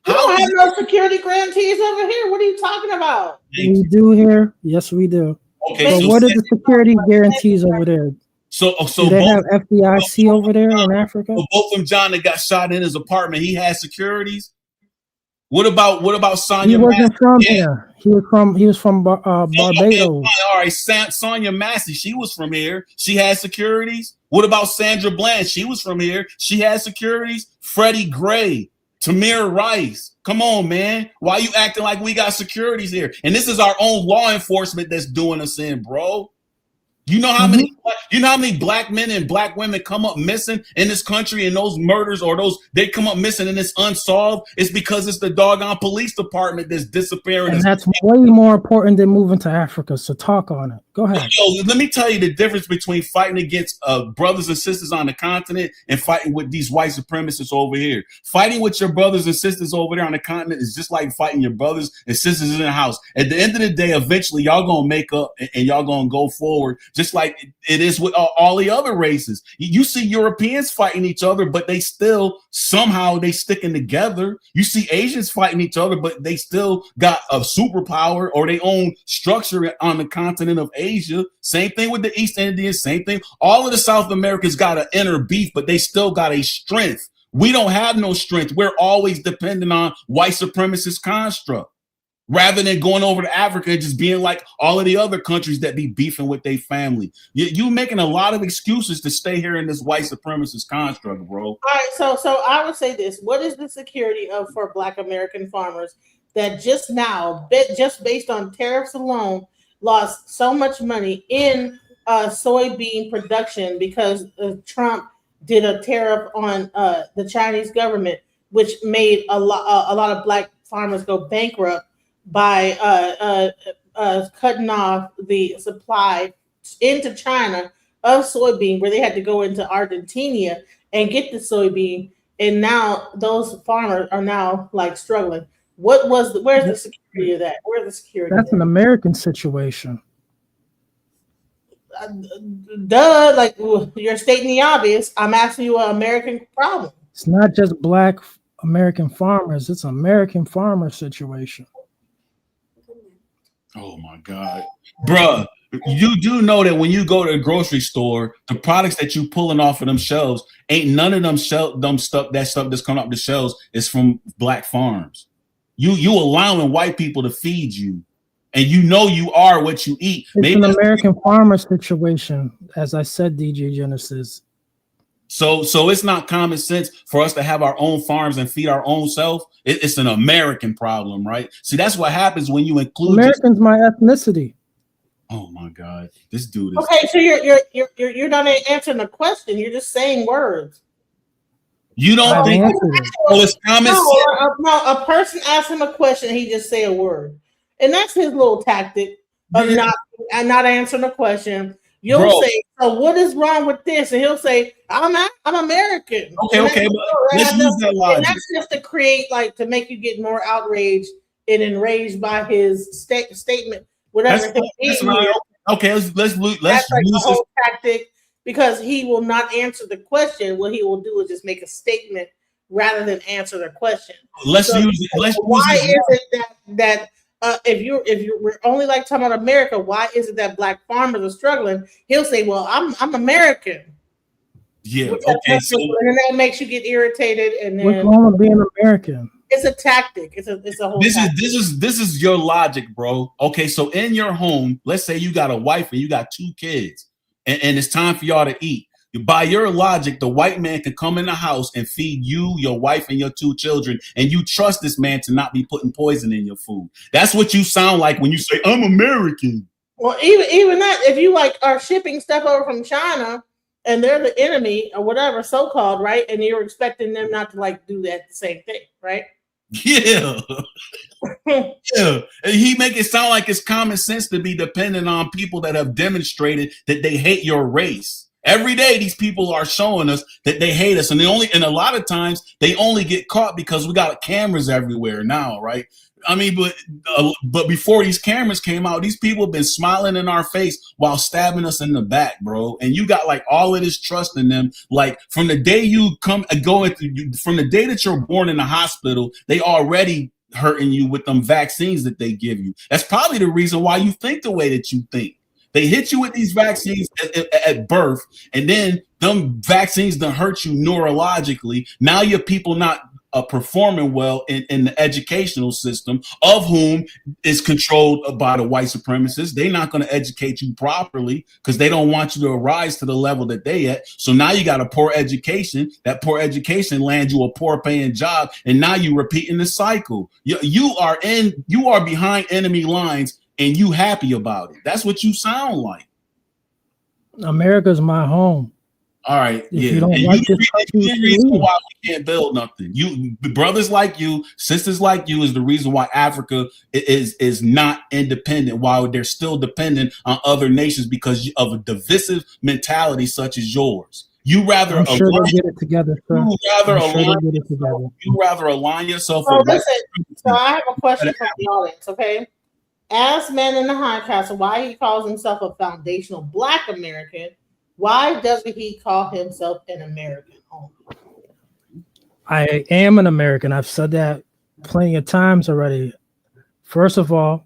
B: We don't have no security grantees over here. What are you talking about?
M: We do here. Yes, we do.
F: Okay,
M: But
F: so
M: what are the security guarantees over there?
F: So
M: Do they have FDIC over there in Africa?
F: both from John that got shot in his apartment, he had securities. What about Sonia?
M: He wasn't from here. He was from Barbados.
F: All right, Sonia Massey, she was from here. She had securities. What about Sandra Bland? She was from here. She had securities. Freddie Gray, Tamir Rice. Come on, man. Why you acting like we got securities here? And this is our own law enforcement that's doing us in, bro. You know how many black men and black women come up missing in this country, and those murders or they come up missing and it's unsolved? It's because it's the doggone police department that's disappearing.
M: And that's way more important than moving to Africa. So talk on it. Go ahead.
F: Yo, let me tell you the difference between fighting against brothers and sisters on the continent and fighting with these white supremacists over here. Fighting with your brothers and sisters over there on the continent is just like fighting your brothers and sisters in the house. At the end of the day, eventually y'all gonna make up and y'all gonna go forward, just like it is with all the other races. You see Europeans fighting each other, but they still somehow they sticking together. You see Asians fighting each other, but they still got a superpower or their own structure on the continent of Asia. Same thing with the East Indians, same thing. All of the South Americans got an inner beef, but they still got a strength. We don't have no strength. We're always dependent on white supremacist construct, rather than going over to Africa and just being like all of the other countries that be beefing with their family. You making a lot of excuses to stay here in this white supremacist construct, bro.
B: All right, so I would say this. What is the security for Black American farmers that just now, just based on tariffs alone, lost so much money in soybean production because Trump did a tariff on the Chinese government, which made a lot of Black farmers go bankrupt by cutting off the supply into China of soybean, where they had to go into Argentina and get the soybean, and now those farmers are now like struggling. Where's the security of that? Where's the security?
M: That's an American situation.
B: Duh, like you're stating the obvious. I'm asking you an American problem.
M: It's not just Black American farmers. It's an American farmer situation.
F: Oh my God, bruh. You do know that when you go to the grocery store, the products that you pulling off of them shelves ain't none of them stuff that's coming off the shelves is from Black farms. You allowing white people to feed you, and you know you are what you eat.
M: It's an American farmer situation, as I said, DJ Genesis.
F: So it's not common sense for us to have our own farms and feed our own self. It's an American problem, right? See, that's what happens when you include
M: American's my ethnicity.
F: Oh my God, this dude is
B: okay. So you're not answering the question. You're just saying words.
F: You don't think it's common sense?
B: No, a person asked him a question, he just say a word, and that's his little tactic of not answering the question. You'll say, "So what is wrong with this?" And he'll say, "I'm American."
F: Okay, but let's use that logic.
B: And that's just to create, like, to make you get more outraged and enraged by his statement. Whatever.
F: That's right. Okay, let's
B: that's like the whole tactic, because he will not answer the question. What he will do is just make a statement rather than answer the question. Why is it that if we're only like talking about America, why is it that Black farmers are struggling? He'll say, "Well, I'm American."
F: Yeah. Okay. So
B: and that makes you get irritated, and then
M: what's wrong with being American?
B: It's a tactic. It's a whole.
F: This is your logic, bro. Okay, so in your home, let's say you got a wife and you got 2 kids, and it's time for y'all to eat. By your logic, the white man can come in the house and feed you, your wife, and your 2 children, and you trust this man to not be putting poison in your food. That's what you sound like when you say, "I'm American."
B: Well, even that, if you like are shipping stuff over from China and they're the enemy or whatever, so called, right? And you're expecting them not to like do that same thing, right?
F: Yeah. Yeah. And he make it sound like it's common sense to be dependent on people that have demonstrated that they hate your race. Every day, these people are showing us that they hate us, and a lot of times they only get caught because we got cameras everywhere now, right? I mean, but before these cameras came out, these people have been smiling in our face while stabbing us in the back, bro. And you got like all of this trust in them. Like from the day you from the day that you're born in the hospital, they already hurting you with them vaccines that they give you. That's probably the reason why you think the way that you think. They hit you with these vaccines at birth, and then them vaccines done hurt you neurologically. Now your people not performing well in the educational system, of whom is controlled by the white supremacists. They're not going to educate you properly because they don't want you to rise to the level that they at. So now you got a poor education. That poor education lands you a poor paying job, and now you repeating the cycle. You are behind enemy lines, and you happy about it. That's what you sound like.
M: America's my home.
F: All right,
M: if you don't like this country,
F: the reason why we can't build nothing. You brothers like you, sisters like you, is the reason why Africa is not independent. While they're still dependent on other nations because of a divisive mentality such as yours. You rather
M: get it together, sir.
F: You rather align yourself.
B: So listen. So I have a question from the audience. Okay. Ask Man in the High Castle why he calls himself a foundational Black American. Why doesn't he call himself an American only?
M: I am an American. I've said that plenty of times already. First of all,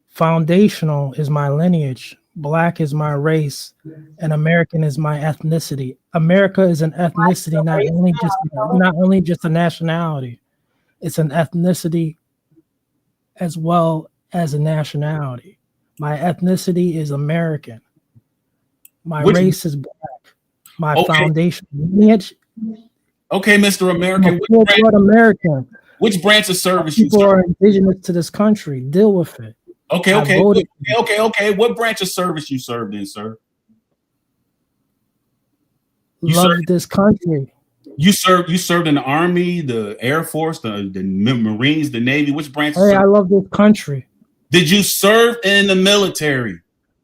M: foundational is my lineage. Black is my race, and American is my ethnicity. America is an ethnicity, not only just a nationality. It's an ethnicity as well as a nationality. My ethnicity is American. My race is Black. My foundation lineage.
F: Okay, Mr. American. Which branch of service
M: people are indigenous to this country? Deal with it.
F: Okay. What branch of service you served in, sir?
M: Love this country.
F: You served in the Army, the Air Force, the Marines, the Navy. Which branch?
M: Hey, I love this country.
F: Did you serve in the military?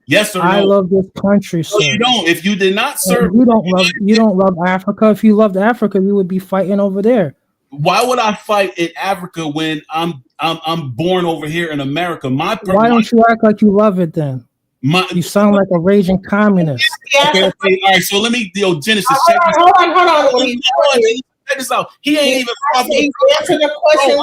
F: Yes or no?
M: I love this country, sir.
F: No, you don't. If you did not serve,
M: you don't love Africa. If you loved Africa, you would be fighting over there.
F: Why would I fight in Africa when I'm born over here in America?
M: Why don't you act like you love it then? You sound like a raging communist.
F: Okay. All right. So let me, Genesis.
B: Hold on.
F: Check this out. He ain't even
B: answer the question.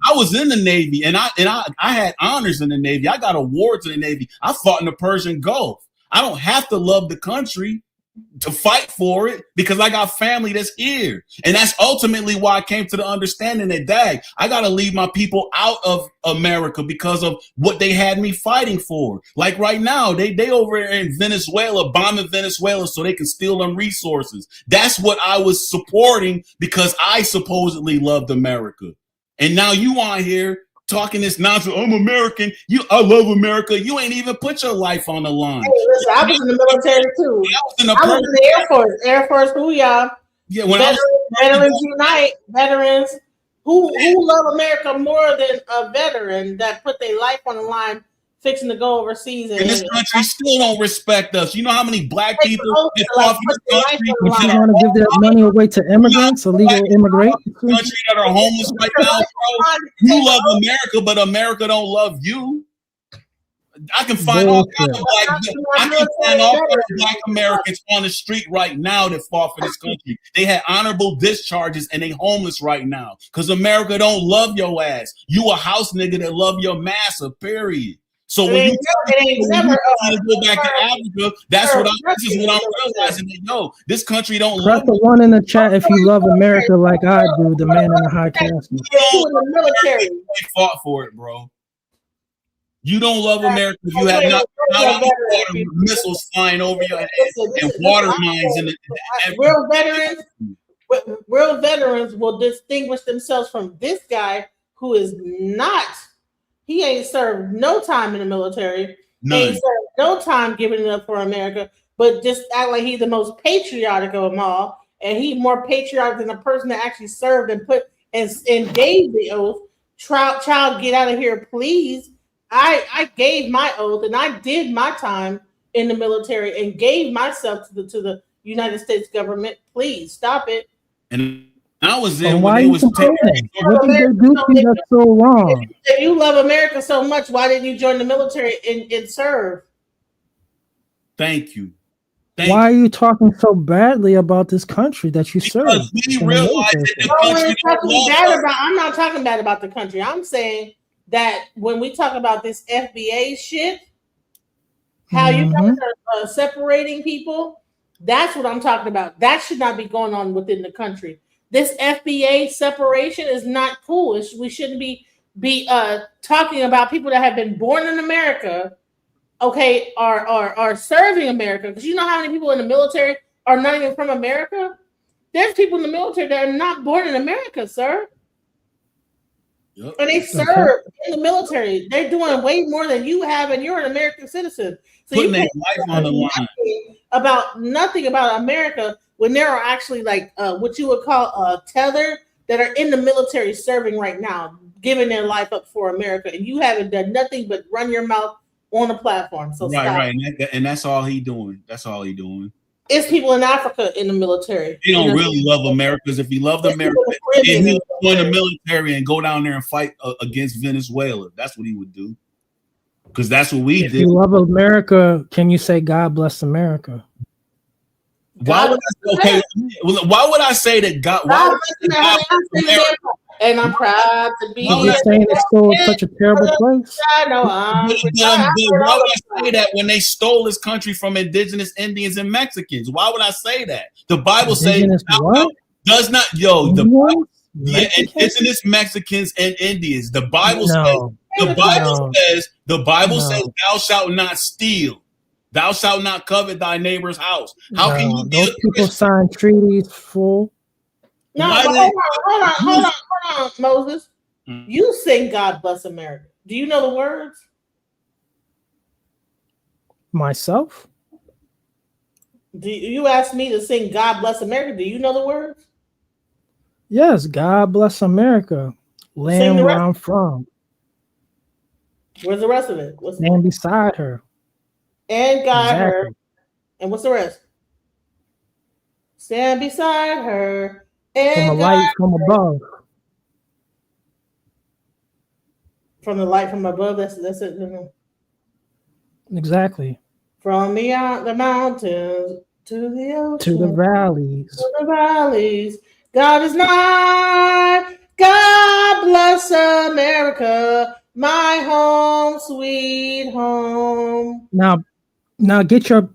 F: I was in the Navy, and I had honors in the Navy. I got awards in the Navy. I fought in the Persian Gulf. I don't have to love the country to fight for it because I got family that's here. And that's ultimately why I came to the understanding that, I got to leave my people out of America because of what they had me fighting for. Like right now, they over there in Venezuela, bombing Venezuela so they can steal them resources. That's what I was supporting because I supposedly loved America. And now you on here talking this nonsense. I'm American. I love America. You ain't even put your life on the line.
B: Hey, listen, I was in the military too. I was in the Air Force. Air Force, who y'all?
F: Yeah, when
B: Veterans Unite. Veterans who love America more than a veteran that put their life on the line, fixing to go overseas.
F: And this country still don't respect us. You know how many Black people get off in this country?
M: You want to give that money away to immigrants, illegal immigrants?
F: Country that are homeless right now, bro. You love America, but America don't love you. I can find all kinds of Black Americans on the street right now that fought for this country. They had honorable discharges and they homeless right now because America don't love your ass. You a house nigga that love your massa, period. So when you try to go back to Africa, this is what I'm realizing that this country don't love.
M: Press the one in the chat if you love America like I do, the man in the high castle.
B: Military.
F: They fought for it, bro. You don't love America if you have not missiles flying over your head and water mines in the
B: real veterans will distinguish themselves from this guy who is not. He ain't served no time in the military. Ain't served no time giving it up for America, but just act like he's the most patriotic of them all. And he's more patriotic than the person that actually served and put and gave the oath. Child, get out of here, please. I gave my oath and I did my time in the military and gave myself to the United States government. Please stop it.
F: And I was there
M: And
F: when
M: why
F: they
M: you
F: was
M: complaining?
F: taking.
M: What did they do to you that's so wrong?
B: If you love America so much, why didn't you join the military and serve?
F: Thank you.
M: Why are you talking so badly about this country that you serve?
F: Because we realize that the country don't love us.
B: I'm not talking bad about the country. I'm saying that when we talk about this FBA shit, how you guys are separating people, that's what I'm talking about. That should not be going on within the country. This FBA separation is not cool. We shouldn't be talking about people that have been born in America, okay, are serving America. Because you know how many people in the military are not even from America? There's people in the military that are not born in America, sir.
F: Yep.
B: And they serve in the military. They're doing way more than you have, and you're an American citizen. So
F: Putting
B: you
F: their
B: can't
F: life on the line.
B: nothing about America when there are actually like what you would call tether that are in the military serving right now, giving their life up for America, and you haven't done nothing but run your mouth on the platform. So stop.
F: Right, and that's all he doing. That's all he doing.
B: It's people in Africa in the military.
F: He don't really love America, because if he loved America, then he would join the military and go down there and fight against Venezuela. That's what he would do. Because that's what we
M: If
F: did.
M: you love America, can you say God bless America?
F: Why would I say that God? Why would I say God bless America?
B: And I'm proud to be.
M: I'm just saying it's still such a terrible place.
B: I know.
F: Why would I say that when they stole this country from indigenous Indians and Mexicans? Why would I say that? The Bible says does not the Bible, indigenous Mexicans and Indians. The Bible says thou shalt not steal. Thou shalt not covet thy neighbor's house. How can you
M: those people sign treaties full?
B: No, but hold on, Moses. You sing God Bless America. Do you know the words?
M: Myself?
B: Do you ask me to sing God Bless America? Do you know the words?
M: Yes, God bless America. Land where I'm from.
B: Where's the rest of it?
M: Stand beside her.
B: And guide her. And what's the rest? Stand beside her.
M: From a light from above.
B: From the light from above. That's it.
M: Exactly.
B: From the mountains to the ocean.
M: To the valleys.
B: To the valleys. God is nigh. God bless America. My home, sweet home.
M: Now get your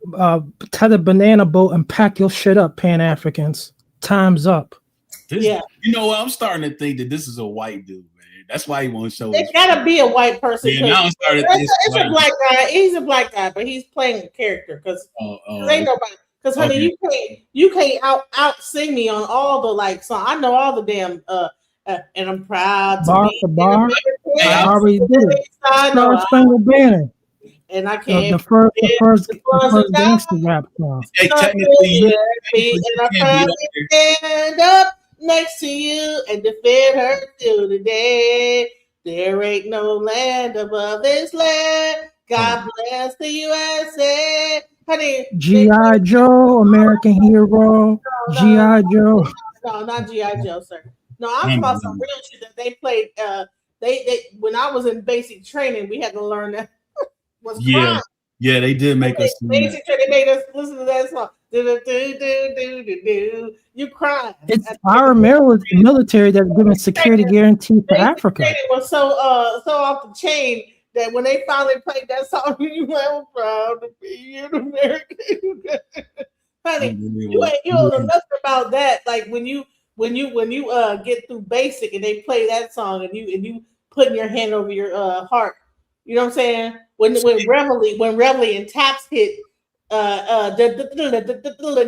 M: tether banana boat and pack your shit up, Pan-Africans. Time's up.
F: You know what? I'm starting to think that this is a white dude, man. That's why he won't show.
B: It's gotta be a white person.
F: Yeah, now I'm starting to think
B: it's a black guy. He's a black guy, but he's playing a character because ain't nobody. Because honey, you can't out sing me on all the like songs. I know all the damn and I'm proud to
M: bar
B: be
M: for bar. I already did it.
B: Star
M: Spangled Banner.
B: And I can't.
M: The first gangster rap song.
B: And I'm proud to stand up next to you and defend her till the day. There ain't no land above this land. God bless the USA. Honey,
M: G.I. Joe, American Hero, G.I. Joe.
B: No, not G.I. Joe, sir. No, I'm talking about some real shit that they played. They when I was in basic training, we had to learn that was crime.
F: Yeah, they did make us.
B: Basic training made us listen to that song. You crying.
M: It's our military that's giving security guarantee for Africa.
B: It was so off the chain that when they finally played that song, you went, I'm proud to be an American. Honey, you don't know nothing about that. Like when you get through basic and they play that song and you putting your hand over your heart. You know what I'm saying? When Reveille and taps hit and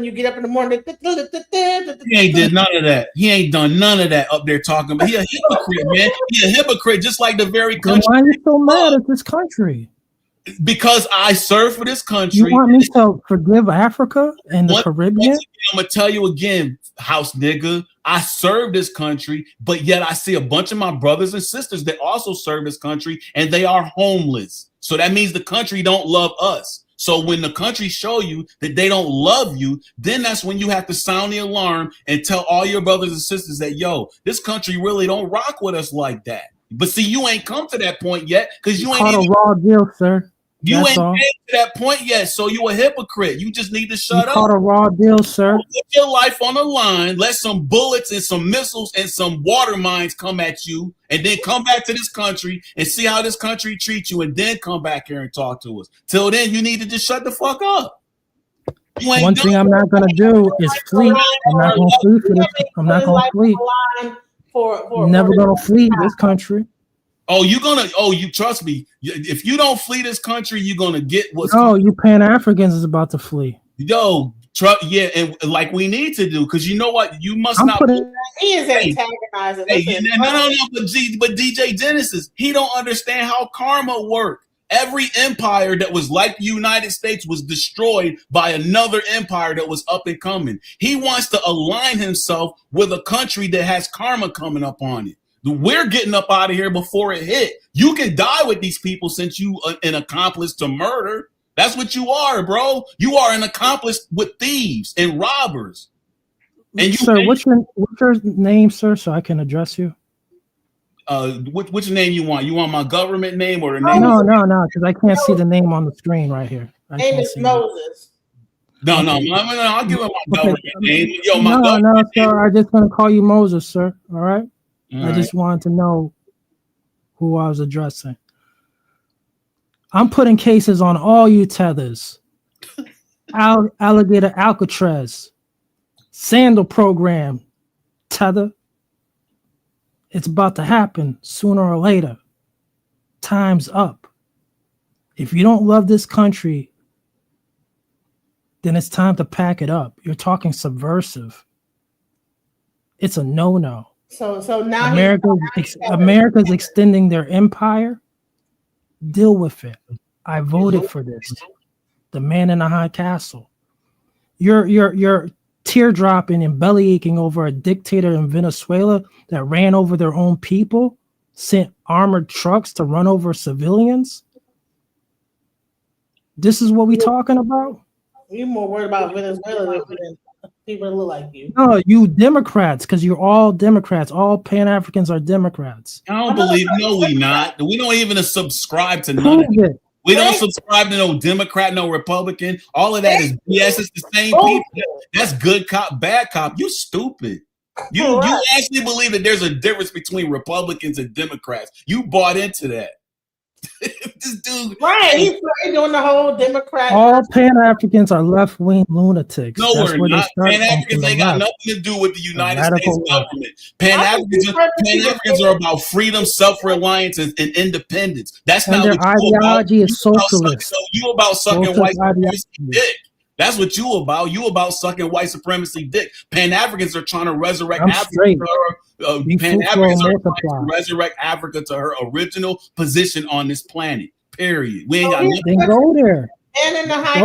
B: you get up in the morning.
F: He ain't did none of that. He ain't done none of that up there talking about. He a hypocrite, man. He a hypocrite, just like the very country.
M: Why are you so mad at this country?
F: Because I serve for this country.
M: You want me to forgive Africa and the Caribbean?
F: I'm gonna tell you again, house nigga. I serve this country, but yet I see a bunch of my brothers and sisters that also serve this country, and they are homeless. So that means the country don't love us. So when the country show you that they don't love you, then that's when you have to sound the alarm and tell all your brothers and sisters that, yo, this country really don't rock with us like that. But see, you ain't come to that point yet because you ain't
M: Caught a
F: even,
M: raw deal, sir.
F: you
M: That's
F: ain't
M: all.
F: came to that point yet. So you a hypocrite. You just need to
M: You
F: shut up.
M: caught a raw deal, sir.
F: Put your life on the line. Let some bullets and some missiles and some water mines come at you, and then come back to this country and see how this country treats you, and then come back here and talk to us. Till then, you need to just shut the fuck up. You ain't
M: One thing I'm not gonna do is flee. I'm not gonna flee for this. I'm not gonna flee. You're never gonna flee this country.
F: Oh, you trust me. If you don't flee this country, you're gonna get what's
M: No, you Pan-Africans is about to flee.
F: Yo, yeah, and like we need to do, because you know what? You must
M: I'm
F: not.
B: He is antagonizing.
F: Hey, no, but DJ Genesis, he don't understand how karma works. Every empire that was like the United States was destroyed by another empire that was up and coming. He wants to align himself with a country that has karma coming up on it. We're getting up out of here before it hit. You can die with these people since you an accomplice to murder. That's what you are, bro. You are an accomplice with thieves and robbers. And you,
M: sir, what's your name, sir, so I can address you?
F: Which name you want? You want my government name or the name?
M: No, because I can't see the name on the screen right here.
B: Name is Moses.
F: No, I'll give him my government name. Yo, my
M: no, sir. I'm just gonna call you Moses, sir. All right. I just wanted to know who I was addressing. I'm putting cases on all you tethers. Alligator Alcatraz, Sandal Program, Tether. It's about to happen sooner or later. Time's up. If you don't love this country, then it's time to pack it up. You're talking subversive. It's a no-no.
B: So now
M: America's extending their empire. Deal with it. I voted for this. The man in the high castle. You're teardropping and belly aching over a dictator in Venezuela that ran over their own people, sent armored trucks to run over civilians. This is what we talking about?
B: You're more worried about Venezuela than people that look like you.
M: No, you Democrats, because you're all Democrats. All Pan-Africans are Democrats.
F: I don't believe. No, we not. We don't even subscribe to none of it. We don't subscribe to no Democrat, no Republican. All of that is BS. It's the same people. That's good cop, bad cop. You stupid. You actually believe that there's a difference between Republicans and Democrats. You bought into that. This dude,
B: right? He's doing the whole Democrat.
M: All Pan-Africans are left-wing lunatics.
F: No,
M: That's
F: we're not. Pan-Africans ain't got nothing to do with the United States government. Pan-Africans are about freedom, self-reliance, and independence. That's not
M: their ideology is socialist.
F: So you about sucking white supremacy dick. That's what you about. You about sucking white supremacy dick. Pan-Africans are trying to resurrect Africa. Pan-Africans are trying to resurrect Africa to her original position on this planet. Period. We ain't got nothing.
M: Then go there.
B: And in the high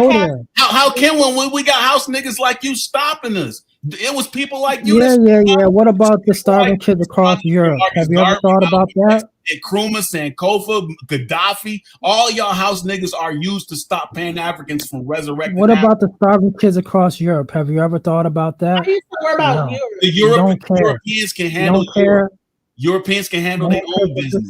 F: How can when we got house niggas like you stopping us? It was people like you.
M: Yeah. What about the starving kids across Europe? Have you ever thought about that?
F: And Nkrumah, Sankofa, Gaddafi, all y'all house niggas are used to stop Pan-Africans from resurrecting.
M: What about the starving kids across Europe? Have you ever thought about that?
B: What about Europe?
F: The Europeans can handle Europe. Europeans can handle their own business.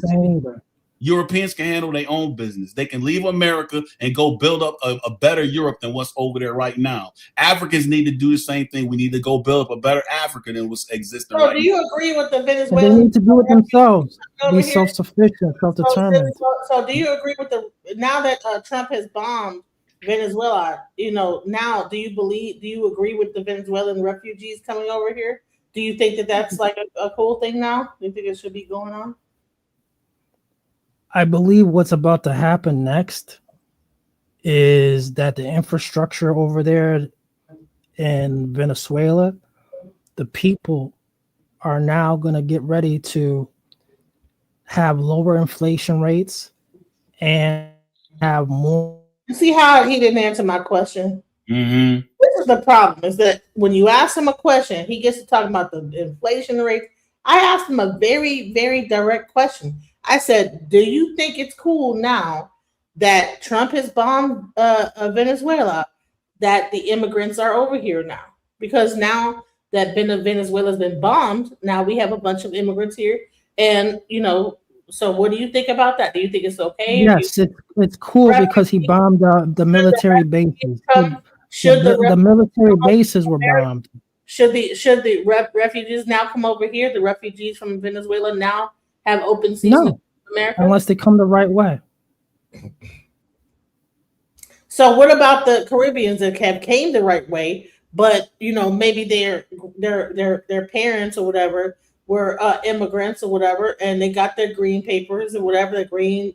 F: Europeans can handle their own business. They can leave America and go build up a better Europe than what's over there right now. Africans need to do the same thing. We need to go build up a better Africa than what's existing right now.
B: So do you agree with the Venezuelan?
M: They need to do it themselves. Be self-sufficient, self-determined.
B: So do you agree with now that Trump has bombed Venezuela, now do you agree with the Venezuelan refugees coming over here? Do you think that that's like a cool thing now? Do you think it should be going on?
M: I believe what's about to happen next is that the infrastructure over there in Venezuela, the people are now going to get ready to have lower inflation rates and have more.
B: You see how he didn't answer my question?
F: Mm-hmm.
B: This is the problem, is that when you ask him a question, he gets to talk about the inflation rate. I asked him a very, very direct question. I said, do you think it's cool now that Trump has bombed Venezuela, that the immigrants are over here now. Because now that Venezuela's been bombed, now we have a bunch of immigrants here. And, so what do you think about that? Do you think it's okay?
M: Yes, it's cool because he bombed the military bases.
B: Should
M: The military bases were bombed.
B: Should the refugees now come over here? The refugees from Venezuela now have open season in America?
M: Unless they come the right way.
B: So what about the Caribbeans that came the right way, but maybe their parents or whatever were immigrants or whatever, and they got their green papers or whatever, the green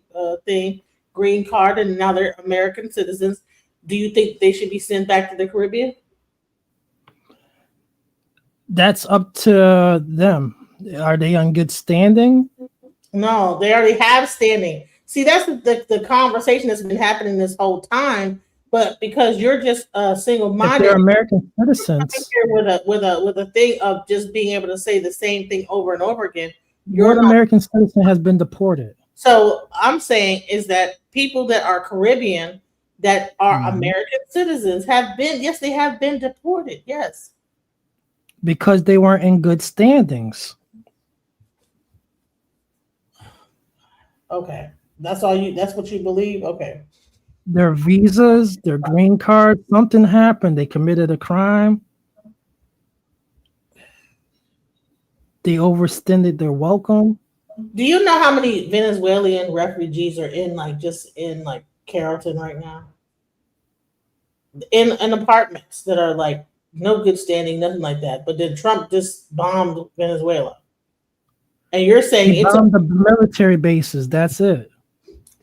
B: green card, and now they're American citizens. Do you think they should be sent back to the Caribbean?
M: That's up to them. Are they on good standing?
B: No, they already have standing. See, that's the conversation that's been happening this whole time. But because you're just single-minded,
M: If they're American citizens.
B: with a thing of just being able to say the same thing over and over again, you're
M: What
B: not.
M: American citizen has been deported?
B: So I'm saying is that people that are Caribbean that are American citizens have been deported. Yes.
M: Because they weren't in good standings.
B: Okay. That's what you believe? Okay.
M: Their visas, their green card, something happened. They committed a crime. They overstayed their welcome.
B: Do you know how many Venezuelan refugees are in Carrollton right now? In apartments that are like no good standing, nothing like that. But then Trump just bombed Venezuela. And you're saying
M: He bombed the military bases. That's it.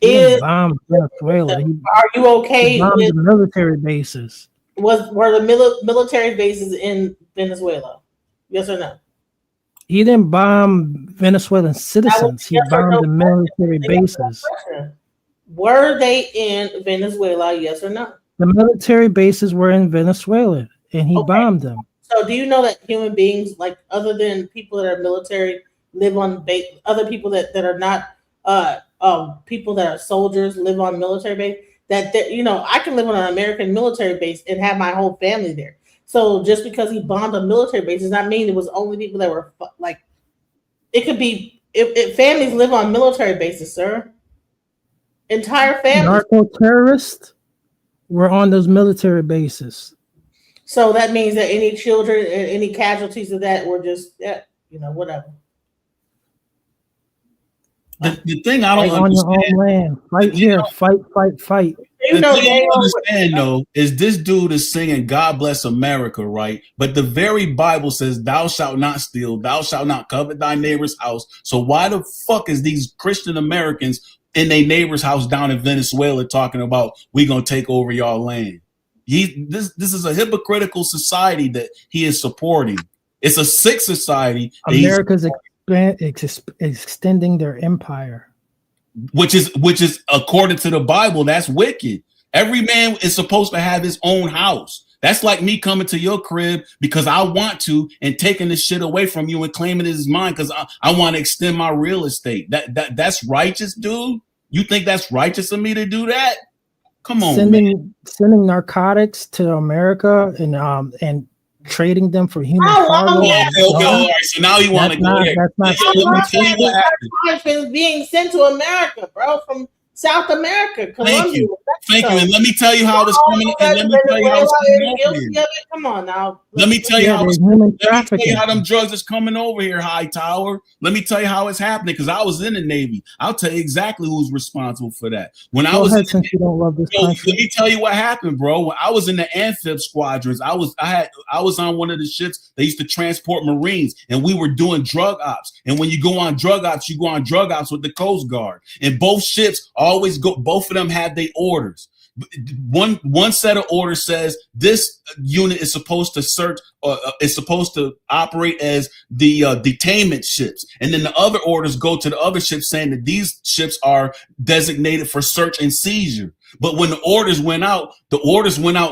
M: He didn't bomb Venezuela.
B: Are you okay
M: He bombed
B: with
M: the military bases?
B: were the military bases in Venezuela? Yes or no?
M: He didn't bomb Venezuelan citizens. He
B: yes or
M: bombed
B: no
M: the military bases.
B: Were they in Venezuela? Yes or no?
M: The military bases were in Venezuela, and he bombed them.
B: So do you know that human beings, like other than people that are military, live on base? Other people that are not people that are soldiers live on military base. I can live on an American military base and have my whole family there. So just because he bombed a military base does not mean it was only people that were like. It could be if families live on military bases, sir. Entire families.
M: Narco terrorists were on those military bases.
B: So that means that any children and any casualties of that were just whatever.
F: The thing I don't
M: on your
F: understand,
M: own land. Fight here. Fight.
F: the thing I don't understand though is this dude is singing "God Bless America," right? But the very Bible says, "Thou shalt not steal, thou shalt not covet thy neighbor's house." So why the fuck is these Christian Americans in their neighbor's house down in Venezuela talking about we gonna take over y'all land? This is a hypocritical society that he is supporting. It's a sick society.
M: America's extending their empire,
F: which is according to the Bible, that's wicked. Every man is supposed to have his own house. That's like me coming to your crib because I want to and taking this shit away from you and claiming it is mine because I want to extend my real estate. That's righteous, dude. You think that's righteous of me to do that? Come on,
M: sending narcotics to America and trading them for human cargo.
F: Okay, all right. So now you want to go here.
B: That's being sent to America, bro, from South America, Colombia.
F: Thank you. And let me tell you how it's coming. And let me tell you how it's coming over here.
B: Come on now.
F: Let me tell you how them drugs is coming over here, Hightower. Let me tell you how it's happening because I was in the Navy. I'll tell you exactly who's responsible for that. When I was
M: since you don't love this country.
F: Let me tell you what happened, bro. When I was in the amphib squadrons, I was on one of the ships that used to transport Marines, and we were doing drug ops. And when you go on drug ops, you go on drug ops with the Coast Guard. And both ships always go. Both of them have their orders. One set of orders says this unit is supposed to search is supposed to operate as the detainment ships, and then the other orders go to the other ships saying that these ships are designated for search and seizure. But when the orders went out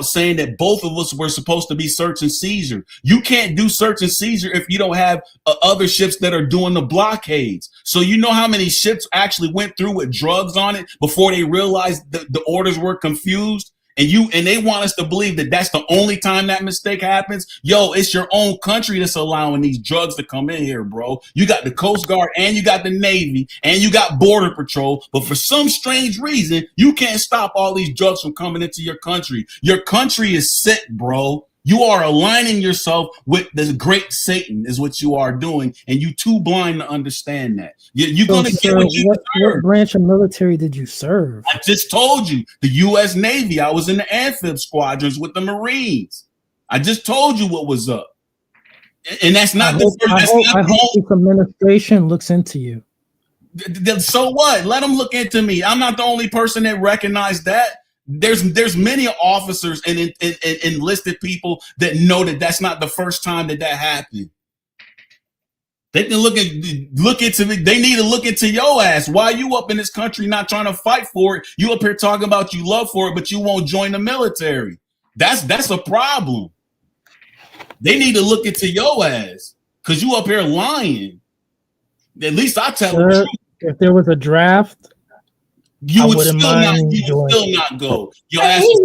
F: saying that both of us were supposed to be search and seizure. You can't do search and seizure if you don't have other ships that are doing the blockades. So you know how many ships actually went through with drugs on it before they realized the orders were confused? And they want us to believe that that's the only time that mistake happens. Yo, it's your own country that's allowing these drugs to come in here, bro. You got the Coast Guard and you got the Navy and you got Border Patrol. But for some strange reason, you can't stop all these drugs from coming into your country. Your country is sick, bro. You are aligning yourself with the great Satan is what you are doing. And you too blind to understand that. You're going to get what you deserve.
M: What branch of military did you serve?
F: I just told you, the U.S. Navy. I was in the amphib squadrons with the Marines. I just told you what was up. And that's not
M: I hope this administration looks into you.
F: So what? Let them look into me. I'm not the only person that recognized that. There's many officers and enlisted people that know that that's not the first time that happened. They can look into me. They need to look into your ass. Why you up in this country not trying to fight for it? You up here talking about you love for it, but you won't join the military. That's a problem. They need to look into your ass because you up here lying. At least I tell the truth.
M: If there was a draft,
F: you would still not go. Your ass
B: he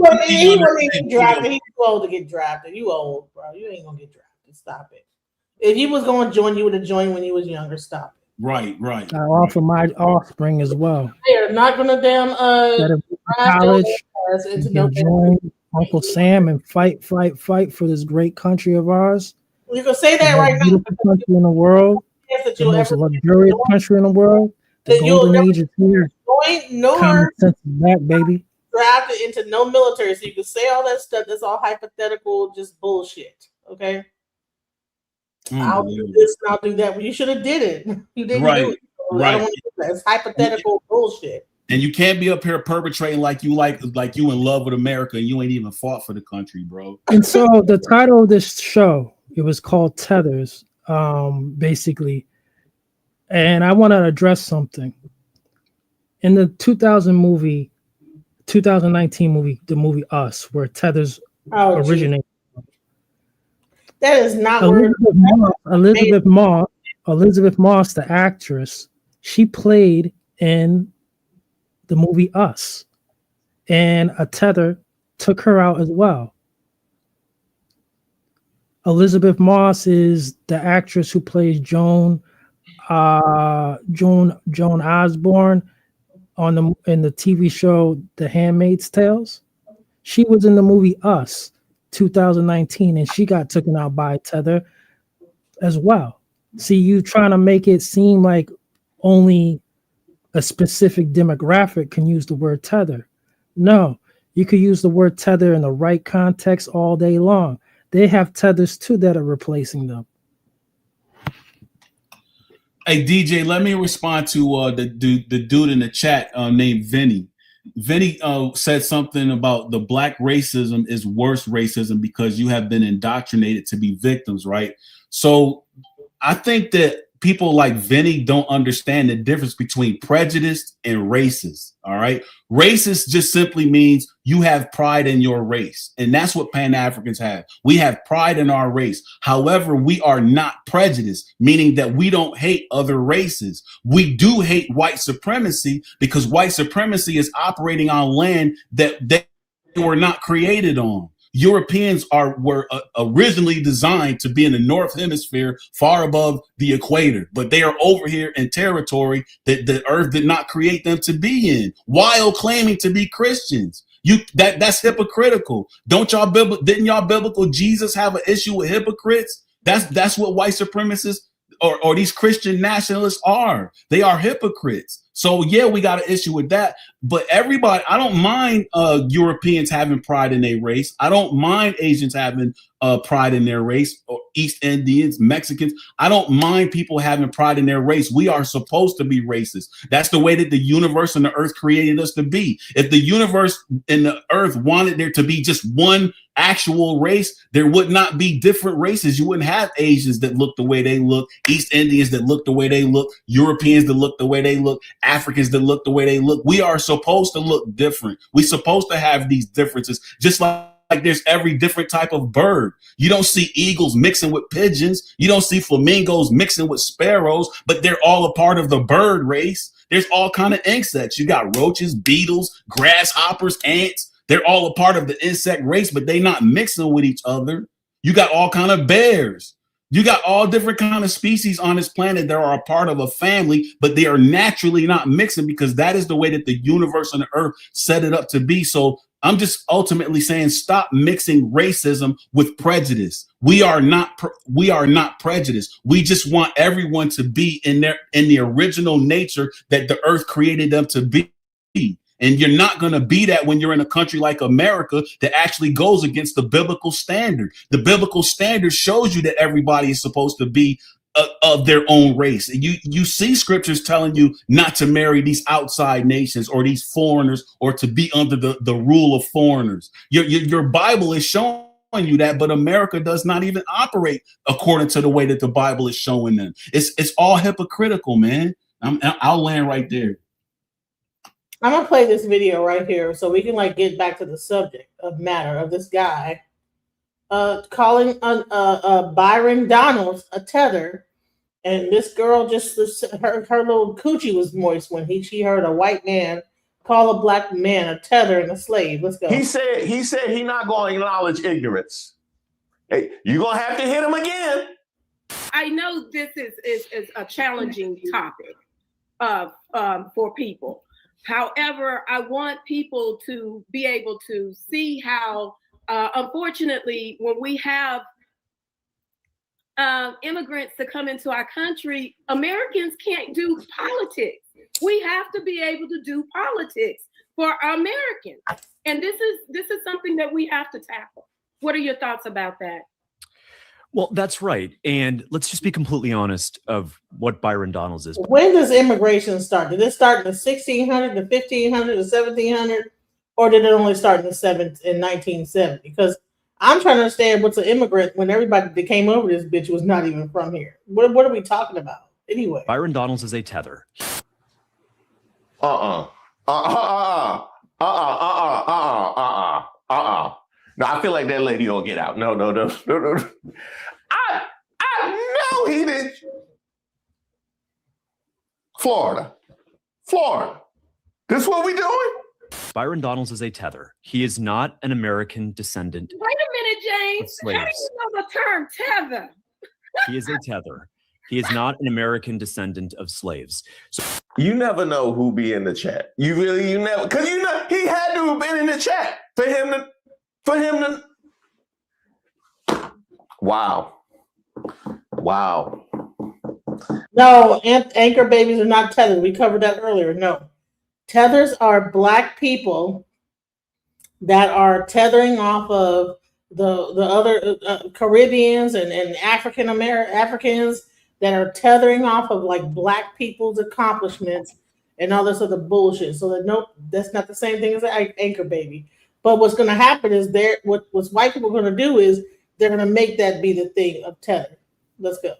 B: wouldn't get drafted. He's too old to get drafted. You old, bro. You ain't gonna get drafted. Stop it. If you was going to join, you would have joined when you was younger. Stop it.
F: Right.
M: I offer my offspring as well.
B: They're not gonna damn
M: college. Join Uncle Sam and fight for this great country of ours.
B: You can say that right now.
M: Beautiful country in the world. The most luxurious country in the world. The golden age is here. Common sense is back, baby.
B: Drafted into no military, so you can say all that stuff. That's all hypothetical, just bullshit. Okay. I'll do this and I'll do that. Well, you should have did it. You didn't do it. So I don't want to do that. It's hypothetical bullshit.
F: And you can't be up here perpetrating like you in love with America and you ain't even fought for the country, bro.
M: And so the title of this show, it was called Tethers, basically. And I want to address something. In the 2019 movie, the movie Us, where Tethers originated.
B: That is not
M: Elizabeth Moss, the actress, she played in the movie Us, and a tether took her out as well. Elizabeth Moss is the actress who plays Joan Osborne in the TV show The Handmaid's Tales. She was in the movie Us 2019 and she got taken out by tether as well. See, you trying to make it seem like only a specific demographic can use the word tether. No, you could use the word tether in the right context all day long. They have tethers too that are replacing them.
F: Hey DJ, let me respond to the dude in the chat named Vinny. Vinny said something about the black racism is worse racism because you have been indoctrinated to be victims, right? So I think that people like Vinny don't understand the difference between prejudice and racist. All right. Racist just simply means you have pride in your race. And that's what Pan-Africans have. We have pride in our race. However, we are not prejudiced, meaning that we don't hate other races. We do hate white supremacy because white supremacy is operating on land that they were not created on. Europeans were originally designed to be in the North Hemisphere, far above the equator, but they are over here in territory that the earth did not create them to be in, while claiming to be Christians. That's hypocritical. Didn't y'all biblical Jesus have an issue with hypocrites? That's what white supremacists or these Christian nationalists are. They are hypocrites. So yeah, we got an issue with that. But everybody, I don't mind Europeans having pride in their race. I don't mind Asians having pride in their race, or East Indians, Mexicans. I don't mind people having pride in their race. We are supposed to be racist. That's the way that the universe and the earth created us to be. If the universe and the earth wanted there to be just one actual race, there would not be different races. You wouldn't have Asians that look the way they look, East Indians that look the way they look, Europeans that look the way they look, Africans that look the way they look. We are supposed to look different. We're supposed to have these differences, just like there's every different type of bird. You don't see eagles mixing with pigeons. You don't see flamingos mixing with sparrows, but they're all a part of the bird race. There's all kind of insects. You got roaches, beetles, grasshoppers, ants. They're all a part of the insect race, but they're not mixing with each other. You got all kind of bears. You got all different kind of species on this planet that are a part of a family, but they are naturally not mixing because that is the way that the universe and the earth set it up to be. So I'm just ultimately saying, stop mixing racism with prejudice. We are not prejudiced. We just want everyone to be in the original nature that the earth created them to be. And you're not going to be that when you're in a country like America that actually goes against the biblical standard. The biblical standard shows you that everybody is supposed to be of their own race. And you see scriptures telling you not to marry these outside nations or these foreigners or to be under the rule of foreigners. Your Bible is showing you that, but America does not even operate according to the way that the Bible is showing them. It's all hypocritical, man. I'll land right there.
B: I'm gonna play this video right here so we can like get back to the subject of matter of this guy calling Byron Donalds a tether, and this girl just her little coochie was moist when she heard a white man call a black man a tether and a slave. Let's go.
I: He said he not going to acknowledge ignorance. Hey, you're gonna have to hit him again.
H: I know this is a challenging topic for people. However, I want people to be able to see how, unfortunately, when we have immigrants to come into our country, Americans can't do politics. We have to be able to do politics for Americans. And this is something that we have to tackle. What are your thoughts about that?
D: Well, that's right. And let's just be completely honest of what Byron Donalds is.
B: When does immigration start? Did it start in the 1600, the 1500, the 1700, or did it only start in 1970? Because I'm trying to understand what's an immigrant when everybody that came over this bitch was not even from here. What are we talking about anyway?
D: Byron Donalds is a tether.
I: No, I feel like that lady will get out. No. I know he did. Florida. This is what we doing?
D: Byron Donalds is a tether. He is not an American descendant.
H: Wait a minute, James. How do you know the term tether?
D: He is a tether. He is not an American descendant of slaves. So
I: you never know who be in the chat. You never, because he had to have been in the chat for him to. Wow.
B: No, anchor babies are not tethered. We covered that earlier. No. Tethers are black people that are tethering off of the other Caribbeans and Africans that are tethering off of like black people's accomplishments and all this other bullshit. So that's not the same thing as an anchor baby. But what's going to happen is what white people are going to do is they're going to make that be the thing of tether. Let's go.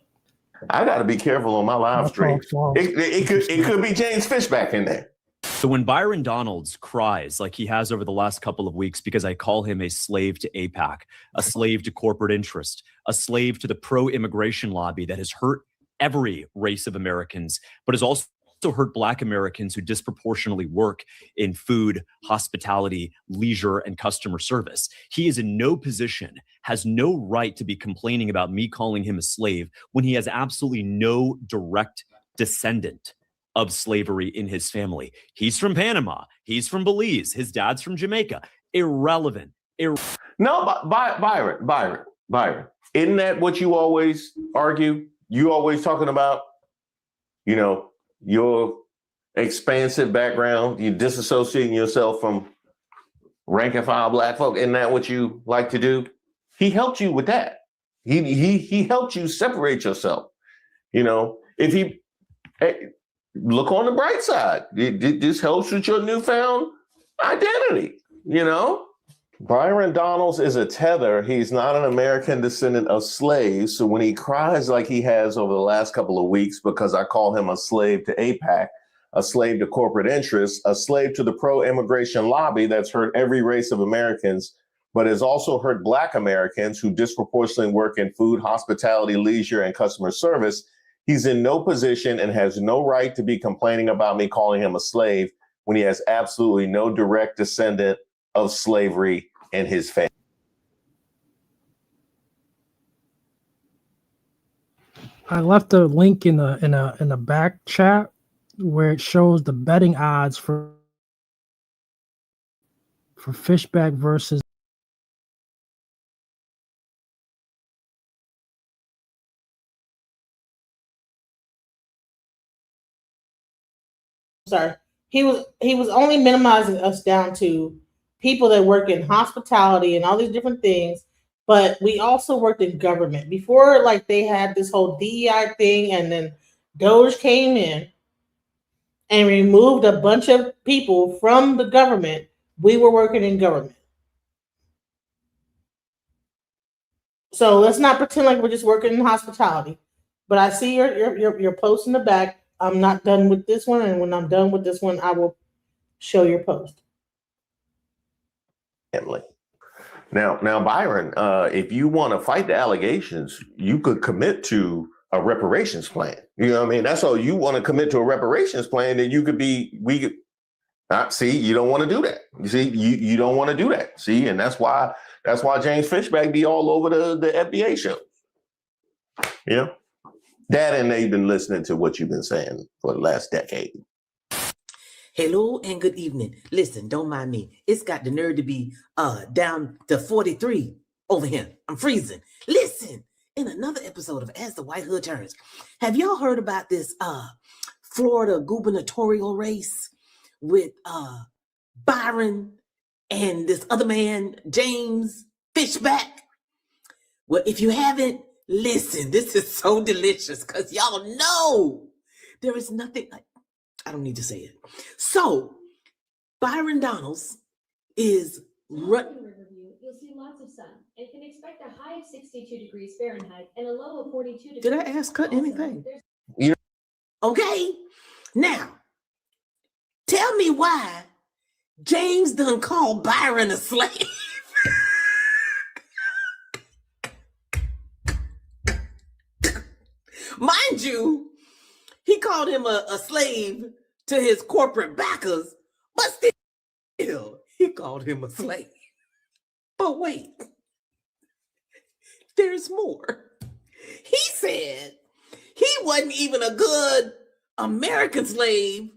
I: I got to be careful on my live stream. It could be James Fishback in there.
D: So when Byron Donalds cries like he has over the last couple of weeks because I call him a slave to AIPAC, a slave to corporate interest, a slave to the pro-immigration lobby that has hurt every race of Americans, but has also hurt Black Americans who disproportionately work in food, hospitality, leisure, and customer service. He is in no position, has no right to be complaining about me calling him a slave when he has absolutely no direct descendant of slavery in his family. He's from Panama. He's from Belize. His dad's from Jamaica. Irrelevant.
I: No, Byron. Isn't that what you always argue? You always talking about, your expansive background, you disassociating yourself from rank and file Black folk. Isn't that what you like to do? He helped you with that. He helped you separate yourself. You know, if he look on the bright side, this helps with your newfound identity. You know, Byron Donalds is a tether. He's not an American descendant of slaves. So when he cries like he has over the last couple of weeks because I call him a slave to AIPAC, a slave to corporate interests, a slave to the pro-immigration lobby that's hurt every race of Americans, but has also hurt Black Americans who disproportionately work in food, hospitality, leisure, and customer service. He's in no position and has no right to be complaining about me calling him a slave when he has absolutely no direct descendant of slavery in his family.
M: I left a link in the back chat where it shows the betting odds for Fishback versus
B: sorry. He was only minimizing us down to people that work in hospitality and all these different things, but we also worked in government. Before, like, they had this whole DEI thing, and then Doge came in and removed a bunch of people from the government. We were working in government. So let's not pretend like we're just working in hospitality. But I see your post in the back. I'm not done with this one, and when I'm done with this one, I will show your post.
I: Now, Byron, if you want to fight the allegations, you could commit to a reparations plan. You know what I mean? That's all. You want to commit to a reparations plan, then you could be. See, you don't want to do that. You see, you don't want to do that. See, and that's why James Fishback be all over the FBA show. You know, Dad and they've been listening to what you've been saying for the last decade.
R: Hello and good evening. Listen, don't mind me. It's got the nerve to be down to 43 over here. I'm freezing. Listen, in another episode of As the White Hood Turns, have y'all heard about this Florida gubernatorial race with Byron and this other man, James Fishback? Well, if you haven't, listen, this is so delicious because y'all know there is nothing like, I don't need to say it. So, Byron Donalds is
S: You'll see lots of sun and can expect a high of 62 degrees Fahrenheit and a low of 42 degrees.
R: Did I ask her anything? Okay, now, tell me why James done called Byron a slave. Mind you, he called him a slave to his corporate backers, but still, he called him a slave. But wait, there's more. He said he wasn't even a good American slave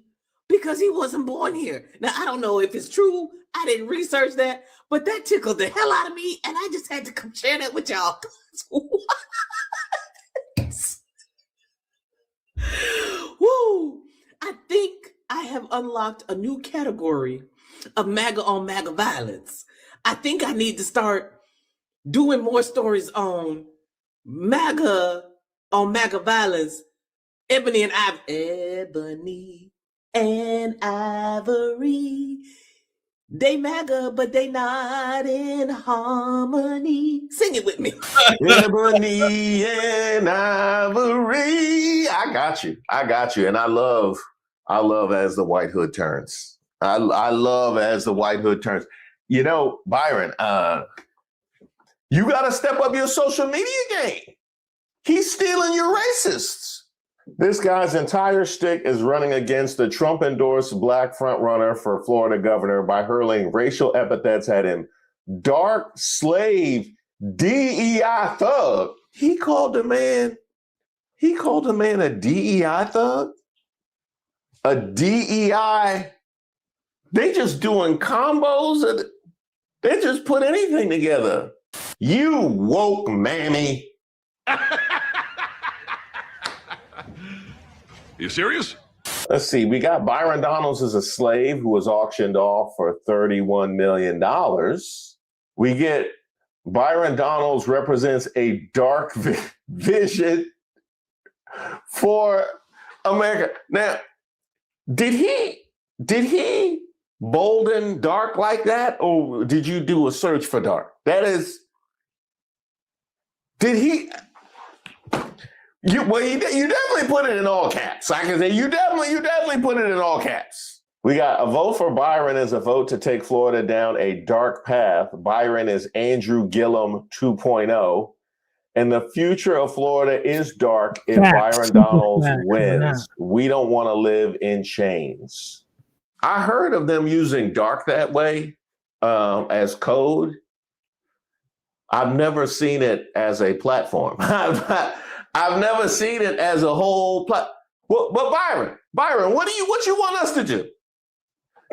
R: because he wasn't born here. Now, I don't know if it's true. I didn't research that, but that tickled the hell out of me, and I just had to come share that with y'all. Woo! I think I have unlocked a new category of MAGA on MAGA violence. I think I need to start doing more stories on MAGA violence. Ebony and Ivory. They MAGA, but they not in harmony. Sing it with me.
I: Ebony and Ivory. I got you. And I love As the White Hood Turns. I love As the White Hood Turns. You know, Byron, you got to step up your social media game. He's stealing your racists. This guy's entire shtick is running against the Trump-endorsed Black frontrunner for Florida governor by hurling racial epithets at him. Dark slave, DEI thug. He called the man a DEI thug? A DEI? They just doing combos. They just put anything together. You woke mammy.
T: You serious?
I: Let's see. We got Byron Donalds as a slave who was auctioned off for $31 million. We get Byron Donalds represents a dark vision for America. Now, did he bolden dark like that, or did you do a search for dark? That is, did he? You definitely put it in all caps. I can say you definitely put it in all caps. We got a vote for Byron is a vote to take Florida down a dark path. Byron is Andrew Gillum 2.0. And the future of Florida is dark if Byron Donalds wins. We don't want to live in chains. I heard of them using dark that way as code. I've never seen it as a platform. I've never seen it as a whole platform. But Byron, what you want us to do?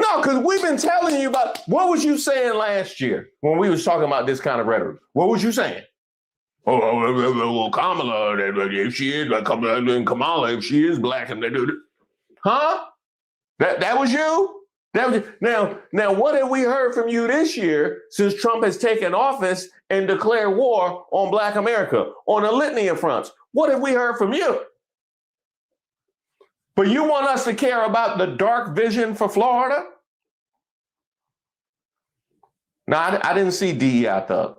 I: No, because we've been telling you about, what was you saying last year when we was talking about this kind of rhetoric? What was you saying? Oh, Kamala, if she is like Kamala, if she is black, and they do it. Huh? That was you? Now, what have we heard from you this year since Trump has taken office and declared war on Black America on a litany of fronts? What have we heard from you? But you want us to care about the dark vision for Florida? No, I didn't see DEI Thug.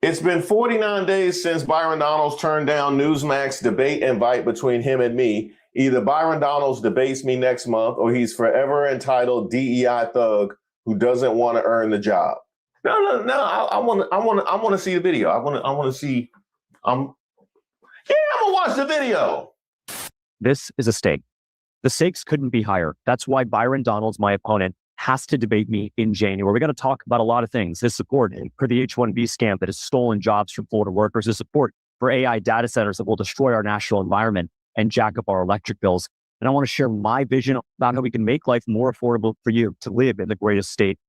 I: It's been 49 days since Byron Donalds turned down Newsmax debate invite between him and me. Either Byron Donalds debates me next month, or he's forever entitled DEI Thug who doesn't want to earn the job. No. I want to see the video. I want to see. I'm gonna watch the video.
A: This is a stake. The stakes couldn't be higher. That's why Byron Donalds, my opponent, has to debate me in January. We're going to talk about a lot of things. His support for the H-1B scam that has stolen jobs from Florida workers, his support for AI data centers that will destroy our national environment and jack up our electric bills. And I want to share my vision about how we can make life more affordable for you to live in the greatest state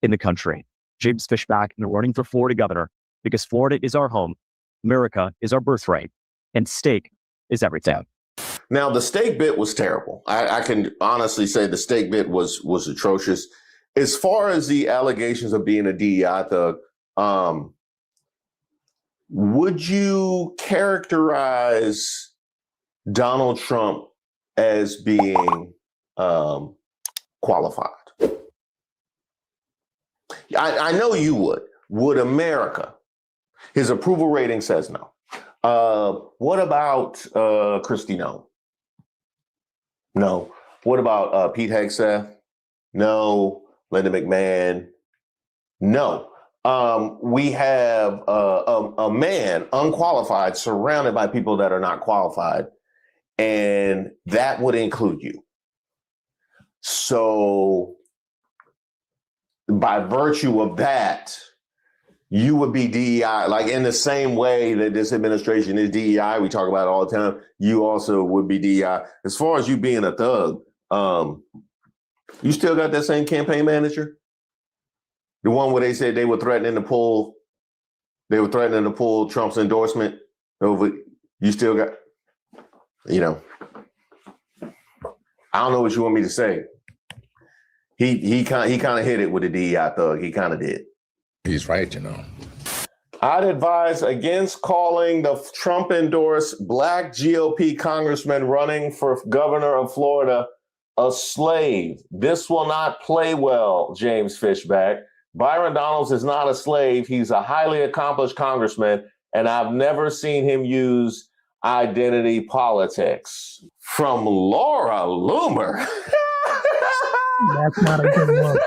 A: in the country. James Fishback, and running for Florida governor, because Florida is our home, America is our birthright, and stake is everything.
I: Now, the steak bit was terrible. I can honestly say the steak bit was atrocious. As far as the allegations of being a DEI thug, would you characterize Donald Trump as being qualified? I know you would. Would America? His approval rating says no. What about Kristi Noem? No. What about Pete Hegseth? No. Linda McMahon? No. We have a man, unqualified, surrounded by people that are not qualified, and that would include you. So by virtue of that, you would be DEI, like in the same way that this administration is DEI, we talk about it all the time, you also would be DEI. As far as you being a thug, you still got that same campaign manager? The one where they said they were threatening to pull Trump's endorsement over, you still got, I don't know what you want me to say. He kind of hit it with the DEI thug. He kind of did.
L: He's right,
I: I'd advise against calling the Trump-endorsed Black GOP congressman running for governor of Florida a slave. This will not play well, James Fishback. Byron Donalds is not a slave. He's a highly accomplished congressman, and I've never seen him use identity politics. From Laura Loomer.
M: That's not a good one.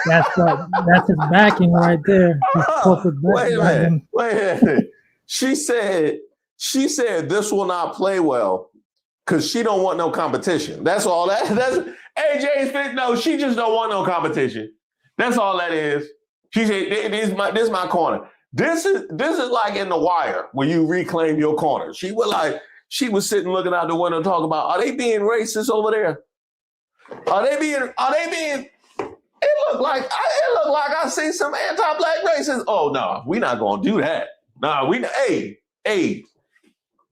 M: That's his backing right there.
I: Wait a minute. She said this will not play well because she don't want no competition. That's all that's hey, James Fitz, no, she just don't want no competition. That's all that is. She said, this is my corner. This is like in The Wire where you reclaim your corner. She was sitting looking out the window talking about, are they being racist over there? Are they being It looked like I see some anti-black racists. Oh no, we're not gonna do that. No, hey,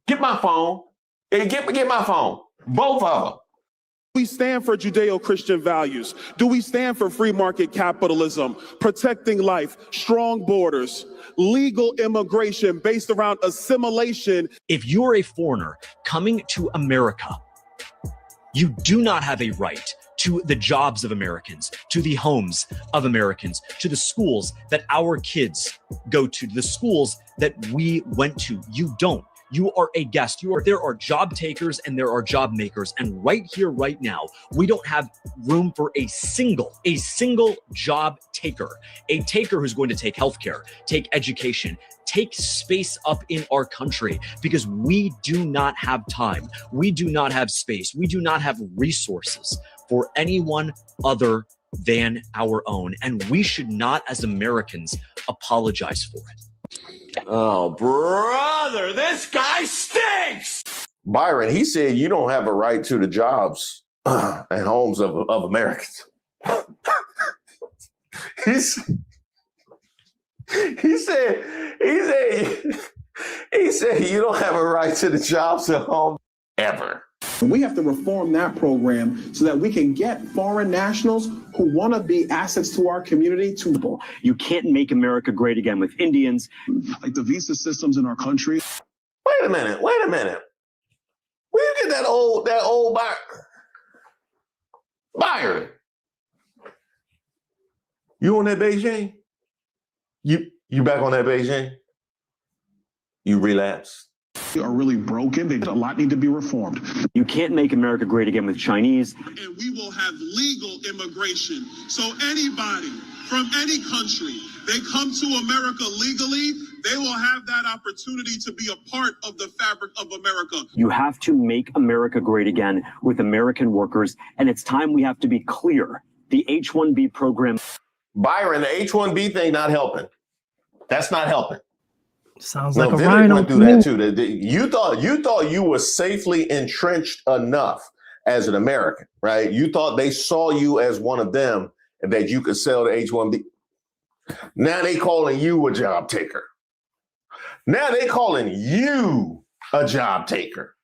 I: get my phone. Hey, get my phone. Both of them.
G: we stand for Judeo-Christian values? Do we stand for free market capitalism, protecting life, strong borders, legal immigration based around assimilation?
D: If you're a foreigner coming to America, you do not have a right to the jobs of Americans, to the homes of Americans, to the schools that our kids go to, the schools that we went to. You don't. You are a guest. There are job takers and there are job makers. And right here, right now, we don't have room for a single job taker, a taker who's going to take healthcare, take education, take space up in our country, because we do not have time. We do not have space. We do not have resources for anyone other than our own. And we should not, as Americans, apologize for it.
I: Oh, brother, this guy stinks. Byron, he said you don't have a right to the jobs and homes of Americans. he said you don't have a right to the jobs and homes ever.
L: We have to reform that program so that we can get foreign nationals who want to be assets to our community to.
A: You can't make America great again with Indians.
L: Like the visa systems in our country.
I: Wait a minute. Where you get that old Byron? You on that Beijing? You back on that Beijing? You relapsed?
L: Are really broken. A lot need to be reformed.
A: You can't make America great again with Chinese.
G: And we will have legal immigration. So anybody from any country, they come to America legally, they will have that opportunity to be a part of the fabric of America.
A: You have to make America great again with American workers. And it's time we have to be clear. The H-1B program.
I: Byron, the H-1B thing not helping. That's not helping.
M: Sounds like a rhino.
I: Went through that too. You thought you were safely entrenched enough as an American, right? You thought they saw you as one of them and that you could sell the H-1B. Now they calling you a job taker. Now they calling you a job taker.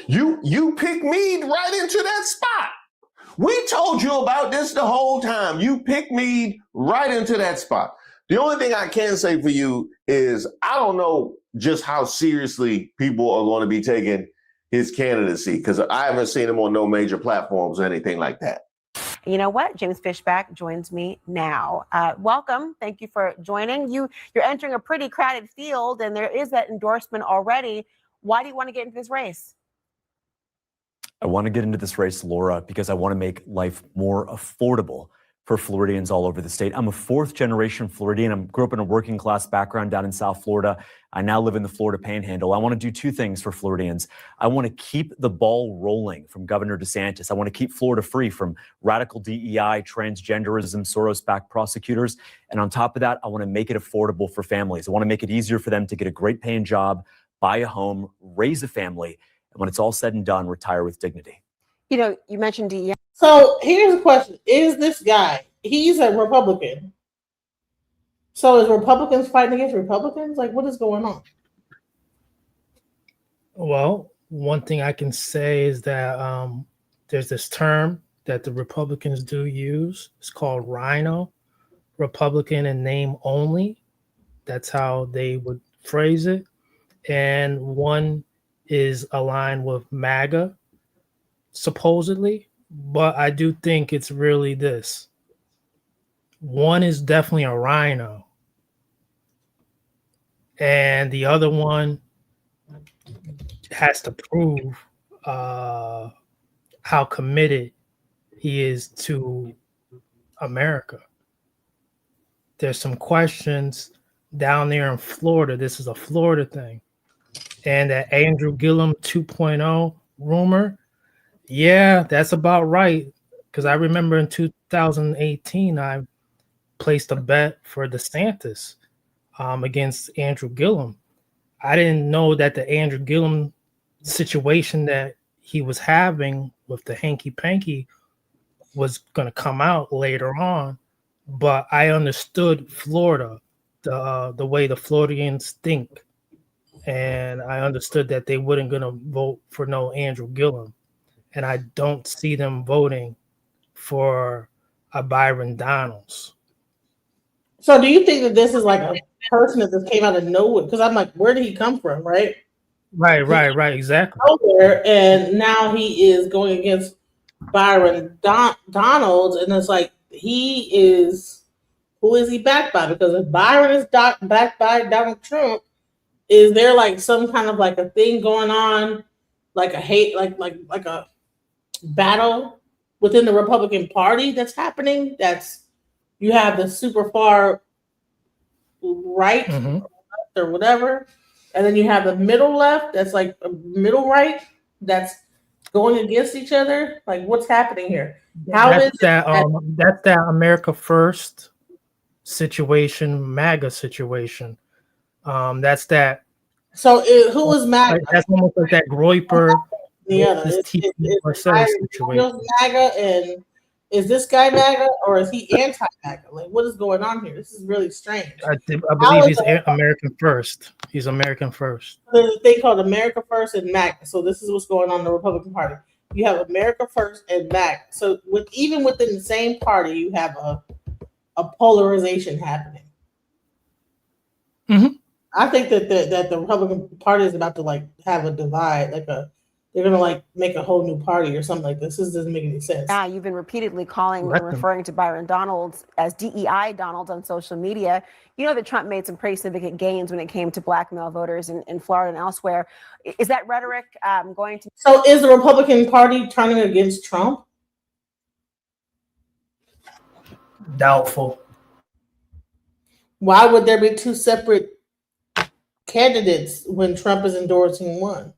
I: You picked me right into that spot. We told you about this the whole time. You picked me right into that spot. The only thing I can say for you is I don't know just how seriously people are going to be taking his candidacy, because I haven't seen him on no major platforms or anything like that.
T: You know what? James Fishback joins me now. Welcome. Thank you for joining. You're entering a pretty crowded field, and there is that endorsement already. Why do you want to get into this race?
D: I want to get into this race, Laura, because I want to make life more affordable for Floridians all over the state. I'm a fourth generation Floridian. I grew up in a working class background down in South Florida. I now live in the Florida Panhandle. I want to do two things for Floridians. I want to keep the ball rolling from Governor DeSantis. I want to keep Florida free from radical DEI, transgenderism, Soros-backed prosecutors. And on top of that, I want to make it affordable for families. I want to make it easier for them to get a great paying job, buy a home, raise a family, and when it's all said and done, retire with dignity.
T: You know, you mentioned DEI.
B: So here's the question. Is this guy, he's a Republican. So is Republicans fighting against Republicans? Like, what is going on?
M: Well, one thing I can say is that there's this term that the Republicans do use. It's called rhino, Republican in name only. That's how they would phrase it. And one is aligned with MAGA, supposedly. But I do think it's really this. One is definitely a rhino. And the other one has to prove how committed he is to America. There's some questions down there in Florida. This is a Florida thing. And that Andrew Gillum 2.0 rumor, yeah, that's about right. Because I remember in 2018, I placed a bet for DeSantis against Andrew Gillum. I didn't know that the Andrew Gillum situation that he was having with the hanky-panky was going to come out later on. But I understood Florida, the way the Floridians think. and I understood that they weren't going to vote for no Andrew Gillum, and I don't see them voting for a Byron Donalds.
B: So do you think that this is like a person that just came out of nowhere? Because I'm like, where did he come from, right?
M: Right, exactly.
B: Nowhere, and now he is going against Byron Donalds, and it's like who is he backed by? Because if Byron is backed by Donald Trump, is there like some kind of like a thing going on, like a hate, like a battle within the Republican Party that's happening? That's you have the super far right or left or whatever, and then you have the middle left that's like a middle right that's going against each other. Like, what's happening here?
M: That's that America First situation, MAGA situation. That's that.
B: So who is MAGA?
M: That's almost like that Groyper.
B: Yeah,
M: situation.
B: MAGA, and is this guy MAGA or is he anti-MAGA? Like, what is going on here? This is really strange.
M: I believe he's American First. He's American First.
B: There's a thing called America First and MAGA. So this is what's going on in the Republican Party. You have America First and MAGA. So even within the same party, you have a polarization happening.
M: Mm-hmm.
B: I think that the Republican Party is about to like have a divide, they're gonna like make a whole new party or something like this. This doesn't make any sense.
T: Yeah, you've been repeatedly calling and referring to Byron Donalds as DEI Donald on social media. You know that Trump made some pretty significant gains when it came to black male voters in Florida and elsewhere. Is that rhetoric going to?
B: So is the Republican Party turning against Trump?
M: Doubtful.
B: Why would there be two separate candidates when Trump is endorsing one?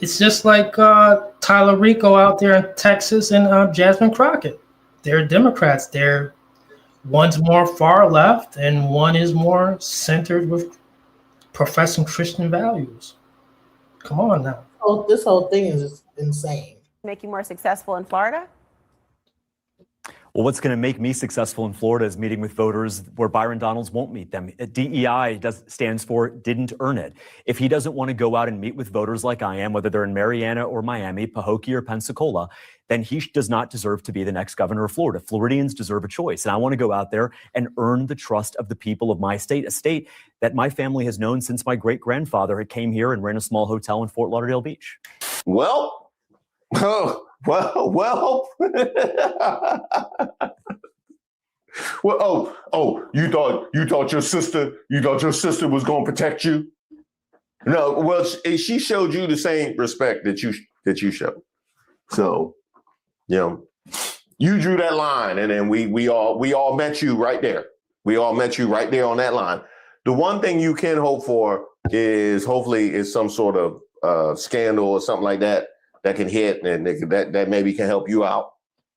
M: It's just like Tyler Rico out there in Texas and Jasmine Crockett. They're Democrats. One's more far left and one is more centered with professing Christian values. Come on now.
B: Oh, this whole thing is just insane.
T: Make you more successful in Florida?
D: Well, what's going to make me successful in Florida is meeting with voters where Byron Donalds won't meet them. DEI stands for didn't earn it. If he doesn't want to go out and meet with voters like I am, whether they're in Mariana or Miami, Pahokee or Pensacola, then he does not deserve to be the next governor of Florida. Floridians deserve a choice. And I want to go out there and earn the trust of the people of my state, a state that my family has known since my great-grandfather had came here and ran a small hotel in Fort Lauderdale Beach.
I: Well. Well. You thought your sister was going to protect you? No, well, she showed you the same respect that you showed. So, you drew that line, and then we all met you right there. We all met you right there on that line. The one thing you can hope for is hopefully is some sort of scandal or something like that can hit and that maybe can help you out.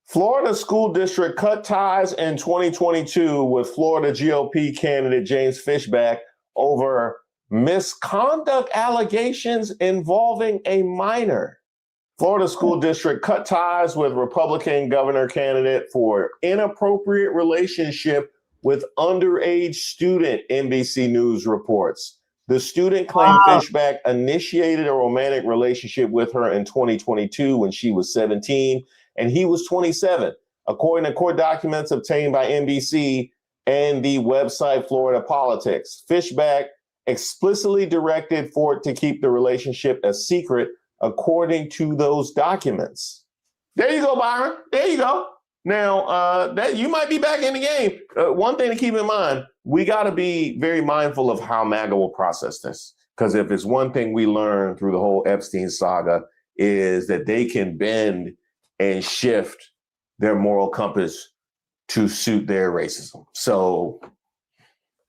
I: Florida school district cut ties in 2022 with Florida GOP candidate James Fishback over misconduct allegations involving a minor. Florida school district cut ties with Republican governor candidate for inappropriate relationship with underage student, NBC News reports. The student claimed Fishback initiated a romantic relationship with her in 2022 when she was 17 and he was 27, according to court documents obtained by NBC and the website Florida Politics. Fishback explicitly directed Ford to keep the relationship a secret, according to those documents. There you go, Byron. There you go. Now, that you might be back in the game. One thing to keep in mind, we got to be very mindful of how MAGA will process this. Because if it's one thing we learned through the whole Epstein saga is that they can bend and shift their moral compass to suit their racism. So,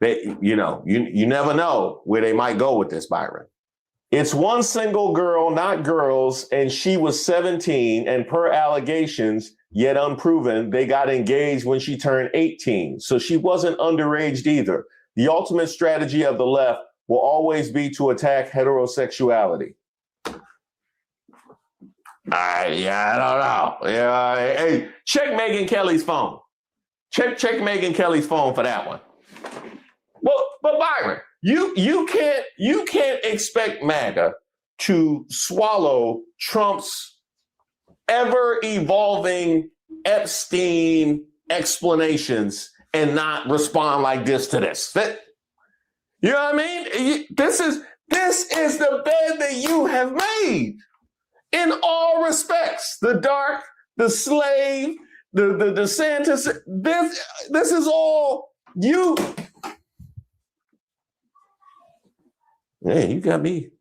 I: you never know where they might go with this, Byron. It's one single girl, not girls, and she was 17, and per allegations, yet unproven, they got engaged when she turned 18. So she wasn't underage either. The ultimate strategy of the left will always be to attack heterosexuality. I don't know. Hey, check Megyn Kelly's phone. Check Megyn Kelly's phone for that one. Well, Byron, you can't expect MAGA to swallow Trump's ever evolving Epstein explanations and not respond like this to this. You know what I mean? This is the bed that you have made in all respects. The dark, the slave, the DeSantis. This is all you. Man, you got me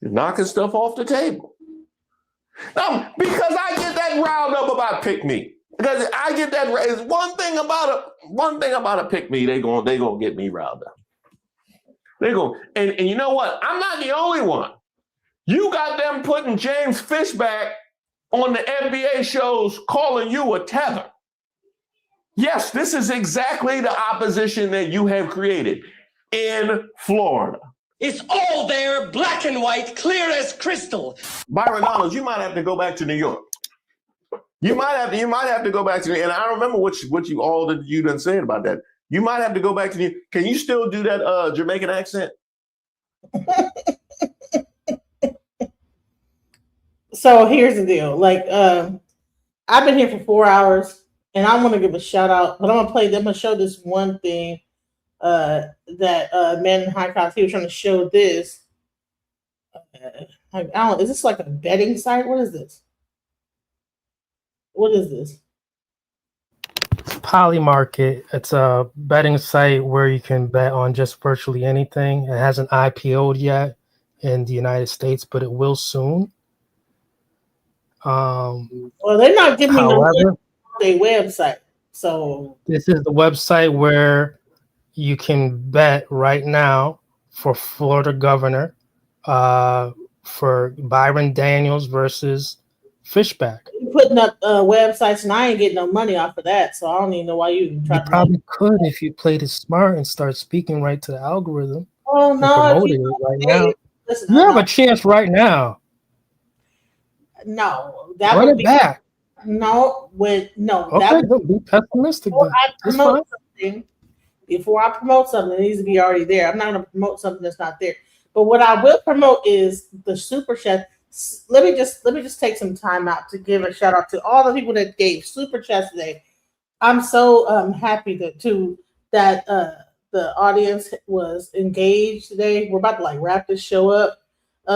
I: knocking stuff off the table. No, because I get that riled up about pick me. Because I get that. It's one thing about a pick me. They gonna get me riled up. They go, and you know what? I'm not the only one. You got them putting James Fishback on the FBA shows, calling you a tether. Yes, this is exactly the opposition that you have created in Florida.
E: It's all there, black and white, clear as crystal.
I: Byron Donalds, you might have to go back to New York. You might have to go back to New York. And I remember what you done said about that. You might have to go back to New York. Can you still do that Jamaican accent?
B: So here's the deal. Like, I've been here for 4 hours, and I want to give a shout out, but I'm gonna show this one thing that Man in High Cost, he was trying to show this. I don't. Is this like a betting site? What is this? What is this?
M: Polymarket. It's a betting site where you can bet on just virtually anything. It hasn't IPO'd yet in the United States, but it will soon.
B: Well, they're not giving me no their website. So
M: this is the website where you can bet right now for Florida governor, for Byron Daniels versus Fishback.
B: You're putting up websites, and I ain't getting no money off of that. So I don't even know why you even try to.
M: Probably could if you played it smart and start speaking right to the algorithm.
B: Oh no!
M: Promoting it right now. Listen, you have a chance right now.
B: No, that
M: Run
B: would
M: it
B: be
M: back.
B: No,
M: Okay,
B: that
M: don't be pessimistic.
B: Before I promote something, it needs to be already there. I'm not going to promote something that's not there. But what I will promote is the super chat. Let me just take some time out to give a shout out to all the people that gave super chats today. I'm so happy that the audience was engaged today. We're about to wrap this show up.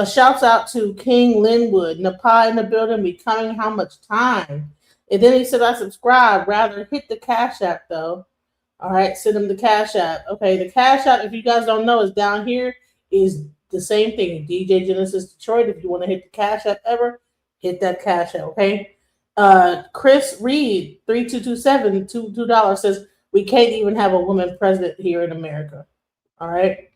B: Shouts out to King Linwood, Napa in the building, becoming how much time. And then he said, I subscribe. Rather hit the Cash App though. All right, send him the Cash App. Okay, the Cash App, if you guys don't know, is down here. Is the same thing. DJ Genesis Detroit. If you want to hit the Cash App ever, hit that Cash App. Okay. Chris Reed 3227 $2 says we can't even have a woman president here in America. All right.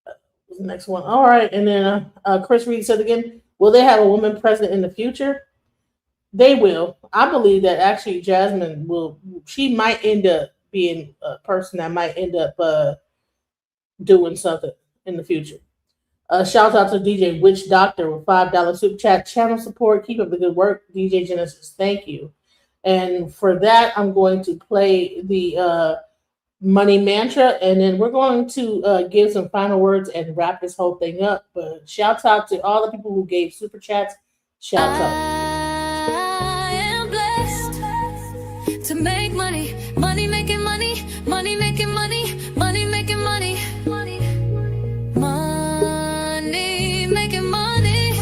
B: The next one. All right. And then Chris Reed said again, will they have a woman president in the future? They will. I believe that actually Jasmine will. She might end up being a person that might end up doing something in the future. Shout out to DJ Witch Doctor with $5 super chat. Channel support. Keep up the good work. DJ Genesis. Thank you. And for that, I'm going to play the money mantra, and then we're going to give some final words and wrap this whole thing up. But shouts out to all the people who gave super chats. Shouts out.
V: I am blessed to make money, money making money, money making money, money making money, money making money,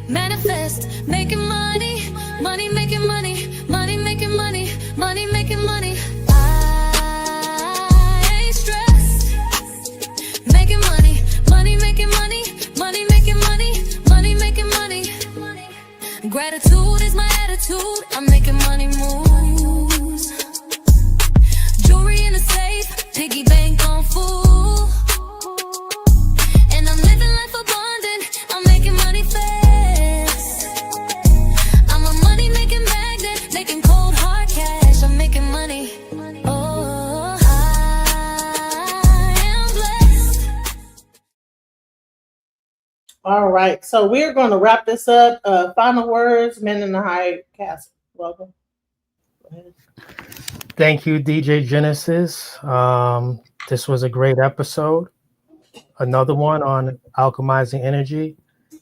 V: manifest making money, money making money, money making money, money making money. Gratitude is my attitude. I'm making money moves. Jewelry in the safe, piggy bank on full. And I'm living life abundant. I'm making money fast. I'm a money making magnet, making cold hard cash. I'm making money. Oh, I am blessed.
B: All right, so we're going to wrap this up. Final words, Men in the High Castle. Welcome. Go ahead.
M: Thank you, DJ Genesis. This was a great episode. Another one on alchemizing energy.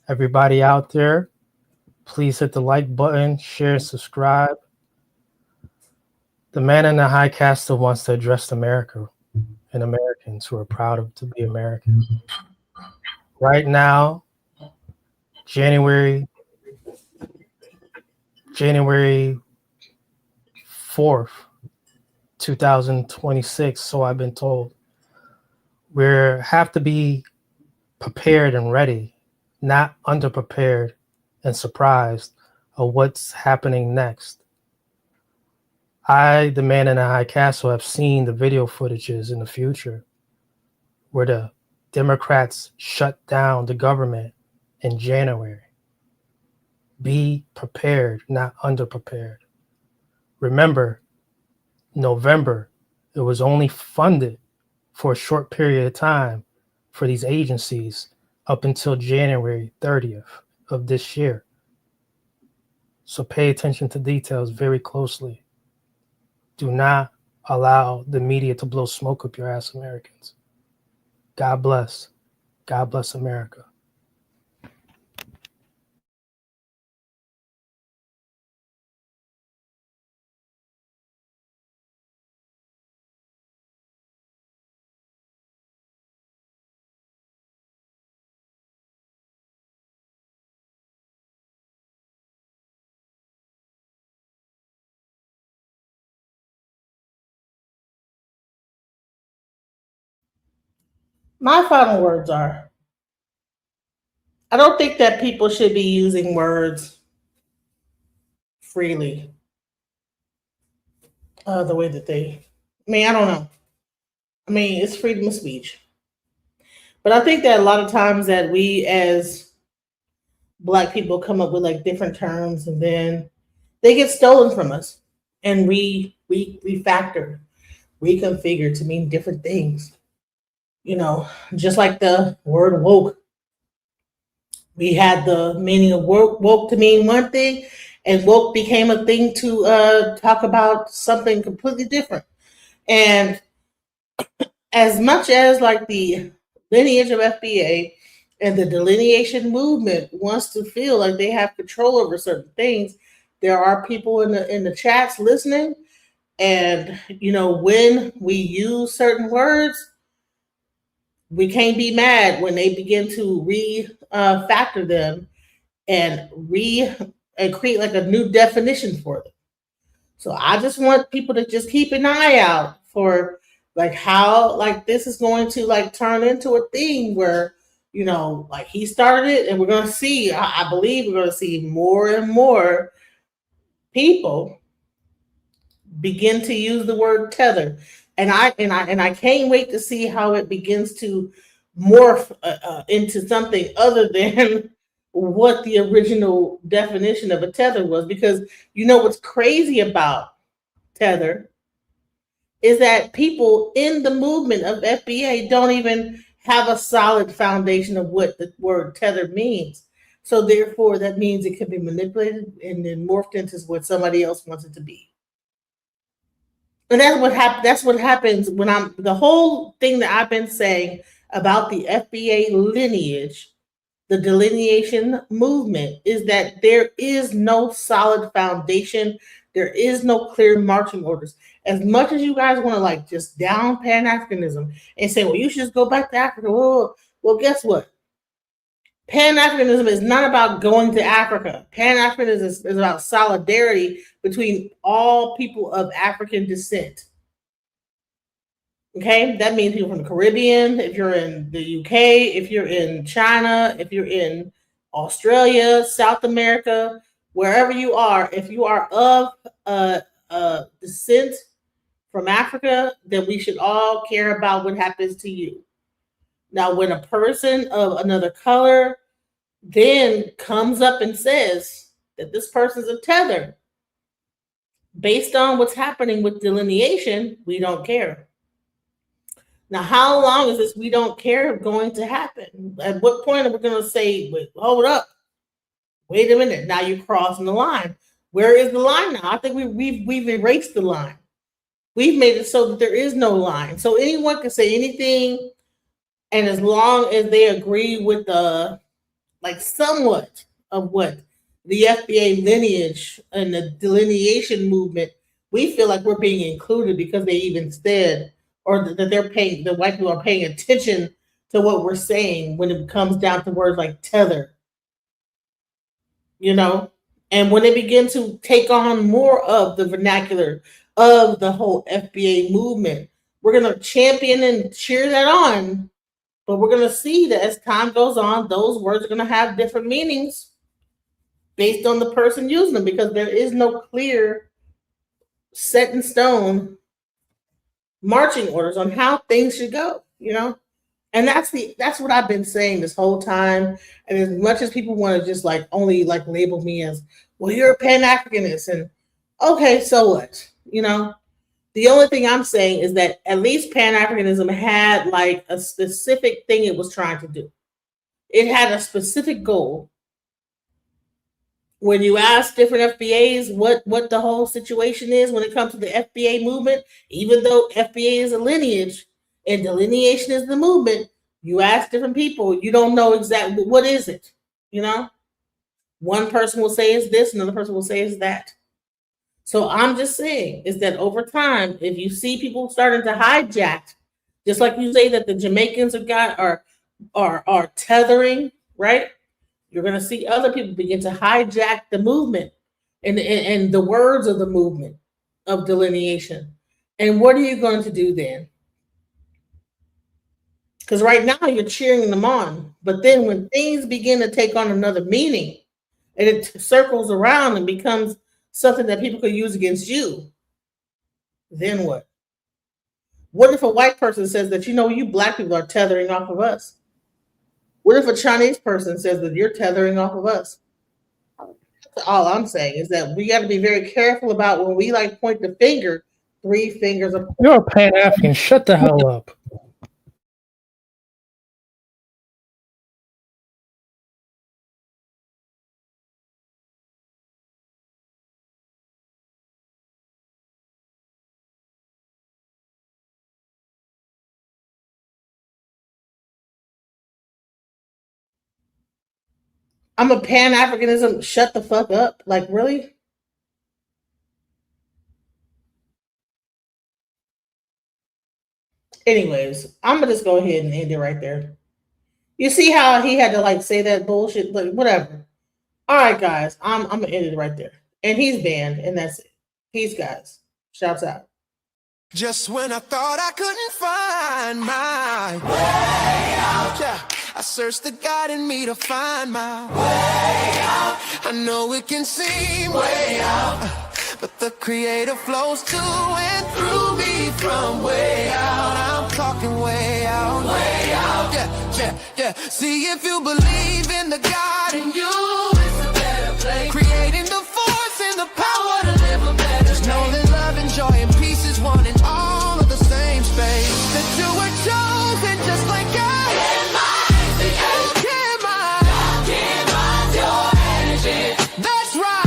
M: Everybody out there, please hit the like button, share, subscribe. The man in the high castle wants to address America and Americans who are proud to be Americans. Right now, January 4th, 2026, so I've been told. We have to be prepared and ready, not underprepared and surprised of what's happening next. I, the man in the high castle, have seen the video footages in the future where the Democrats shut down the government in January. Be prepared, not underprepared. Remember, November, it was only funded for a short period of time for these agencies up until January 30th of this year. So pay attention to details very closely. Do not allow the media to blow smoke up your ass, Americans. God bless. God bless America.
B: My final words are, I don't think that people should be using words freely the way that they, I don't know. It's freedom of speech. But I think that a lot of times that we as Black people come up with like different terms and then they get stolen from us and we refactor, reconfigure to mean different things. Just like the word woke. We had the meaning of woke to mean one thing, and woke became a thing to talk about something completely different. And as much as like the lineage of FBA and the delineation movement wants to feel like they have control over certain things, there are people in the chats listening. And when we use certain words, we can't be mad when they begin to refactor them and create like a new definition for them. So I just want people to just keep an eye out for like how like this is going to like turn into a thing where like he started it, and we're going to see. I believe we're going to see more and more people begin to use the word tether. And I can't wait to see how it begins to morph into something other than what the original definition of a tether was. Because what's crazy about tether is that people in the movement of FBA don't even have a solid foundation of what the word tether means. So therefore, that means it can be manipulated and then morphed into what somebody else wants it to be. And that's what happens when the whole thing that I've been saying about the FBA lineage, the delineation movement, is that there is no solid foundation. There is no clear marching orders. As much as you guys want to like just down Pan-Africanism and say, well, you should just go back to Africa. Well, guess what? Pan-Africanism is not about going to Africa. Pan-Africanism is about solidarity between all people of African descent. Okay, that means people from the Caribbean, if you're in the UK, if you're in China, if you're in Australia, South America, wherever you are, if you are of descent from Africa, then we should all care about what happens to you. Now, when a person of another color then comes up and says that this person's a tether, based on what's happening with delineation, we don't care. Now, how long is this we don't care going to happen? At what point are we going to say, wait, hold up, wait a minute, now you're crossing the line? Where is the line now? I think we've erased the line. we've made it so that there is no line. So anyone can say anything, and as long as they agree with the like somewhat of what the FBA lineage and the delineation movement, we feel like we're being included because they even said, or that they're paying, the white people are paying attention to what we're saying when it comes down to words like tether. You know, and when they begin to take on more of the vernacular of the whole FBA movement, we're going to champion and cheer that on. But we're going to see that as time goes on, those words are going to have different meanings based on the person using them, because there is no clear, set in stone marching orders on how things should go, you know? And that's what I've been saying this whole time. And as much as people want to just like only like label me as, well, you're a Pan-Africanist, and okay, so what? You know, the only thing I'm saying is that at least Pan-Africanism had like a specific thing it was trying to do. It had a specific goal. When you ask different FBAs what the whole situation is when it comes to the FBA movement, even though FBA is a lineage and delineation is the movement, you ask different people, you don't know exactly what is it, you know? One person will say it's this, another person will say it's that. So I'm just saying is that over time, if you see people starting to hijack, just like you say that the Jamaicans are tethering, right? You're going to see other people begin to hijack the movement and the words of the movement of delineation. And what are you going to do then? Because right now you're cheering them on. But then when things begin to take on another meaning and it circles around and becomes something that people could use against you, then what? What if a white person says that, you know, you black people are tethering off of us? What if a Chinese person says that you're tethering off of us? That's all I'm saying is that we got to be very careful about when we like point the finger, 3 fingers apart.
M: You're a Pan-African. Shut the hell up.
B: I'm a Pan-Africanism. Shut the fuck up. Like, really? Anyways, I'm going to just go ahead and end it right there. You see how he had to like say that bullshit? Like, whatever. All right, guys. I'm going to end it right there. And he's banned, and that's it. Peace, guys. Shouts out.
J: Just when I thought I couldn't find my way out, yeah, I searched the God in me to find my way out. I know it can seem way out, but the Creator flows to and through me from way out. I'm talking way out, yeah, yeah, yeah. See, if you believe in the God in you, it's a better place. Creating the force and the power to live a better. Just know that love and joy and peace is one in all of the same space. That you were chosen just like God. Your energy. That's right.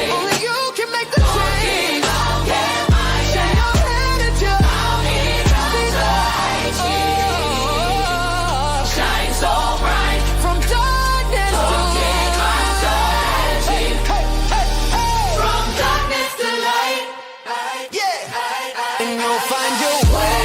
J: Only you can make the change. Shine your head at you. Shine so bright from darkness to light. From darkness to light. Yeah. And you'll find your way.